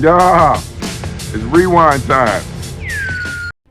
Yeah, it's rewind time.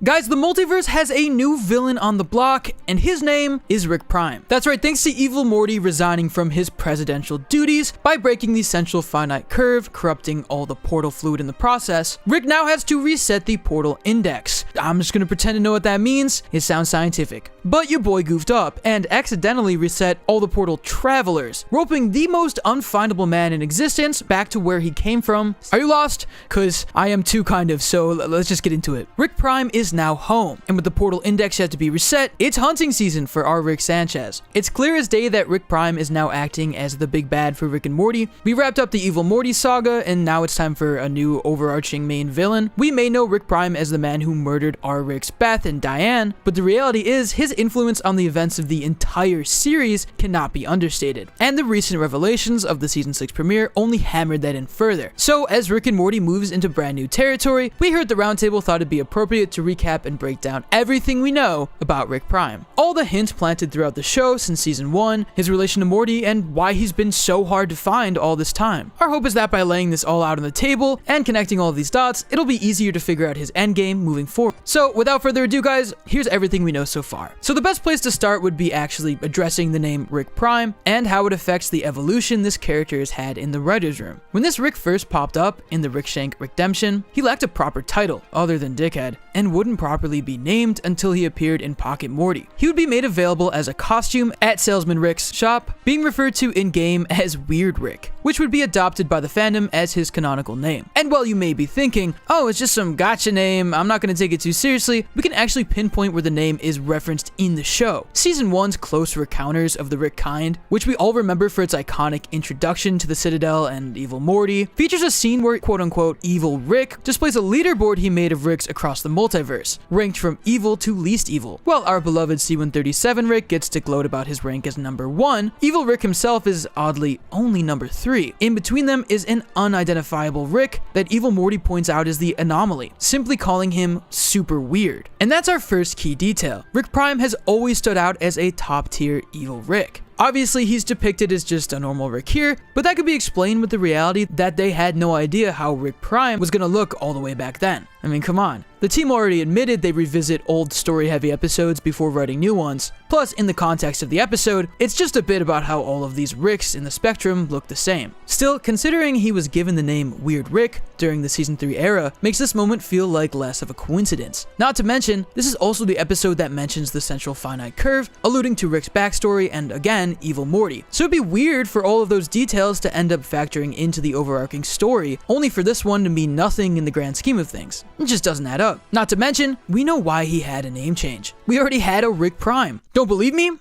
Guys, the multiverse has a new villain on the block, and his name is Rick Prime. That's right, thanks to Evil Morty resigning from his presidential duties by breaking the central finite curve, corrupting all the portal fluid in the process, Rick now has to reset the portal index. I'm just gonna pretend to know what that means. It sounds scientific. But your boy goofed up and accidentally reset all the portal travelers, roping the most unfindable man in existence back to where he came from. Are you lost? Cause I am too, kind of, so let's just get into it. Rick Prime is now home, and with the portal index yet to be reset, it's hunting season for our Rick Sanchez. It's clear as day that Rick Prime is now acting as the big bad for Rick and Morty. We wrapped up the Evil Morty saga, and now it's time for a new overarching main villain. We may know Rick Prime as the man who murdered our Rick's Beth and Diane, but the reality is his influence on the events of the entire series cannot be understated, and the recent revelations of the season 6 premiere only hammered that in further. So as Rick and Morty moves into brand new territory, we here at the Roundtable thought it'd be appropriate to recap and break down everything we know about Rick Prime. All the hints planted throughout the show since season 1, his relation to Morty, and why he's been so hard to find all this time. Our hope is that by laying this all out on the table and connecting all of these dots, it'll be easier to figure out his endgame moving forward. So without further ado, guys, here's everything we know so far. So the best place to start would be actually addressing the name Rick Prime and how it affects the evolution this character has had in the writer's room. When this Rick first popped up in the Rick Shank Redemption, he lacked a proper title other than Dickhead, and wouldn't properly be named until he appeared in Pocket Morty. He would be made available as a costume at Salesman Rick's shop, being referred to in-game as Weird Rick, which would be adopted by the fandom as his canonical name. And while you may be thinking, oh, it's just some gotcha name, I'm not going to take it too seriously, we can actually pinpoint where the name is referenced in the show. Season 1's close recounters of the Rick kind, which we all remember for its iconic introduction to the Citadel and Evil Morty, features a scene where quote-unquote Evil Rick displays a leaderboard he made of Ricks across the multiverse, ranked from evil to least evil. While our beloved C-137 Rick gets to gloat about his rank as number 1, Evil Rick himself is oddly only number 3. In between them is an unidentifiable Rick that Evil Morty points out as the anomaly, simply calling him super weird. And that's our first key detail. Rick Prime has always stood out as a top-tier Evil Rick. Obviously, he's depicted as just a normal Rick here, but that could be explained with the reality that they had no idea how Rick Prime was gonna look all the way back then. I mean, come on. The team already admitted they revisit old story-heavy episodes before writing new ones. Plus, in the context of the episode, it's just a bit about how all of these Ricks in the spectrum look the same. Still, considering he was given the name Weird Rick during the Season 3 era, makes this moment feel like less of a coincidence. Not to mention, this is also the episode that mentions the central finite curve, alluding to Rick's backstory and, again, Evil Morty. So it'd be weird for all of those details to end up factoring into the overarching story, only for this one to mean nothing in the grand scheme of things. It just doesn't add up. Not to mention, we know why he had a name change. We already had a Rick Prime. Don't believe me?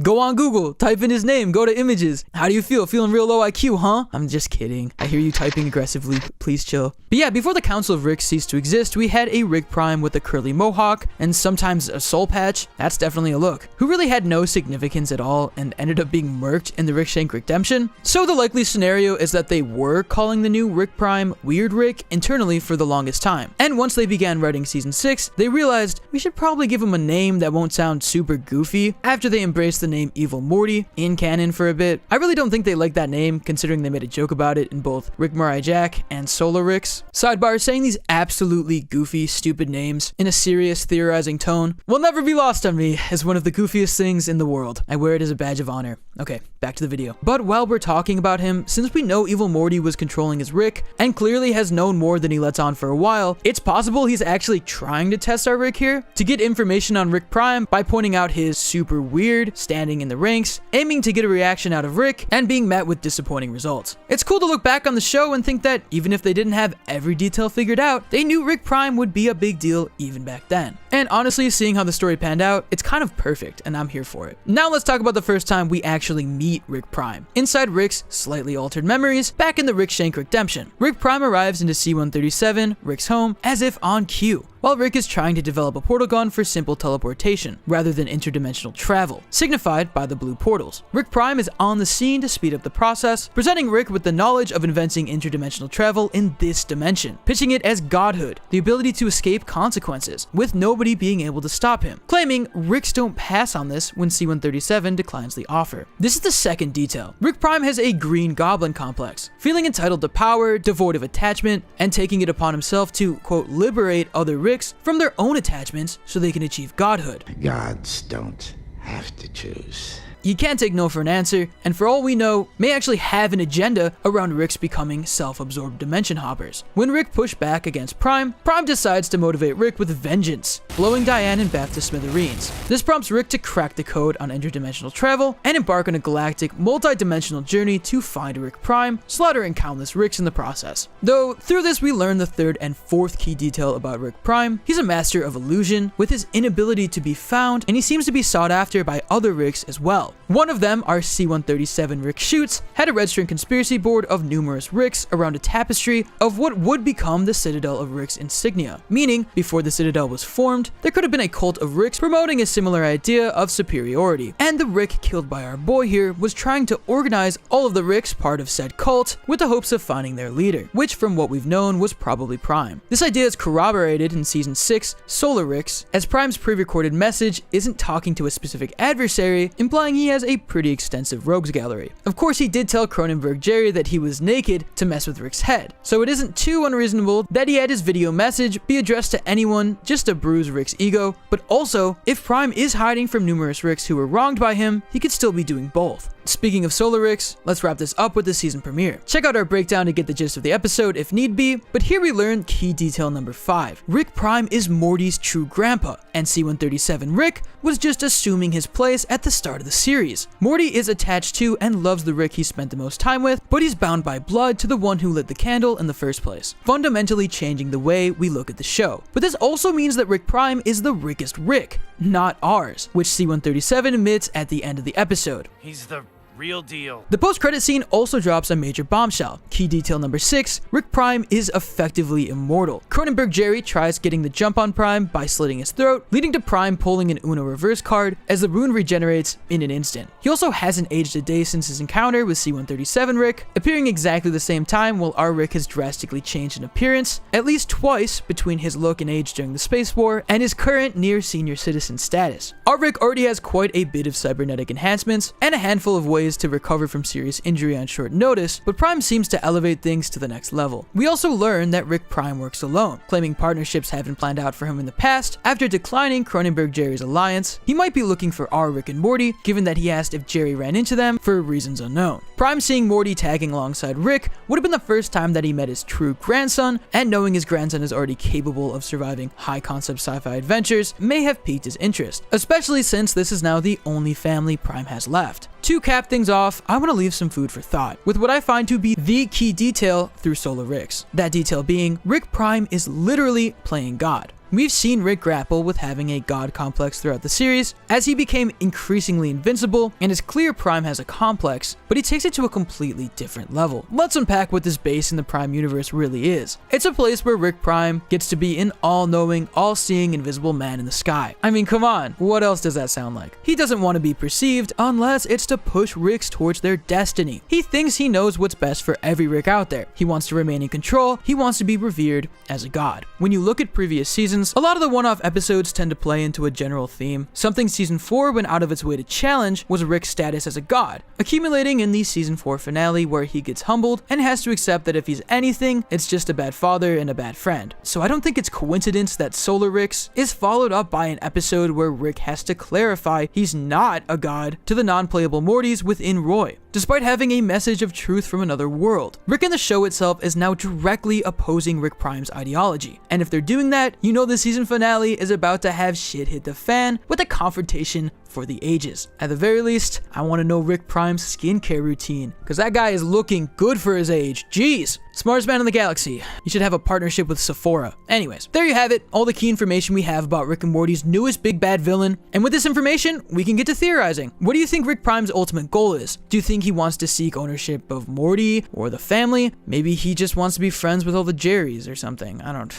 Go on Google, type in his name, go to images. How do you feel? Feeling real low IQ, huh? I'm just kidding. I hear you typing aggressively. Please chill. But yeah, before the Council of Ricks ceased to exist, we had a Rick Prime with a curly mohawk and sometimes a soul patch. That's definitely a look. Who really had no significance at all and ended up being murked in the Rick Shank Redemption. So the likely scenario is that they were calling the new Rick Prime Weird Rick internally for the longest time. And once they began writing season 6, they realized we should probably give him a name that won't sound super goofy after they embraced the name Evil Morty in canon for a bit. I really don't think they like that name, considering they made a joke about it in both Rick Murray Jack and Solar Ricks. Sidebar, saying these absolutely goofy, stupid names in a serious, theorizing tone will never be lost on me as one of the goofiest things in the world. I wear it as a badge of honor. Okay, back to the video. But while we're talking about him, since we know Evil Morty was controlling his Rick and clearly has known more than he lets on for a while, it's possible he's actually trying to test our Rick here to get information on Rick Prime by pointing out his super weird standing in the ranks, aiming to get a reaction out of Rick, and being met with disappointing results. It's cool to look back on the show and think that even if they didn't have every detail figured out, they knew Rick Prime would be a big deal even back then. And honestly, seeing how the story panned out, it's kind of perfect, and I'm here for it. Now let's talk about the first time we actually meet Rick Prime. Inside Rick's slightly altered memories, back in the Rick Shank Redemption, Rick Prime arrives into C-137, Rick's home, as if on cue. while Rick is trying to develop a portal gun for simple teleportation, rather than interdimensional travel, signified by the blue portals. Rick Prime is on the scene to speed up the process, presenting Rick with the knowledge of inventing interdimensional travel in this dimension, pitching it as godhood, the ability to escape consequences, with nobody being able to stop him, claiming Ricks don't pass on this when C-137 declines the offer. This is the second detail. Rick Prime has a green goblin complex, feeling entitled to power, devoid of attachment, and taking it upon himself to, quote, liberate other Ricks from their own attachments so they can achieve godhood. Gods don't have to choose. You can't take no for an answer, and for all we know, may actually have an agenda around Ricks becoming self-absorbed dimension hoppers. When Rick pushed back against Prime, Prime decides to motivate Rick with vengeance, blowing Diane and Beth to smithereens. This prompts Rick to crack the code on interdimensional travel and embark on a galactic, multi-dimensional journey to find Rick Prime, slaughtering countless Ricks in the process. Though, through this we learn the third and fourth key detail about Rick Prime. He's a master of illusion, with his inability to be found, and he seems to be sought after by other Ricks as well. One of them, our C-137 Rick Shoots, had a red string conspiracy board of numerous Ricks around a tapestry of what would become the Citadel of Rick's insignia, meaning before the Citadel was formed, there could have been a cult of Ricks promoting a similar idea of superiority, and the Rick killed by our boy here was trying to organize all of the Ricks part of said cult with the hopes of finding their leader, which from what we've known was probably Prime. This idea is corroborated in Season 6, Solar Ricks, as Prime's pre-recorded message isn't talking to a specific adversary, implying he has a pretty extensive rogues gallery. Of course, he did tell Cronenberg Jerry that he was naked to mess with Rick's head, so it isn't too unreasonable that he had his video message be addressed to anyone just to bruise Rick's ego, but also, if Prime is hiding from numerous Ricks who were wronged by him, he could still be doing both. Speaking of Solar Ricks, let's wrap this up with the season premiere. Check out our breakdown to get the gist of the episode if need be, but here we learn key detail number 5. Rick Prime is Morty's true grandpa, and C-137 Rick was just assuming his place at the start of the series. Morty is attached to and loves the Rick he spent the most time with, but he's bound by blood to the one who lit the candle in the first place, fundamentally changing the way we look at the show. But this also means that Rick Prime is the Rickest Rick, not ours, which C-137 admits at the end of the episode. He's the real deal. The post-credit scene also drops a major bombshell. Key detail number 6, Rick Prime is effectively immortal. Cronenberg Jerry tries getting the jump on Prime by slitting his throat, leading to Prime pulling an Uno reverse card as the rune regenerates in an instant. He also hasn't aged a day since his encounter with C-137 Rick, appearing exactly the same time while our Rick has drastically changed in appearance, at least twice between his look and age during the Space War and his current near senior citizen status. Our Rick already has quite a bit of cybernetic enhancements and a handful of ways to recover from serious injury on short notice, but Prime seems to elevate things to the next level. We also learn that Rick Prime works alone, claiming partnerships have been planned out for him in the past. After declining Cronenberg Jerry's alliance, he might be looking for our Rick and Morty, given that he asked if Jerry ran into them for reasons unknown. Prime seeing Morty tagging alongside Rick would have been the first time that he met his true grandson, and knowing his grandson is already capable of surviving high-concept sci-fi adventures may have piqued his interest, especially since this is now the only family Prime has left. To cap things off, I want to leave some food for thought with what I find to be the key detail through Solar Ricks. That detail being, Rick Prime is literally playing God. We've seen Rick grapple with having a god complex throughout the series, as he became increasingly invincible, and it's clear Prime has a complex, but he takes it to a completely different level. Let's unpack what this base in the Prime universe really is. It's a place where Rick Prime gets to be an all-knowing, all-seeing, invisible man in the sky. I mean, come on, what else does that sound like? He doesn't want to be perceived unless it's to push Ricks towards their destiny. He thinks he knows what's best for every Rick out there. He wants to remain in control, he wants to be revered as a god. When you look at previous seasons, a lot of the one-off episodes tend to play into a general theme. Something Season 4 went out of its way to challenge was Rick's status as a god, accumulating in the Season 4 finale where he gets humbled and has to accept that if he's anything, it's just a bad father and a bad friend. So I don't think it's coincidence that Solar Ricks is followed up by an episode where Rick has to clarify he's not a god to the non-playable Mortys within Roy, despite having a message of truth from another world. Rick in the show itself is now directly opposing Rick Prime's ideology, and if they're doing that, you know the season finale is about to have shit hit the fan with a confrontation for the ages. At the very least, I want to know Rick Prime's skincare routine, because that guy is looking good for his age. Jeez. Smartest man in the galaxy. You should have a partnership with Sephora. Anyways, there you have it, all the key information we have about Rick and Morty's newest big bad villain. And with this information, we can get to theorizing. What do you think Rick Prime's ultimate goal is? Do you think he wants to seek ownership of Morty or the family? Maybe he just wants to be friends with all the Jerrys or something. I don't...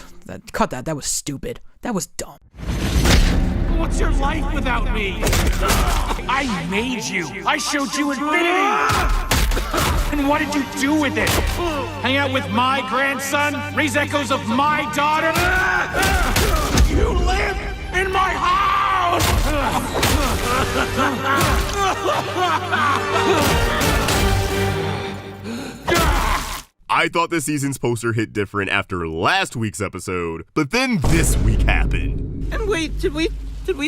Cut that. That was stupid. That was dumb. What's your life without me? I made you. I showed you infinity. And what did you do with it? Hang out with my grandson? Raise echoes of my daughter? You live in my house! I thought this season's poster hit different after last week's episode, but then this week happened. And wait, did we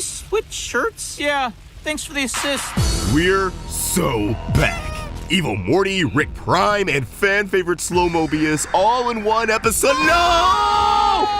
switch shirts? Yeah, thanks for the assist. We're so back. Evil Morty, Rick Prime, and fan favorite Slow Mobius all in one episode. No!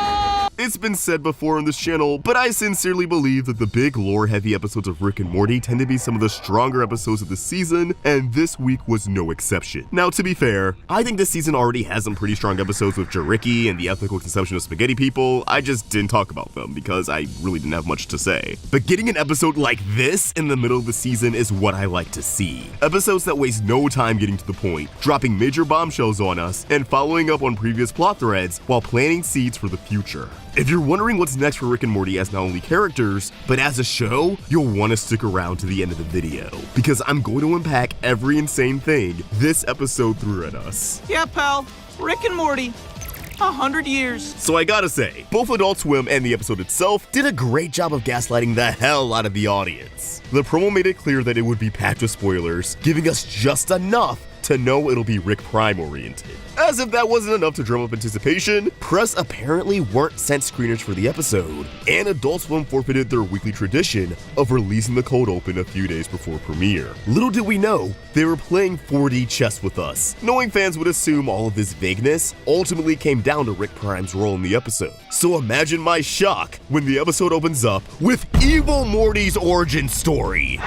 It's been said before on this channel, but I sincerely believe that the big lore-heavy episodes of Rick and Morty tend to be some of the stronger episodes of the season, and this week was no exception. Now, to be fair, I think this season already has some pretty strong episodes with Jerry and the ethical consumption of spaghetti people. I just didn't talk about them because I really didn't have much to say. But getting an episode like this in the middle of the season is what I like to see. Episodes that waste no time getting to the point, dropping major bombshells on us, and following up on previous plot threads while planting seeds for the future. If you're wondering what's next for Rick and Morty as not only characters, but as a show, you'll want to stick around to the end of the video, because I'm going to unpack every insane thing this episode threw at us. Yeah, pal. Rick and Morty. 100 years. So I gotta say, both Adult Swim and the episode itself did a great job of gaslighting the hell out of the audience. The promo made it clear that it would be packed with spoilers, giving us just enough to know it'll be Rick Prime oriented. As if that wasn't enough to drum up anticipation, press apparently weren't sent screeners for the episode, and Adult Swim forfeited their weekly tradition of releasing the cold open a few days before premiere. Little did we know, they were playing 4D chess with us, knowing fans would assume all of this vagueness ultimately came down to Rick Prime's role in the episode. So imagine my shock when the episode opens up with Evil Morty's origin story.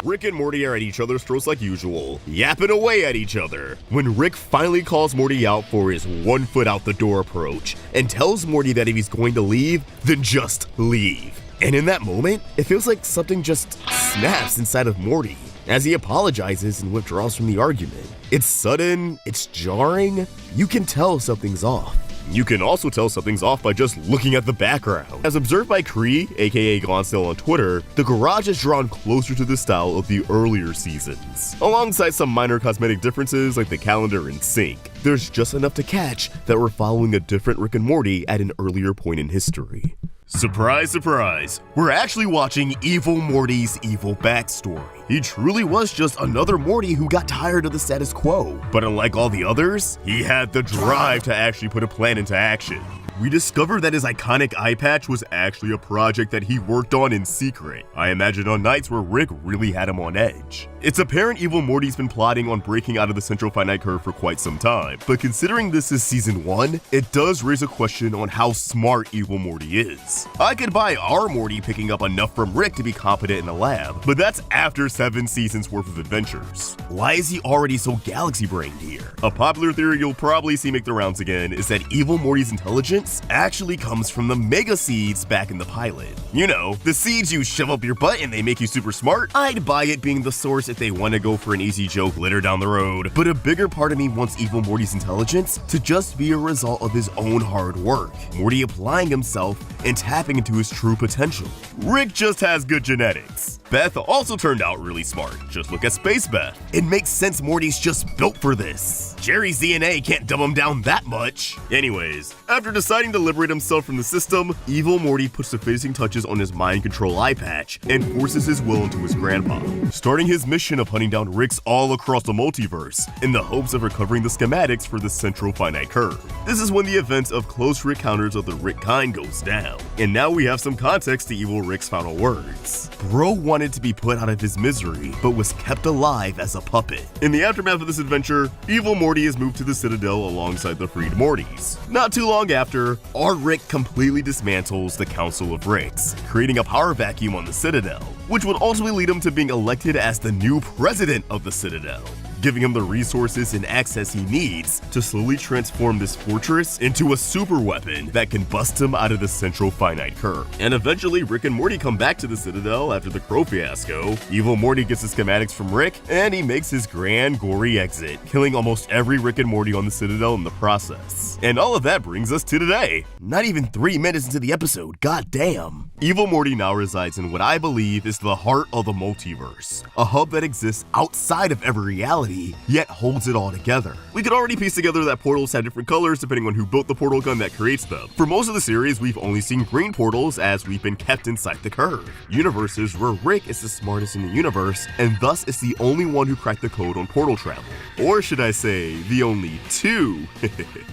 Rick and Morty are at each other's throats like usual, yapping away at each other, when Rick finally calls Morty out for his 1 foot out the door approach, and tells Morty that if he's going to leave, then just leave. And in that moment, it feels like something just snaps inside of Morty, as he apologizes and withdraws from the argument. It's sudden, it's jarring, you can tell something's off. You can also tell something's off by just looking at the background. As observed by Cree, aka Glonsdale on Twitter, the garage is drawn closer to the style of the earlier seasons, alongside some minor cosmetic differences like the calendar and sink. There's just enough to catch that we're following a different Rick and Morty at an earlier point in history. Surprise, surprise, we're actually watching Evil Morty's evil backstory. He truly was just another Morty who got tired of the status quo. But unlike all the others, he had the drive to actually put a plan into action. We discovered that his iconic eye patch was actually a project that he worked on in secret. I imagine on nights where Rick really had him on edge. It's apparent Evil Morty's been plotting on breaking out of the central finite curve for quite some time, but considering this is season 1, it does raise a question on how smart Evil Morty is. I could buy our Morty picking up enough from Rick to be competent in a lab, but that's after 7 seasons worth of adventures. Why is he already so galaxy-brained here? A popular theory you'll probably see make the rounds again is that Evil Morty's intelligence actually comes from the mega seeds back in the pilot. You know, the seeds you shove up your butt and they make you super smart. I'd buy it being the source if they want to go for an easy joke later down the road, but a bigger part of me wants Evil Morty's intelligence to just be a result of his own hard work, Morty applying himself and tapping into his true potential. Rick just has good genetics. Beth also turned out really smart. Just look at Space Beth. It makes sense Morty's just built for this. Jerry's DNA can't dumb him down that much. Anyways, after deciding to liberate himself from the system, Evil Morty puts the finishing touches on his mind control eye patch and forces his will into his grandpa, starting his mission of hunting down Ricks all across the multiverse in the hopes of recovering the schematics for the central finite curve. This is when the events of close Rick counters of the Rick kind goes down, and now we have some context to Evil Rick's final words. Bro wanted to be put out of his misery, but was kept alive as a puppet. In the aftermath of this adventure, Evil Morty is moved to the Citadel alongside the freed Mortys. Not too long after, later, our Rick completely dismantles the Council of Ricks, creating a power vacuum on the Citadel, which would ultimately lead him to being elected as the new president of the Citadel, giving him the resources and access he needs to slowly transform this fortress into a super weapon that can bust him out of the central finite curve. And eventually, Rick and Morty come back to the Citadel after the Crow fiasco. Evil Morty gets the schematics from Rick, and he makes his grand, gory exit, killing almost every Rick and Morty on the Citadel in the process. And all of that brings us to today. Not even 3 minutes into the episode, goddamn. Evil Morty now resides in what I believe is the heart of the multiverse, a hub that exists outside of every reality, yet holds it all together. We could already piece together that portals have different colors depending on who built the portal gun that creates them. For most of the series, we've only seen green portals as we've been kept inside the curve. Universes where Rick is the smartest in the universe, and thus is the only one who cracked the code on portal travel. Or should I say, the only two.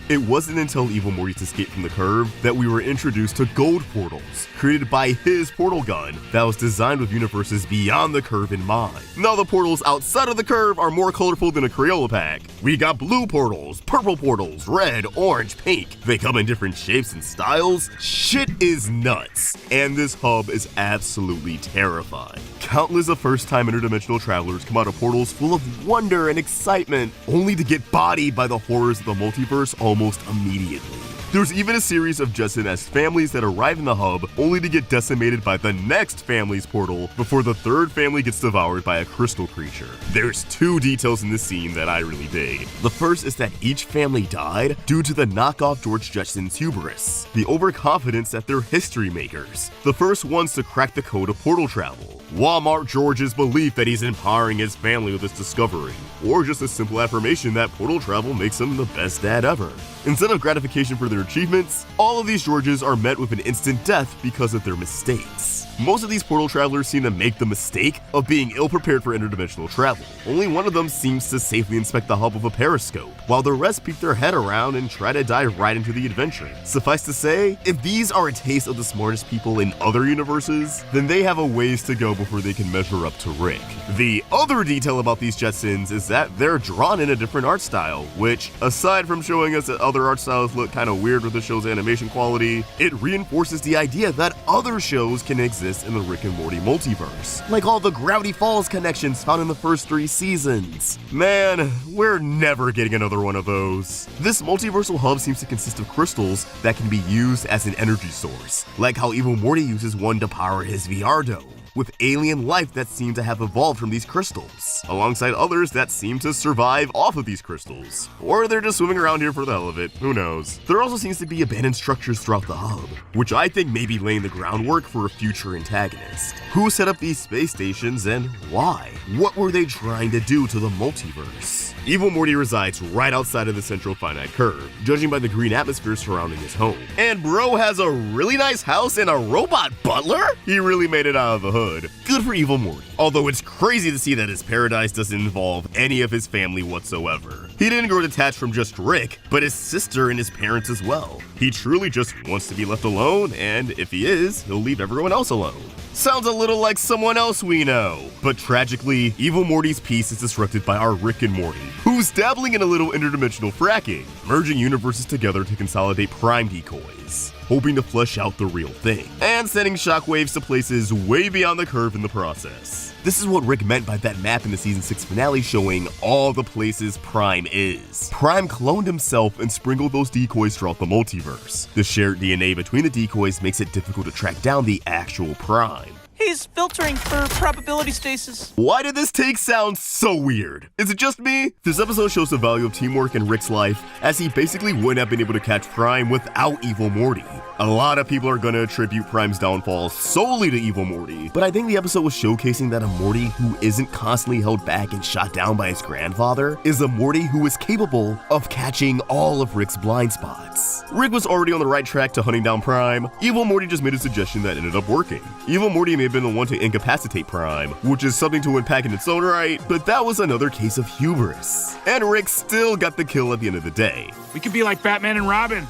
It wasn't until Evil Morty's escape from the curve that we were introduced to gold portals, created by his portal gun that was designed with universes beyond the curve in mind. Now the portals outside of the curve are more colorful than a Crayola pack. We got blue portals, purple portals, red, orange, pink. They come in different shapes and styles. Shit is nuts. And this hub is absolutely terrifying. Countless of first-time interdimensional travelers come out of portals full of wonder and excitement, only to get bodied by the horrors of the multiverse almost immediately. There's even a series of just-in-S families that arrive in the hub only to get decimated by the next family's portal before the third family gets devoured by a crystal creature. There's 2 details in this scene that I really dig. The first is that each family died due to the knockoff George Jetson's hubris, the overconfidence that they're history makers, the first ones to crack the code of portal travel. Walmart George's belief that he's empowering his family with this discovery, or just a simple affirmation that portal travel makes him the best dad ever. Instead of gratification for their achievements, all of these Georges are met with an instant death because of their mistakes. Most of these portal travelers seem to make the mistake of being ill-prepared for interdimensional travel. Only one of them seems to safely inspect the hub of a periscope, while the rest peek their head around and try to dive right into the adventure. Suffice to say, if these are a taste of the smartest people in other universes, then they have a ways to go before they can measure up to Rick. The other detail about these Jetsons is that they're drawn in a different art style, which, aside from showing us that other art styles look kinda weird with the show's animation quality, it reinforces the idea that other shows can exist in the Rick and Morty multiverse, like all the Gravity Falls connections found in the first 3 seasons. Man, we're never getting another one of those. This multiversal hub seems to consist of crystals that can be used as an energy source, like how Evil Morty uses one to power his VR dome, with alien life that seem to have evolved from these crystals, alongside others that seem to survive off of these crystals. Or they're just swimming around here for the hell of it, who knows. There also seems to be abandoned structures throughout the hub, which I think may be laying the groundwork for a future antagonist. Who set up these space stations and why? What were they trying to do to the multiverse? Evil Morty resides right outside of the central finite curve, judging by the green atmosphere surrounding his home. And bro has a really nice house and a robot butler? He really made it out of the hood. Good for Evil Morty. Although it's crazy to see that his paradise doesn't involve any of his family whatsoever. He didn't grow detached from just Rick, but his sister and his parents as well. He truly just wants to be left alone, and if he is, he'll leave everyone else alone. Sounds a little like someone else we know. But tragically, Evil Morty's peace is disrupted by our Rick and Morty, who's dabbling in a little interdimensional fracking, merging universes together to consolidate prime decoys, hoping to flesh out the real thing, and sending shockwaves to places way beyond the curve in the process. This is what Rick meant by that map in the season 6 finale showing all the places Prime is. Prime cloned himself and sprinkled those decoys throughout the multiverse. The shared DNA between the decoys makes it difficult to track down the actual Prime. He's filtering for probability stasis. Why did this take sound so weird? Is it just me? This episode shows the value of teamwork in Rick's life, as he basically wouldn't have been able to catch Prime without Evil Morty. A lot of people are gonna attribute Prime's downfall solely to Evil Morty, but I think the episode was showcasing that a Morty who isn't constantly held back and shot down by his grandfather is a Morty who is capable of catching all of Rick's blind spots. Rick was already on the right track to hunting down Prime. Evil Morty just made a suggestion that ended up working. Evil Morty may have been the one to incapacitate Prime, which is something to unpack in its own right, but that was another case of hubris. And Rick still got the kill at the end of the day. We could be like Batman and Robin.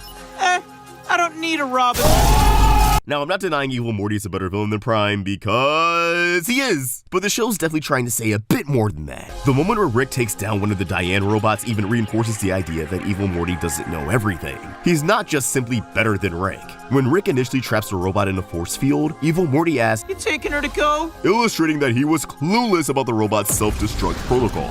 I don't need a Robin. Now, I'm not denying Evil Morty is a better villain than Prime because because he is. But the show's definitely trying to say a bit more than that. The moment where Rick takes down one of the Diane robots even reinforces the idea that Evil Morty doesn't know everything. He's not just simply better than Rick. When Rick initially traps the robot in a force field, Evil Morty asks, You taking her to go? illustrating that he was clueless about the robot's self-destruct protocol.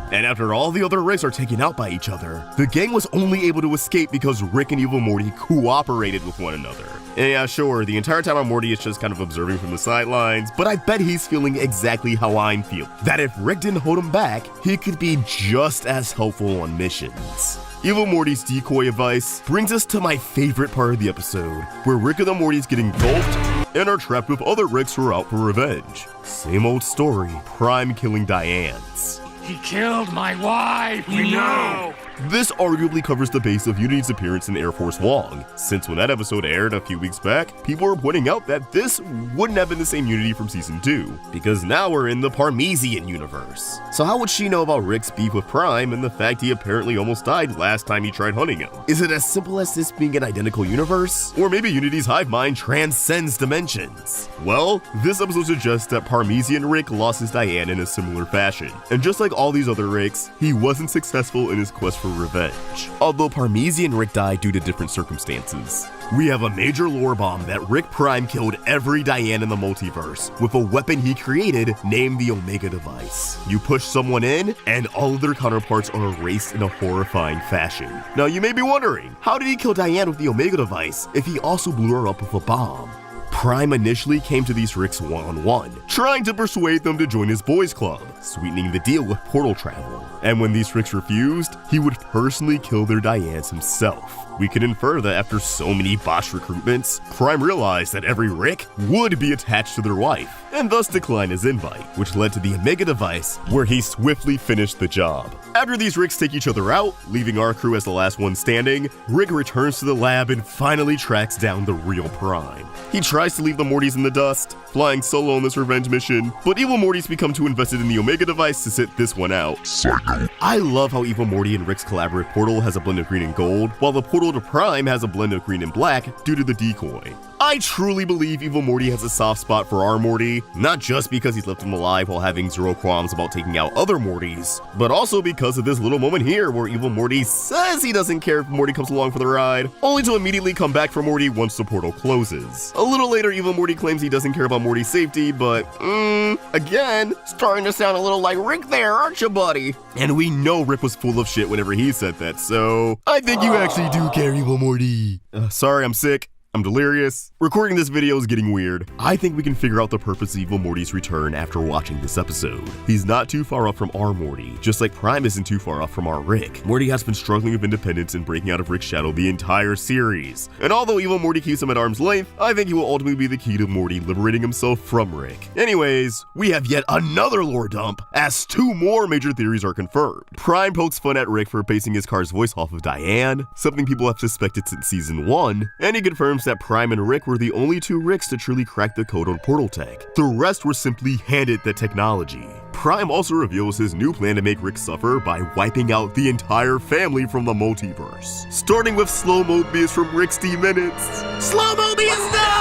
And after all the other Ricks are taken out by each other, the gang was only able to escape because Rick and Evil Morty cooperated with one another. And yeah, sure, the entire time Morty is just kind of observing from the sidelines, but I bet he's feeling exactly how I'm feeling. That if Rick didn't hold him back, he could be just as helpful on missions. Evil Morty's decoy advice brings us to my favorite part of the episode, where Rick and the Mortys get engulfed and are trapped with other Ricks who are out for revenge. Same old story, Prime killing Diane's. He killed my wife! We know! This arguably covers the base of Unity's appearance in Air Force Long, since when that episode aired a few weeks back, people were pointing out that this wouldn't have been the same Unity from Season 2, because now we're in the Parmesan universe. So how would she know about Rick's beef with Prime and the fact he apparently almost died last time he tried hunting him? Is it as simple as this being an identical universe? Or maybe Unity's hive mind transcends dimensions? Well, this episode suggests that Parmesan Rick lost his Diane in a similar fashion, and just like all these other Ricks, he wasn't successful in his quest for revenge. Although Parmesan Rick died due to different circumstances. We have a major lore bomb that Rick Prime killed every Diane in the multiverse with a weapon he created named the Omega device. You push someone in, and all of their counterparts are erased in a horrifying fashion. Now you may be wondering, how did he kill Diane with the Omega device if he also blew her up with a bomb? Prime initially came to these Ricks one-on-one, trying to persuade them to join his boys club, sweetening the deal with portal travel. And when these Ricks refused, he would personally kill their Dianes himself. We can infer that after so many botched recruitments, Prime realized that every Rick would be attached to their wife, and thus declined his invite, which led to the Omega device, where he swiftly finished the job. After these Ricks take each other out, leaving our crew as the last one standing, Rick returns to the lab and finally tracks down the real Prime. He tries to leave the Mortys in the dust, flying solo on this revenge mission, but Evil Mortys become too invested in the Omega device to sit this one out. I love how Evil Morty and Rick's collaborative portal has a blend of green and gold, while the portal to Prime has a blend of green and black due to the decoy. I truly believe Evil Morty has a soft spot for our Morty, not just because he's left him alive while having zero qualms about taking out other Mortys, but also because of this little moment here where Evil Morty says he doesn't care if Morty comes along for the ride, only to immediately come back for Morty once the portal closes. A little later, Evil Morty claims he doesn't care about Morty's safety, but, again, starting to sound a little like Rick there, aren't you, buddy? And we know Rick was full of shit whenever he said that, so I think you actually do care, Evil Morty. Sorry, I'm sick. I'm delirious. Recording this video is getting weird. I think we can figure out the purpose of Evil Morty's return after watching this episode. He's not too far off from our Morty, just like Prime isn't too far off from our Rick. Morty has been struggling with independence and breaking out of Rick's shadow the entire series. And although Evil Morty keeps him at arm's length, I think he will ultimately be the key to Morty liberating himself from Rick. Anyways, we have yet another lore dump, as 2 more major theories are confirmed. Prime pokes fun at Rick for basing his car's voice off of Diane, something people have suspected since season 1, and he confirms that Prime and Rick were the only 2 Ricks to truly crack the code on portal tech. The rest were simply handed the technology. Prime also reveals his new plan to make Rick suffer by wiping out the entire family from the multiverse. Starting with Slow Mobius from Rick's D-Minutes. Slow Mobius, no!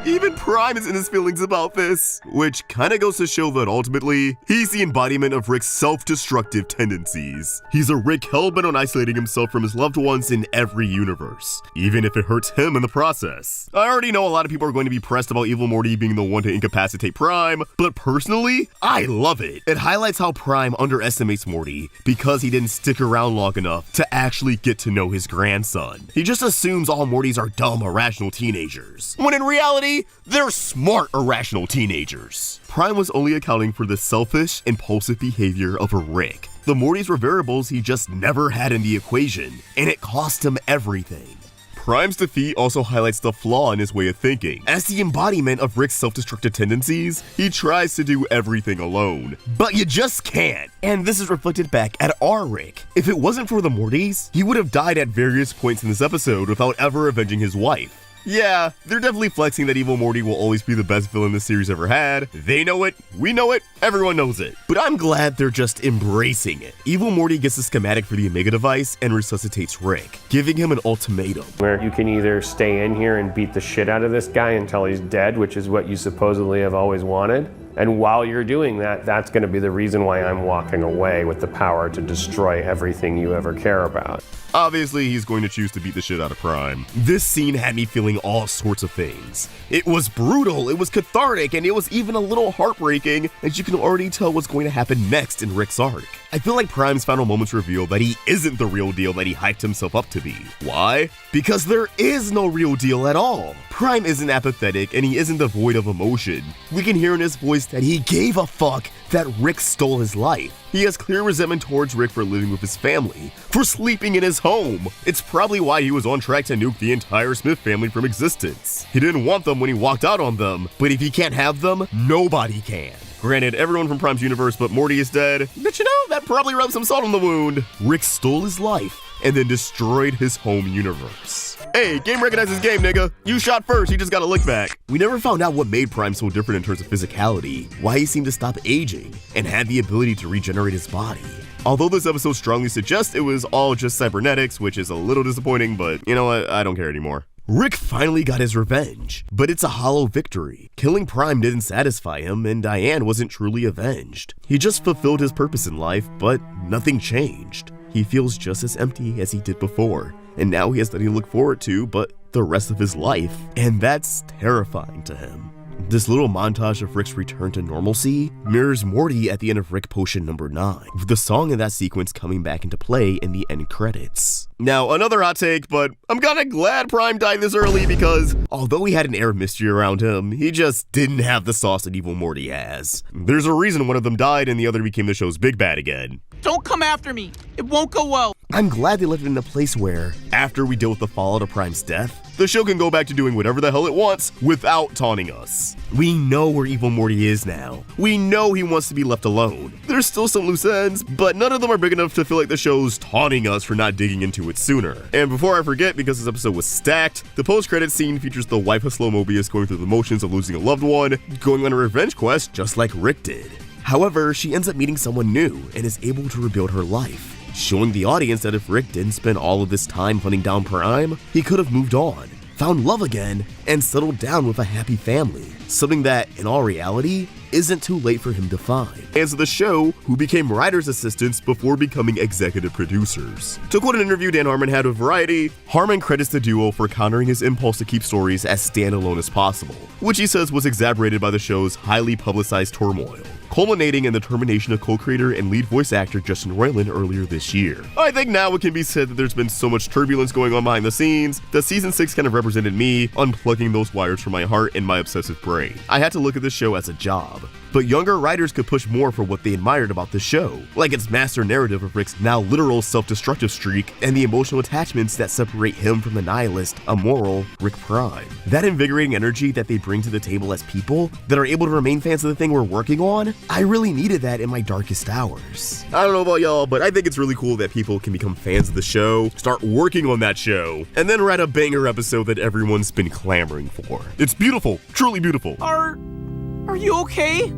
Even Prime is in his feelings about this, which kinda goes to show that ultimately, he's the embodiment of Rick's self-destructive tendencies. He's a Rick hellbent on isolating himself from his loved ones in every universe, even if it hurts him in the process. I already know a lot of people are going to be pressed about Evil Morty being the one to incapacitate Prime, but personally, I love it. It highlights how Prime underestimates Morty because he didn't stick around long enough to actually get to know his grandson. He just assumes all Mortys are dumb, irrational teenagers, when in reality, they're smart, irrational teenagers. Prime was only accounting for the selfish, impulsive behavior of a Rick. The Mortys were variables he just never had in the equation, and it cost him everything. Prime's defeat also highlights the flaw in his way of thinking. As the embodiment of Rick's self-destructive tendencies, he tries to do everything alone. But you just can't. And this is reflected back at our Rick. If it wasn't for the Mortys, he would have died at various points in this episode without ever avenging his wife. Yeah, they're definitely flexing that Evil Morty will always be the best villain the series ever had. They know it, we know it, everyone knows it. But I'm glad they're just embracing it. Evil Morty gets a schematic for the Omega device and resuscitates Rick, giving him an ultimatum. Where you can either stay in here and beat the shit out of this guy until he's dead, which is what you supposedly have always wanted. And while you're doing that, that's going to be the reason why I'm walking away with the power to destroy everything you ever care about. Obviously, he's going to choose to beat the shit out of Prime. This scene had me feeling all sorts of things. It was brutal, it was cathartic, and it was even a little heartbreaking, as you can already tell what's going to happen next in Rick's arc. I feel like Prime's final moments reveal that he isn't the real deal that he hyped himself up to be. Why? Because there is no real deal at all. Prime isn't apathetic, and he isn't devoid of emotion. We can hear in his voice that he gave a fuck that Rick stole his life. He has clear resentment towards Rick for living with his family, for sleeping in his home. It's probably why he was on track to nuke the entire Smith family from existence. He didn't want them when he walked out on them, but if he can't have them, nobody can. Granted, everyone from Prime's universe but Morty is dead, but you know, that probably rubs some salt on the wound. Rick stole his life and then destroyed his home universe. Hey, game recognizes game, nigga. You shot first, you just got a lick back. We never found out what made Prime so different in terms of physicality, why he seemed to stop aging, and had the ability to regenerate his body. Although this episode strongly suggests it was all just cybernetics, which is a little disappointing, but you know what, I don't care anymore. Rick finally got his revenge, but it's a hollow victory. Killing Prime didn't satisfy him, and Diane wasn't truly avenged. He just fulfilled his purpose in life, but nothing changed. He feels just as empty as he did before, and now he has nothing to look forward to but the rest of his life, and that's terrifying to him. This little montage of Rick's return to normalcy mirrors Morty at the end of Rick Potion number 9, with the song in that sequence coming back into play in the end credits. Now, another hot take, but I'm kinda glad Prime died this early because although he had an air of mystery around him, he just didn't have the sauce that Evil Morty has. There's a reason one of them died and the other became the show's big bad again. Don't come after me. It won't go well. I'm glad they left it in a place where, after we deal with the fallout of Prime's death, the show can go back to doing whatever the hell it wants without taunting us. We know where Evil Morty is now. We know he wants to be left alone. There's still some loose ends, but none of them are big enough to feel like the show's taunting us for not digging into it sooner. And before I forget, because this episode was stacked, the post-credits scene features the wife of Slow Mobius going through the motions of losing a loved one, going on a revenge quest just like Rick did. However, she ends up meeting someone new and is able to rebuild her life, showing the audience that if Rick didn't spend all of this time hunting down Prime, he could have moved on, found love again, and settled down with a happy family, something that, in all reality, isn't too late for him to find. And so the show, who became writer's assistants before becoming executive producers. To quote an interview Dan Harmon had with Variety, Harmon credits the duo for countering his impulse to keep stories as standalone as possible, which he says was exacerbated by the show's highly publicized turmoil, culminating in the termination of co-creator and lead voice actor Justin Roiland earlier this year. I think now it can be said that there's been so much turbulence going on behind the scenes that season 6 kind of represented me unplugging those wires from my heart and my obsessive brain. I had to look at the show as a job. But younger writers could push more for what they admired about the show, like its master narrative of Rick's now literal self-destructive streak and the emotional attachments that separate him from the nihilist, immoral Rick Prime. That invigorating energy that they bring to the table as people that are able to remain fans of the thing we're working on, I really needed that in my darkest hours. I don't know about y'all, but I think it's really cool that people can become fans of the show, start working on that show, and then write a banger episode that everyone's been clamoring for. It's beautiful, truly beautiful. Are you okay?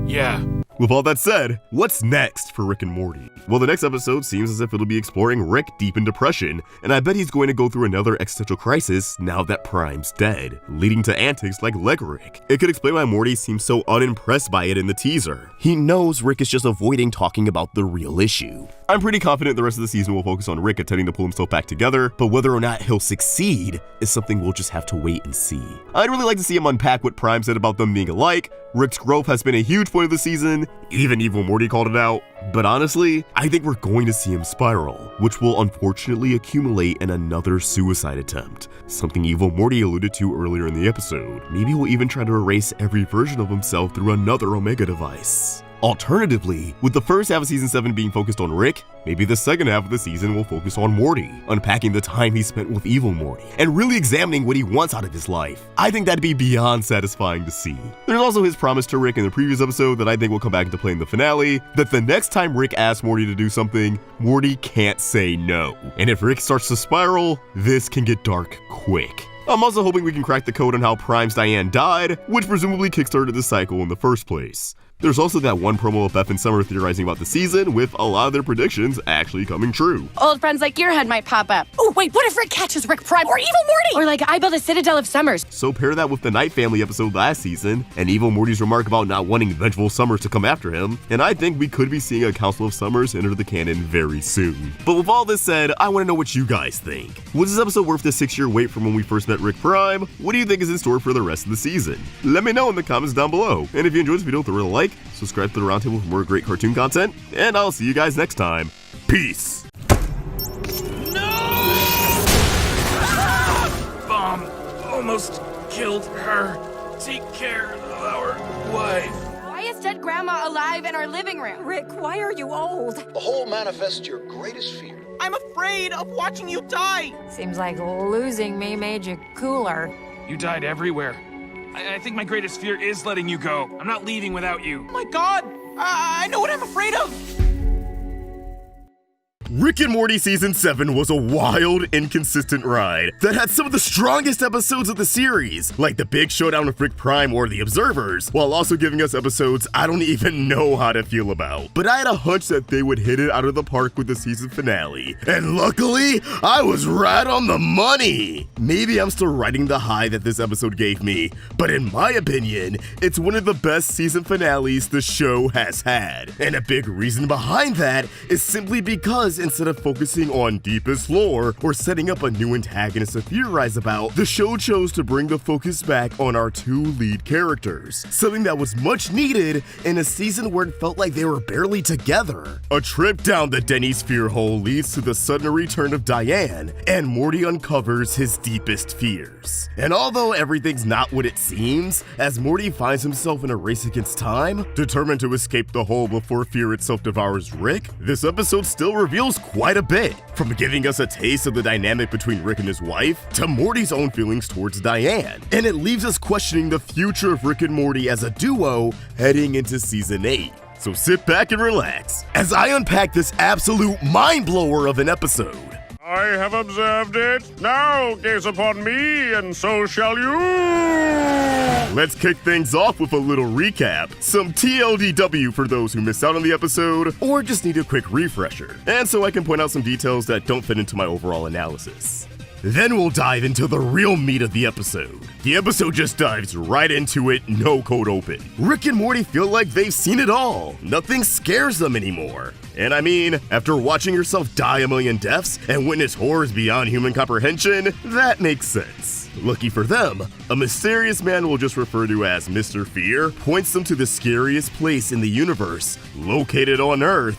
Yeah. With all that said, what's next for Rick and Morty? Well, the next episode seems as if it'll be exploring Rick deep in depression, and I bet he's going to go through another existential crisis now that Prime's dead, leading to antics like Leg Rick. It could explain why Morty seems so unimpressed by it in the teaser. He knows Rick is just avoiding talking about the real issue. I'm pretty confident the rest of the season will focus on Rick attempting to pull himself back together, but whether or not he'll succeed is something we'll just have to wait and see. I'd really like to see him unpack what Prime said about them being alike. Rick's growth has been a huge point of the season, even Evil Morty called it out. But honestly, I think we're going to see him spiral, which will unfortunately accumulate in another suicide attempt, something Evil Morty alluded to earlier in the episode. Maybe he'll even try to erase every version of himself through another Omega device. Alternatively, with the first half of season 7 being focused on Rick, maybe the second half of the season will focus on Morty, unpacking the time he spent with Evil Morty, and really examining what he wants out of his life. I think that'd be beyond satisfying to see. There's also his promise to Rick in the previous episode that I think will come back into play in the finale, that the next time Rick asks Morty to do something, Morty can't say no. And if Rick starts to spiral, this can get dark quick. I'm also hoping we can crack the code on how Prime's Diane died, which presumably kickstarted the cycle in the first place. There's also that one promo of Beth and Summer theorizing about the season, with a lot of their predictions actually coming true. Old friends like Gearhead might pop up. Oh, wait, what if Rick catches Rick Prime or Evil Morty? Or like, I build a Citadel of Summers. So pair that with the Night Family episode last season, and Evil Morty's remark about not wanting vengeful Summers to come after him, and I think we could be seeing a Council of Summers enter the canon very soon. But with all this said, I want to know what you guys think. Was this episode worth the 6-year wait from when we first met Rick Prime? What do you think is in store for the rest of the season? Let me know in the comments down below. And if you enjoyed this video, throw it a like, subscribe to the Roundtable for more great cartoon content, and I'll see you guys next time. Peace! Bomb almost killed her. Take care of our wife. Why is dead Grandma alive in our living room? Rick, why are you old? The whole manifests your greatest fear. I'm afraid of watching you die. Seems like losing me made you cooler. You died everywhere. I think my greatest fear is letting you go. I'm not leaving without you. Oh my God, I know what I'm afraid of. Rick and Morty Season 7 was a wild, inconsistent ride that had some of the strongest episodes of the series, like the big showdown with Rick Prime or The Observers, while also giving us episodes I don't even know how to feel about. But I had a hunch that they would hit it out of the park with the season finale, and luckily, I was right on the money! Maybe I'm still riding the high that this episode gave me, but in my opinion, it's one of the best season finales the show has had. And a big reason behind that is simply because instead of focusing on deepest lore or setting up a new antagonist to theorize about, the show chose to bring the focus back on our two lead characters, something that was much needed in a season where it felt like they were barely together. A trip down the Denny's fear hole leads to the sudden return of Diane, and Morty uncovers his deepest fears. And although everything's not what it seems, as Morty finds himself in a race against time, determined to escape the hole before fear itself devours Rick, this episode still reveals quite a bit, from giving us a taste of the dynamic between Rick and his wife, to Morty's own feelings towards Diane. And it leaves us questioning the future of Rick and Morty as a duo heading into Season 8. So sit back and relax, as I unpack this absolute mind-blower of an episode. I have observed it. Now gaze upon me, and so shall you. Let's kick things off with a little recap, some TLDW for those who missed out on the episode, or just need a quick refresher, and so I can point out some details that don't fit into my overall analysis. Then we'll dive into the real meat of the episode. The episode just dives right into it, no code open. Rick and Morty feel like they've seen it all. Nothing scares them anymore. And I mean, after watching yourself die a million deaths and witness horrors beyond human comprehension, that makes sense. Lucky for them, a mysterious man we'll just refer to as Mr. Fear points them to the scariest place in the universe, located on Earth,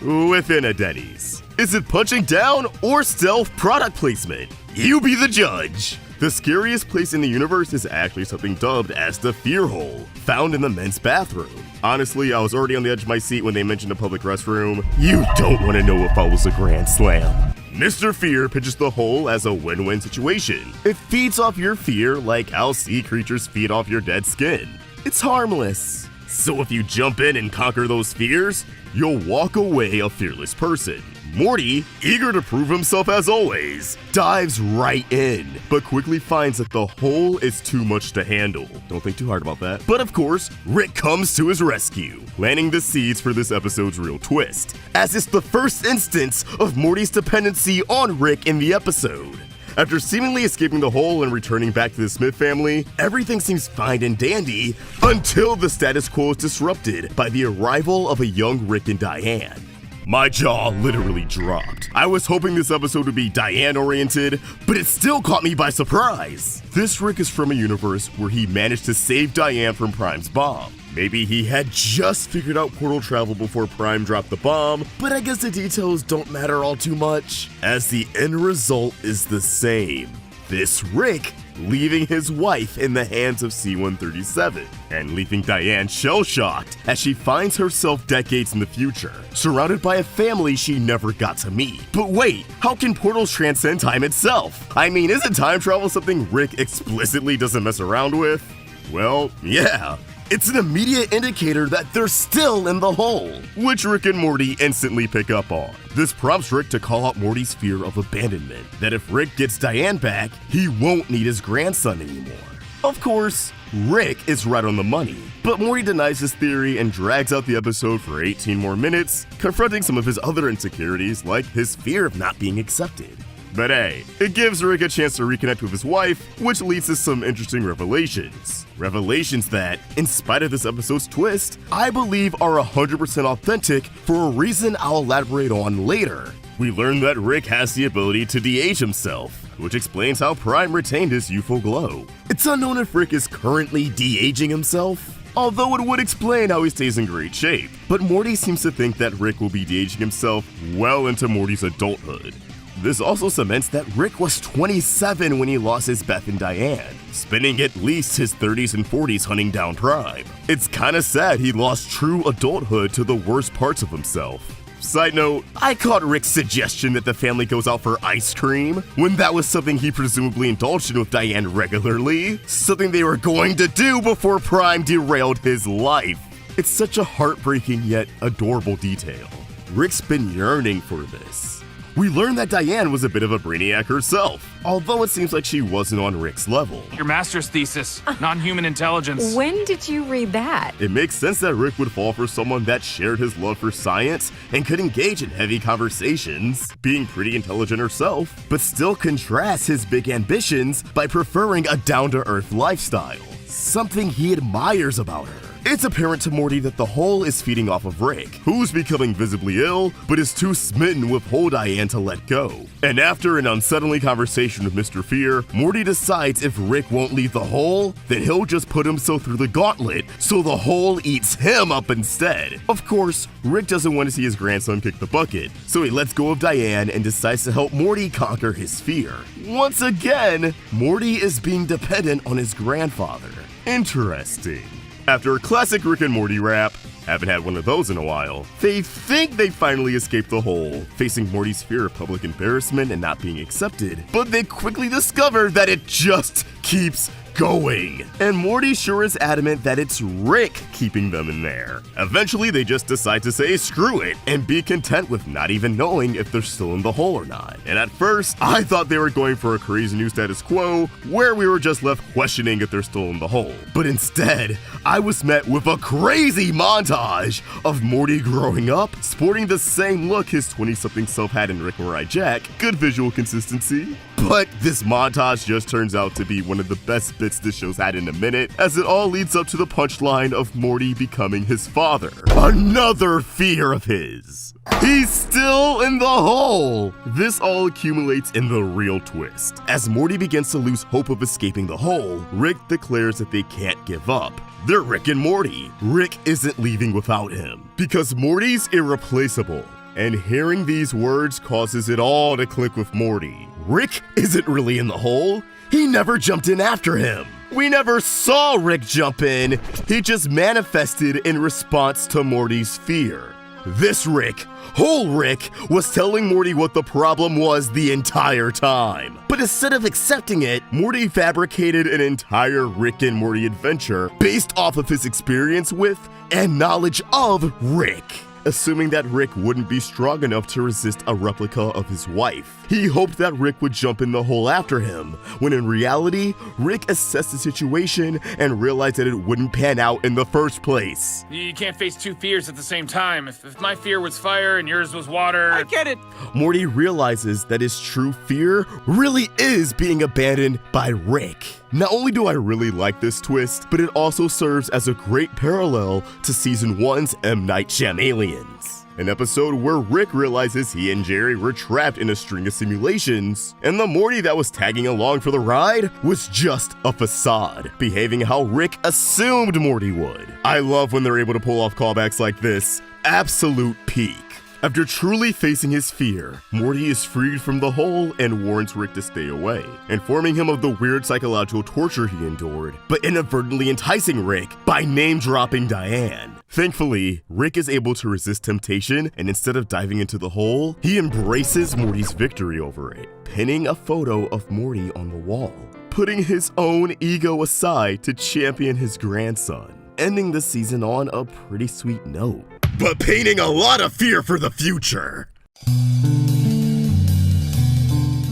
within a Denny's. Is it punching down or stealth product placement? You be the judge. The scariest place in the universe is actually something dubbed as the Fear Hole, found in the men's bathroom. Honestly, I was already on the edge of my seat when they mentioned a public restroom. You don't want to know if I was a grand slam. Mr. Fear pitches the hole as a win-win situation. It feeds off your fear like how sea creatures feed off your dead skin. It's harmless. So if you jump in and conquer those fears, you'll walk away a fearless person. Morty, eager to prove himself as always, dives right in, but quickly finds that the hole is too much to handle. Don't think too hard about that. But of course, Rick comes to his rescue, planting the seeds for this episode's real twist, as it's the first instance of Morty's dependency on Rick in the episode. After seemingly escaping the hole and returning back to the Smith family, everything seems fine and dandy until the status quo is disrupted by the arrival of a young Rick and Diane. My jaw literally dropped. I was hoping this episode would be Diane-oriented, but it still caught me by surprise. This Rick is from a universe where he managed to save Diane from Prime's bomb. Maybe he had just figured out portal travel before Prime dropped the bomb, but I guess the details don't matter all too much, as the end result is the same. This Rick leaving his wife in the hands of C-137, and leaving Diane shell-shocked as she finds herself decades in the future, surrounded by a family she never got to meet. But wait, how can portals transcend time itself? I mean, isn't time travel something Rick explicitly doesn't mess around with? Well, yeah. It's an immediate indicator that they're still in the hole, which Rick and Morty instantly pick up on. This prompts Rick to call out Morty's fear of abandonment, that if Rick gets Diane back, he won't need his grandson anymore. Of course, Rick is right on the money, but Morty denies his theory and drags out the episode for 18 more minutes, confronting some of his other insecurities like his fear of not being accepted. But hey, it gives Rick a chance to reconnect with his wife, which leads to some interesting revelations. Revelations that, in spite of this episode's twist, I believe are 100% authentic for a reason I'll elaborate on later. We learn that Rick has the ability to de-age himself, which explains how Prime retained his youthful glow. It's unknown if Rick is currently de-aging himself, although it would explain how he stays in great shape. But Morty seems to think that Rick will be de-aging himself well into Morty's adulthood. This also cements that Rick was 27 when he lost his Beth and Diane, spending at least his 30s and 40s hunting down Prime. It's kinda sad he lost true adulthood to the worst parts of himself. Side note, I caught Rick's suggestion that the family goes out for ice cream, when that was something he presumably indulged in with Diane regularly, something they were going to do before Prime derailed his life. It's such a heartbreaking yet adorable detail. Rick's been yearning for this. We learned that Diane was a bit of a brainiac herself, although it seems like she wasn't on Rick's level. Your master's thesis, non-human intelligence. When did you read that? It makes sense that Rick would fall for someone that shared his love for science and could engage in heavy conversations, being pretty intelligent herself, but still contrasts his big ambitions by preferring a down-to-earth lifestyle, something he admires about her. It's apparent to Morty that the hole is feeding off of Rick, who's becoming visibly ill, but is too smitten with whole Diane to let go. And after an unsettling conversation with Mr. Fear, Morty decides if Rick won't leave the hole, then he'll just put himself through the gauntlet, so the hole eats him up instead. Of course, Rick doesn't want to see his grandson kick the bucket, so he lets go of Diane and decides to help Morty conquer his fear. Once again, Morty is being dependent on his grandfather. Interesting. After a classic Rick and Morty rap, haven't had one of those in a while, they think they finally escaped the hole, facing Morty's fear of public embarrassment and not being accepted, but they quickly discover that it just keeps going. And Morty sure is adamant that it's Rick keeping them in there. Eventually, they just decide to say screw it and be content with not even knowing if they're still in the hole or not. And at first, I thought they were going for a crazy new status quo where we were just left questioning if they're still in the hole. But instead, I was met with a crazy montage of Morty growing up, sporting the same look his 20-something self had in Rick and Morty Jack. Good visual consistency. But this montage just turns out to be one of the best bits this show's had in a minute, as it all leads up to the punchline of Morty becoming his father. Another fear of his. He's still in the hole! This all accumulates in the real twist. As Morty begins to lose hope of escaping the hole, Rick declares that they can't give up. They're Rick and Morty. Rick isn't leaving without him, because Morty's irreplaceable. And hearing these words causes it all to click with Morty. Rick isn't really in the hole. He never jumped in after him. We never saw Rick jump in. He just manifested in response to Morty's fear. This Rick, whole Rick, was telling Morty what the problem was the entire time. But instead of accepting it, Morty fabricated an entire Rick and Morty adventure based off of his experience with and knowledge of Rick. Assuming that Rick wouldn't be strong enough to resist a replica of his wife. He hoped that Rick would jump in the hole after him, when in reality, Rick assessed the situation and realized that it wouldn't pan out in the first place. You can't face two fears at the same time. If my fear was fire and yours was water... I get it. Morty realizes that his true fear really is being abandoned by Rick. Not only do I really like this twist, but it also serves as a great parallel to Season 1's M. Night Shyamalan's. An episode where Rick realizes he and Jerry were trapped in a string of simulations, and the Morty that was tagging along for the ride was just a facade, behaving how Rick assumed Morty would. I love when they're able to pull off callbacks like this. Absolute peak. After truly facing his fear, Morty is freed from the hole and warns Rick to stay away, informing him of the weird psychological torture he endured, but inadvertently enticing Rick by name-dropping Diane. Thankfully, Rick is able to resist temptation, and instead of diving into the hole, he embraces Morty's victory over it, pinning a photo of Morty on the wall, putting his own ego aside to champion his grandson. ending the season on a pretty sweet note, but painting a lot of fear for the future.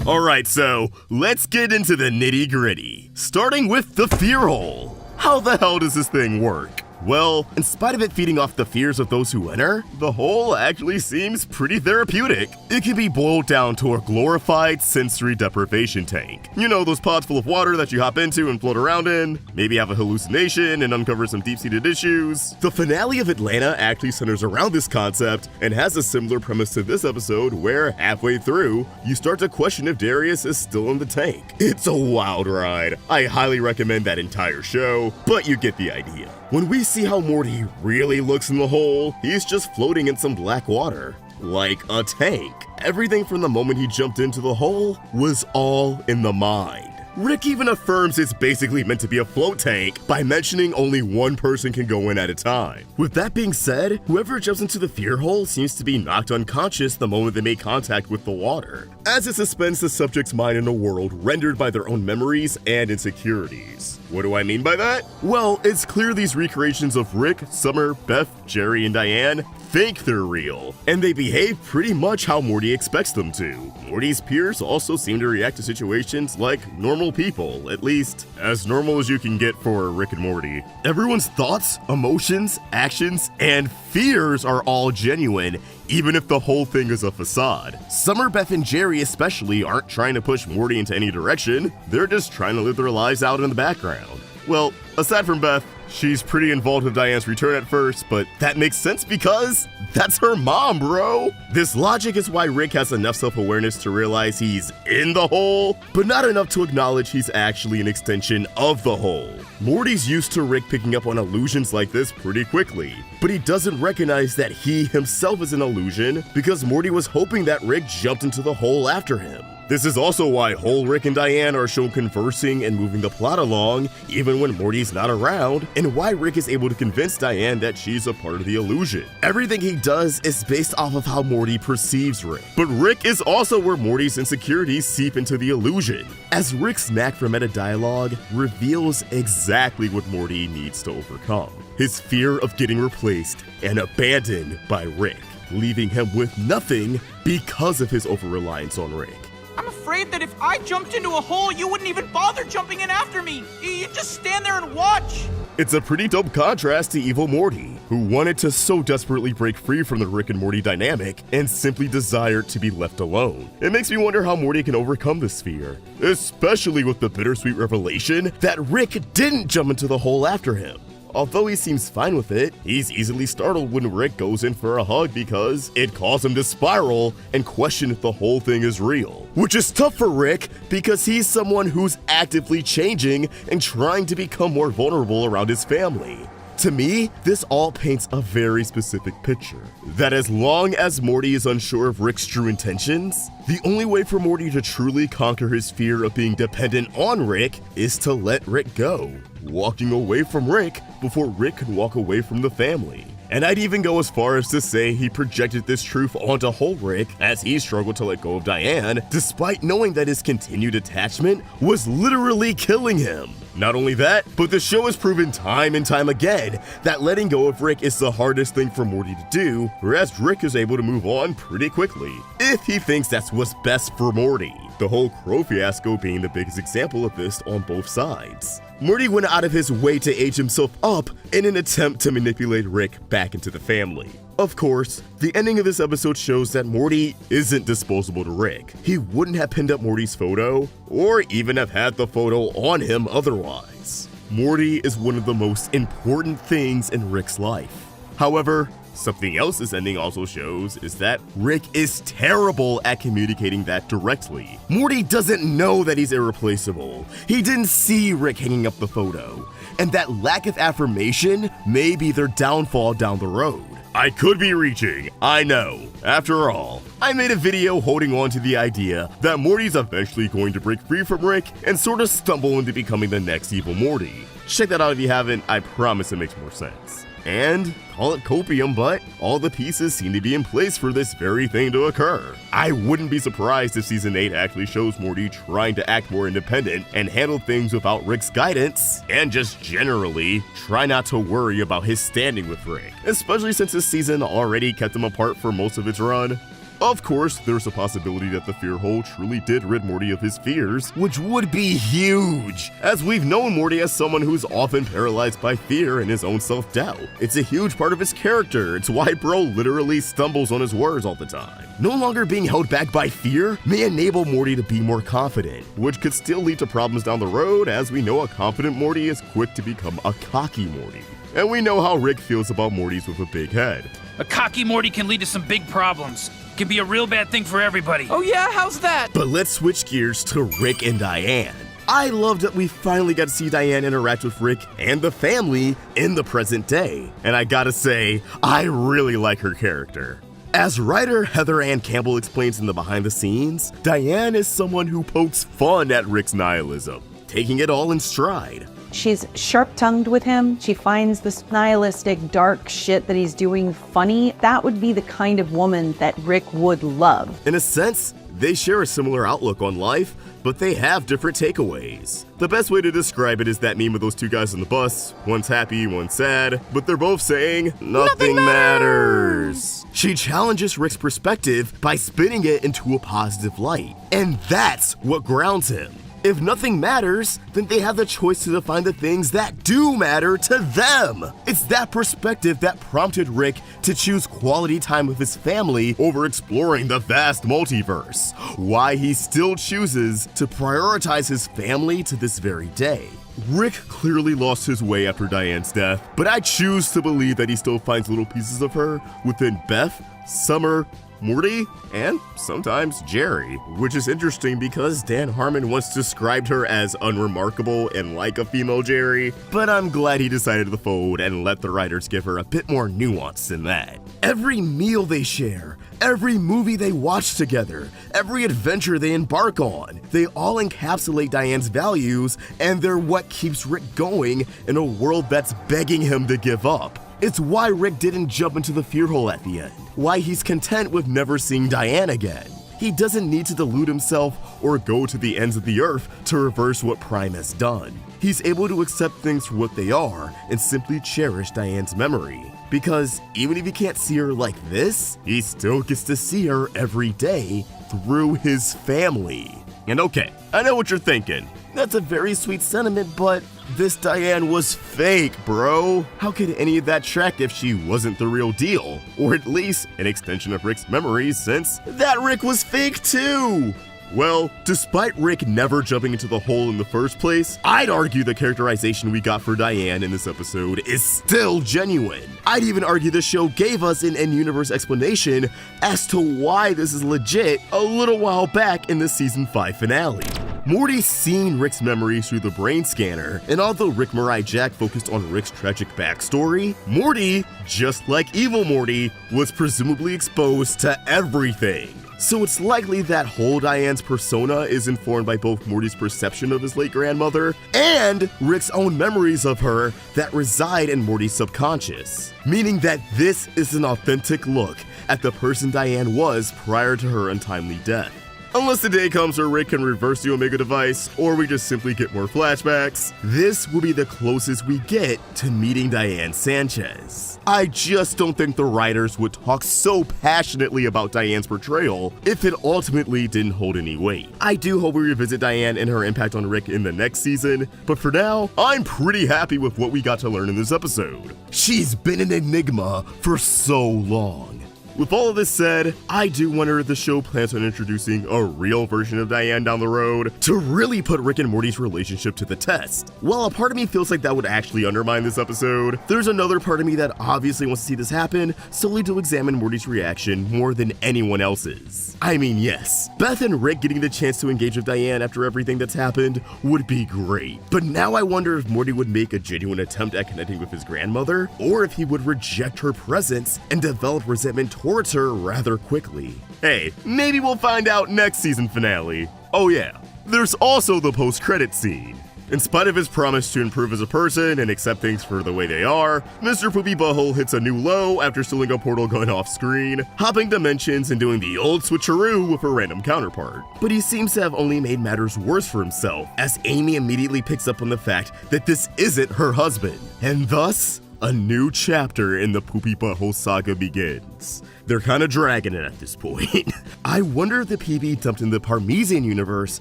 Alright, so let's get into the nitty-gritty, starting with the fear hole. How the hell does this thing work? Well, in spite of it feeding off the fears of those who enter, the hole actually seems pretty therapeutic. It can be boiled down to a glorified sensory deprivation tank. You know, those pods full of water that you hop into and float around in, maybe have a hallucination and uncover some deep-seated issues. The finale of Atlanta actually centers around this concept and has a similar premise to this episode where, halfway through, you start to question if Darius is still in the tank. It's a wild ride. I highly recommend that entire show, but you get the idea. When we see how Morty really looks in the hole, he's just floating in some black water. Like a tank. Everything from the moment he jumped into the hole was all in the mind. Rick even affirms it's basically meant to be a float tank by mentioning only one person can go in at a time. With that being said, whoever jumps into the fear hole seems to be knocked unconscious the moment they make contact with the water, as it suspends the subject's mind in a world rendered by their own memories and insecurities. What do I mean by that? Well, it's clear these recreations of Rick, Summer, Beth, Jerry, and Diane think they're real, and they behave pretty much how Morty expects them to. Morty's peers also seem to react to situations like normal people, at least as normal as you can get for Rick and Morty. Everyone's thoughts, emotions, actions, and fears are all genuine, even if the whole thing is a facade. Summer, Beth, and Jerry especially aren't trying to push Morty into any direction, they're just trying to live their lives out in the background. Well, aside from Beth, she's pretty involved with Diane's return at first, but that makes sense because that's her mom, bro. This logic is why Rick has enough self-awareness to realize he's in the hole, but not enough to acknowledge he's actually an extension of the hole. Morty's used to Rick picking up on illusions like this pretty quickly, but he doesn't recognize that he himself is an illusion because Morty was hoping that Rick jumped into the hole after him. This is also why whole Rick and Diane are shown conversing and moving the plot along even when Morty's not around, and why Rick is able to convince Diane that she's a part of the illusion. Everything he does is based off of how Morty perceives Rick. But Rick is also where Morty's insecurities seep into the illusion, as Rick's knack for meta-dialogue reveals exactly what Morty needs to overcome. His fear of getting replaced and abandoned by Rick, leaving him with nothing because of his over-reliance on Rick. I'm afraid that if I jumped into a hole, you wouldn't even bother jumping in after me. You'd just stand there and watch. It's a pretty dope contrast to evil Morty, who wanted to so desperately break free from the Rick and Morty dynamic and simply desired to be left alone. It makes me wonder how Morty can overcome this fear, especially with the bittersweet revelation that Rick didn't jump into the hole after him. Although he seems fine with it, he's easily startled when Rick goes in for a hug because it caused him to spiral and question if the whole thing is real. Which is tough for Rick because he's someone who's actively changing and trying to become more vulnerable around his family. To me, this all paints a very specific picture. That as long as Morty is unsure of Rick's true intentions, the only way for Morty to truly conquer his fear of being dependent on Rick is to let Rick go, walking away from Rick before Rick could walk away from the family. And I'd even go as far as to say he projected this truth onto whole Rick as he struggled to let go of Diane, despite knowing that his continued attachment was literally killing him. Not only that, but the show has proven time and time again that letting go of Rick is the hardest thing for Morty to do, whereas Rick is able to move on pretty quickly, if he thinks that's what's best for Morty. The whole Crow fiasco being the biggest example of this on both sides. Morty went out of his way to age himself up in an attempt to manipulate Rick back into the family. Of course, the ending of this episode shows that Morty isn't disposable to Rick. He wouldn't have pinned up Morty's photo, or even have had the photo on him otherwise. Morty is one of the most important things in Rick's life. However, something else this ending also shows is that Rick is terrible at communicating that directly. Morty doesn't know that he's irreplaceable. He didn't see Rick hanging up the photo, and that lack of affirmation may be their downfall down the road. I could be reaching, I know. After all, I made a video holding on to the idea that Morty's eventually going to break free from Rick and sort of stumble into becoming the next evil Morty. Check that out if you haven't, I promise it makes more sense. And call it copium, but all the pieces seem to be in place for this very thing to occur. I wouldn't be surprised if Season 8 actually shows Morty trying to act more independent and handle things without Rick's guidance, and just generally try not to worry about his standing with Rick, especially since this season already kept them apart for most of its run. Of course, there's a possibility that the fear hole truly did rid Morty of his fears, which would be huge, as we've known Morty as someone who's often paralyzed by fear and his own self-doubt. It's a huge part of his character. It's why bro literally stumbles on his words all the time. No longer being held back by fear may enable Morty to be more confident, which could still lead to problems down the road, as we know a confident Morty is quick to become a cocky Morty. And we know how Rick feels about Mortys with a big head. A cocky Morty can lead to some big problems. Can be a real bad thing for everybody. Oh yeah, how's that? But let's switch gears to Rick and Diane. I love that we finally got to see Diane interact with Rick and the family in the present day. And I gotta say, I really like her character. As writer Heather Ann Campbell explains in the behind the scenes, Diane is someone who pokes fun at Rick's nihilism, taking it all in stride. She's sharp-tongued with him. She finds this nihilistic, dark shit that he's doing funny. That would be the kind of woman that Rick would love. In a sense, they share a similar outlook on life, but they have different takeaways. The best way to describe it is that meme of those two guys on the bus. One's happy, one's sad, but they're both saying, nothing matters. She challenges Rick's perspective by spinning it into a positive light. And that's what grounds him. If nothing matters, then they have the choice to define the things that do matter to them. It's that perspective that prompted Rick to choose quality time with his family over exploring the vast multiverse, why he still chooses to prioritize his family to this very day. Rick clearly lost his way after Diane's death, but I choose to believe that he still finds little pieces of her within Beth, Summer, Morty, and sometimes Jerry, which is interesting because Dan Harmon once described her as unremarkable and like a female Jerry, but I'm glad he decided to fold and let the writers give her a bit more nuance than that. Every meal they share, every movie they watch together, every adventure they embark on, they all encapsulate Diane's values, and they're what keeps Rick going in a world that's begging him to give up. It's why Rick didn't jump into the fear hole at the end, why he's content with never seeing Diane again. He doesn't need to delude himself or go to the ends of the earth to reverse what Prime has done. He's able to accept things for what they are and simply cherish Diane's memory. Because even if he can't see her like this, he still gets to see her every day through his family. And okay, I know what you're thinking. That's a very sweet sentiment, but this Diane was fake, bro. How could any of that track if she wasn't the real deal? Or at least an extension of Rick's memories, since that Rick was fake too. Well, despite Rick never jumping into the hole in the first place, I'd argue the characterization we got for Diane in this episode is still genuine. I'd even argue the show gave us an in-universe explanation as to why this is legit a little while back in the season 5 finale. Morty's seen Rick's memories through the brain scanner, and although Rick Mirai Jack focused on Rick's tragic backstory, Morty, just like evil Morty, was presumably exposed to everything. So it's likely that whole Diane's persona is informed by both Morty's perception of his late grandmother and Rick's own memories of her that reside in Morty's subconscious, meaning that this is an authentic look at the person Diane was prior to her untimely death. Unless the day comes where Rick can reverse the Omega device, or we just simply get more flashbacks, this will be the closest we get to meeting Diane Sanchez. I just don't think the writers would talk so passionately about Diane's portrayal if it ultimately didn't hold any weight. I do hope we revisit Diane and her impact on Rick in the next season, but for now, I'm pretty happy with what we got to learn in this episode. She's been an enigma for so long. With all of this said, I do wonder if the show plans on introducing a real version of Diane down the road to really put Rick and Morty's relationship to the test. While a part of me feels like that would actually undermine this episode, there's another part of me that obviously wants to see this happen solely to examine Morty's reaction more than anyone else's. I mean, yes, Beth and Rick getting the chance to engage with Diane after everything that's happened would be great. But now I wonder if Morty would make a genuine attempt at connecting with his grandmother, or if he would reject her presence and develop resentment towards her rather quickly. Hey, maybe we'll find out next season finale. Oh yeah, there's also the post-credit scene. In spite of his promise to improve as a person and accept things for the way they are, Mr. Poopy Butthole hits a new low after stealing a portal gun off screen, hopping dimensions and doing the old switcheroo with a random counterpart. But he seems to have only made matters worse for himself, as Amy immediately picks up on the fact that this isn't her husband, and thus, a new chapter in the Poopy Butthole saga begins. They're kinda dragging it at this point. I wonder if the PB dumped in the Parmesan universe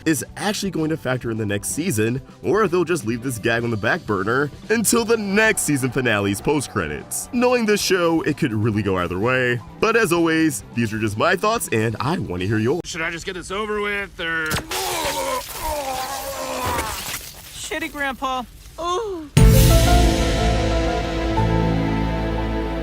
is actually going to factor in the next season, or if they'll just leave this gag on the back burner until the next season finale's post-credits. Knowing this show, it could really go either way. But as always, these are just my thoughts, and I want to hear yours. Should I just get this over with, or... Shitty, Grandpa. Oh.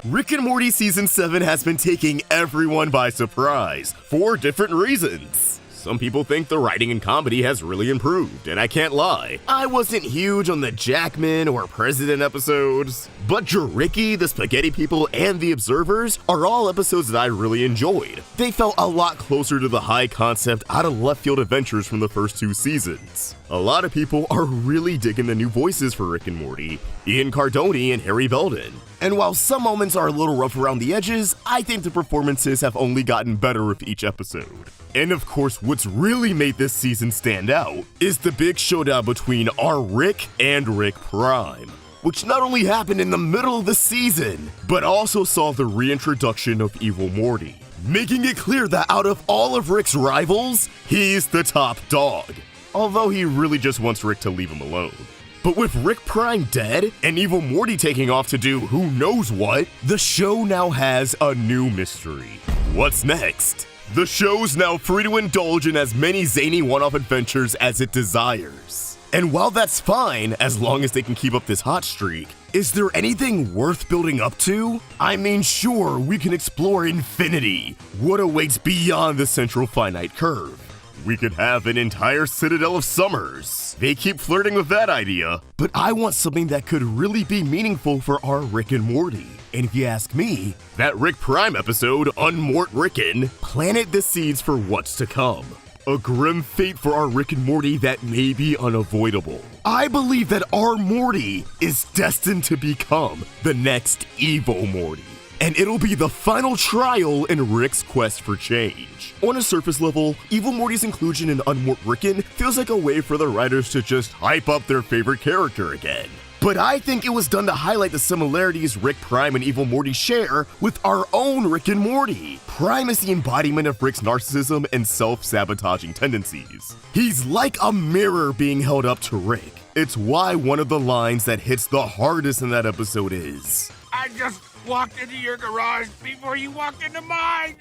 Rick and Morty Season 7 has been taking everyone by surprise, for different reasons. Some people think the writing and comedy has really improved, and I can't lie, I wasn't huge on the Jackman or President episodes, but Jericky, the Spaghetti People, and The Observers are all episodes that I really enjoyed. They felt a lot closer to the high concept out of left field adventures from the first 2 seasons. A lot of people are really digging the new voices for Rick and Morty, Ian Cardone and Harry Belden. And while some moments are a little rough around the edges, I think the performances have only gotten better with each episode. And of course, what's really made this season stand out is the big showdown between our Rick and Rick Prime, which not only happened in the middle of the season, but also saw the reintroduction of Evil Morty, making it clear that out of all of Rick's rivals, he's the top dog. Although he really just wants Rick to leave him alone. But with Rick Prime dead and Evil Morty taking off to do who knows what, the show now has a new mystery. What's next? The show's now free to indulge in as many zany one-off adventures as it desires. And while that's fine, as long as they can keep up this hot streak, is there anything worth building up to? I mean, sure, we can explore infinity, what awaits beyond the central finite curve. We could have an entire Citadel of Summers. They keep flirting with that idea, but I want something that could really be meaningful for our Rick and Morty. And if you ask me, that Rick Prime episode, Unmortricken, planted the seeds for what's to come. A grim fate for our Rick and Morty that may be unavoidable. I believe that our Morty is destined to become the next evil Morty. And it'll be the final trial in Rick's quest for change. On a surface level, Evil Morty's inclusion in Unmortricken feels like a way for the writers to just hype up their favorite character again. But I think it was done to highlight the similarities Rick Prime and Evil Morty share with our own Rick and Morty. Prime is the embodiment of Rick's narcissism and self-sabotaging tendencies. He's like a mirror being held up to Rick. It's why one of the lines that hits the hardest in that episode is, I just walked into your garage before you walked into mine!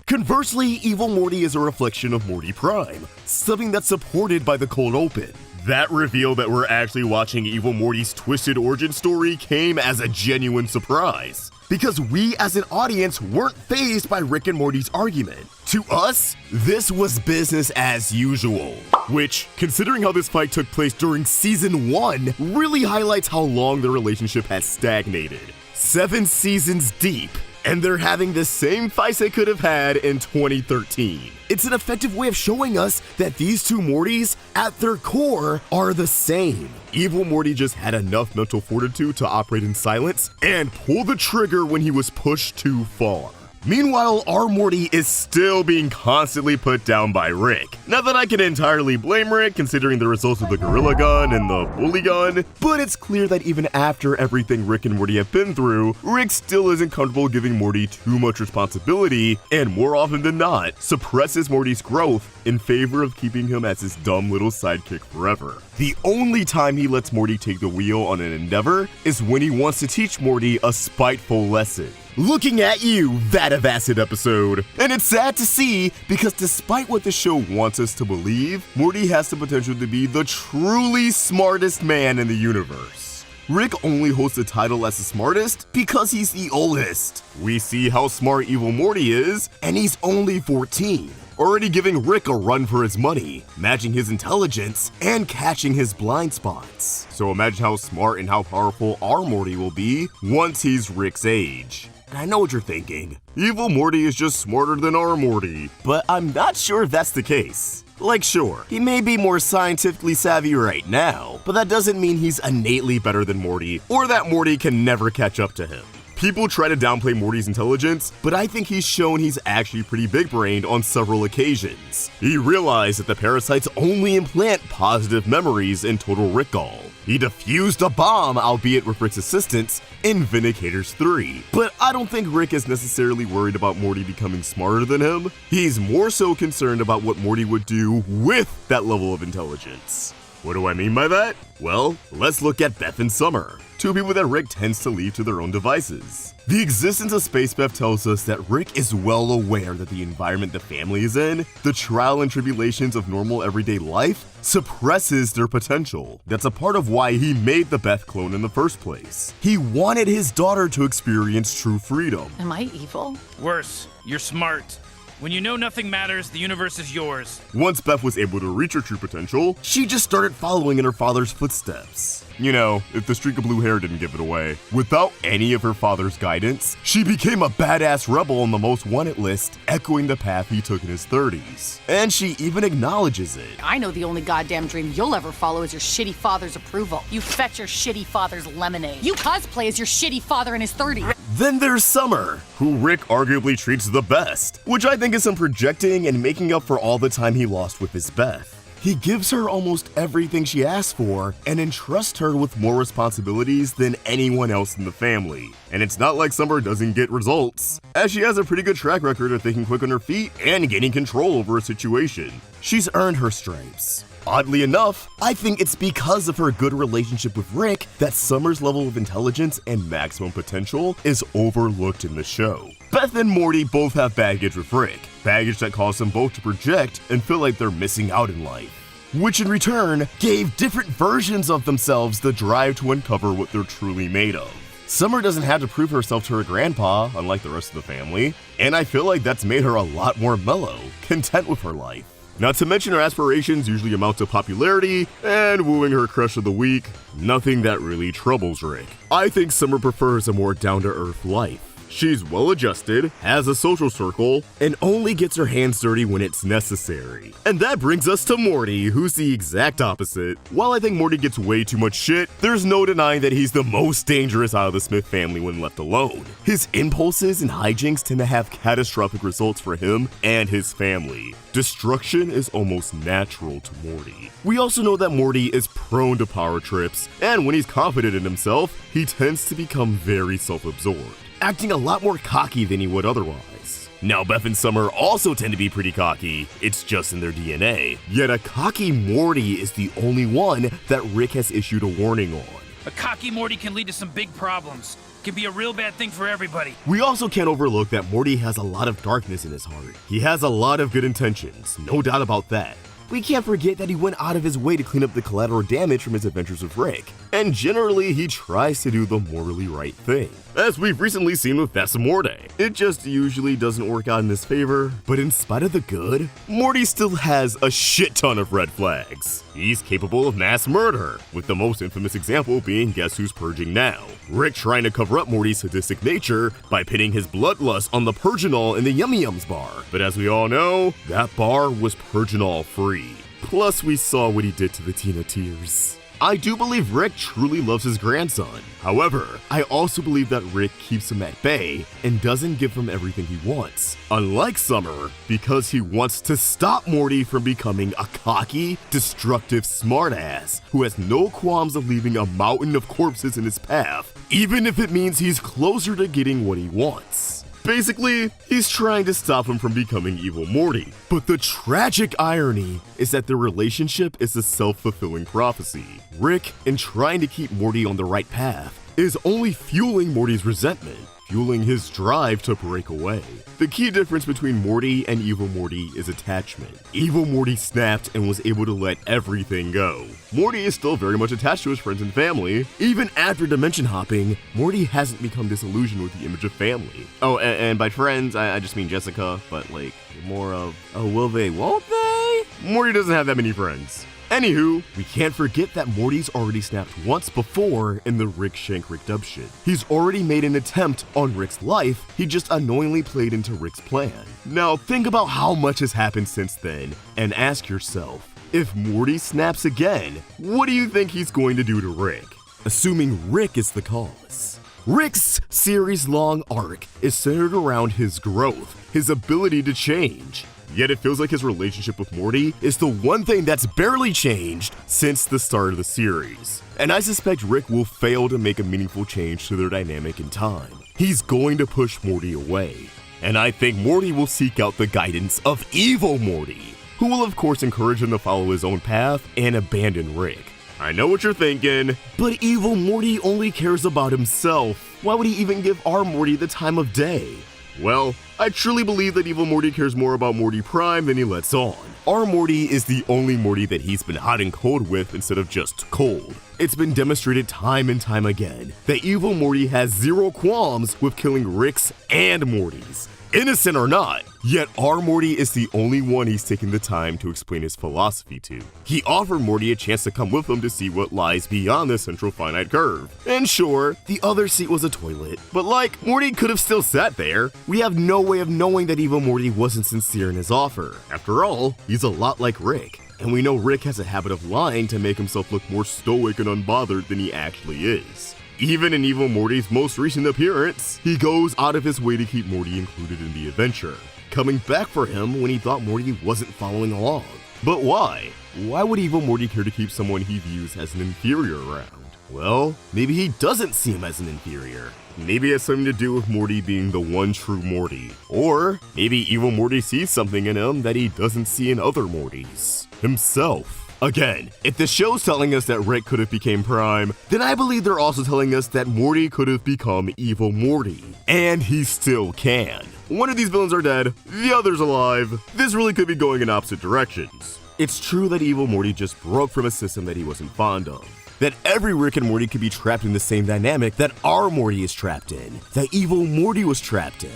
Conversely, Evil Morty is a reflection of Morty Prime, something that's supported by the cold open. That reveal that we're actually watching Evil Morty's twisted origin story came as a genuine surprise, because we as an audience weren't fazed by Rick and Morty's argument. To us, this was business as usual, which, considering how this fight took place during Season 1, really highlights how long the relationship has stagnated. 7 seasons deep, and they're having the same fights they could have had in 2013. It's an effective way of showing us that these two Mortys, at their core, are the same. Evil Morty just had enough mental fortitude to operate in silence and pull the trigger when he was pushed too far. Meanwhile, our Morty is still being constantly put down by Rick. Not that I can entirely blame Rick, considering the results of the Gorilla Gun and the Bully Gun, but it's clear that even after everything Rick and Morty have been through, Rick still isn't comfortable giving Morty too much responsibility, and more often than not, suppresses Morty's growth in favor of keeping him as his dumb little sidekick forever. The only time he lets Morty take the wheel on an endeavor is when he wants to teach Morty a spiteful lesson. Looking at you, Vat of Acid episode. And it's sad to see, because despite what the show wants us to believe, Morty has the potential to be the truly smartest man in the universe. Rick only holds the title as the smartest because he's the oldest. We see how smart Evil Morty is, and he's only 14. Already giving Rick a run for his money, matching his intelligence, and catching his blind spots. So imagine how smart and how powerful our Morty will be once he's Rick's age. And I know what you're thinking. Evil Morty is just smarter than our Morty. But I'm not sure if that's the case. Like, sure, he may be more scientifically savvy right now, but that doesn't mean he's innately better than Morty, or that Morty can never catch up to him. People try to downplay Morty's intelligence, but I think he's shown he's actually pretty big-brained on several occasions. He realized that the parasites only implant positive memories in total recall. He defused a bomb, albeit with Rick's assistance, in Vindicators 3. But I don't think Rick is necessarily worried about Morty becoming smarter than him. He's more so concerned about what Morty would do with that level of intelligence. What do I mean by that? Well, let's look at Beth and Summer, two people that Rick tends to leave to their own devices. The existence of Space Beth tells us that Rick is well aware that the environment the family is in, the trial and tribulations of normal everyday life, suppresses their potential. That's a part of why he made the Beth clone in the first place. He wanted his daughter to experience true freedom. Am I evil? Worse, you're smart. When you know nothing matters, the universe is yours. Once Beth was able to reach her true potential, she just started following in her father's footsteps. You know, if the streak of blue hair didn't give it away. Without any of her father's guidance, she became a badass rebel on the most wanted list, echoing the path he took in his 30s. And she even acknowledges it. I know the only goddamn dream you'll ever follow is your shitty father's approval. You fetch your shitty father's lemonade. You cosplay as your shitty father in his 30s. Then there's Summer, who Rick arguably treats the best, which I think is some projecting and making up for all the time he lost with his Beth. He gives her almost everything she asks for and entrusts her with more responsibilities than anyone else in the family. And it's not like Summer doesn't get results, as she has a pretty good track record of thinking quick on her feet and gaining control over a situation. She's earned her stripes. Oddly enough, I think it's because of her good relationship with Rick that Summer's level of intelligence and maximum potential is overlooked in the show. Beth and Morty both have baggage with Rick, baggage that caused them both to project and feel like they're missing out in life, which in return gave different versions of themselves the drive to uncover what they're truly made of. Summer doesn't have to prove herself to her grandpa, unlike the rest of the family, and I feel like that's made her a lot more mellow, content with her life. Not to mention her aspirations usually amount to popularity and wooing her crush of the week, nothing that really troubles Rick. I think Summer prefers a more down-to-earth life. She's well-adjusted, has a social circle, and only gets her hands dirty when it's necessary. And that brings us to Morty, who's the exact opposite. While I think Morty gets way too much shit, there's no denying that he's the most dangerous out of the Smith family when left alone. His impulses and hijinks tend to have catastrophic results for him and his family. Destruction is almost natural to Morty. We also know that Morty is prone to power trips, and when he's confident in himself, he tends to become very self-absorbed, acting a lot more cocky than he would otherwise. Now, Beth and Summer also tend to be pretty cocky, it's just in their DNA. Yet a cocky Morty is the only one that Rick has issued a warning on. A cocky Morty can lead to some big problems. Can be a real bad thing for everybody. We also can't overlook that Morty has a lot of darkness in his heart. He has a lot of good intentions, no doubt about that. We can't forget that he went out of his way to clean up the collateral damage from his adventures with Rick, and generally he tries to do the morally right thing, as we've recently seen with Vat of Acid. It just usually doesn't work out in his favor, but in spite of the good, Morty still has a shit ton of red flags. He's capable of mass murder, with the most infamous example being Guess Who's Purging Now? Rick trying to cover up Morty's sadistic nature by pitting his bloodlust on the Purginol in the Yummy Yums bar. But as we all know, that bar was Purginol free. Plus, we saw what he did to the Tina Tears. I do believe Rick truly loves his grandson. However, I also believe that Rick keeps him at bay and doesn't give him everything he wants. Unlike Summer, because he wants to stop Morty from becoming a cocky, destructive smartass who has no qualms of leaving a mountain of corpses in his path, even if it means he's closer to getting what he wants. Basically, he's trying to stop him from becoming evil Morty. But the tragic irony is that their relationship is a self-fulfilling prophecy. Rick, in trying to keep Morty on the right path, is only fueling Morty's resentment, fueling his drive to break away. The key difference between Morty and evil Morty is attachment. Evil Morty snapped and was able to let everything go. Morty is still very much attached to his friends and family. Even after dimension hopping, Morty hasn't become disillusioned with the image of family. Oh, and by friends, I just mean Jessica, but like, more of, oh, will they, won't they? Morty doesn't have that many friends. Anywho, we can't forget that Morty's already snapped once before in the Rick Shank Rick Dub shit. He's already made an attempt on Rick's life, he just unknowingly played into Rick's plan. Now think about how much has happened since then, and ask yourself, if Morty snaps again, what do you think he's going to do to Rick? Assuming Rick is the cause. Rick's series-long arc is centered around his growth, his ability to change. Yet it feels like his relationship with Morty is the one thing that's barely changed since the start of the series. And I suspect Rick will fail to make a meaningful change to their dynamic in time. He's going to push Morty away. And I think Morty will seek out the guidance of evil Morty, who will of course encourage him to follow his own path and abandon Rick. I know what you're thinking, but evil Morty only cares about himself. Why would he even give our Morty the time of day? Well, I truly believe that evil Morty cares more about Morty Prime than he lets on. Our Morty is the only Morty that he's been hot and cold with instead of just cold. It's been demonstrated time and time again that evil Morty has zero qualms with killing Rick's and Morty's, innocent or not. Yet our Morty is the only one he's taken the time to explain his philosophy to. He offered Morty a chance to come with him to see what lies beyond the central finite curve. And sure, the other seat was a toilet, but Morty could have still sat there. We have no way of knowing that evil Morty wasn't sincere in his offer. After all, he's a lot like Rick. And we know Rick has a habit of lying to make himself look more stoic and unbothered than he actually is. Even in evil Morty's most recent appearance, he goes out of his way to keep Morty included in the adventure, coming back for him when he thought Morty wasn't following along. But why? Why would evil Morty care to keep someone he views as an inferior around? Well, maybe he doesn't see him as an inferior. Maybe it has something to do with Morty being the one true Morty. Or maybe evil Morty sees something in him that he doesn't see in other Mortys. Himself. Again, if the show's telling us that Rick could have become Prime, then I believe they're also telling us that Morty could have become evil Morty. And he still can. One of these villains are dead, the other's alive. This really could be going in opposite directions. It's true that evil Morty just broke from a system that he wasn't fond of. That every Rick and Morty could be trapped in the same dynamic that our Morty is trapped in, that evil Morty was trapped in.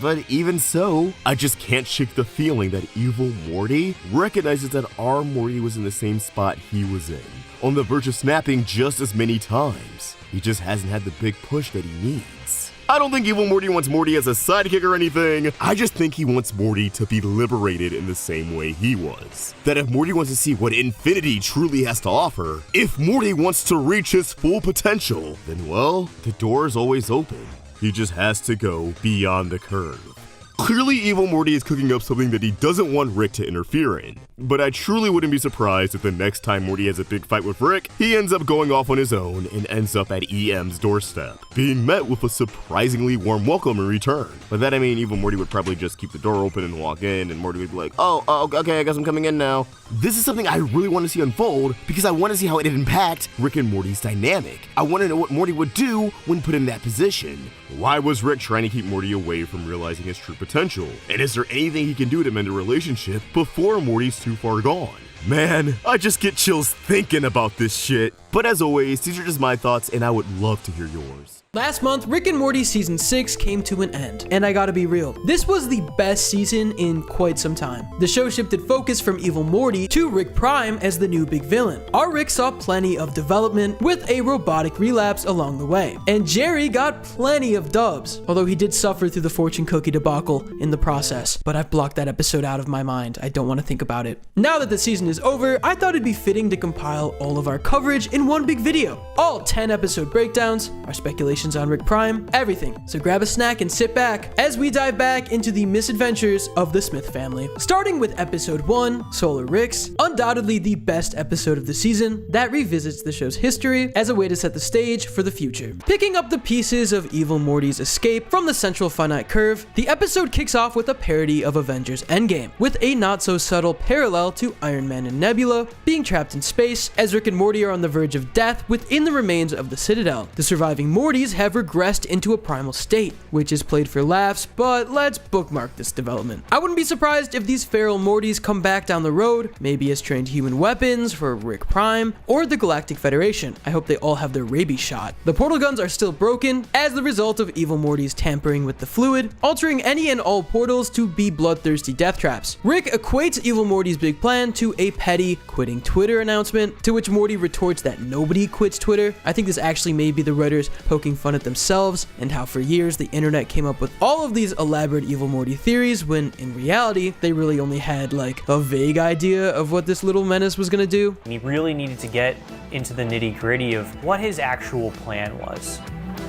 But even so, I just can't shake the feeling that evil Morty recognizes that our Morty was in the same spot he was in, on the verge of snapping just as many times. He just hasn't had the big push that he needs. I don't think evil Morty wants Morty as a sidekick or anything. I just think he wants Morty to be liberated in the same way he was. That if Morty wants to see what infinity truly has to offer, if Morty wants to reach his full potential, then well, the door is always open. He just has to go beyond the curve. Clearly, evil Morty is cooking up something that he doesn't want Rick to interfere in. But I truly wouldn't be surprised if the next time Morty has a big fight with Rick, he ends up going off on his own and ends up at EM's doorstep, being met with a surprisingly warm welcome in return. By that I mean evil Morty would probably just keep the door open and walk in, and Morty would be like, oh, okay, I guess I'm coming in now. This is something I really want to see unfold because I want to see how it impact Rick and Morty's dynamic. I want to know what Morty would do when put in that position. Why was Rick trying to keep Morty away from realizing his true potential? And is there anything he can do to mend a relationship before Morty's too far gone? Man, I just get chills thinking about this shit. But as always, these are just my thoughts and I would love to hear yours. Last month, Rick and Morty Season 6 came to an end, and I gotta be real, this was the best season in quite some time. The show shifted focus from evil Morty to Rick Prime as the new big villain. Our Rick saw plenty of development with a robotic relapse along the way, and Jerry got plenty of dubs, although he did suffer through the fortune cookie debacle in the process, but I've blocked that episode out of my mind. I don't want to think about it. Now that the season is over, I thought it'd be fitting to compile all of our coverage in one big video. All 10 episode breakdowns, our speculations on Rick Prime, everything. So grab a snack and sit back as we dive back into the misadventures of the Smith family. Starting with episode 1, Solar Ricks, undoubtedly the best episode of the season that revisits the show's history as a way to set the stage for the future. Picking up the pieces of evil Morty's escape from the central finite curve, the episode kicks off with a parody of Avengers Endgame, with a not so subtle parallel to Iron Man and Nebula being trapped in space as Rick and Morty are on the verge of death within the remains of the Citadel. The surviving Mortys Mortys have regressed into a primal state, which is played for laughs, but let's bookmark this development. I wouldn't be surprised if these feral Mortys come back down the road, maybe as trained human weapons for Rick Prime or the Galactic Federation. I hope they all have their rabies shot. The portal guns are still broken as the result of evil Mortys tampering with the fluid, altering any and all portals to be bloodthirsty death traps. Rick equates evil Morty's big plan to a petty quitting Twitter announcement, to which Morty retorts that nobody quits Twitter. I think this actually may be the writers poking fun at themselves and how for years the internet came up with all of these elaborate evil Morty theories when in reality they really only had like a vague idea of what this little menace was gonna do. He really needed to get into the nitty-gritty of what his actual plan was.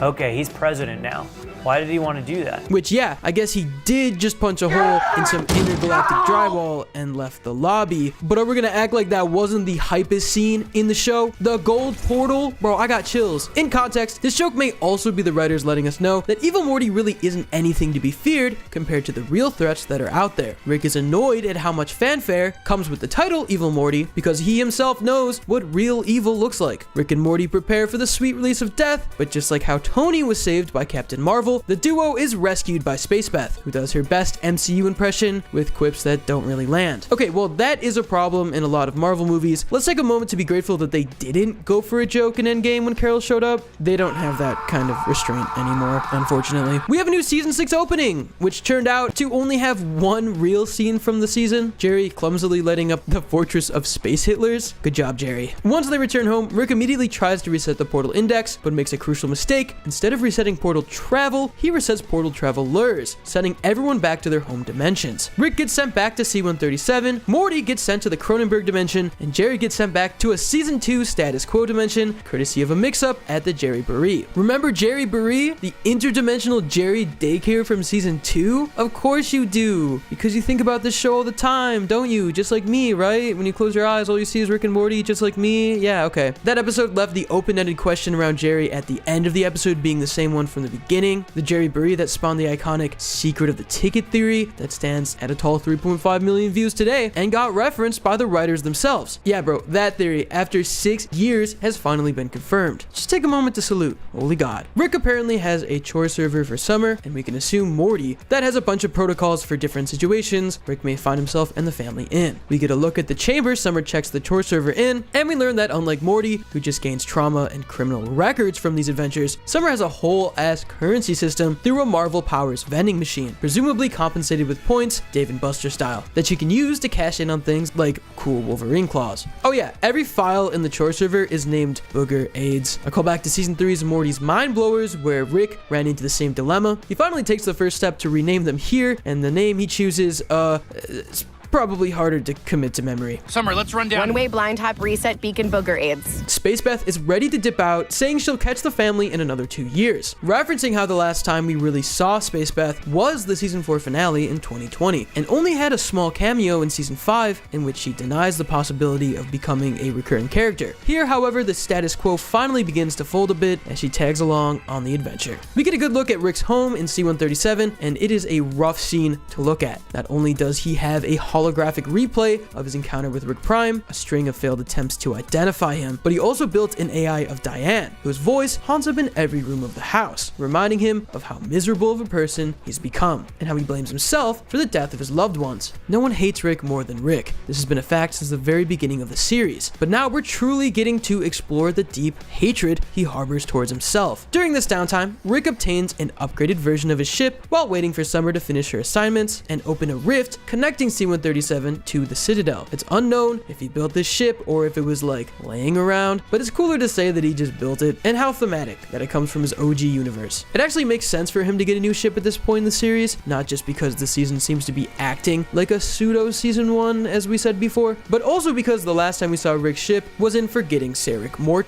Okay, he's president now. Why did he want to do that? Which, yeah, I guess he did just punch a hole in some intergalactic drywall and left the lobby. But are we gonna act like that wasn't the hypest scene in the show? The gold portal? Bro, I got chills. In context, this joke may also be the writers letting us know that evil Morty really isn't anything to be feared compared to the real threats that are out there. Rick is annoyed at how much fanfare comes with the title Evil Morty because he himself knows what real evil looks like. Rick and Morty prepare for the sweet release of death, but just like how Tony was saved by Captain Marvel, the duo is rescued by Space Beth, who does her best MCU impression with quips that don't really land. Okay, well, that is a problem in a lot of Marvel movies. Let's take a moment to be grateful that they didn't go for a joke in Endgame when Carol showed up. They don't have that kind of restraint anymore, unfortunately. We have a new season 6 opening, which turned out to only have one real scene from the season. Jerry clumsily lighting up the fortress of space Hitlers. Good job, Jerry. Once they return home, Rick immediately tries to reset the portal index, but makes a crucial mistake. Instead of resetting portal travel, he resets portal travelers, sending everyone back to their home dimensions. Rick gets sent back to C-137, Morty gets sent to the Cronenberg dimension, and Jerry gets sent back to a season 2 status quo dimension, courtesy of a mix-up at the Jerry Burrie. Remember Jerry Burrie, the interdimensional Jerry daycare from season 2? Of course you do, because you think about this show all the time, don't you? Just like me, right? When you close your eyes, all you see is Rick and Morty, just like me? Yeah, okay. That episode left the open-ended question around Jerry at the end of the episode being the same one from the beginning. The Jerry Burrie that spawned the iconic secret of the ticket theory that stands at a tall 3.5 million views today and got referenced by the writers themselves. Yeah, bro, that theory, after 6 years, has finally been confirmed. Just take a moment to salute. Holy God. Rick apparently has a chore server for Summer, and we can assume Morty that has a bunch of protocols for different situations Rick may find himself and the family in. We get a look at the chamber Summer checks the chore server in, and we learn that unlike Morty, who just gains trauma and criminal records from these adventures, Summer has a whole ass currency system through a Marvel Powers vending machine, presumably compensated with points, Dave and Buster style, that she can use to cash in on things like cool Wolverine claws. Oh yeah, every file in the chore server is named Booger AIDS. A callback to season 3's Morty's Mind Blowers, where Rick ran into the same dilemma. He finally takes the first step to rename them here, and the name he chooses, probably harder to commit to memory. Summer, let's run down. One-way blind tap reset beacon booger AIDS. Space Beth is ready to dip out, saying she'll catch the family in another 2 years, referencing how the last time we really saw Space Beth was the season 4 finale in 2020, and only had a small cameo in season 5 in which she denies the possibility of becoming a recurring character. Here, however, the status quo finally begins to fold a bit as she tags along on the adventure. We get a good look at Rick's home in C-137, and it is a rough scene to look at. Not only does he have a holographic replay of his encounter with Rick Prime, a string of failed attempts to identify him, but he also built an AI of Diane, whose voice haunts up in every room of the house, reminding him of how miserable of a person he's become, and how he blames himself for the death of his loved ones. No one hates Rick more than Rick. This has been a fact since the very beginning of the series, but now we're truly getting to explore the deep hatred he harbors towards himself. During this downtime, Rick obtains an upgraded version of his ship while waiting for Summer to finish her assignments and open a rift connecting C-137 to the Citadel. It's unknown if he built this ship or if it was like laying around, but it's cooler to say that he just built it, and how thematic that it comes from his OG universe. It actually makes sense for him to get a new ship at this point in the series, not just because the season seems to be acting like a pseudo season 1 as we said before, but also because the last time we saw Rick's ship was in Forgetting Rick and Mort.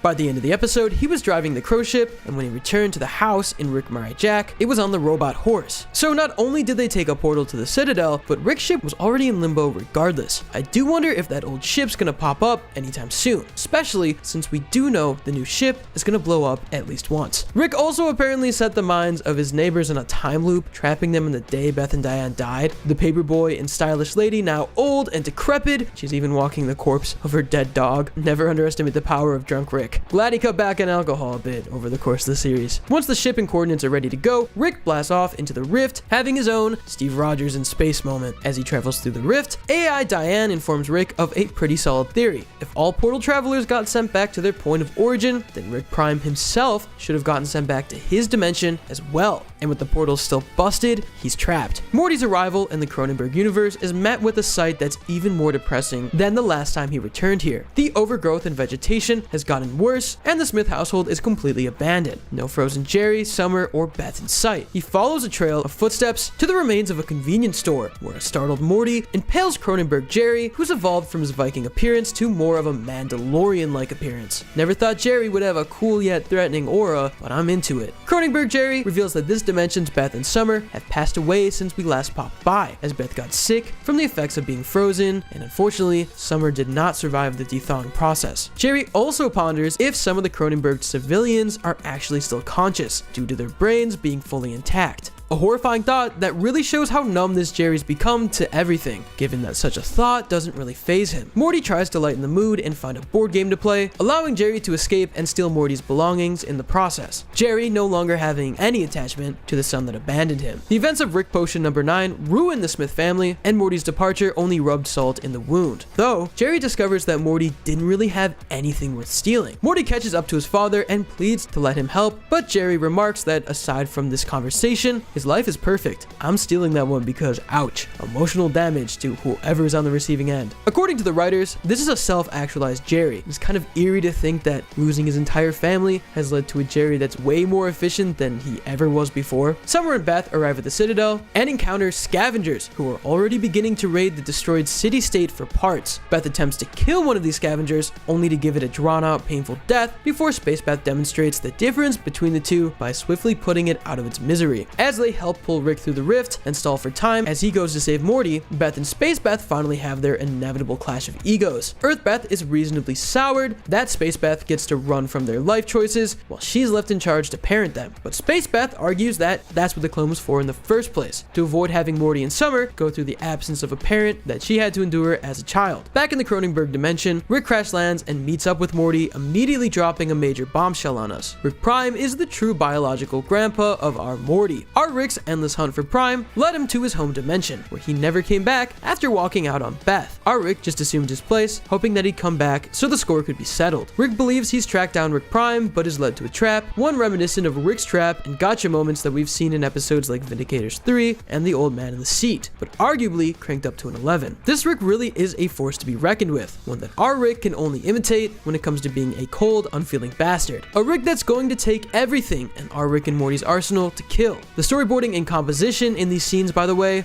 By the end of the episode, he was driving the crow ship, and when he returned to the house in Rick Murray Jack, it was on the robot horse. So not only did they take a portal to the Citadel, but Rick's ship was already already in limbo regardless. I do wonder if that old ship's gonna pop up anytime soon, especially since we do know the new ship is gonna blow up at least once. Rick also apparently set the minds of his neighbors in a time loop, trapping them in the day Beth and Diane died. The paperboy and stylish lady, now old and decrepit, she's even walking the corpse of her dead dog. Never underestimate the power of drunk Rick. Glad he cut back on alcohol a bit over the course of the series. Once the ship and coordinates are ready to go, Rick blasts off into the rift, having his own Steve Rogers in space moment. As he travels through the rift, AI Diane informs Rick of a pretty solid theory. If all portal travelers got sent back to their point of origin, then Rick Prime himself should have gotten sent back to his dimension as well. And with the portals still busted, he's trapped. Morty's arrival in the Cronenberg universe is met with a sight that's even more depressing than the last time he returned here. The overgrowth and vegetation has gotten worse, and the Smith household is completely abandoned. No frozen Jerry, Summer, or Beth in sight. He follows a trail of footsteps to the remains of a convenience store, where a startled Morty impales Cronenberg Jerry, who's evolved from his Viking appearance to more of a Mandalorian-like appearance. Never thought Jerry would have a cool yet threatening aura, but I'm into it. Cronenberg Jerry reveals that this dimension's Beth and Summer have passed away since we last popped by, as Beth got sick from the effects of being frozen, and unfortunately, Summer did not survive the thawing process. Jerry also ponders if some of the Cronenberg civilians are actually still conscious, due to their brains being fully intact. A horrifying thought that really shows how numb this Jerry's become to everything, given that such a thought doesn't really faze him. Morty tries to lighten the mood and find a board game to play, allowing Jerry to escape and steal Morty's belongings in the process. Jerry no longer having any attachment to the son that abandoned him. The events of Rick Potion number 9 ruined the Smith family, and Morty's departure only rubbed salt in the wound. Though, Jerry discovers that Morty didn't really have anything worth stealing. Morty catches up to his father and pleads to let him help, but Jerry remarks that aside from this conversation, his life is perfect. I'm stealing that one because, ouch, emotional damage to whoever is on the receiving end. According to the writers, this is a self-actualized Jerry. It's kind of eerie to think that losing his entire family has led to a Jerry that's way more efficient than he ever was before. Summer and Beth arrive at the Citadel and encounter scavengers who are already beginning to raid the destroyed city-state for parts. Beth attempts to kill one of these scavengers, only to give it a drawn-out, painful death before Space Beth demonstrates the difference between the two by swiftly putting it out of its misery. As they help pull Rick through the rift and stall for time as he goes to save Morty, Beth and Space Beth finally have their inevitable clash of egos. Earth Beth is reasonably soured that Space Beth gets to run from their life choices while she's left in charge to parent them. But Space Beth argues that that's what the clone was for in the first place, to avoid having Morty and Summer go through the absence of a parent that she had to endure as a child. Back in the Cronenberg dimension, Rick crash lands and meets up with Morty, immediately dropping a major bombshell on us. Rick Prime is the true biological grandpa of our Morty. Our Rick's endless hunt for Prime led him to his home dimension, where he never came back after walking out on Beth. Our Rick just assumed his place, hoping that he'd come back so the score could be settled. Rick believes he's tracked down Rick Prime, but is led to a trap, one reminiscent of Rick's trap and gotcha moments that we've seen in episodes like Vindicators 3 and The Old Man in the Seat, but arguably cranked up to an 11. This Rick really is a force to be reckoned with, one that our Rick can only imitate when it comes to being a cold, unfeeling bastard. A Rick that's going to take everything in our Rick and Morty's arsenal to kill. The storyboarding and composition in these scenes, by the way,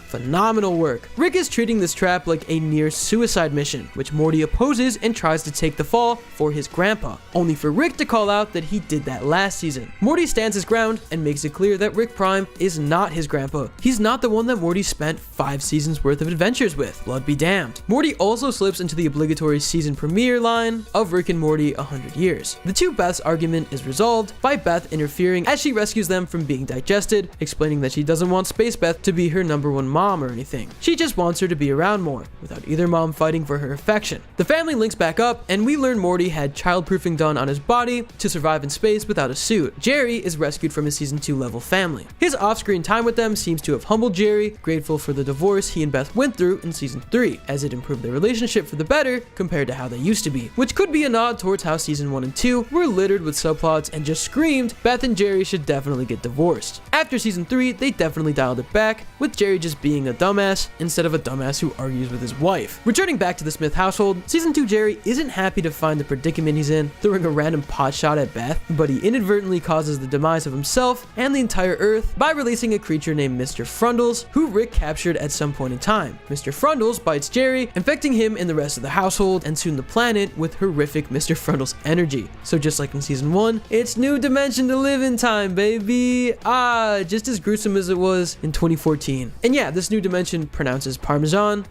phenomenal work. Rick is treating this trap like a near suicide mission, which Morty opposes and tries to take the fall for his grandpa, only for Rick to call out that he did that last season. Morty stands his ground and makes it clear that Rick Prime is not his grandpa. He's not the one that Morty spent 5 seasons worth of adventures with, blood be damned. Morty also slips into the obligatory season premiere line of Rick and Morty 100 years. The two Beth's argument is resolved by Beth interfering as she rescues them from being digested, explaining that she doesn't want Space Beth to be her #1 mom or anything. She just wants her to be around more, without either mom fighting for her affection. The family links back up, and we learn Morty had childproofing done on his body to survive in space without a suit. Jerry is rescued from his season 2 level family. His off-screen time with them seems to have humbled Jerry, grateful for the divorce he and Beth went through in season 3, as it improved their relationship for the better compared to how they used to be, which could be a nod towards how season 1 and 2 were littered with subplots and just screamed Beth and Jerry should definitely get divorced. After season 3, they definitely dialed it back, with Jerry just being a dumbass instead of a dumbass who argues with his wife. Returning back to the Smith household, season 2 Jerry isn't happy to find the predicament he's in, throwing a random pot shot at Beth, but he inadvertently causes the demise of himself and the entire Earth by releasing a creature named Mr. Frundles, who Rick captured at some point in time. Mr. Frundles bites Jerry, infecting him and the rest of the household, and soon the planet with horrific Mr. Frundles energy. So just like in season 1, it's new dimension to live in time, baby! Just as gruesome as it was in 2014. And yeah, this new dimension pronounces Parmesan.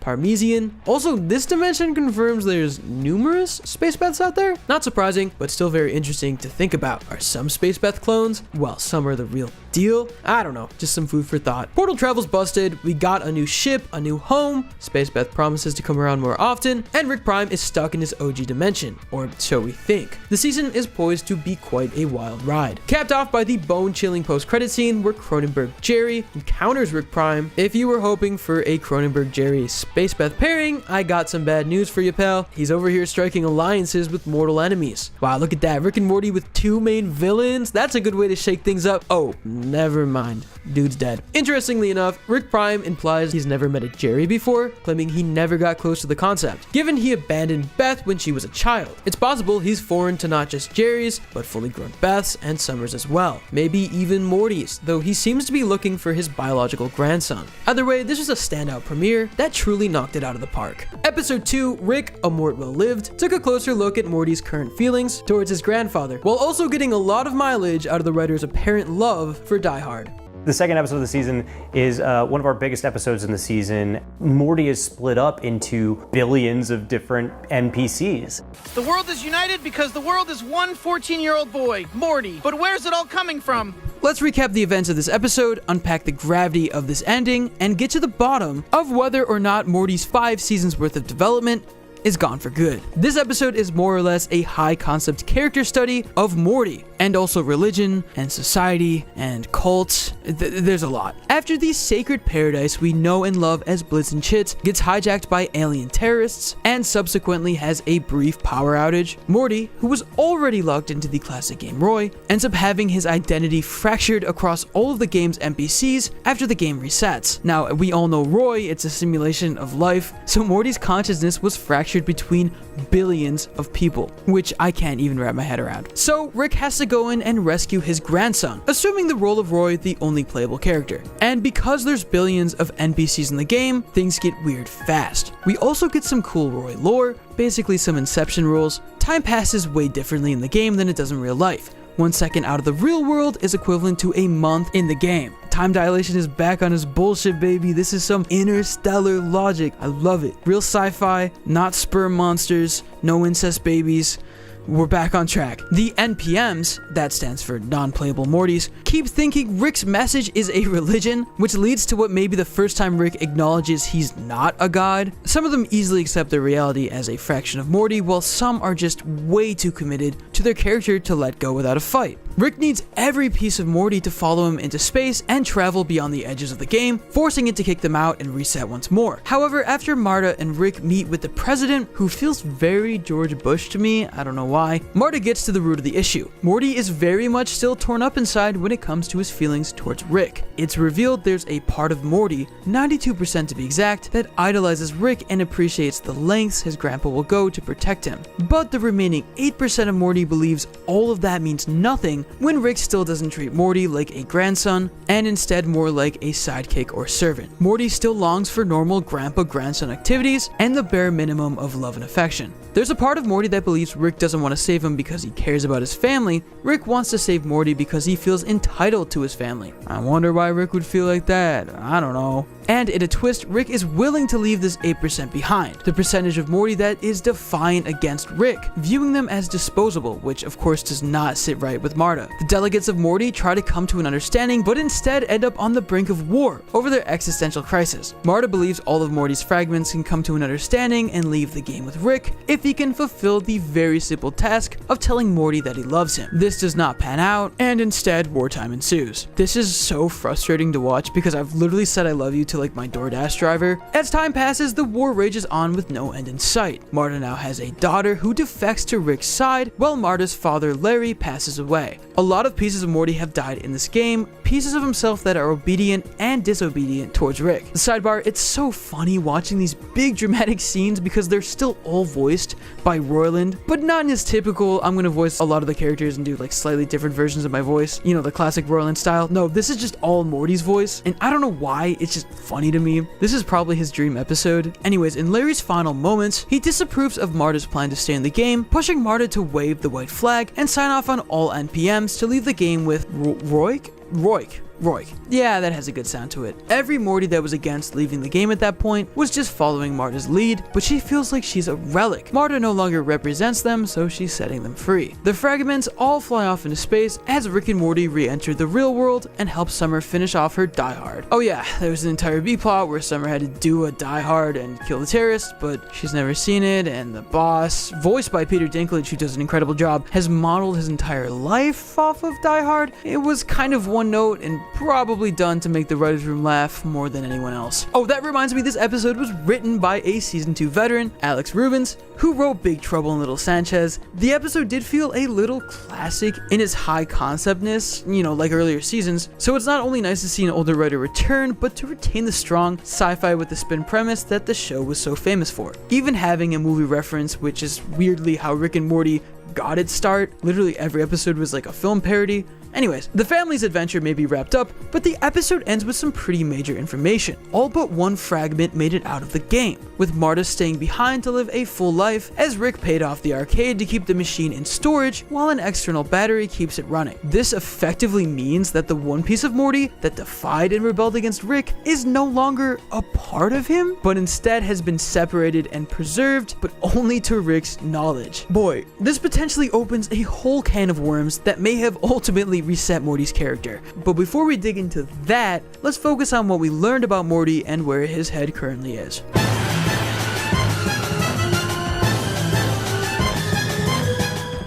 Also, this dimension confirms there's numerous Space Beths out there. Not surprising, but still very interesting to think about. Are some Space Beth clones, while some are the real deal? I don't know, just some food for thought. Portal travel's busted, we got a new ship, a new home, Space Beth promises to come around more often, and Rick Prime is stuck in his OG dimension, or so we think. The season is poised to be quite a wild ride. Capped off by the bone-chilling post-credit scene where Cronenberg Jerry encounters Rick Prime. If you were hoping for a Cronenberg Jerry Space Beth pairing, I got some bad news for you, pal. He's over here striking alliances with mortal enemies. Wow, look at that, Rick and Morty with 2 main villains? That's a good way to shake things up. Oh, never mind. Dude's dead. Interestingly enough, Rick Prime implies he's never met a Jerry before, claiming he never got close to the concept, given he abandoned Beth when she was a child. It's possible he's foreign to not just Jerry's, but fully grown Beth's and Summer's as well. Maybe even Morty's, though he seems to be looking for his biological grandson. Either way, this was a standout premiere that truly knocked it out of the park. Episode 2, Rick, A Mort Well Lived, took a closer look at Morty's current feelings towards his grandfather, while also getting a lot of mileage out of the writer's apparent love for Die Hard. The second episode of the season is one of our biggest episodes in the season. Morty is split up into billions of different NPCs. The world is united because the world is one 14-year-old boy, Morty. But where's it all coming from? Let's recap the events of this episode, unpack the gravity of this ending, and get to the bottom of whether or not Morty's 5 seasons worth of development is gone for good. This episode is more or less a high concept character study of Morty, and also religion, and society, and cults. There's a lot. After the sacred paradise we know and love as Blitz and Chits gets hijacked by alien terrorists, and subsequently has a brief power outage, Morty, who was already logged into the classic game Roy, ends up having his identity fractured across all of the game's NPCs after the game resets. Now, we all know Roy, it's a simulation of life, so Morty's consciousness was fractured between billions of people, which I can't even wrap my head around. So Rick has to go in and rescue his grandson, assuming the role of Roy the only playable character. And because there's billions of NPCs in the game, things get weird fast. We also get some cool Roy lore, basically some Inception rules. Time passes way differently in the game than it does in real life. 1 second out of the real world is equivalent to a month in the game. Time dilation is back on his bullshit, baby. This is some interstellar logic. I love it. Real sci-fi, not sperm monsters, no incest babies. We're back on track. The NPMs, that stands for non-playable Mortys, keep thinking Rick's message is a religion, which leads to what may be the first time Rick acknowledges he's not a god. Some of them easily accept their reality as a fraction of Morty, while some are just way too committed to their character to let go without a fight. Rick needs every piece of Morty to follow him into space and travel beyond the edges of the game, forcing it to kick them out and reset once more. However, after Marta and Rick meet with the president, who feels very George Bush to me, I don't know why, Marta gets to the root of the issue. Morty is very much still torn up inside when it comes to his feelings towards Rick. It's revealed there's a part of Morty, 92% to be exact, that idolizes Rick and appreciates the lengths his grandpa will go to protect him. But the remaining 8% of Morty believes all of that means nothing when Rick still doesn't treat Morty like a grandson, and instead more like a sidekick or servant. Morty still longs for normal grandpa-grandson activities and the bare minimum of love and affection. There's a part of Morty that believes Rick doesn't want to save him because he cares about his family. Rick wants to save Morty because he feels entitled to his family. I wonder why Rick would feel like that. I don't know. And in a twist, Rick is willing to leave this 8% behind, the percentage of Morty that is defiant against Rick, viewing them as disposable, which of course does not sit right with Marta. The delegates of Morty try to come to an understanding, but instead end up on the brink of war over their existential crisis. Marta believes all of Morty's fragments can come to an understanding and leave the game with Rick if he can fulfill the very simple task of telling Morty that he loves him. This does not pan out, and instead wartime ensues. This is so frustrating to watch because I've literally said I love you to like my DoorDash driver. As time passes, the war rages on with no end in sight. Marta now has a daughter who defects to Rick's side, while Marta's father Larry passes away. A lot of pieces of Morty have died in this game, pieces of himself that are obedient and disobedient towards Rick. Sidebar, it's so funny watching these big dramatic scenes because they're still all voiced by Roiland, but not in his typical, I'm gonna voice a lot of the characters and do like slightly different versions of my voice, you know, the classic Roiland style. No, this is just all Morty's voice, and I don't know why, it's just funny to me. This is probably his dream episode. Anyways, in Larry's final moments, he disapproves of Marta's plan to stay in the game, pushing Marta to wave the white flag and sign off on all NPMs to leave the game with Roik. Roy. Yeah, that has a good sound to it. Every Morty that was against leaving the game at that point was just following Marta's lead, but she feels like she's a relic. Marta no longer represents them, so she's setting them free. The fragments all fly off into space as Rick and Morty re-enter the real world and help Summer finish off her Die Hard. Oh yeah, there was an entire B-plot where Summer had to do a Die Hard and kill the terrorist, but she's never seen it, and the boss, voiced by Peter Dinklage, who does an incredible job, has modeled his entire life off of Die Hard. It was kind of one note and probably done to make the writer's room laugh more than anyone else. Oh, that reminds me, this episode was written by a season 2 veteran, Alex Rubens, who wrote Big Trouble in Little Sanchez. The episode did feel a little classic in its high conceptness, like earlier seasons, so it's not only nice to see an older writer return, but to retain the strong sci-fi with the spin premise that the show was so famous for. Even having a movie reference, which is weirdly how Rick and Morty got its start. Literally every episode was like a film parody. Anyways, the family's adventure may be wrapped up, but the episode ends with some pretty major information. All but one fragment made it out of the game, with Marta staying behind to live a full life as Rick paid off the arcade to keep the machine in storage while an external battery keeps it running. This effectively means that the one piece of Morty that defied and rebelled against Rick is no longer a part of him, but instead has been separated and preserved, but only to Rick's knowledge. Boy, this potentially opens a whole can of worms that may have ultimately reset Morty's character. But before we dig into that, let's focus on what we learned about Morty and where his head currently is.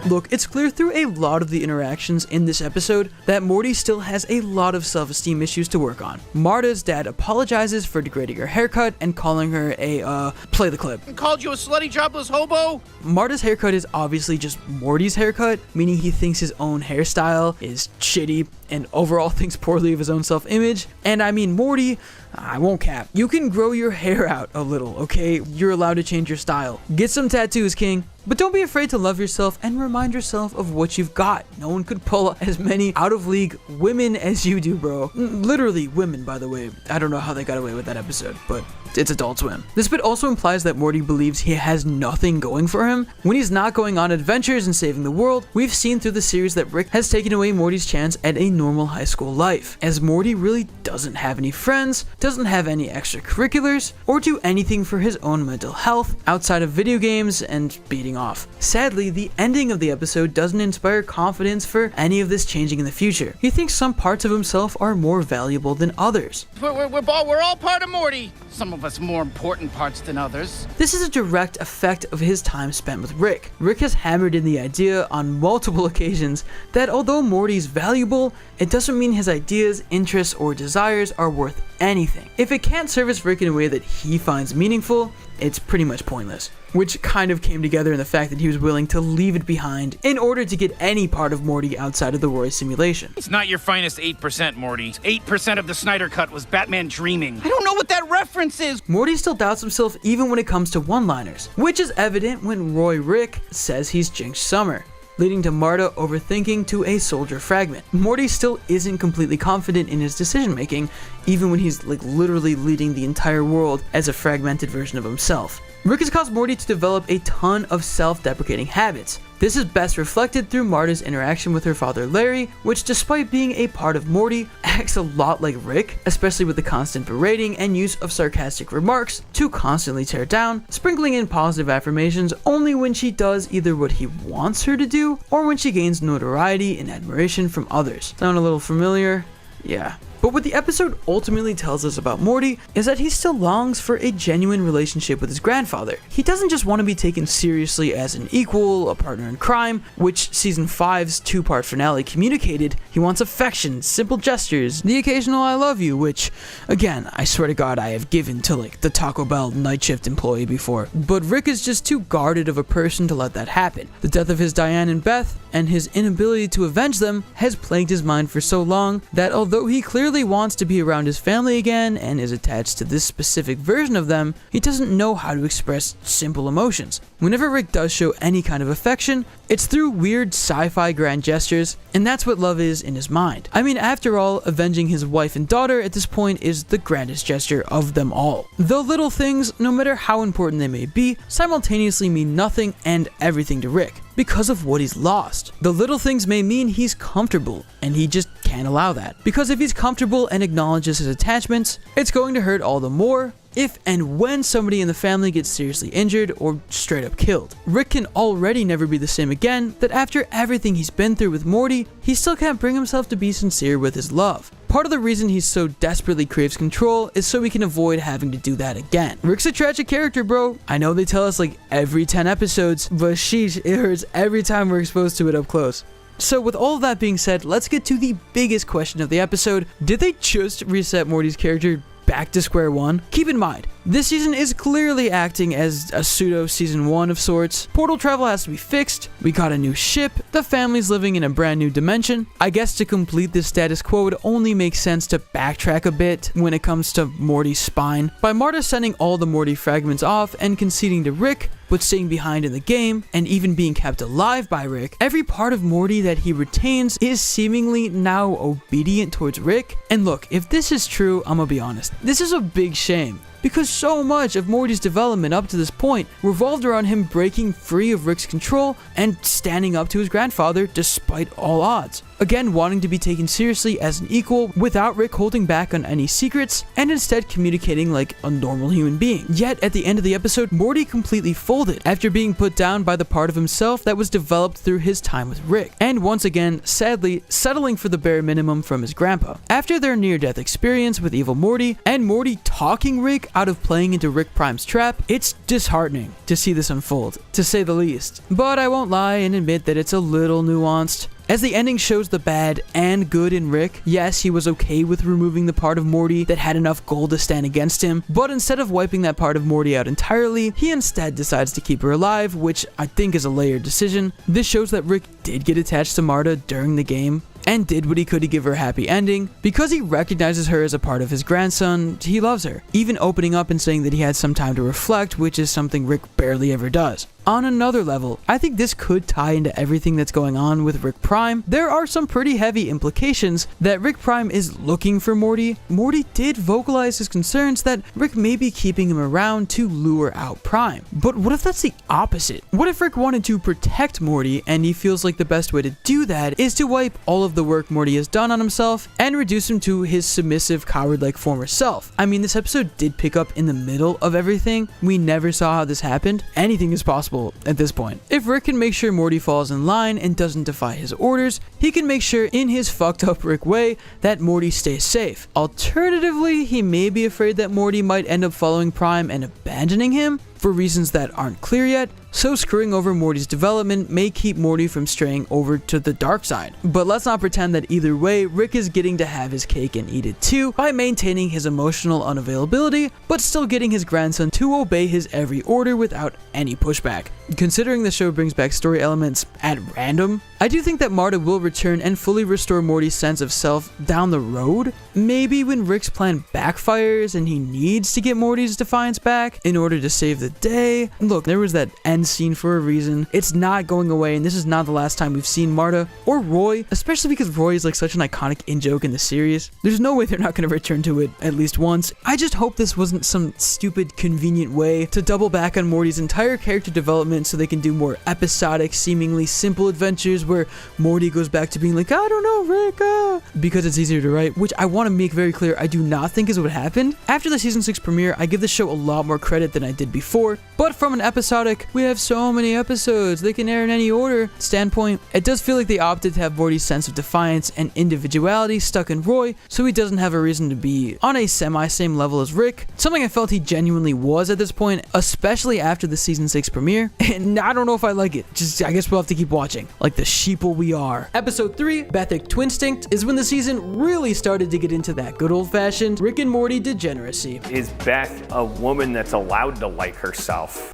Look, it's clear through a lot of the interactions in this episode that Morty still has a lot of self-esteem issues to work on. Marta's dad apologizes for degrading her haircut and calling her a, play the clip. Called you a slutty jobless hobo? Marta's haircut is obviously just Morty's haircut, meaning he thinks his own hairstyle is shitty and overall thinks poorly of his own self-image. And I mean, Morty, I won't cap, you can grow your hair out a little, okay? You're allowed to change your style. Get some tattoos, king. But don't be afraid to love yourself and remind yourself of what you've got. No one could pull as many out-of-league women as you do, bro. Literally women, by the way. I don't know how they got away with that episode, but it's Adult Swim. This bit also implies that Morty believes he has nothing going for him. When he's not going on adventures and saving the world, we've seen through the series that Rick has taken away Morty's chance at a normal high school life, as Morty really doesn't have any friends, doesn't have any extracurriculars, or do anything for his own mental health outside of video games and beating off. Sadly, the ending of the episode doesn't inspire confidence for any of this changing in the future. He thinks some parts of himself are more valuable than others. We're all part of Morty. Some of us more important parts than others. This is a direct effect of his time spent with Rick. Rick has hammered in the idea on multiple occasions that although Morty's valuable, it doesn't mean his ideas, interests, or desires are worth anything. If it can't service Rick in a way that he finds meaningful, it's pretty much pointless. Which kind of came together in the fact that he was willing to leave it behind in order to get any part of Morty outside of the Roy simulation. It's not your finest 8%, Morty. 8% of the Snyder Cut was Batman dreaming. I don't know what that reference is. Morty still doubts himself even when it comes to one-liners, which is evident when Roy Rick says he's jinxed Summer, leading to Marta overthinking to a soldier fragment. Morty still isn't completely confident in his decision-making, even when he's literally leading the entire world as a fragmented version of himself. Rick has caused Morty to develop a ton of self-deprecating habits. This is best reflected through Marta's interaction with her father Larry, which despite being a part of Morty, acts a lot like Rick, especially with the constant berating and use of sarcastic remarks to constantly tear down, sprinkling in positive affirmations only when she does either what he wants her to do, or when she gains notoriety and admiration from others. Sound a little familiar? Yeah. But what the episode ultimately tells us about Morty is that he still longs for a genuine relationship with his grandfather. He doesn't just want to be taken seriously as an equal, a partner in crime, which season 5's 2-part finale communicated. He wants affection, simple gestures, the occasional I love you, which, again, I swear to God I have given to the Taco Bell night shift employee before. But Rick is just too guarded of a person to let that happen. The death of his Diane and Beth, and his inability to avenge them, has plagued his mind for so long that although he clearly wants to be around his family again and is attached to this specific version of them, he doesn't know how to express simple emotions. Whenever Rick does show any kind of affection, it's through weird sci-fi grand gestures, and that's what love is in his mind. I mean, after all, avenging his wife and daughter at this point is the grandest gesture of them all. Though little things, no matter how important they may be, simultaneously mean nothing and everything to Rick. because of what he's lost. The little things may mean he's comfortable, and he just can't allow that. Because if he's comfortable and acknowledges his attachments, it's going to hurt all the more if and when somebody in the family gets seriously injured or straight up killed. Rick can already never be the same again, that after everything he's been through with Morty, he still can't bring himself to be sincere with his love. Part of the reason he so desperately craves control is so he can avoid having to do that again. Rick's a tragic character, bro. I know they tell us like every 10 episodes, but sheesh, it hurts every time we're exposed to it up close. So with all of that being said, let's get to the biggest question of the episode. Did they just reset Morty's character back to square one? Keep in mind, this season is clearly acting as a pseudo season 1 of sorts. Portal travel has to be fixed, we got a new ship, the family's living in a brand new dimension. I guess to complete this status quo, it only makes sense to backtrack a bit when it comes to Morty's spine. By Marta sending all the Morty fragments off and conceding to Rick, but staying behind in the game, and even being kept alive by Rick, every part of Morty that he retains is seemingly now obedient towards Rick. And look, if this is true, I'm gonna be honest, this is a big shame. Because so much of Morty's development up to this point revolved around him breaking free of Rick's control and standing up to his grandfather despite all odds. Again, wanting to be taken seriously as an equal without Rick holding back on any secrets and instead communicating like a normal human being. Yet at the end of the episode, Morty completely folded after being put down by the part of himself that was developed through his time with Rick. And once again, sadly, settling for the bare minimum from his grandpa. After their near-death experience with evil Morty and Morty talking Rick out of playing into Rick Prime's trap, it's disheartening to see this unfold, to say the least. But I won't lie and admit that it's a little nuanced. As the ending shows the bad and good in Rick, yes, he was okay with removing the part of Morty that had enough gold to stand against him, but instead of wiping that part of Morty out entirely, he instead decides to keep her alive, which I think is a layered decision. This shows that Rick did get attached to Marta during the game, and did what he could to give her a happy ending. Because he recognizes her as a part of his grandson, he loves her, even opening up and saying that he had some time to reflect, which is something Rick barely ever does. On another level, I think this could tie into everything that's going on with Rick Prime. There are some pretty heavy implications that Rick Prime is looking for Morty. Morty did vocalize his concerns that Rick may be keeping him around to lure out Prime. But what if that's the opposite? What if Rick wanted to protect Morty and he feels like the best way to do that is to wipe all of the work Morty has done on himself and reduce him to his submissive, coward-like former self? I mean, this episode did pick up in the middle of everything. We never saw how this happened. Anything is possible at this point. If Rick can make sure Morty falls in line and doesn't defy his orders, he can make sure in his fucked up Rick way that Morty stays safe. Alternatively, he may be afraid that Morty might end up following Prime and abandoning him for reasons that aren't clear yet, so screwing over Morty's development may keep Morty from straying over to the dark side. But let's not pretend that either way, Rick is getting to have his cake and eat it too by maintaining his emotional unavailability, but still getting his grandson to obey his every order without any pushback. Considering the show brings back story elements at random, I do think that Marta will return and fully restore Morty's sense of self down the road. Maybe when Rick's plan backfires and he needs to get Morty's defiance back in order to save the day. Look, there was that end scene for a reason. It's not going away, and this is not the last time we've seen Marta or Roy, especially because Roy is like such an iconic in-joke in the series. There's no way they're not going to return to it at least once. I just hope this wasn't some stupid, convenient way to double back on Morty's entire character development so they can do more episodic, seemingly simple adventures where Morty goes back to being like, I don't know, Rick, because it's easier to write, which I want to make very clear I do not think is what happened. After the season 6 premiere, I give the show a lot more credit than I did before, but from an episodic, we have so many episodes, they can air in any order standpoint, it does feel like they opted to have Morty's sense of defiance and individuality stuck in Roy, so he doesn't have a reason to be on a semi-same level as Rick, something I felt he genuinely was at this point, especially after the season 6 premiere, and I don't know if I like it, just I guess we'll have to keep watching, like the sheeple we are. Episode 3, Bethic Twinstinct, is when the season really started to get into that good old-fashioned Rick and Morty degeneracy. Is Beth a woman that's allowed to like herself?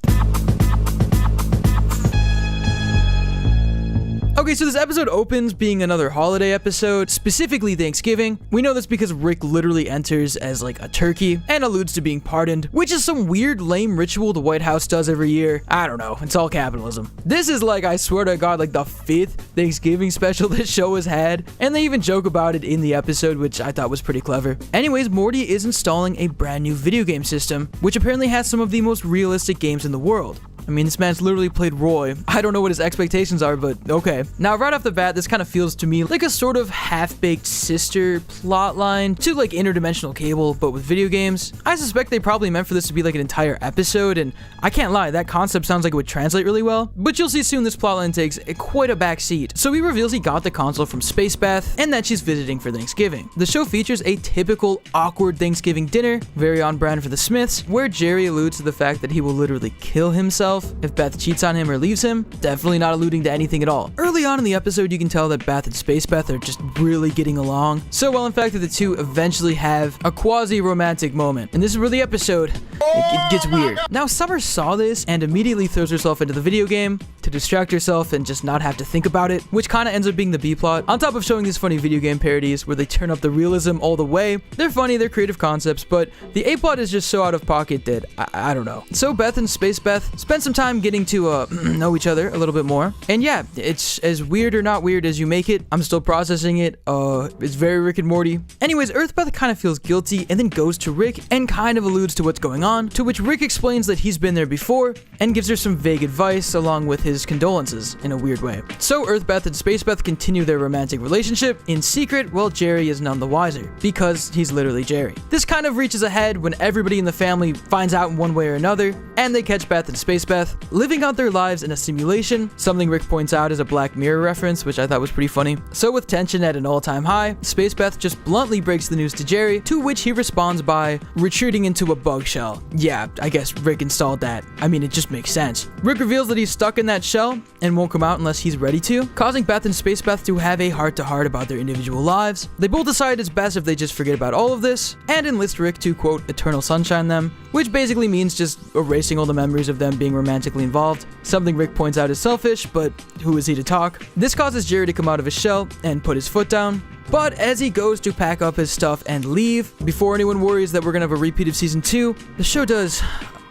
Okay, so this episode opens being another holiday episode, specifically Thanksgiving. We know this because Rick literally enters as like a turkey and alludes to being pardoned, which is some weird lame ritual the White House does every year. I don't know, it's all capitalism. This is like, I swear to God, like the 5th Thanksgiving special this show has had, and they even joke about it in the episode, which I thought was pretty clever. Anyways, Morty is installing a brand new video game system, which apparently has some of the most realistic games in the world. I mean, this man's literally played Roy. I don't know what his expectations are, but okay. Now, right off the bat, this kind of feels to me like a sort of half-baked sister plotline to like Interdimensional Cable, but with video games. I suspect they probably meant for this to be like an entire episode, and I can't lie, that concept sounds like it would translate really well, but you'll see soon this plotline takes quite a backseat. So he reveals he got the console from Space Beth, and that she's visiting for Thanksgiving. The show features a typical awkward Thanksgiving dinner, very on brand for the Smiths, where Jerry alludes to the fact that he will literally kill himself if Beth cheats on him or leaves him, definitely not alluding to anything at all. Early on in the episode, you can tell that Beth and Space Beth are just really getting along, so well in fact that the two eventually have a quasi-romantic moment. And this is where the episode, it gets weird. Now, Summer saw this and immediately throws herself into the video game to distract herself and just not have to think about it, which kind of ends up being the B-plot. On top of showing these funny video game parodies where they turn up the realism all the way, they're funny, they're creative concepts, but the A-plot is just so out of pocket that I don't know. So Beth and Space Beth spend some time getting to know each other a little bit more, and yeah, it's as weird or not weird as you make it. I'm still processing it. It's very Rick and Morty. Anyways, Earthbeth kind of feels guilty and then goes to Rick and kind of alludes to what's going on, to which Rick explains that he's been there before and gives her some vague advice along with his condolences in a weird way. So Earthbeth and Spacebeth continue their romantic relationship in secret while Jerry is none the wiser, because he's literally Jerry. This kind of reaches a head when everybody in the family finds out in one way or another, and they catch Beth and Spacebeth living out their lives in a simulation, something Rick points out is a Black Mirror reference, which I thought was pretty funny. So with tension at an all-time high, Spacebeth just bluntly breaks the news to Jerry, to which he responds by retreating into a bug shell. Yeah, I guess Rick installed that. I mean, it just makes sense. Rick reveals that he's stuck in that shell and won't come out unless he's ready to, causing Beth and Spacebeth to have a heart-to-heart about their individual lives. They both decide it's best if they just forget about all of this and enlist Rick to, quote, eternal sunshine them, which basically means just erasing all the memories of them being romantically involved. Something Rick points out is selfish, but who is he to talk? This causes Jerry to come out of his shell and put his foot down. But as he goes to pack up his stuff and leave, before anyone worries that we're gonna have a repeat of season 2, the show does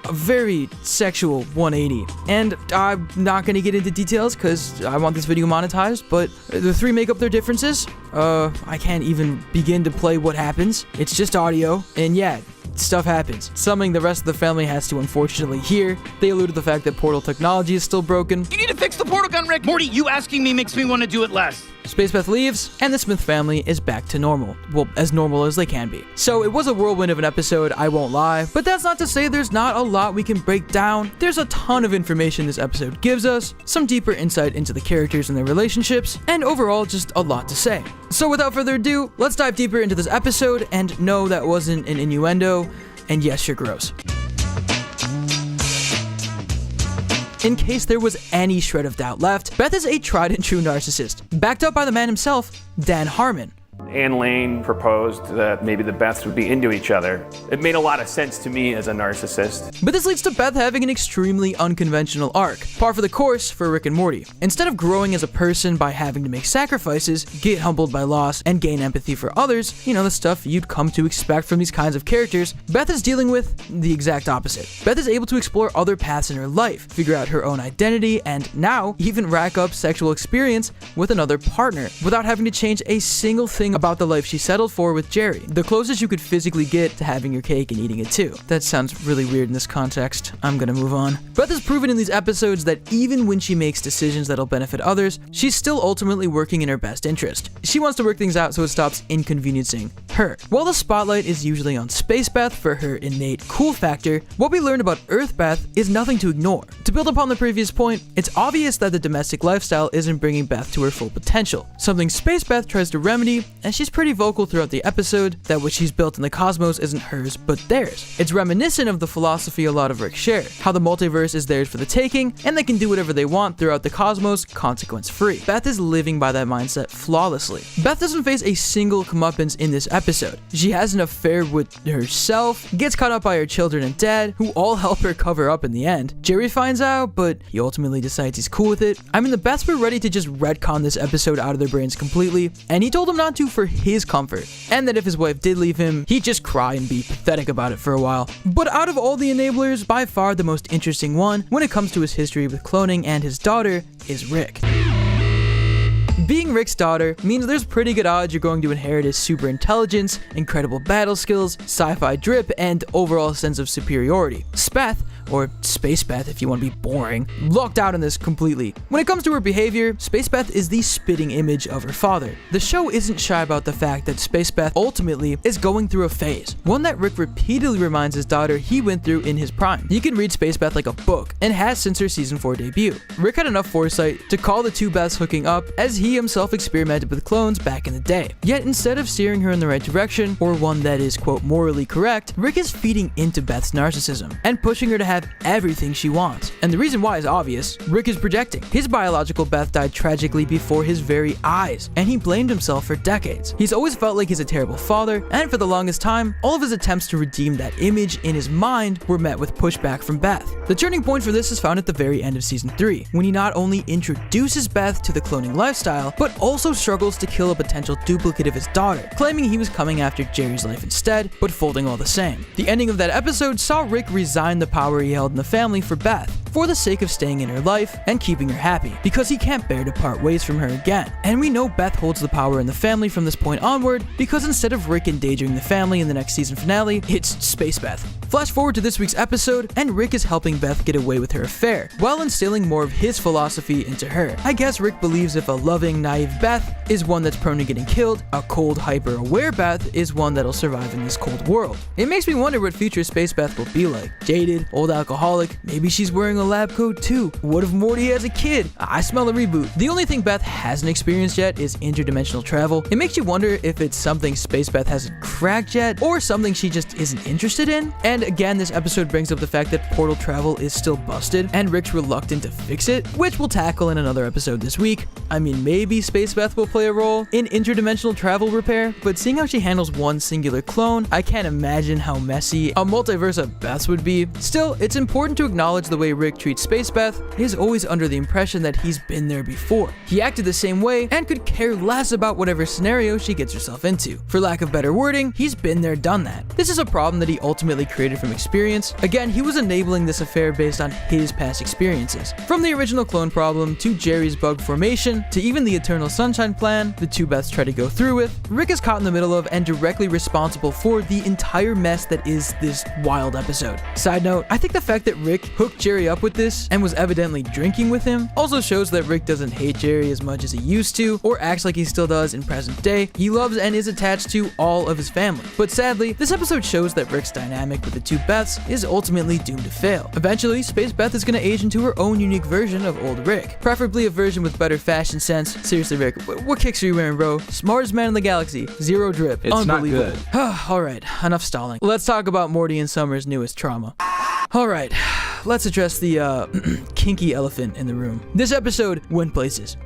a very sexual 180. And I'm not gonna get into details because I want this video monetized, but the three make up their differences. I can't even begin to play what happens. It's just audio, and yeah, stuff happens. Something the rest of the family has to unfortunately hear. They allude to the fact that portal technology is still broken. You need to fix the portal gun, Rick. Morty, you asking me makes me want to do it less. Spacebeth leaves, and the Smith family is back to normal. Well, as normal as they can be. So it was a whirlwind of an episode, I won't lie, but that's not to say there's not a lot we can break down. There's a ton of information this episode gives us, some deeper insight into the characters and their relationships, and overall just a lot to say. So without further ado, let's dive deeper into this episode, and no, that wasn't an innuendo, and yes, you're gross. In case there was any shred of doubt left, Beth is a tried and true narcissist, backed up by the man himself, Dan Harmon. Anne Lane proposed that maybe the Beths would be into each other. It made a lot of sense to me as a narcissist. But this leads to Beth having an extremely unconventional arc, par for the course for Rick and Morty. Instead of growing as a person by having to make sacrifices, get humbled by loss, and gain empathy for others, you know, the stuff you'd come to expect from these kinds of characters, Beth is dealing with the exact opposite. Beth is able to explore other paths in her life, figure out her own identity, and now even rack up sexual experience with another partner, without having to change a single thing about the life she settled for with Jerry. The closest you could physically get to having your cake and eating it too. That sounds really weird in this context. I'm gonna move on. Beth has proven in these episodes that even when she makes decisions that'll benefit others, she's still ultimately working in her best interest. She wants to work things out so it stops inconveniencing her. While the spotlight is usually on Spacebeth for her innate cool factor, what we learned about Earthbeth is nothing to ignore. To build upon the previous point, it's obvious that the domestic lifestyle isn't bringing Beth to her full potential, something Spacebeth tries to remedy, and she's pretty vocal throughout the episode that what she's built in the cosmos isn't hers, but theirs. It's reminiscent of the philosophy a lot of Rick shared, how the multiverse is theirs for the taking, and they can do whatever they want throughout the cosmos, consequence-free. Beth is living by that mindset flawlessly. Beth doesn't face a single comeuppance in this episode. She has an affair with herself, gets caught up by her children and dad, who all help her cover up in the end. Jerry finds out, but he ultimately decides he's cool with it. I mean, the Beths were ready to just retcon this episode out of their brains completely, and he told them not to for his comfort, and that if his wife did leave him, he'd just cry and be pathetic about it for a while. But out of all the enablers, by far the most interesting one when it comes to his history with cloning and his daughter is Rick. Being Rick's daughter means there's pretty good odds you're going to inherit his super intelligence, incredible battle skills, sci-fi drip, and overall sense of superiority. Speth, or Space Beth if you want to be boring, lucked out on this completely. When it comes to her behavior, Space Beth is the spitting image of her father. The show isn't shy about the fact that Space Beth ultimately is going through a phase, one that Rick repeatedly reminds his daughter he went through in his prime. You can read Space Beth like a book, and has since her season 4 debut. Rick had enough foresight to call the two Beths hooking up, as he himself experimented with clones back in the day. Yet instead of steering her in the right direction, or one that is quote morally correct, Rick is feeding into Beth's narcissism, and pushing her to have everything she wants. And the reason why is obvious. Rick is projecting. His biological Beth died tragically before his very eyes, and he blamed himself for decades. He's always felt like he's a terrible father, and for the longest time, all of his attempts to redeem that image in his mind were met with pushback from Beth. The turning point for this is found at the very end of season 3, when he not only introduces Beth to the cloning lifestyle, but also struggles to kill a potential duplicate of his daughter, claiming he was coming after Jerry's life instead, but folding all the same. The ending of that episode saw Rick resign the power he held in the family for Beth, for the sake of staying in her life and keeping her happy, because he can't bear to part ways from her again. And we know Beth holds the power in the family from this point onward, because instead of Rick endangering the family in the next season finale, it's Space Beth. Flash forward to this week's episode, and Rick is helping Beth get away with her affair, while instilling more of his philosophy into her. I guess Rick believes if a loving, naive Beth is one that's prone to getting killed, a cold, hyper-aware Beth is one that'll survive in this cold world. It makes me wonder what future Space Beth will be like. Jaded, old alcoholic, maybe she's wearing a lab coat too. What if Morty has a kid? I smell a reboot. The only thing Beth hasn't experienced yet is interdimensional travel. It makes you wonder if it's something Space Beth hasn't cracked yet, or something she just isn't interested in. And again, this episode brings up the fact that portal travel is still busted, and Rick's reluctant to fix it, which we'll tackle in another episode this week. I mean, maybe Space Beth will play a role in interdimensional travel repair, but seeing how she handles one singular clone, I can't imagine how messy a multiverse of Beths would be. Still, it's important to acknowledge the way Rick treats Space Beth is always under the impression that he's been there before. He acted the same way and could care less about whatever scenario she gets herself into. For lack of better wording, he's been there, done that. This is a problem that he ultimately created from experience. Again, he was enabling this affair based on his past experiences. From the original clone problem, to Jerry's bug formation, to even the Eternal Sunshine plan the two Beths try to go through with, Rick is caught in the middle of and directly responsible for the entire mess that is this wild episode. Side note, I think the fact that Rick hooked Jerry up with this and was evidently drinking with him also shows that Rick doesn't hate Jerry as much as he used to, or acts like he still does in present day. He loves and is attached to all of his family. But sadly, this episode shows that Rick's dynamic with the two Beths is ultimately doomed to fail. Eventually, Space Beth is going to age into her own unique version of old Rick. Preferably a version with better fashion sense. Seriously, Rick, what kicks are you wearing, bro? Smartest man in the galaxy. Zero drip. It's unbelievable. not good. Alright, enough stalling. Let's talk about Morty and Summer's newest trauma. Alright, let's address the kinky elephant in the room. This episode went places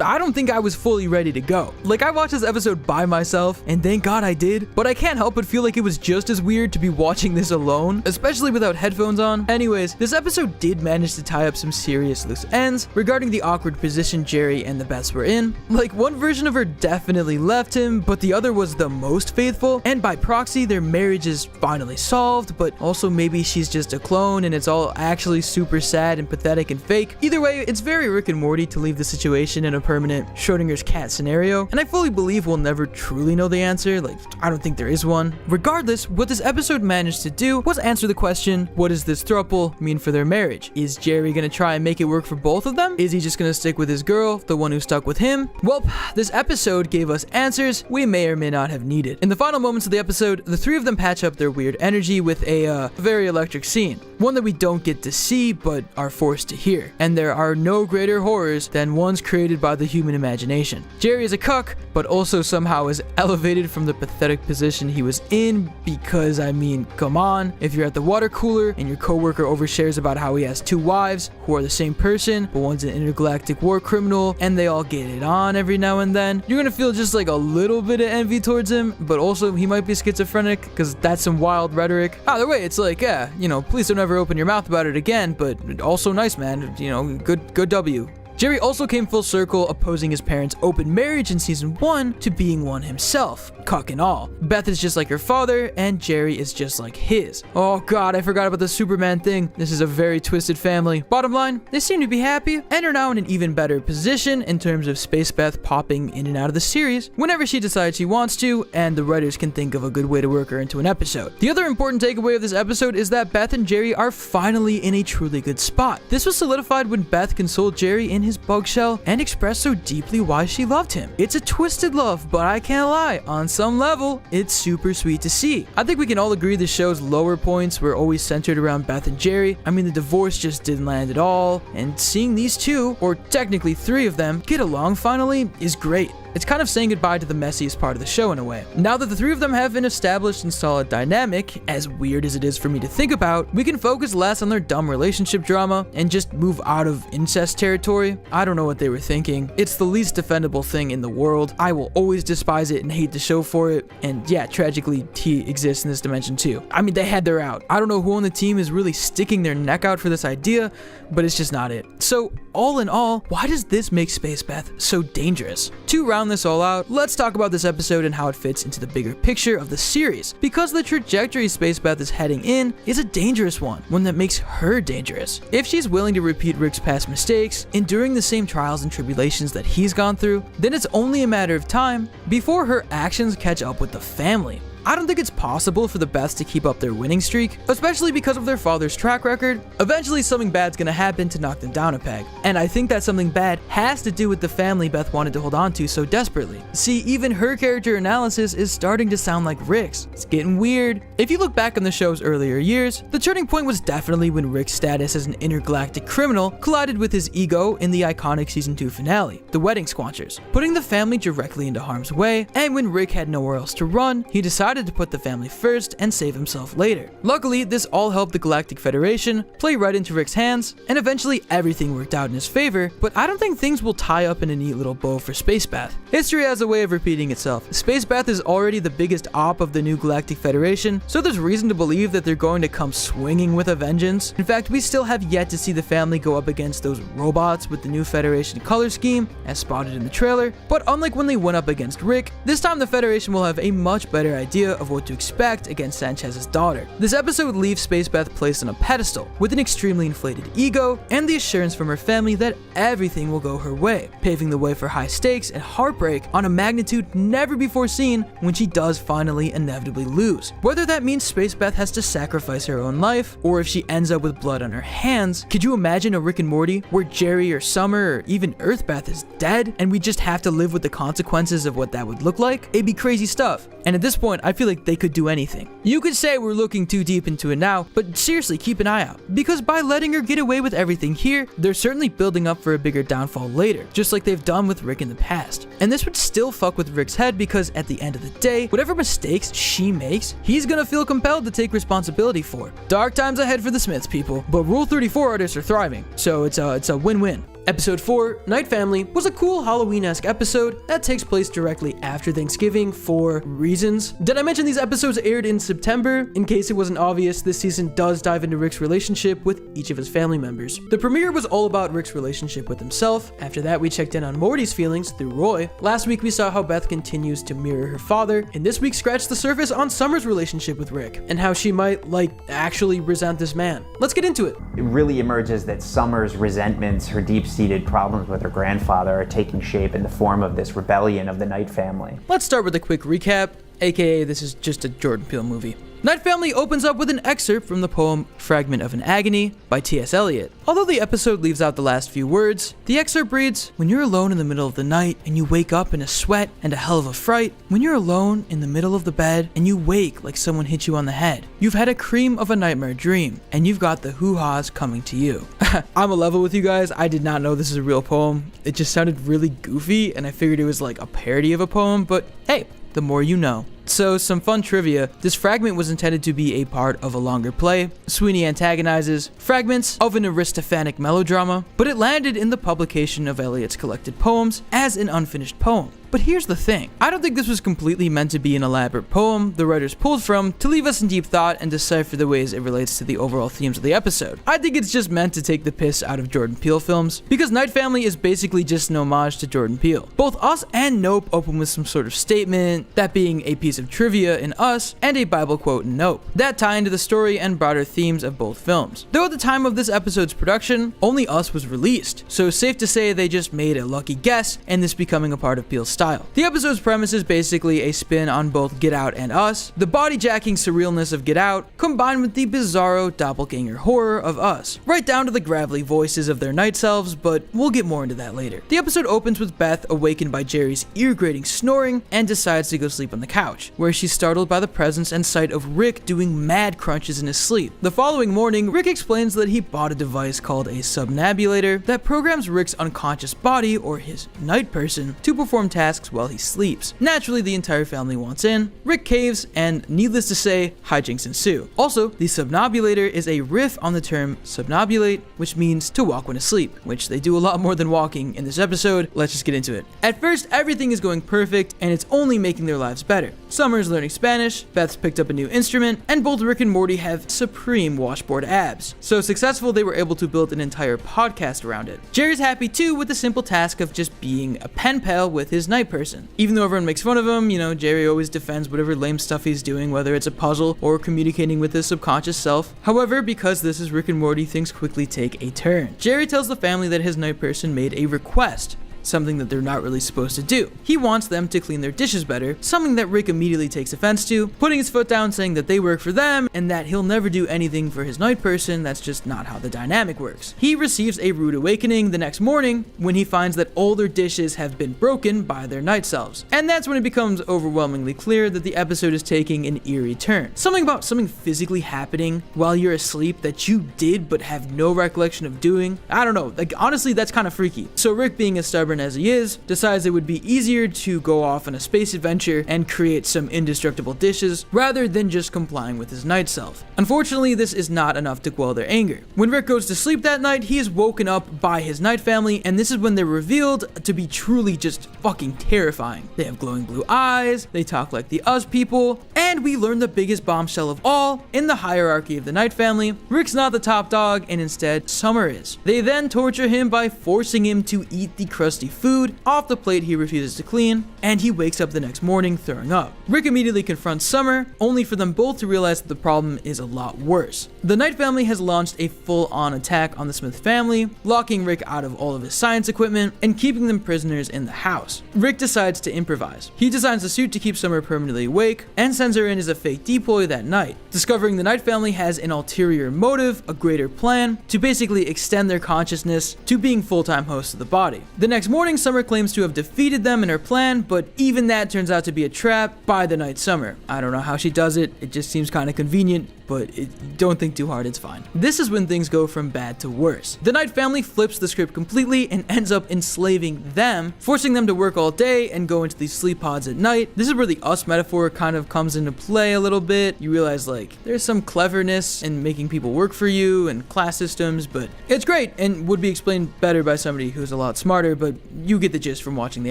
I don't think I was fully ready to go. Like, I watched this episode by myself, and thank God I did, but I can't help but feel like it was just as weird to be watching this alone, especially without headphones on. Anyways, this episode did manage to tie up some serious loose ends regarding the awkward position Jerry and the Beths were in. Like, one version of her definitely left him, but the other was the most faithful, and by proxy, their marriage is finally solved, but also maybe she's just a clone and it's all actually super sad and pathetic and fake. Either way, it's very Rick and Morty to leave the situation in a permanent Schrodinger's cat scenario, and I fully believe we'll never truly know the answer. Like, I don't think there is one. Regardless, what this episode managed to do was answer the question, what does this throuple mean for their marriage? Is Jerry gonna try and make it work for both of them? Is he just gonna stick with his girl, the one who stuck with him? Well, this episode gave us answers we may or may not have needed. In the final moments of the episode, the three of them patch up their weird energy with a very electric scene. One that we don't get to see, but are forced to hear. And there are no greater horrors than ones created by the human imagination. Jerry is a cuck, but also somehow is elevated from the pathetic position he was in, because, I mean, come on, if you're at the water cooler and your coworker overshares about how he has two wives who are the same person, but one's an intergalactic war criminal, and they all get it on every now and then, you're gonna feel just like a little bit of envy towards him, but also he might be schizophrenic, because that's some wild rhetoric. Either way, it's like, yeah, you know, please don't ever open your mouth about it again, but also nice, man, you know, good W. Jerry also came full circle, opposing his parents' open marriage in season 1 to being one himself, cuck and all. Beth is just like her father, and Jerry is just like his. Oh god, I forgot about the Superman thing. This is a very twisted family. Bottom line, they seem to be happy, and are now in an even better position in terms of Space Beth popping in and out of the series whenever she decides she wants to, and the writers can think of a good way to work her into an episode. The other important takeaway of this episode is that Beth and Jerry are finally in a truly good spot. This was solidified when Beth consoled Jerry in his bug shell and expressed so deeply why she loved him. It's a twisted love, but I can't lie, on some level, it's super sweet to see. I think we can all agree the show's lower points were always centered around Beth and Jerry. I mean, the divorce just didn't land at all, and seeing these two, or technically 3 of them, get along finally is great. It's kind of saying goodbye to the messiest part of the show in a way. Now that the 3 of them have an established and solid dynamic, as weird as it is for me to think about, we can focus less on their dumb relationship drama and just move out of incest territory. I don't know what they were thinking. It's the least defendable thing in the world. I will always despise it and hate the show for it. And yeah, tragically, he exists in this dimension too. I mean, they had their out. I don't know who on the team is really sticking their neck out for this idea, but it's just not it. So all in all, why does this make Space Beth so dangerous? To round this all out, let's talk about this episode and how it fits into the bigger picture of the series, because the trajectory Space Beth is heading in is a dangerous one that makes her dangerous. If she's willing to repeat Rick's past mistakes, enduring the same trials and tribulations that he's gone through, then it's only a matter of time before her actions catch up with the family. I don't think it's possible for the Beths to keep up their winning streak, especially because of their father's track record. Eventually something bad's gonna happen to knock them down a peg, and I think that something bad has to do with the family Beth wanted to hold on to so desperately. See, even her character analysis is starting to sound like Rick's. It's getting weird. If you look back on the show's earlier years, the turning point was definitely when Rick's status as an intergalactic criminal collided with his ego in the iconic season 2 finale, the Wedding Squanchers, putting the family directly into harm's way, and when Rick had nowhere else to run, he decided to put the family first and save himself later. Luckily, this all helped the Galactic Federation play right into Rick's hands, and eventually everything worked out in his favor, but I don't think things will tie up in a neat little bow for Space Beth. History has a way of repeating itself. Space Beth is already the biggest op of the new Galactic Federation, so there's reason to believe that they're going to come swinging with a vengeance. In fact, we still have yet to see the family go up against those robots with the new Federation color scheme, as spotted in the trailer, but unlike when they went up against Rick, this time the Federation will have a much better idea of what to expect against Sanchez's daughter. This episode leaves Space Beth placed on a pedestal with an extremely inflated ego and the assurance from her family that everything will go her way, paving the way for high stakes and heartbreak on a magnitude never before seen when she does finally inevitably lose. Whether that means Space Beth has to sacrifice her own life, or if she ends up with blood on her hands, could you imagine a Rick and Morty where Jerry or Summer or even Earthbeth is dead and we just have to live with the consequences of what that would look like? It'd be crazy stuff. And at this point, I feel like they could do anything. You could say we're looking too deep into it now, but seriously, keep an eye out. Because by letting her get away with everything here, they're certainly building up for a bigger downfall later, just like they've done with Rick in the past. And this would still fuck with Rick's head because at the end of the day, whatever mistakes she makes, he's gonna feel compelled to take responsibility for. Dark times ahead for the Smiths, people, but Rule 34 artists are thriving, so it's a win-win. Episode 4, Night Family, was a cool Halloween-esque episode that takes place directly after Thanksgiving for reasons. Did I mention these episodes aired in September? In case it wasn't obvious, this season does dive into Rick's relationship with each of his family members. The premiere was all about Rick's relationship with himself. After that, we checked in on Morty's feelings through Roy. Last week, we saw how Beth continues to mirror her father, and this week scratched the surface on Summer's relationship with Rick, and how she might, actually resent this man. Let's get into it. It really emerges that Summer's resentments, her deep-seated problems with her grandfather, are taking shape in the form of this rebellion of the Night family. Let's start with a quick recap, aka this is just a Jordan Peele movie. Night Family opens up with an excerpt from the poem Fragment of an Agony by T.S. Eliot. Although the episode leaves out the last few words, the excerpt reads, "When you're alone in the middle of the night and you wake up in a sweat and a hell of a fright, when you're alone in the middle of the bed and you wake like someone hit you on the head, you've had a cream of a nightmare dream and you've got the hoo-ha's coming to you." I'm a level with you guys. I did not know this is a real poem. It just sounded really goofy and I figured it was like a parody of a poem, but hey, the more you know. So, some fun trivia. This fragment was intended to be a part of a longer play. Sweeney antagonizes fragments of an Aristophanic melodrama, but it landed in the publication of Eliot's collected poems as an unfinished poem. But here's the thing. I don't think this was completely meant to be an elaborate poem the writers pulled from to leave us in deep thought and decipher the ways it relates to the overall themes of the episode. I think it's just meant to take the piss out of Jordan Peele films, because Night Family is basically just an homage to Jordan Peele. Both Us and Nope open with some sort of statement, that being a piece of trivia in Us and a Bible quote in Nope, that tie into the story and broader themes of both films. Though at the time of this episode's production, only Us was released, so it's safe to say they just made a lucky guess and this becoming a part of Peele's style. The episode's premise is basically a spin on both Get Out and Us, the body-jacking surrealness of Get Out, combined with the bizarro doppelganger horror of Us, right down to the gravelly voices of their night selves, but we'll get more into that later. The episode opens with Beth awakened by Jerry's ear-grating snoring and decides to go sleep on the couch, where she's startled by the presence and sight of Rick doing mad crunches in his sleep. The following morning, Rick explains that he bought a device called a subnabulator that programs Rick's unconscious body, or his night person, to perform tasks while he sleeps. Naturally, the entire family wants in. Rick caves, and needless to say, hijinks ensue. Also, the subnabulator is a riff on the term subnabulate, which means to walk when asleep, which they do a lot more than walking in this episode. Let's just get into it. At first, everything is going perfect, and it's only making their lives better. Summer's learning Spanish, Beth's picked up a new instrument, and both Rick and Morty have supreme washboard abs. So successful, they were able to build an entire podcast around it. Jerry's happy too with the simple task of just being a pen pal with his night person. Even though everyone makes fun of him, Jerry always defends whatever lame stuff he's doing, whether it's a puzzle or communicating with his subconscious self. However, because this is Rick and Morty, things quickly take a turn. Jerry tells the family that his night person made a request, something that they're not really supposed to do. He wants them to clean their dishes better, something that Rick immediately takes offense to, putting his foot down saying that they work for them and that he'll never do anything for his night person. That's just not how the dynamic works. He receives a rude awakening the next morning when he finds that all their dishes have been broken by their night selves. And that's when it becomes overwhelmingly clear that the episode is taking an eerie turn. Something about something physically happening while you're asleep that you did but have no recollection of doing. I don't know, honestly, that's kind of freaky. So Rick, being as stubborn as he is, decides it would be easier to go off on a space adventure and create some indestructible dishes rather than just complying with his night self. Unfortunately, this is not enough to quell their anger. When Rick goes to sleep that night, he is woken up by his night family, and this is when they're revealed to be truly just fucking terrifying. They have glowing blue eyes, they talk like the Us people, and we learn the biggest bombshell of all in the hierarchy of the night family. Rick's not the top dog, and instead Summer is. They then torture him by forcing him to eat the crusty food off the plate he refuses to clean, and he wakes up the next morning throwing up. Rick immediately confronts Summer, only for them both to realize that the problem is a lot worse. The Night family has launched a full-on attack on the Smith family, locking Rick out of all of his science equipment and keeping them prisoners in the house. Rick decides to improvise. He designs a suit to keep Summer permanently awake and sends her in as a fake deploy that night, discovering the Night family has an ulterior motive, a greater plan, to basically extend their consciousness to being full-time hosts of the body. The next morning, Summer claims to have defeated them in her plan, but even that turns out to be a trap by the Night Summer. I don't know how she does it, it just seems kind of convenient, but don't think too hard, it's fine. This is when things go from bad to worse. The Night family flips the script completely and ends up enslaving them, forcing them to work all day and go into these sleep pods at night. This is where the Us metaphor kind of comes into play a little bit. You realize there's some cleverness in making people work for you and class systems, but it's great and would be explained better by somebody who's a lot smarter, but you get the gist from watching the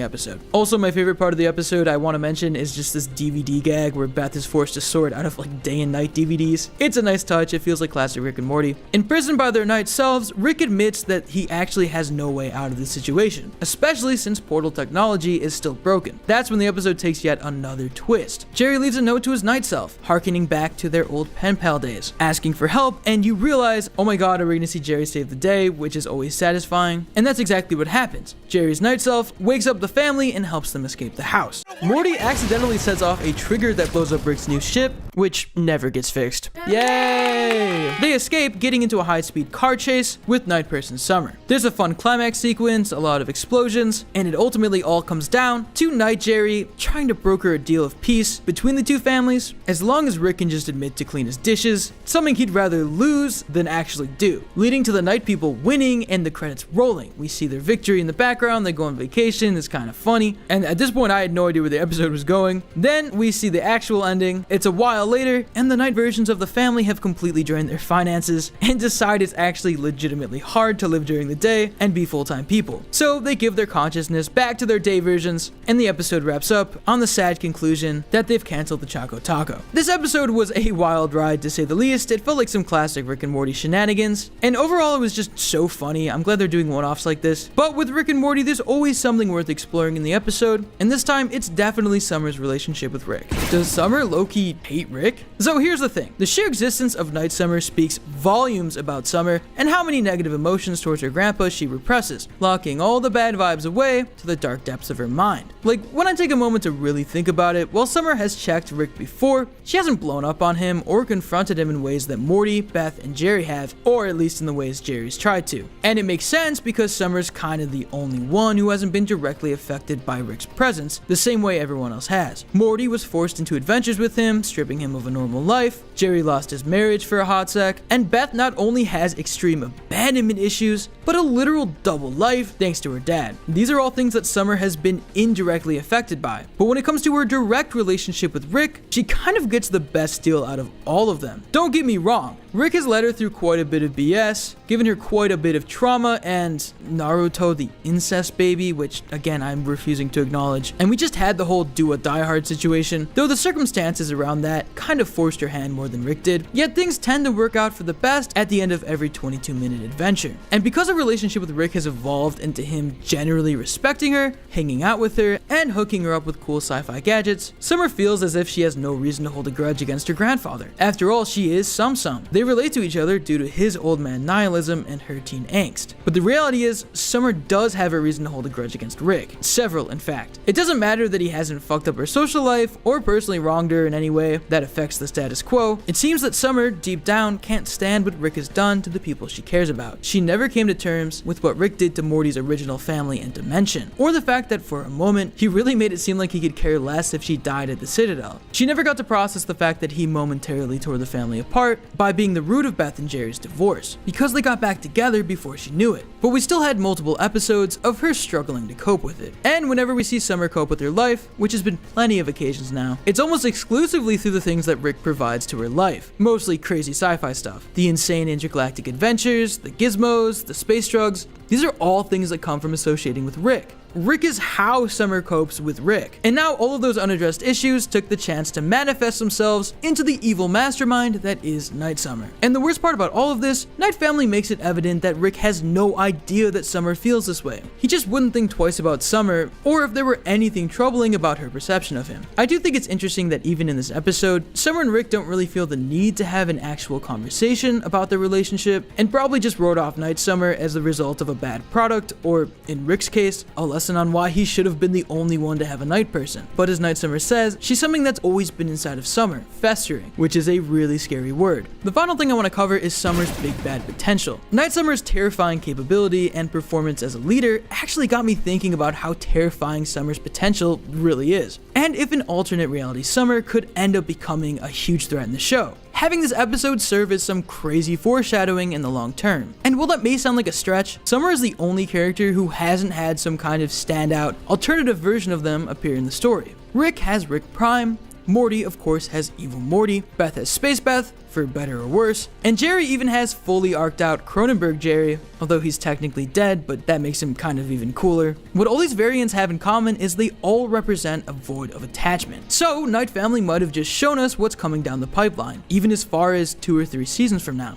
episode. Also, my favorite part of the episode I want to mention is just this DVD gag where Beth is forced to sort out of day and night DVDs. It's a nice touch, it feels like classic Rick and Morty. Imprisoned by their night selves, Rick admits that he actually has no way out of the situation, especially since portal technology is still broken. That's when the episode takes yet another twist. Jerry leaves a note to his night self, harkening back to their old pen pal days, asking for help, and you realize, oh my god, are we gonna see Jerry save the day, which is always satisfying. And that's exactly what happens. Jerry's night self wakes up the family and helps them escape the house. Morty accidentally sets off a trigger that blows up Rick's new ship, which never gets fixed. Yay! They escape, getting into a high-speed car chase with Night Person Summer. There's a fun climax sequence, a lot of explosions, and it ultimately all comes down to Night Jerry trying to broker a deal of peace between the two families, as long as Rick can just admit to clean his dishes, something he'd rather lose than actually do, leading to the Night people winning and the credits rolling. We see their victory in the background, they go on vacation, it's kind of funny, and at this point I had no idea where the episode was going. Then we see the actual ending. It's a while later, and the night versions of the family have completely drained their finances and decide it's actually legitimately hard to live during the day and be full-time people. So they give their consciousness back to their day versions, and the episode wraps up on the sad conclusion that they've canceled the Choco Taco. This episode was a wild ride to say the least. It felt like some classic Rick and Morty shenanigans, and overall it was just so funny. I'm glad they're doing one-offs like this. But with Rick and Morty, there's always something worth exploring in the episode, and this time it's definitely Summer's relationship with Rick. Does Summer low-key hate Rick? So here's the thing. The sheer existence of Night Summer speaks volumes about Summer and how many negative emotions towards her grandpa she represses, locking all the bad vibes away to the dark depths of her mind. Like, when I take a moment to really think about it, while Summer has checked Rick before, she hasn't blown up on him or confronted him in ways that Morty, Beth, and Jerry have, or at least in the ways Jerry's tried to. And it makes sense because Summer's kind of the only one who hasn't been directly affected by Rick's presence, the same way everyone else has. Morty was forced into adventures with him, stripping him of a normal life. Jerry lost his marriage for a hot sec, and Beth not only has extreme abandonment issues, but a literal double life thanks to her dad. These are all things that Summer has been indirectly affected by. But when it comes to her direct relationship with Rick, she kind of gets the best deal out of all of them. Don't get me wrong, Rick has led her through quite a bit of BS, given her quite a bit of trauma, and Naruto the incest baby, which again I'm refusing to acknowledge, and we just had the whole do a Die Hard situation, though the circumstances around that kind of forced her hand more than Rick did, yet things tend to work out for the best at the end of every 22-minute adventure. And because her relationship with Rick has evolved into him generally respecting her, hanging out with her, and hooking her up with cool sci-fi gadgets, Summer feels as if she has no reason to hold a grudge against her grandfather. After all, she is Sum. They relate to each other due to his old man nihilism and her teen angst. But the reality is, Summer does have a reason to hold a grudge against Rick. Several, in fact. It doesn't matter that he hasn't fucked up her social life or personally wronged her in any way that affects the status quo. It seems that Summer, deep down, can't stand what Rick has done to the people she cares about. She never came to terms with what Rick did to Morty's original family and dimension, or the fact that for a moment, he really made it seem like he could care less if she died at the Citadel. She never got to process the fact that he momentarily tore the family apart by being the root of Beth and Jerry's divorce, because they got back together before she knew it. But we still had multiple episodes of her struggling to cope with it. And whenever we see Summer cope with her life, which has been plenty of occasions now, it's almost exclusively through the things that Rick provides to her life. Mostly crazy sci-fi stuff. The insane intergalactic adventures, the gizmos, the space drugs. These are all things that come from associating with Rick. Rick is how Summer copes with Rick. And now all of those unaddressed issues took the chance to manifest themselves into the evil mastermind that is Night Summer. And the worst part about all of this, Night Family makes it evident that Rick has no idea that Summer feels this way. He just wouldn't think twice about Summer, or if there were anything troubling about her perception of him. I do think it's interesting that even in this episode, Summer and Rick don't really feel the need to have an actual conversation about their relationship, and probably just wrote off Night Summer as the result of a bad product, or in Rick's case, a lesson on why he should have been the only one to have a night person. But as Night Summer says, she's something that's always been inside of Summer, festering, which is a really scary word. The final thing I want to cover is Summer's big bad potential. Night Summer's terrifying capability and performance as a leader actually got me thinking about how terrifying Summer's potential really is, and if an alternate reality Summer could end up becoming a huge threat in the show, having this episode serve as some crazy foreshadowing in the long term. And while that may sound like a stretch, Summer is the only character who hasn't had some kind of standout, alternative version of them appear in the story. Rick has Rick Prime, Morty, of course, has Evil Morty, Beth has Space Beth, for better or worse, and Jerry even has fully arced out Cronenberg Jerry, although he's technically dead, but that makes him kind of even cooler. What all these variants have in common is they all represent a void of attachment. So, Night Family might have just shown us what's coming down the pipeline, even as far as 2 or 3 seasons from now.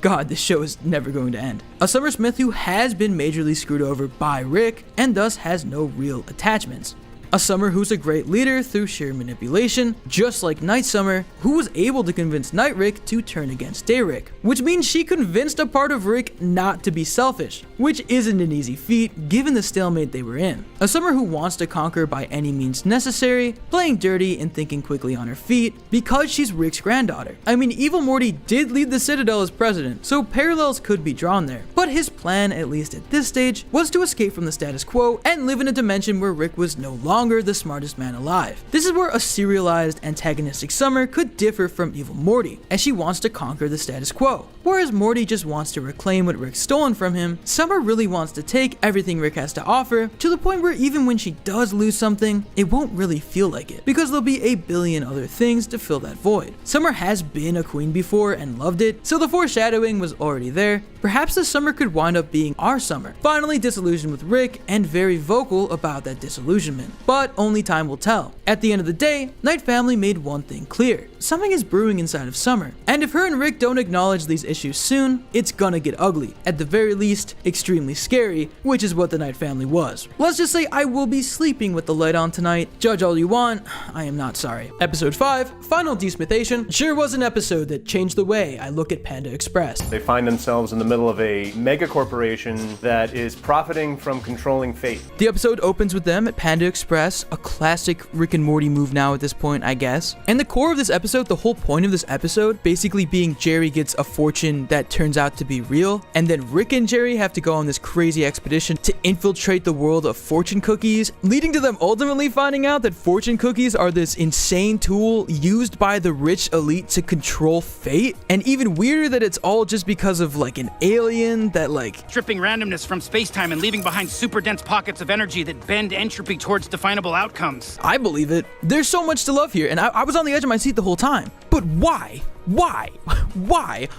God, this show is never going to end. A Summer Smith who has been majorly screwed over by Rick, and thus has no real attachments. A Summer who's a great leader through sheer manipulation, just like Night Summer, who was able to convince Night Rick to turn against Day Rick, which means she convinced a part of Rick not to be selfish, which isn't an easy feat given the stalemate they were in. A Summer who wants to conquer by any means necessary, playing dirty and thinking quickly on her feet, because she's Rick's granddaughter. I mean, Evil Morty did lead the Citadel as president, so parallels could be drawn there. But his plan, at least at this stage, was to escape from the status quo and live in a dimension where Rick was no longer longer the smartest man alive. This is where a serialized antagonistic Summer could differ from evil Morty, as she wants to conquer the status quo. Whereas Morty just wants to reclaim what Rick's stolen from him, Summer really wants to take everything Rick has to offer, to the point where even when she does lose something, it won't really feel like it, because there'll be a billion other things to fill that void. Summer has been a queen before and loved it, so the foreshadowing was already there. Perhaps this Summer could wind up being our Summer, finally disillusioned with Rick and very vocal about that disillusionment. But only time will tell. At the end of the day, Night Family made one thing clear: something is brewing inside of Summer, and if her and Rick don't acknowledge these issues soon, it's gonna get ugly. At the very least, extremely scary, which is what the Night Family was. Let's just say I will be sleeping with the light on tonight. Judge all you want, I am not sorry. Episode 5, Final Desmithation, sure was an episode that changed the way I look at Panda Express. They find themselves in the middle of a mega corporation that is profiting from controlling fate. The episode opens with them at Panda Express, a classic Rick and Morty move now at this point, I guess. And the core of this episode, the whole point of this episode, basically being Jerry gets a fortune that turns out to be real, and then Rick and Jerry have to go on this crazy expedition to infiltrate the world of fortune cookies, leading to them ultimately finding out that fortune cookies are this insane tool used by the rich elite to control fate. And even weirder that it's all just because of like an alien that like stripping randomness from space-time and leaving behind super dense pockets of energy that bend entropy towards definable outcomes. I believe it. There's so much to love here, and I was on the edge of my seat the whole time. But why? Why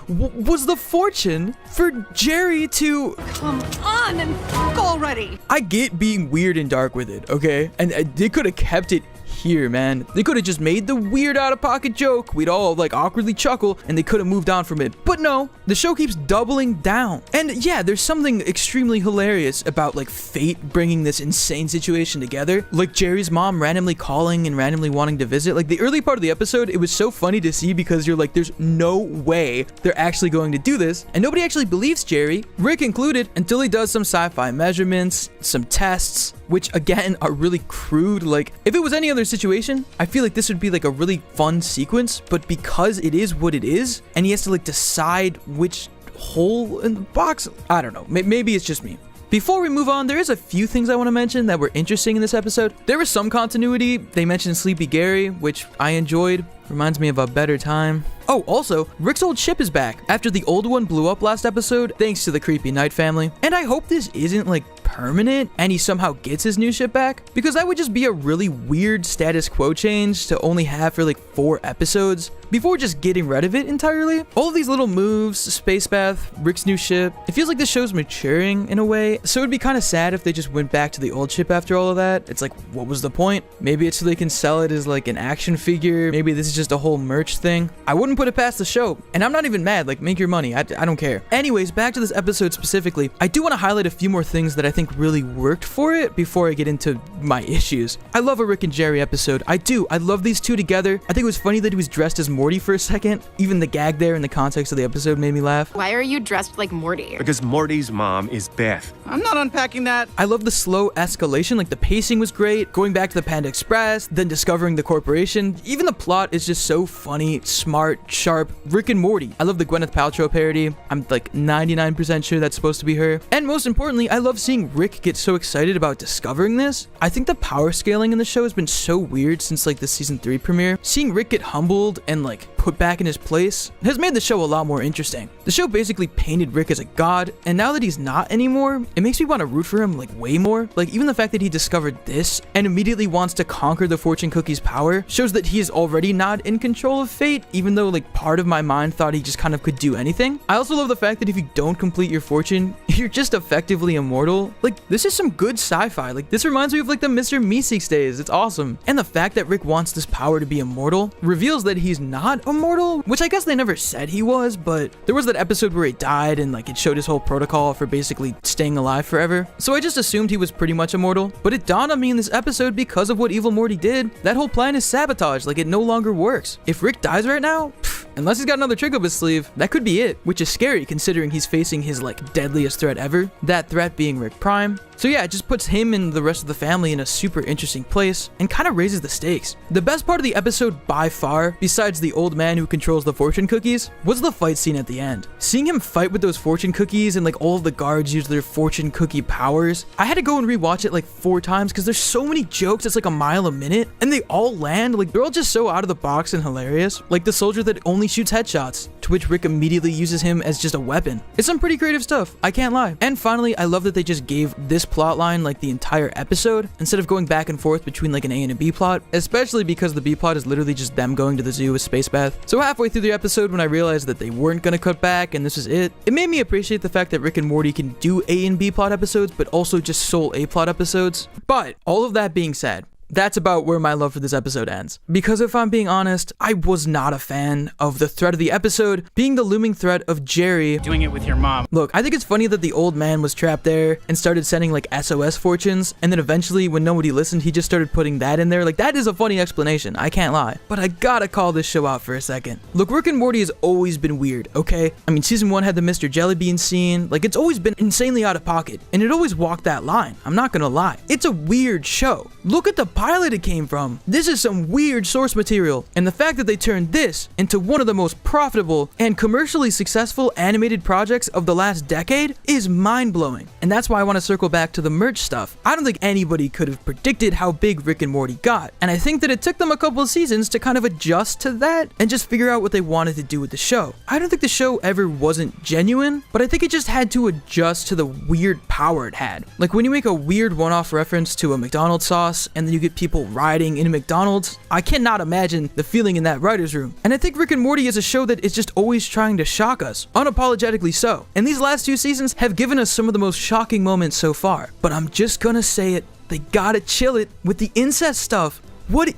was the fortune for Jerry to... Come on and fuck already! I get being weird and dark with it, okay? And they could have kept it here, man. They could have just made the weird out-of-pocket joke. We'd all like awkwardly chuckle, and they could have moved on from it. But no, the show keeps doubling down. And yeah, there's something extremely hilarious about like fate bringing this insane situation together. Like Jerry's mom randomly calling and randomly wanting to visit. Like the early part of the episode, it was so funny to see because you're like, there's no way they're actually going to do this. And nobody actually believes Jerry, Rick included, until he does some sci-fi measurements, some tests, which again are really crude. Like if it was any other situation, I feel like this would be like a really fun sequence, but because it is what it is, and he has to like decide which hole in the box, I don't know, maybe it's just me. Before we move on, there is a few things I want to mention that were interesting in this episode. There was some continuity. They mentioned Sleepy Gary, which I enjoyed. Reminds me of a better time. Oh, also, Rick's old ship is back after the old one blew up last episode, thanks to the creepy Night Family. And I hope this isn't like permanent and he somehow gets his new ship back, because that would just be a really weird status quo change to only have for like 4 episodes before just getting rid of it entirely. All of these little moves, space bath, Rick's new ship, it feels like this show's maturing in a way, so it'd be kind of sad if they just went back to the old ship after all of that. It's like, what was the point? Maybe it's so they can sell it as like an action figure. Maybe this is just a whole merch thing. I wouldn't put it past the show, and I'm not even mad. Like, make your money. I don't care. Anyways, back to this episode specifically, I do want to highlight a few more things that I think really worked for it before I get into my issues. I love a Rick and Jerry episode. I do. I love these two together. I think it was funny that he was dressed as Morty for a second. Even the gag there in the context of the episode made me laugh. Why are you dressed like Morty? Because Morty's mom is Beth. I'm not unpacking that. I love the slow escalation. Like, the pacing was great. Going back to the Panda Express, then discovering the corporation. Even the plot is just so funny, smart, sharp. Rick and Morty. I love the Gwyneth Paltrow parody. I'm like 99% sure that's supposed to be her. And most importantly, I love seeing Rick get so excited about discovering this. I think the power scaling in the show has been so weird since like the season 3 premiere. Seeing Rick get humbled and like put back in his place has made the show a lot more interesting. The show basically painted Rick as a god, and now that he's not anymore, it makes me want to root for him like way more. Like, even the fact that he discovered this and immediately wants to conquer the fortune cookie's power shows that he is already not in control of fate, even though like part of my mind thought he just kind of could do anything. I also love the fact that if you don't complete your fortune, you're just effectively immortal. Like, this is some good sci-fi. Like, this reminds me of like the Mr. Meeseeks days. It's awesome. And the fact that Rick wants this power to be immortal reveals that he's not immortal, which I guess they never said he was, but there was that episode where he died and like it showed his whole protocol for basically staying alive forever. So I just assumed he was pretty much immortal, but it dawned on me in this episode because of what Evil Morty did, that whole plan is sabotage. Like, it no longer works. If Rick dies right now, unless he's got another trick up his sleeve, that could be it, which is scary considering he's facing his like deadliest threat ever, that threat being Rick Prime. So yeah, it just puts him and the rest of the family in a super interesting place and kind of raises the stakes. The best part of the episode by far, besides the old man who controls the fortune cookies was the fight scene at the end. Seeing him fight with those fortune cookies and like all of the guards use their fortune cookie powers, I had to go and rewatch it like 4 times because there's so many jokes. It's like a mile a minute and they all land. Like they're all just so out of the box and hilarious. Like the soldier that only shoots headshots, to which Rick immediately uses him as just a weapon. It's some pretty creative stuff, I can't lie. And finally, I love that they just gave this plot line like the entire episode instead of going back and forth between like an A and a B plot, especially because the B plot is literally just them going to the zoo with Space Beth. So halfway through the episode, when I realized that they weren't gonna cut back and this is it made me appreciate the fact that Rick and Morty can do A and B plot episodes, but also just sole A plot episodes. But all of that being said, that's about where my love for this episode ends. Because if I'm being honest, I was not a fan of the threat of the episode being the looming threat of Jerry doing it with your mom. Look, I think it's funny that the old man was trapped there and started sending like SOS fortunes, and then eventually when nobody listened, he just started putting that in there. Like that is a funny explanation, I can't lie. But I gotta call this show out for a second. Look, Rick and Morty has always been weird, okay? I mean, season 1 had the Mr. Jellybean scene. Like it's always been insanely out of pocket, and it always walked that line. I'm not gonna lie. It's a weird show. Look at the pilot it came from. This is some weird source material, and the fact that they turned this into one of the most profitable and commercially successful animated projects of the last decade is mind-blowing. And that's why I want to circle back to the merch stuff. I don't think anybody could have predicted how big Rick and Morty got, and I think that it took them a couple of seasons to kind of adjust to that and just figure out what they wanted to do with the show. I don't think the show ever wasn't genuine, but I think it just had to adjust to the weird power it had. Like when you make a weird one-off reference to a McDonald's sauce and then you get people rioting in a McDonald's, I cannot imagine the feeling in that writer's room. And I think Rick and Morty is a show that is just always trying to shock us, unapologetically so. And these last 2 seasons have given us some of the most shocking moments so far. But I'm just gonna say it, they gotta chill it with the incest stuff. What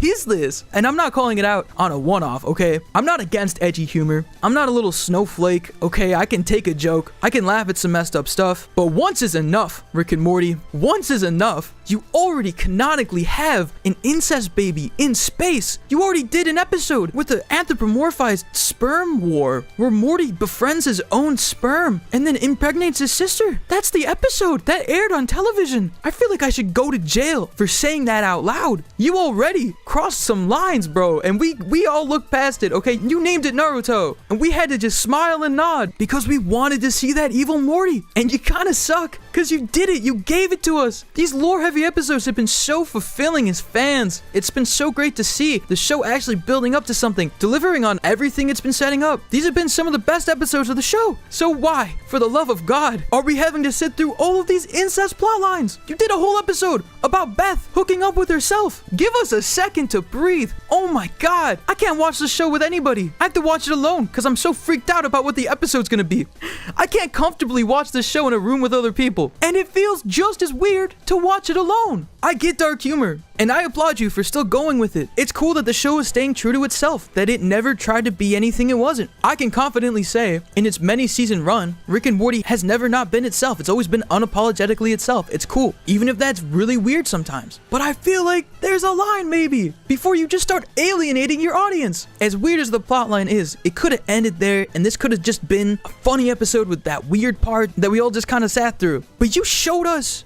is this? And I'm not calling it out on a one-off, okay? I'm not against edgy humor. I'm not a little snowflake, okay? I can take a joke. I can laugh at some messed up stuff. But once is enough, Rick and Morty. Once is enough. You already canonically have an incest baby in space. You already did an episode with the anthropomorphized sperm war, where Morty befriends his own sperm and then impregnates his sister. That's the episode that aired on television. I feel like I should go to jail for saying that out loud. You already crossed some lines, bro, and we all looked past it, okay? You named it Naruto, and we had to just smile and nod because we wanted to see that evil Morty, and you kind of suck because you did it. You gave it to us. These lore-heavy episodes have been so fulfilling as fans. It's been so great to see the show actually building up to something, delivering on everything it's been setting up. These have been some of the best episodes of the show. So why, for the love of God, are we having to sit through all of these incest plot lines? You did a whole episode about Beth hooking up with herself. Give us a second to breathe. Oh my God. I can't watch the show with anybody. I have to watch it alone because I'm so freaked out about what the episode's gonna be. I can't comfortably watch this show in a room with other people. And it feels just as weird to watch it alone. I get dark humor, and I applaud you for still going with it. It's cool that the show is staying true to itself, that it never tried to be anything it wasn't. I can confidently say, in its many season run, Rick and Morty has never not been itself. It's always been unapologetically itself. It's cool, even if that's really weird sometimes. But I feel like there's a line maybe, before you just start alienating your audience. As weird as the plotline is, it could have ended there, and this could have just been a funny episode with that weird part that we all just kind of sat through. But you showed us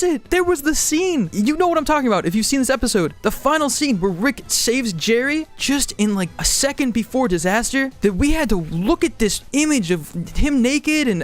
it. There was the scene. You know what I'm talking about if you've seen this episode. The final scene where Rick saves Jerry just in like a second before disaster, that we had to look at this image of him naked and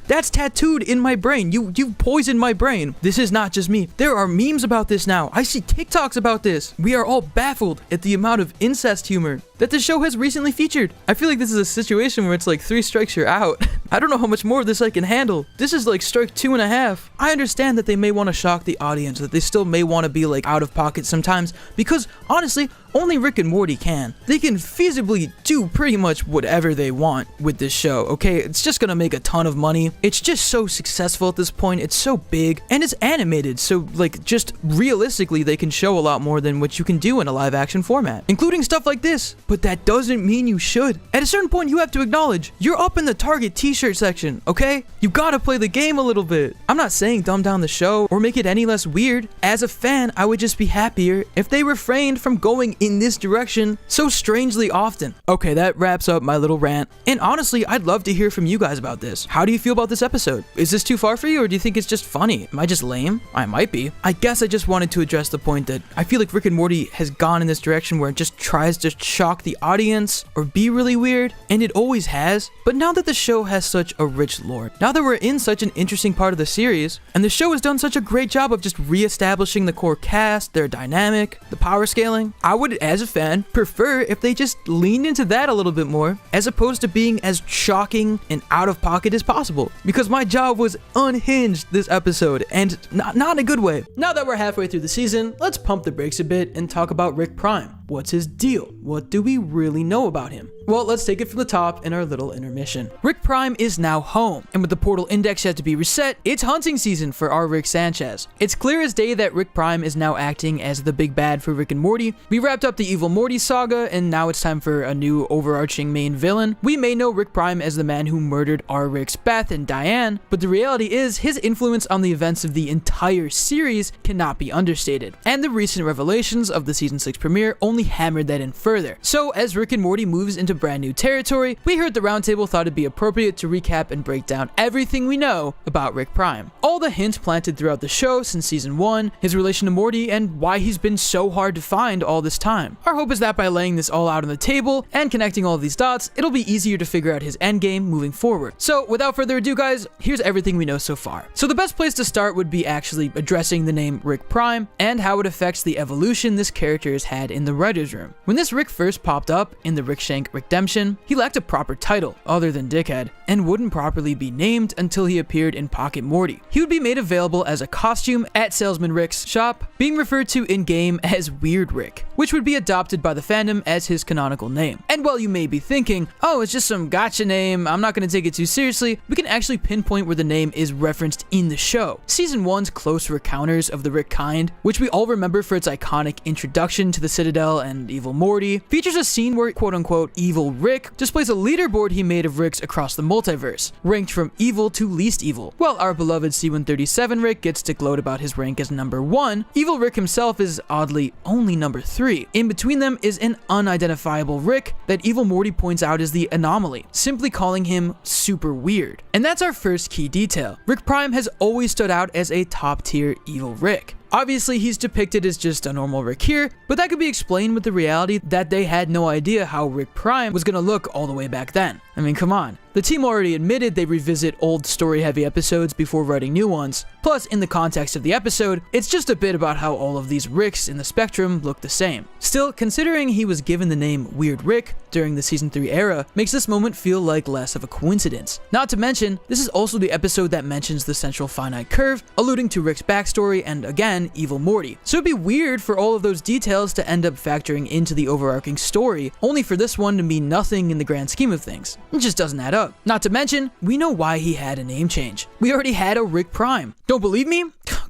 that's tattooed in my brain. You poisoned my brain. This is not just me. There are memes about this now. I see TikToks about this. We are all baffled at the amount of incest humor that the show has recently featured. I feel like this is a situation where it's like 3 strikes you're out. I don't know how much more of this I can handle. This is like strike 2.5. I understand that they may want to shock the audience, that they still may want to be like out of pocket sometimes, because honestly, only Rick and Morty can. They can feasibly do pretty much whatever they want with this show, okay? It's just gonna make a ton of money. It's just so successful at this point. It's so big, and it's animated, so like just realistically, they can show a lot more than what you can do in a live action format, including stuff like this. But that doesn't mean you should. At a certain point, you have to acknowledge you're up in the Target t-shirt section, okay? You gotta play the game a little bit. I'm not saying dumb down the show or make it any less weird. As a fan, I would just be happier if they refrained from going in this direction so strangely often. Okay, that wraps up my little rant. And honestly, I'd love to hear from you guys about this. shows. How do you feel about this episode? Is this too far for you, or do you think it's just funny? Am I just lame? I might be. I guess I just wanted to address the point that I feel like Rick and Morty has gone in this direction where it just tries to shock the audience or be really weird, and it always has. But now that the show has such a rich lore, now that we're in such an interesting part of the series, and the show has done such a great job of just re-establishing the core cast, their dynamic, the power scaling, I would, as a fan, prefer if they just leaned into that a little bit more, as opposed to being as shocking and out of pocket as possible. Because my jaw was unhinged this episode, and not in a good way. Now that we're halfway through the season, let's pump the brakes a bit and talk about Rick Prime. What's his deal? What do we really know about him? Well, let's take it from the top in our little intermission. Rick Prime is now home, and with the portal index yet to be reset, it's hunting season for our Rick Sanchez. It's clear as day that Rick Prime is now acting as the big bad for Rick and Morty. We wrapped up the Evil Morty saga, and now it's time for a new overarching main villain. We may know Rick Prime as the man who murdered our Rick's Beth and Diane, but the reality is his influence on the events of the entire series cannot be understated. And the recent revelations of the season 6 premiere only hammered that in further. So as Rick and Morty moves into brand new territory, we here at the Roundtable thought it'd be appropriate to recap and break down everything we know about Rick Prime. All the hints planted throughout the show since season 1, his relation to Morty, and why he's been so hard to find all this time. Our hope is that by laying this all out on the table and connecting all of these dots, it'll be easier to figure out his endgame moving forward. So without further ado guys, here's everything we know so far. So the best place to start would be actually addressing the name Rick Prime and how it affects the evolution this character has had in the writer's room. When this Rick first popped up in the Rick Shank Redemption, he lacked a proper title other than Dickhead, and wouldn't properly be named until he appeared in Pocket Morty. He would be made available as a costume at Salesman Rick's shop, being referred to in-game as Weird Rick, which would be adopted by the fandom as his canonical name. And while you may be thinking, oh, it's just some gotcha name, I'm not going to take it too seriously, we can actually pinpoint where the name is referenced in the show. Season 1's Close Encounters of the Rick Kind, which we all remember for its iconic introduction to the Citadel and Evil Morty, features a scene where quote-unquote Evil Rick displays a leaderboard he made of Ricks across the multiverse, ranked from evil to least evil. While our beloved C-137 Rick gets to gloat about his rank as number 1, Evil Rick himself is oddly only number 3. In between them is an unidentifiable Rick that Evil Morty points out as the anomaly, simply calling him super weird. And that's our first key detail. Rick Prime has always stood out as a top-tier Evil Rick. Obviously, he's depicted as just a normal Rick here, but that could be explained with the reality that they had no idea how Rick Prime was gonna look all the way back then. I mean, come on. The team already admitted they revisit old story-heavy episodes before writing new ones. Plus, in the context of the episode, it's just a bit about how all of these Ricks in the spectrum look the same. Still, considering he was given the name Weird Rick during the Season 3 era, makes this moment feel like less of a coincidence. Not to mention, this is also the episode that mentions the central finite curve, alluding to Rick's backstory and, again, Evil Morty. So it'd be weird for all of those details to end up factoring into the overarching story, only for this one to mean nothing in the grand scheme of things. It just doesn't add up. Not to mention, we know why he had a name change. We already had a Rick Prime. Don't believe me?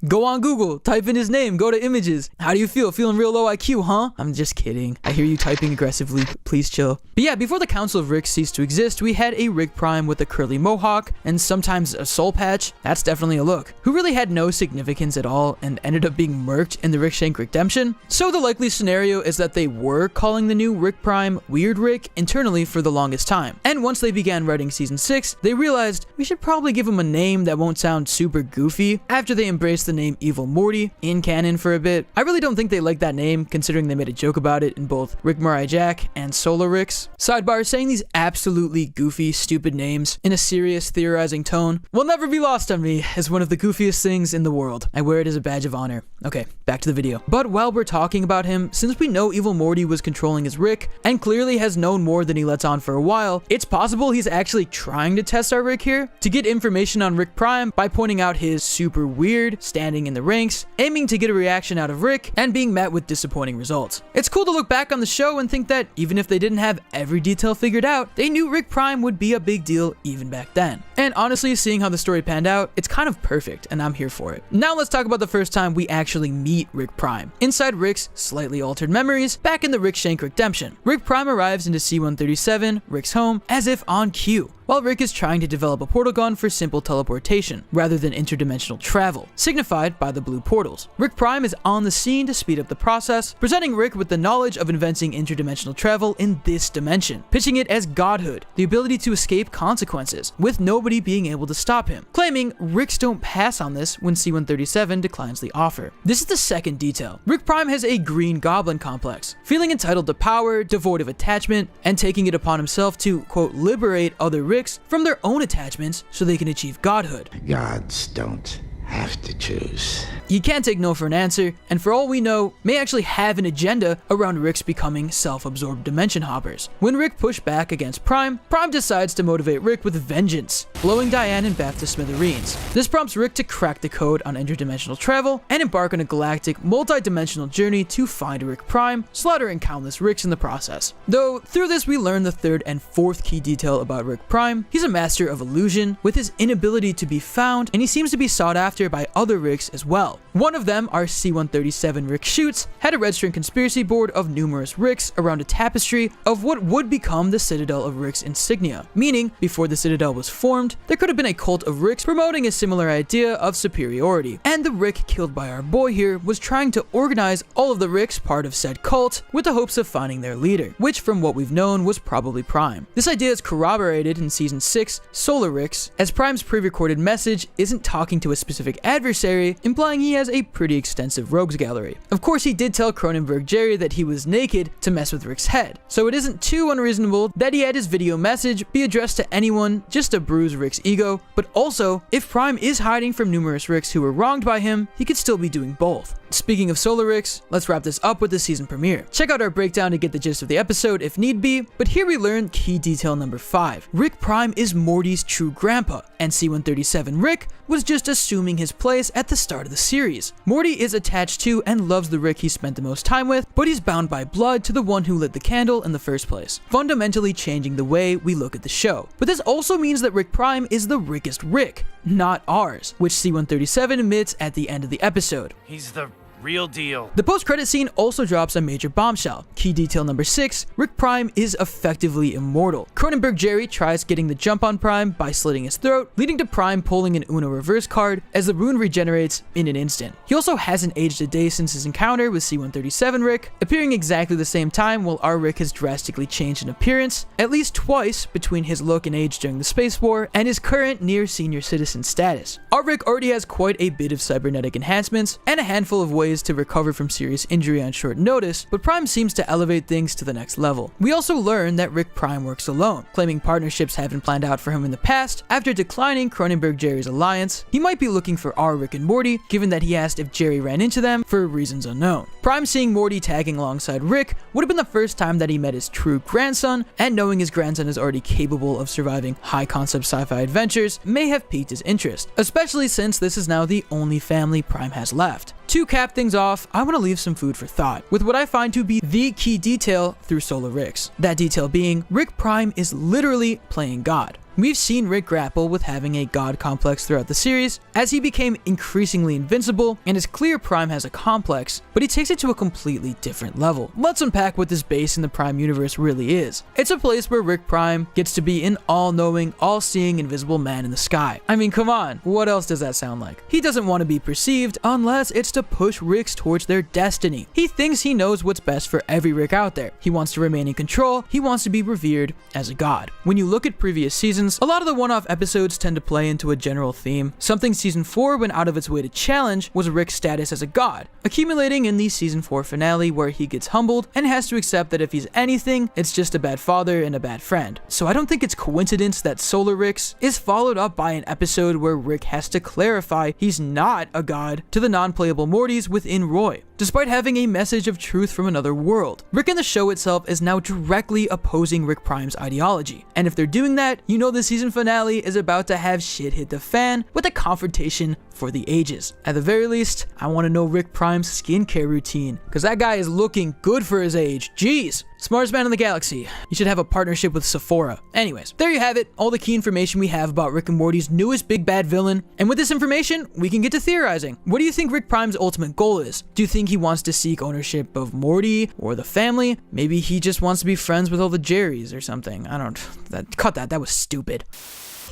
Go on Google, type in his name, go to images. How do you feel? Feeling real low IQ, huh? I'm just kidding. I hear you typing aggressively. Please chill. But yeah, before the Council of Ricks ceased to exist, we had a Rick Prime with a curly mohawk and sometimes a soul patch. That's definitely a look. Who really had no significance at all and ended up being murked in the Rick Shank Redemption. So the likely scenario is that they were calling the new Rick Prime Weird Rick internally for the longest time. And once they began writing Season 6, they realized we should probably give him a name that won't sound super goofy after they embraced the name Evil Morty in canon for a bit. I really don't think they like that name, considering they made a joke about it in both Rick Murray Jack and Solar Ricks. Sidebar, saying these absolutely goofy, stupid names in a serious, theorizing tone will never be lost on me as one of the goofiest things in the world. I wear it as a badge of honor. Okay, back to the video. But while we're talking about him, since we know Evil Morty was controlling his Rick and clearly has known more than he lets on for a while, it's possible he's actually trying to test our Rick here to get information on Rick Prime by pointing out his super weird standing in the ranks, aiming to get a reaction out of Rick, and being met with disappointing results. It's cool to look back on the show and think that even if they didn't have every detail figured out, they knew Rick Prime would be a big deal even back then. And honestly, seeing how the story panned out, it's kind of perfect, and I'm here for it. Now let's talk about the first time we actually meet Rick Prime. Inside Rick's slightly altered memories, back in the Rick Shank Redemption, Rick Prime arrives into C-137, Rick's home, as if on cue. while Rick is trying to develop a portal gun for simple teleportation rather than interdimensional travel, signified by the blue portals. Rick Prime is on the scene to speed up the process, presenting Rick with the knowledge of inventing interdimensional travel in this dimension, pitching it as godhood, the ability to escape consequences, with nobody being able to stop him, claiming Ricks don't pass on this when C-137 declines the offer. This is the second detail. Rick Prime has a green goblin complex, feeling entitled to power, devoid of attachment, and taking it upon himself to, quote, liberate other Ricks from their own attachments so they can achieve godhood. Gods don't have to choose. You can't take no for an answer, and for all we know, may actually have an agenda around Ricks becoming self-absorbed dimension hoppers. When Rick pushed back against Prime, Prime decides to motivate Rick with vengeance, blowing Diane and Beth to smithereens. This prompts Rick to crack the code on interdimensional travel and embark on a galactic, multi-dimensional journey to find Rick Prime, slaughtering countless Ricks in the process. Though, through this we learn the third and fourth key detail about Rick Prime. He's a master of illusion, with his inability to be found, and he seems to be sought after by other Ricks as well. One of them, our C-137 Rick Shoots, had a red string conspiracy board of numerous Ricks around a tapestry of what would become the Citadel of Rick's insignia, meaning before the Citadel was formed, there could have been a cult of Ricks promoting a similar idea of superiority, and the Rick killed by our boy here was trying to organize all of the Ricks part of said cult with the hopes of finding their leader, which from what we've known was probably Prime. This idea is corroborated in Season 6, Solar Ricks, as Prime's pre-recorded message isn't talking to a specific adversary, implying he has a pretty extensive rogues gallery. Of course, he did tell Cronenberg Jerry that he was naked to mess with Rick's head, so it isn't too unreasonable that he had his video message be addressed to anyone just to bruise Rick's ego, but also, if Prime is hiding from numerous Ricks who were wronged by him, he could still be doing both. Speaking of Solar Ricks, let's wrap this up with the season premiere. Check out our breakdown to get the gist of the episode if need be, but here we learn key detail number 5. Rick Prime is Morty's true grandpa, and C-137 Rick was just assuming his place at the start of the series. Morty is attached to and loves the Rick he spent the most time with, but he's bound by blood to the one who lit the candle in the first place, fundamentally changing the way we look at the show. But this also means that Rick Prime is the Rickest Rick, not ours, which C-137 admits at the end of the episode. He's the real deal. The post-credit scene also drops a major bombshell. Key detail number 6, Rick Prime is effectively immortal. Cronenberg Jerry tries getting the jump on Prime by slitting his throat, leading to Prime pulling an Uno reverse card as the rune regenerates in an instant. He also hasn't aged a day since his encounter with C-137 Rick, appearing exactly the same time while our Rick has drastically changed in appearance, at least twice between his look and age during the Space War and his current near senior citizen status. Our Rick already has quite a bit of cybernetic enhancements and a handful of ways to recover from serious injury on short notice, but Prime seems to elevate things to the next level. We also learn that Rick Prime works alone, claiming partnerships have been planned out for him in the past. After declining Cronenberg Jerry's alliance, he might be looking for our Rick and Morty, given that he asked if Jerry ran into them for reasons unknown. Prime seeing Morty tagging alongside Rick would have been the first time that he met his true grandson, and knowing his grandson is already capable of surviving high-concept sci-fi adventures may have piqued his interest, especially since this is now the only family Prime has left. To cap things off, I want to leave some food for thought with what I find to be the key detail through Solar Ricks. That detail being, Rick Prime is literally playing God. We've seen Rick grapple with having a god complex throughout the series, as he became increasingly invincible, and it's clear Prime has a complex, but he takes it to a completely different level. Let's unpack what this base in the Prime universe really is. It's a place where Rick Prime gets to be an all-knowing, all-seeing, invisible man in the sky. I mean, come on, what else does that sound like? He doesn't want to be perceived unless it's to push Ricks towards their destiny. He thinks he knows what's best for every Rick out there. He wants to remain in control, he wants to be revered as a god. When you look at previous seasons, a lot of the one-off episodes tend to play into a general theme. Something Season 4 went out of its way to challenge was Rick's status as a god, accumulating in the Season 4 finale where he gets humbled and has to accept that if he's anything, it's just a bad father and a bad friend. So I don't think it's coincidence that Solar Ricks is followed up by an episode where Rick has to clarify he's not a god to the non-playable Mortys within Roy, despite having a message of truth from another world. Rick in the show itself is now directly opposing Rick Prime's ideology, and if they're doing that, you know the season finale is about to have shit hit the fan with a confrontation for the ages. At the very least, I want to know Rick Prime's skincare routine, because that guy is looking good for his age. Jeez. Smartest man in the galaxy. You should have a partnership with Sephora. Anyways, there you have it, all the key information we have about Rick and Morty's newest big bad villain. And with this information, we can get to theorizing. What do you think Rick Prime's ultimate goal is? Do you think he wants to seek ownership of Morty or the family? Maybe he just wants to be friends with all the Jerrys or something. I don't... Cut that was stupid.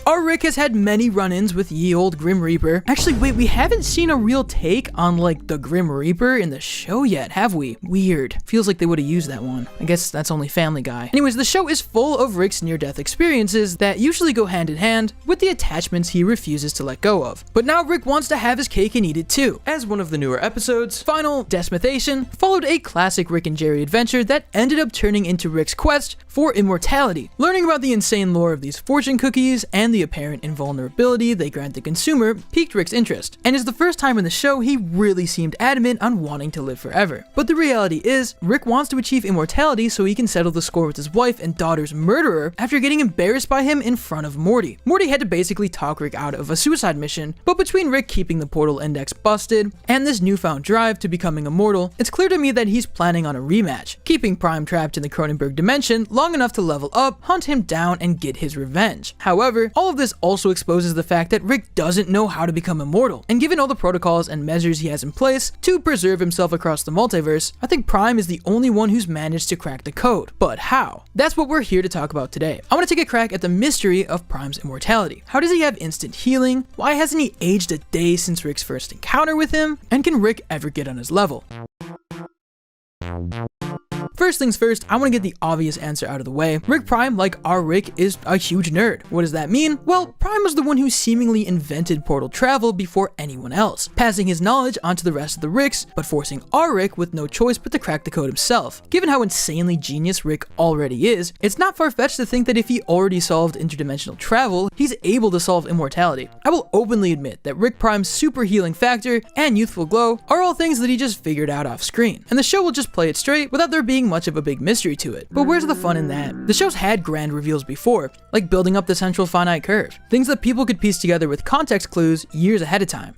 Our Rick has had many run-ins with ye old Grim Reaper. Actually, wait, we haven't seen a real take on, like, the Grim Reaper in the show yet, have we? Weird. Feels like they would have used that one. I guess that's only Family Guy. Anyways, the show is full of Rick's near-death experiences that usually go hand in hand with the attachments he refuses to let go of. But now Rick wants to have his cake and eat it too. As one of the newer episodes, Final Decimation followed a classic Rick and Jerry adventure that ended up turning into Rick's quest for immortality. Learning about the insane lore of these fortune cookies and the apparent invulnerability they grant the consumer piqued Rick's interest, and is the first time in the show he really seemed adamant on wanting to live forever. But the reality is, Rick wants to achieve immortality so he can settle the score with his wife and daughter's murderer after getting embarrassed by him in front of Morty. Morty had to basically talk Rick out of a suicide mission, but between Rick keeping the portal index busted and this newfound drive to becoming immortal, it's clear to me that he's planning on a rematch, keeping Prime trapped in the Cronenberg dimension long enough to level up, hunt him down, and get his revenge. However, all of this also exposes the fact that Rick doesn't know how to become immortal, and given all the protocols and measures he has in place to preserve himself across the multiverse, I think Prime is the only one who's managed to crack the code. But how? That's what we're here to talk about today. I want to take a crack at the mystery of Prime's immortality. How does he have instant healing? Why hasn't he aged a day since Rick's first encounter with him? And can Rick ever get on his level? First things first, I want to get the obvious answer out of the way. Rick Prime, like our Rick, is a huge nerd. What does that mean? Well, Prime was the one who seemingly invented portal travel before anyone else, passing his knowledge onto the rest of the Ricks, but forcing our Rick with no choice but to crack the code himself. Given how insanely genius Rick already is, it's not far-fetched to think that if he already solved interdimensional travel, he's able to solve immortality. I will openly admit that Rick Prime's super healing factor and youthful glow are all things that he just figured out off screen, and the show will just play it straight without there being much of a big mystery to it. But where's the fun in that? The show's had grand reveals before, like building up the central finite curve, things that people could piece together with context clues years ahead of time.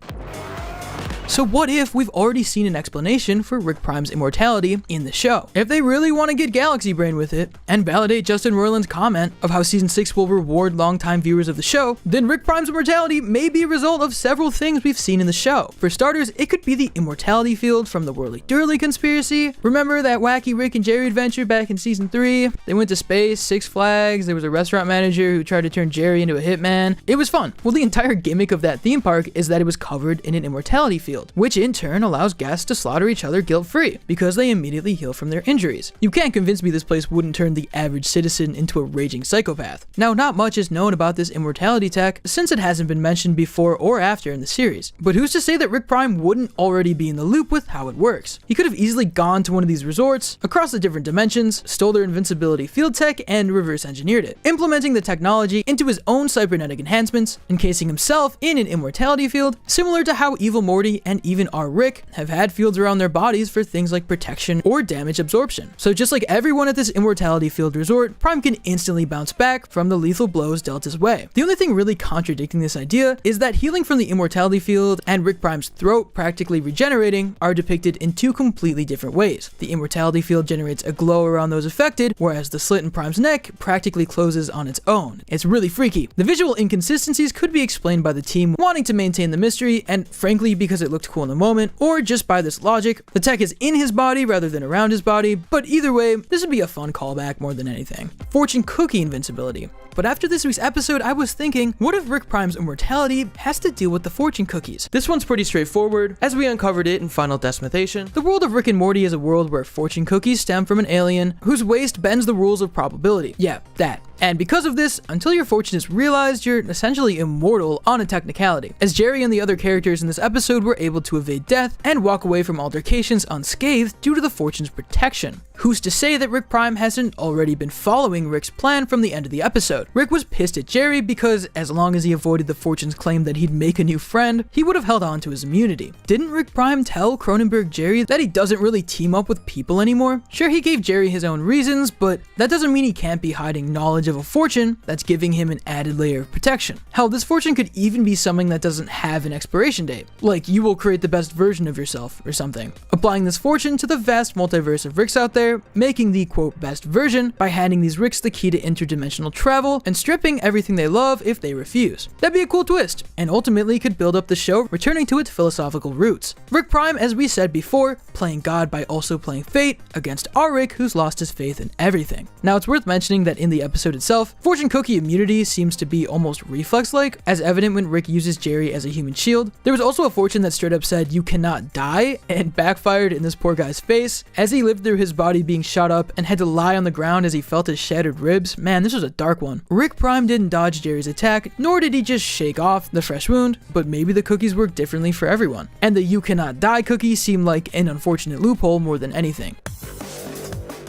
So what if we've already seen an explanation for Rick Prime's immortality in the show? If they really want to get Galaxy Brain with it, and validate Justin Roiland's comment of how Season 6 will reward longtime viewers of the show, then Rick Prime's immortality may be a result of several things we've seen in the show. For starters, it could be the immortality field from the Whirly Durly conspiracy. Remember that wacky Rick and Jerry adventure back in Season 3? They went to space, Six Flags, there was a restaurant manager who tried to turn Jerry into a hitman. It was fun. Well, the entire gimmick of that theme park is that it was covered in an immortality field, which in turn allows guests to slaughter each other guilt-free because they immediately heal from their injuries. You can't convince me this place wouldn't turn the average citizen into a raging psychopath. Now, not much is known about this immortality tech since it hasn't been mentioned before or after in the series, but who's to say that Rick Prime wouldn't already be in the loop with how it works? He could have easily gone to one of these resorts across the different dimensions, stole their invincibility field tech, and reverse engineered it, implementing the technology into his own cybernetic enhancements, encasing himself in an immortality field, similar to how Evil Morty and even our Rick have had fields around their bodies for things like protection or damage absorption. So just like everyone at this immortality field resort, Prime can instantly bounce back from the lethal blows dealt his way. The only thing really contradicting this idea is that healing from the immortality field and Rick Prime's throat practically regenerating are depicted in two completely different ways. The immortality field generates a glow around those affected, whereas the slit in Prime's neck practically closes on its own. It's really freaky. The visual inconsistencies could be explained by the team wanting to maintain the mystery, and frankly because it looked cool in the moment, or just by this logic, the tech is in his body rather than around his body, but either way, this would be a fun callback more than anything. Fortune cookie invincibility. But after this week's episode, I was thinking, what if Rick Prime's immortality has to deal with the fortune cookies? This one's pretty straightforward, as we uncovered it in Final Decimation. The world of Rick and Morty is a world where fortune cookies stem from an alien whose waste bends the rules of probability. Yeah, that. And because of this, until your fortune is realized, you're essentially immortal on a technicality, as Jerry and the other characters in this episode were able to evade death and walk away from altercations unscathed due to the fortune's protection. Who's to say that Rick Prime hasn't already been following Rick's plan from the end of the episode? Rick was pissed at Jerry because as long as he avoided the fortune's claim that he'd make a new friend, he would have held on to his immunity. Didn't Rick Prime tell Cronenberg Jerry that he doesn't really team up with people anymore? Sure, he gave Jerry his own reasons, but that doesn't mean he can't be hiding knowledge of a fortune that's giving him an added layer of protection. Hell, this fortune could even be something that doesn't have an expiration date, like you will create the best version of yourself or something. Applying this fortune to the vast multiverse of Ricks out there, making the quote best version by handing these Ricks the key to interdimensional travel and stripping everything they love if they refuse. That'd be a cool twist, and ultimately could build up the show, returning to its philosophical roots. Rick Prime, as we said before, playing God by also playing fate against our Rick who's lost his faith in everything. Now it's worth mentioning that in the episode itself, fortune cookie immunity seems to be almost reflex-like, as evident when Rick uses Jerry as a human shield. There was also a fortune that straight up said you cannot die, and backfired in this poor guy's face as he lived through his body being shot up and had to lie on the ground as he felt his shattered ribs. Man, this was a dark one. Rick Prime didn't dodge Jerry's attack, nor did he just shake off the fresh wound, but maybe the cookies work differently for everyone, and the you cannot die cookie seemed like an unfortunate loophole more than anything.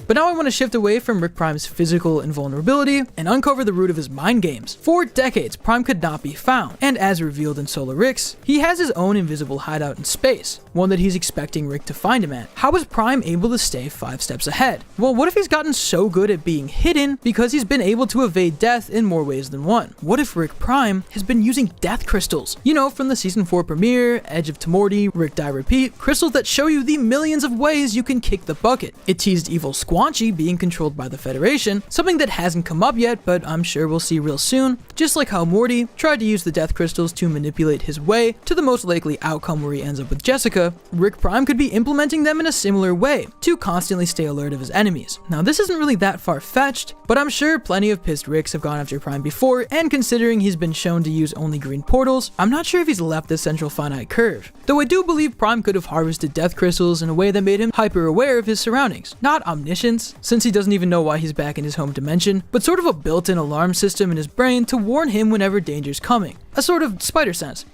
But now I want to shift away from Rick Prime's physical invulnerability and uncover the root of his mind games. For decades, Prime could not be found, and as revealed in Solar Ricks, he has his own invisible hideout in space, one that he's expecting Rick to find him at. How is Prime able to stay 5 steps ahead? Well, what if he's gotten so good at being hidden because he's been able to evade death in more ways than one? What if Rick Prime has been using death crystals? You know, from the season 4 premiere, Edge of Tomorty, Rick Die Repeat, crystals that show you the millions of ways you can kick the bucket. It teased evil Squanchy being controlled by the Federation, something that hasn't come up yet, but I'm sure we'll see real soon. Just like how Morty tried to use the death crystals to manipulate his way to the most likely outcome where he ends up with Jessica, Rick Prime could be implementing them in a similar way to constantly stay alert of his enemies. Now this isn't really that far-fetched, but I'm sure plenty of pissed Ricks have gone after Prime before, and considering he's been shown to use only green portals, I'm not sure if he's left the central finite curve. Though I do believe Prime could have harvested death crystals in a way that made him hyper-aware of his surroundings. Not omniscience, since he doesn't even know why he's back in his home dimension, but sort of a built-in alarm system in his brain to warn him whenever danger's coming. A sort of spider sense.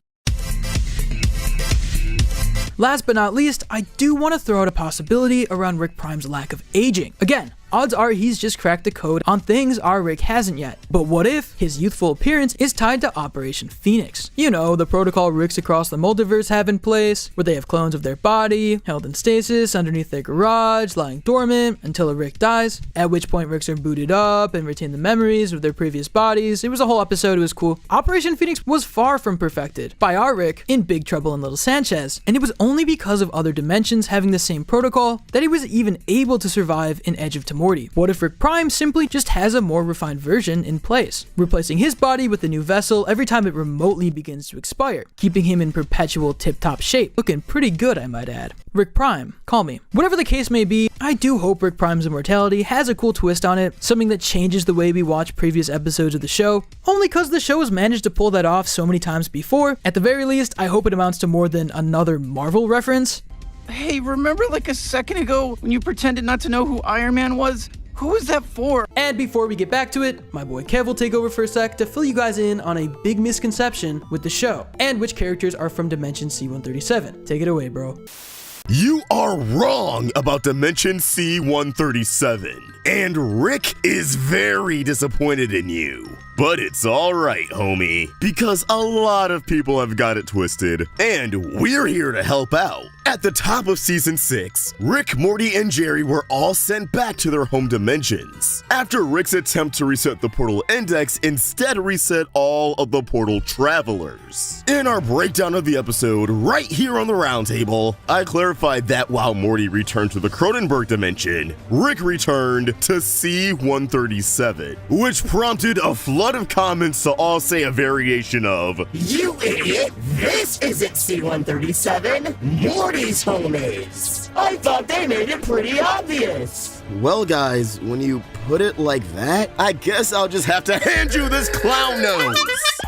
Last but not least, I do want to throw out a possibility around Rick Prime's lack of aging. Again, odds are he's just cracked the code on things our Rick hasn't yet. But what if his youthful appearance is tied to Operation Phoenix? You know, the protocol Ricks across the multiverse have in place, where they have clones of their body, held in stasis underneath their garage, lying dormant until a Rick dies, at which point Ricks are booted up and retain the memories of their previous bodies. It was a whole episode, it was cool. Operation Phoenix was far from perfected by our Rick in Big Trouble in Little Sanchez, and it was only because of other dimensions having the same protocol that he was even able to survive in Edge of Tomorty. What if Rick Prime simply just has a more refined version in place, replacing his body with a new vessel every time it remotely begins to expire, keeping him in perpetual tip-top shape, looking pretty good I might add. Rick Prime, call me. Whatever the case may be, I do hope Rick Prime's immortality has a cool twist on it, something that changes the way we watch previous episodes of the show, only cause the show has managed to pull that off so many times before. At the very least, I hope it amounts to more than another Marvel reference. Hey, remember like a second ago when you pretended not to know who Iron Man was? Who was that for? And before we get back to it, my boy Kev will take over for a sec to fill you guys in on a big misconception with the show, and which characters are from Dimension C-137. Take it away, bro. You are wrong about Dimension C-137, and Rick is very disappointed in you. But it's alright, homie, because a lot of people have got it twisted, and we're here to help out. At the top of Season 6, Rick, Morty, and Jerry were all sent back to their home dimensions, after Rick's attempt to reset the portal index instead reset all of the portal travelers. In our breakdown of the episode, right here on the roundtable, I clarified that while Morty returned to the Cronenberg dimension, Rick returned to C-137, which prompted a flood of comments to all say a variation of, "You idiot! This isn't C-137! Morty's home is! I thought they made it pretty obvious!" Well guys, when you put it like that, I guess I'll just have to hand you this clown nose!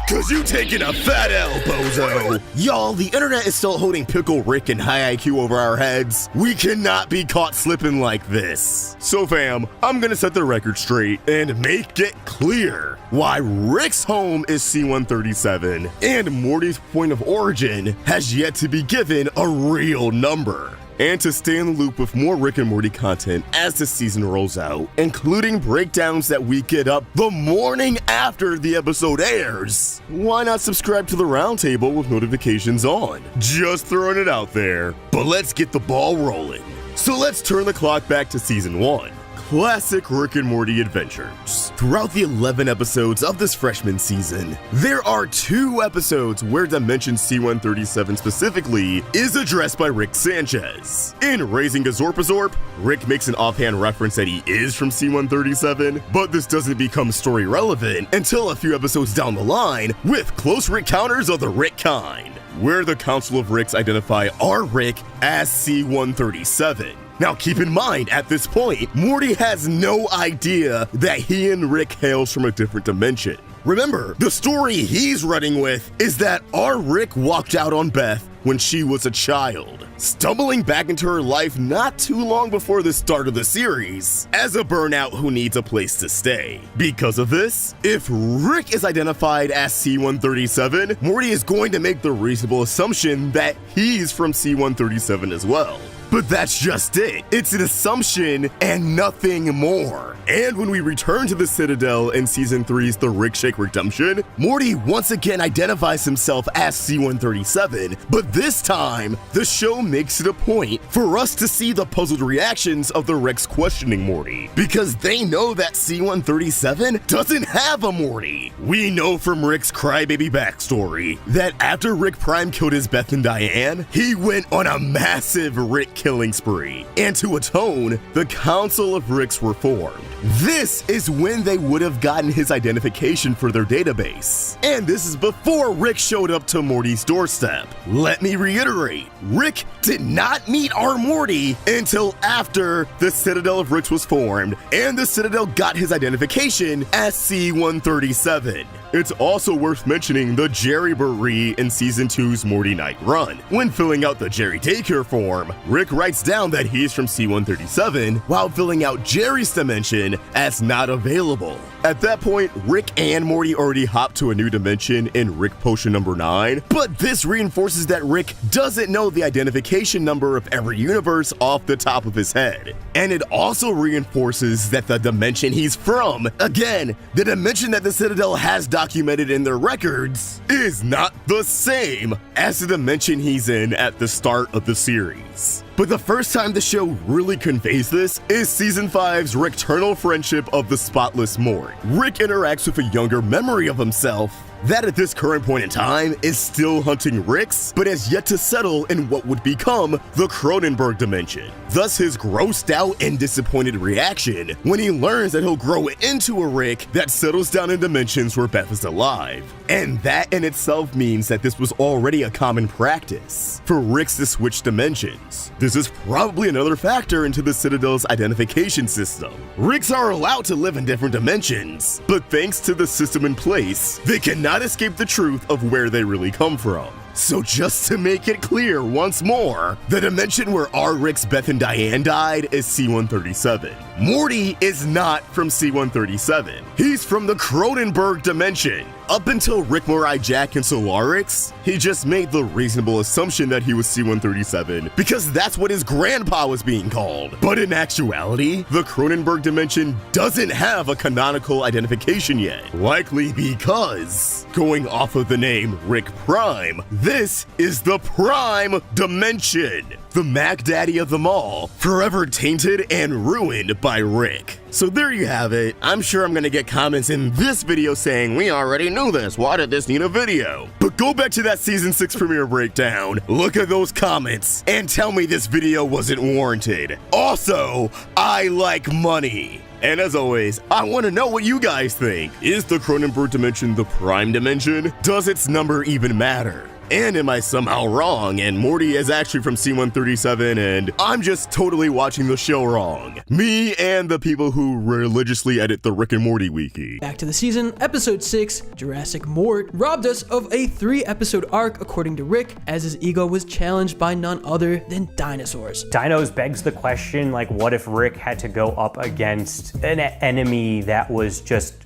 Cause you taking a fat L, bozo! Y'all, the internet is still holding Pickle Rick and High IQ over our heads. We cannot be caught slipping like this. So fam, I'm gonna set the record straight and make it clear why Rick's home is C-137 and Morty's point of origin has yet to be given a real number. And to stay in the loop with more Rick and Morty content as the season rolls out, including breakdowns that we get up the morning after the episode airs, why not subscribe to the Roundtable with notifications on? Just throwing it out there. But let's get the ball rolling. So let's turn the clock back to Season 1. Classic Rick and Morty adventures. Throughout the 11 episodes of this freshman season, there are 2 episodes where Dimension C-137 specifically is addressed by Rick Sanchez. In Raising a Zorpazorp, Rick makes an offhand reference that he is from C-137, but this doesn't become story relevant until a few episodes down the line with Close Rick Counters of the Rick kind, where the Council of Ricks identify our Rick as C-137. Now keep in mind, at this point, Morty has no idea that he and Rick hails from a different dimension. Remember, the story he's running with is that our Rick walked out on Beth when she was a child, stumbling back into her life not too long before the start of the series, as a burnout who needs a place to stay. Because of this, if Rick is identified as C-137, Morty is going to make the reasonable assumption that he's from C-137 as well. But that's just it. It's an assumption and nothing more. And when we return to the Citadel in Season 3's The Rick Shake Redemption, Morty once again identifies himself as C-137, but this time, the show makes it a point for us to see the puzzled reactions of the Ricks questioning Morty, because they know that C-137 doesn't have a Morty. We know from Rick's crybaby backstory that after Rick Prime killed his Beth and Diane, he went on a massive Rick killing spree, and to atone, the Council of Ricks were formed. This is when they would have gotten his identification for their database. And this is before Rick showed up to Morty's doorstep. Let me reiterate, Rick did not meet our Morty until after the Citadel of Ricks was formed, and the Citadel got his identification as C-137. It's also worth mentioning the Jerry Beret in Season 2's Morty Night Run. When filling out the Jerry Daycare form, Rick writes down that he's from C-137 while filling out Jerry's dimension as not available. At that point, Rick and Morty already hopped to a new dimension in Rick Potion number 9, but this reinforces that Rick doesn't know the identification number of every universe off the top of his head. And it also reinforces that the dimension he's from, again, the dimension that the Citadel has documented in their records, is not the same as the dimension he's in at the start of the series. But the first time the show really conveys this is Season 5's Rickternal Friendship of the Spotless Mort. Rick interacts with a younger memory of himself that at this current point in time is still hunting Ricks, but has yet to settle in what would become the Cronenberg dimension. Thus his grossed out and disappointed reaction when he learns that he'll grow into a Rick that settles down in dimensions where Beth is alive. And that in itself means that this was already a common practice for Ricks to switch dimensions. This is probably another factor into the Citadel's identification system. Ricks are allowed to live in different dimensions, but thanks to the system in place, they cannot escape the truth of where they really come from. So just to make it clear once more, the dimension where our Rick's Beth and Diane died is C-137. Morty is not from C-137. He's from the Cronenberg dimension. Up until Rick Morai Jack and Solarix, he just made the reasonable assumption that he was C-137 because that's what his grandpa was being called. But in actuality, the Cronenberg dimension doesn't have a canonical identification yet. Likely because, going off of the name Rick Prime, this is the Prime Dimension, the Mac Daddy of them all, forever tainted and ruined by Rick. So there you have it. I'm sure I'm gonna get comments in this video saying, we already knew this, why did this need a video? But go back to that Season 6 premiere breakdown, look at those comments, and tell me this video wasn't warranted. Also, I like money. And as always, I want to know what you guys think. Is the Cronenberg dimension the Prime dimension? Does its number even matter? And am I somehow wrong and Morty is actually from C-137 and I'm just totally watching the show wrong? Me and the people who religiously edit the Rick and Morty wiki. Back to the season, episode 6, Jurassic Mort, robbed us of a 3-episode arc according to Rick, as his ego was challenged by none other than dinosaurs. Dinos begs the question, like, what if Rick had to go up against an enemy that was just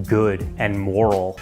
good and moral?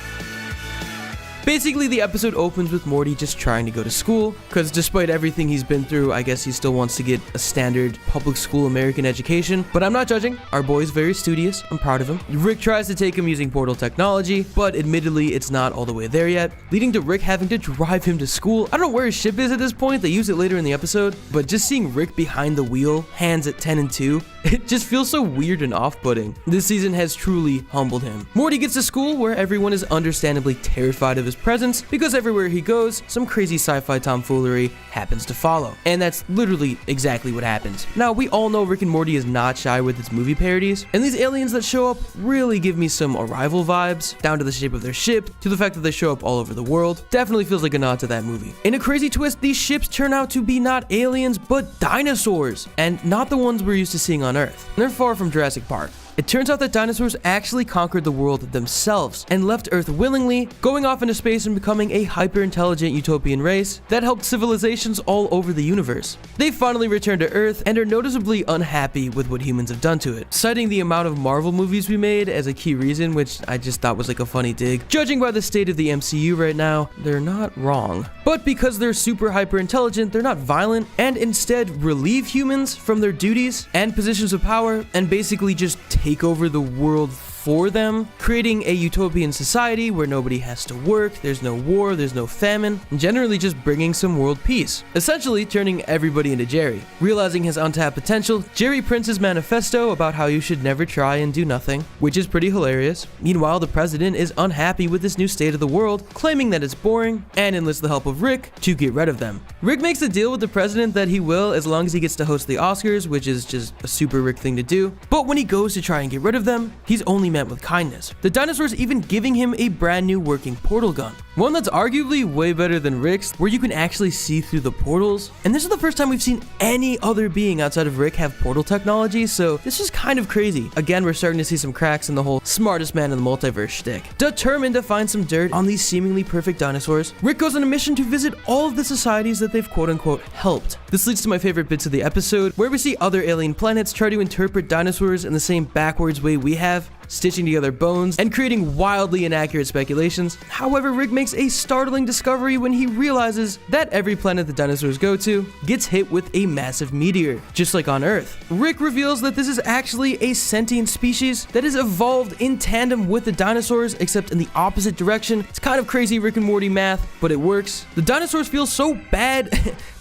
Basically, the episode opens with Morty just trying to go to school, because despite everything he's been through, I guess he still wants to get a standard public school American education. But I'm not judging. Our boy's very studious. I'm proud of him. Rick tries to take him using portal technology, but admittedly, it's not all the way there yet, leading to Rick having to drive him to school. I don't know where his ship is at this point. They use it later in the episode, but just seeing Rick behind the wheel, hands at 10 and 2, It just feels so weird and off-putting. This season has truly humbled him. Morty gets to school where everyone is understandably terrified of his presence because everywhere he goes, some crazy sci-fi tomfoolery happens to follow. And that's literally exactly what happens. Now, we all know Rick and Morty is not shy with its movie parodies, and these aliens that show up really give me some Arrival vibes, down to the shape of their ship, to the fact that they show up all over the world. Definitely feels like a nod to that movie. In a crazy twist, these ships turn out to be not aliens, but dinosaurs, and not the ones we're used to seeing on Earth. They're far from Jurassic Park. It turns out that dinosaurs actually conquered the world themselves and left Earth willingly, going off into space and becoming a hyper-intelligent utopian race that helped civilizations all over the universe. They finally returned to Earth and are noticeably unhappy with what humans have done to it, citing the amount of Marvel movies we made as a key reason, which I just thought was like a funny dig. Judging by the state of the MCU right now, they're not wrong. But because they're super hyper-intelligent, they're not violent, and instead relieve humans from their duties and positions of power and basically just take over the world for them, creating a utopian society where nobody has to work, there's no war, there's no famine, and generally just bringing some world peace. Essentially turning everybody into Jerry. Realizing his untapped potential, Jerry prints his manifesto about how you should never try and do nothing, which is pretty hilarious. Meanwhile, the president is unhappy with this new state of the world, claiming that it's boring, and enlists the help of Rick to get rid of them. Rick makes a deal with the president that he will as long as he gets to host the Oscars, which is just a super Rick thing to do. But when he goes to try and get rid of them, he's only met with kindness. The dinosaurs even giving him a brand new working portal gun. One that's arguably way better than Rick's, where you can actually see through the portals. And this is the first time we've seen any other being outside of Rick have portal technology, so this is kind of crazy. Again, we're starting to see some cracks in the whole smartest man in the multiverse shtick. Determined to find some dirt on these seemingly perfect dinosaurs, Rick goes on a mission to visit all of the societies that they've quote-unquote helped. This leads to my favorite bits of the episode, where we see other alien planets try to interpret dinosaurs in the same backwards way we have, stitching together bones and creating wildly inaccurate speculations. However, Rick makes a startling discovery when he realizes that every planet the dinosaurs go to gets hit with a massive meteor, just like on Earth. Rick reveals that this is actually a sentient species that has evolved in tandem with the dinosaurs, except in the opposite direction. It's kind of crazy Rick and Morty math, but it works. The dinosaurs feel so bad.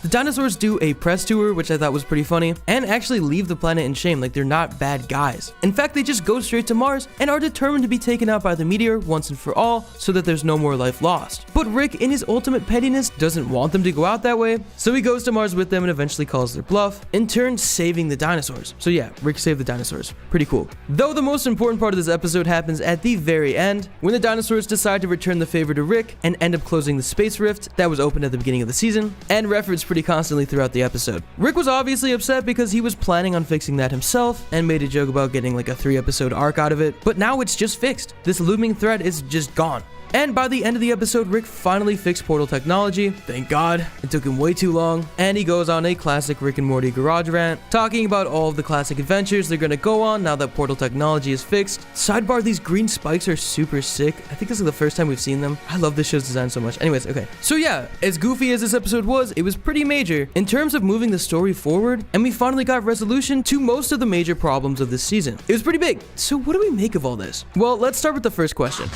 The dinosaurs do a press tour, which I thought was pretty funny, and actually leave the planet in shame, like they're not bad guys. In fact, they just go straight to Mars and are determined to be taken out by the meteor once and for all so that there's no more life lost. But Rick, in his ultimate pettiness, doesn't want them to go out that way, so he goes to Mars with them and eventually calls their bluff, in turn saving the dinosaurs. So yeah, Rick saved the dinosaurs. Pretty cool. Though the most important part of this episode happens at the very end, when the dinosaurs decide to return the favor to Rick and end up closing the space rift that was opened at the beginning of the season, and referenced pretty constantly throughout the episode. Rick was obviously upset because he was planning on fixing that himself and made a joke about getting like a 3-episode arc out of it, but now it's just fixed. This looming threat is just gone. And by the end of the episode, Rick finally fixed portal technology. Thank God. It took him way too long. And he goes on a classic Rick and Morty garage rant, talking about all of the classic adventures they're gonna go on now that portal technology is fixed. Sidebar, these green spikes are super sick. I think this is the first time we've seen them. I love this show's design so much. Anyways, okay. So yeah, as goofy as this episode was, it was pretty major in terms of moving the story forward, and we finally got resolution to most of the major problems of this season. It was pretty big. So what do we make of all this? Well, let's start with the first question.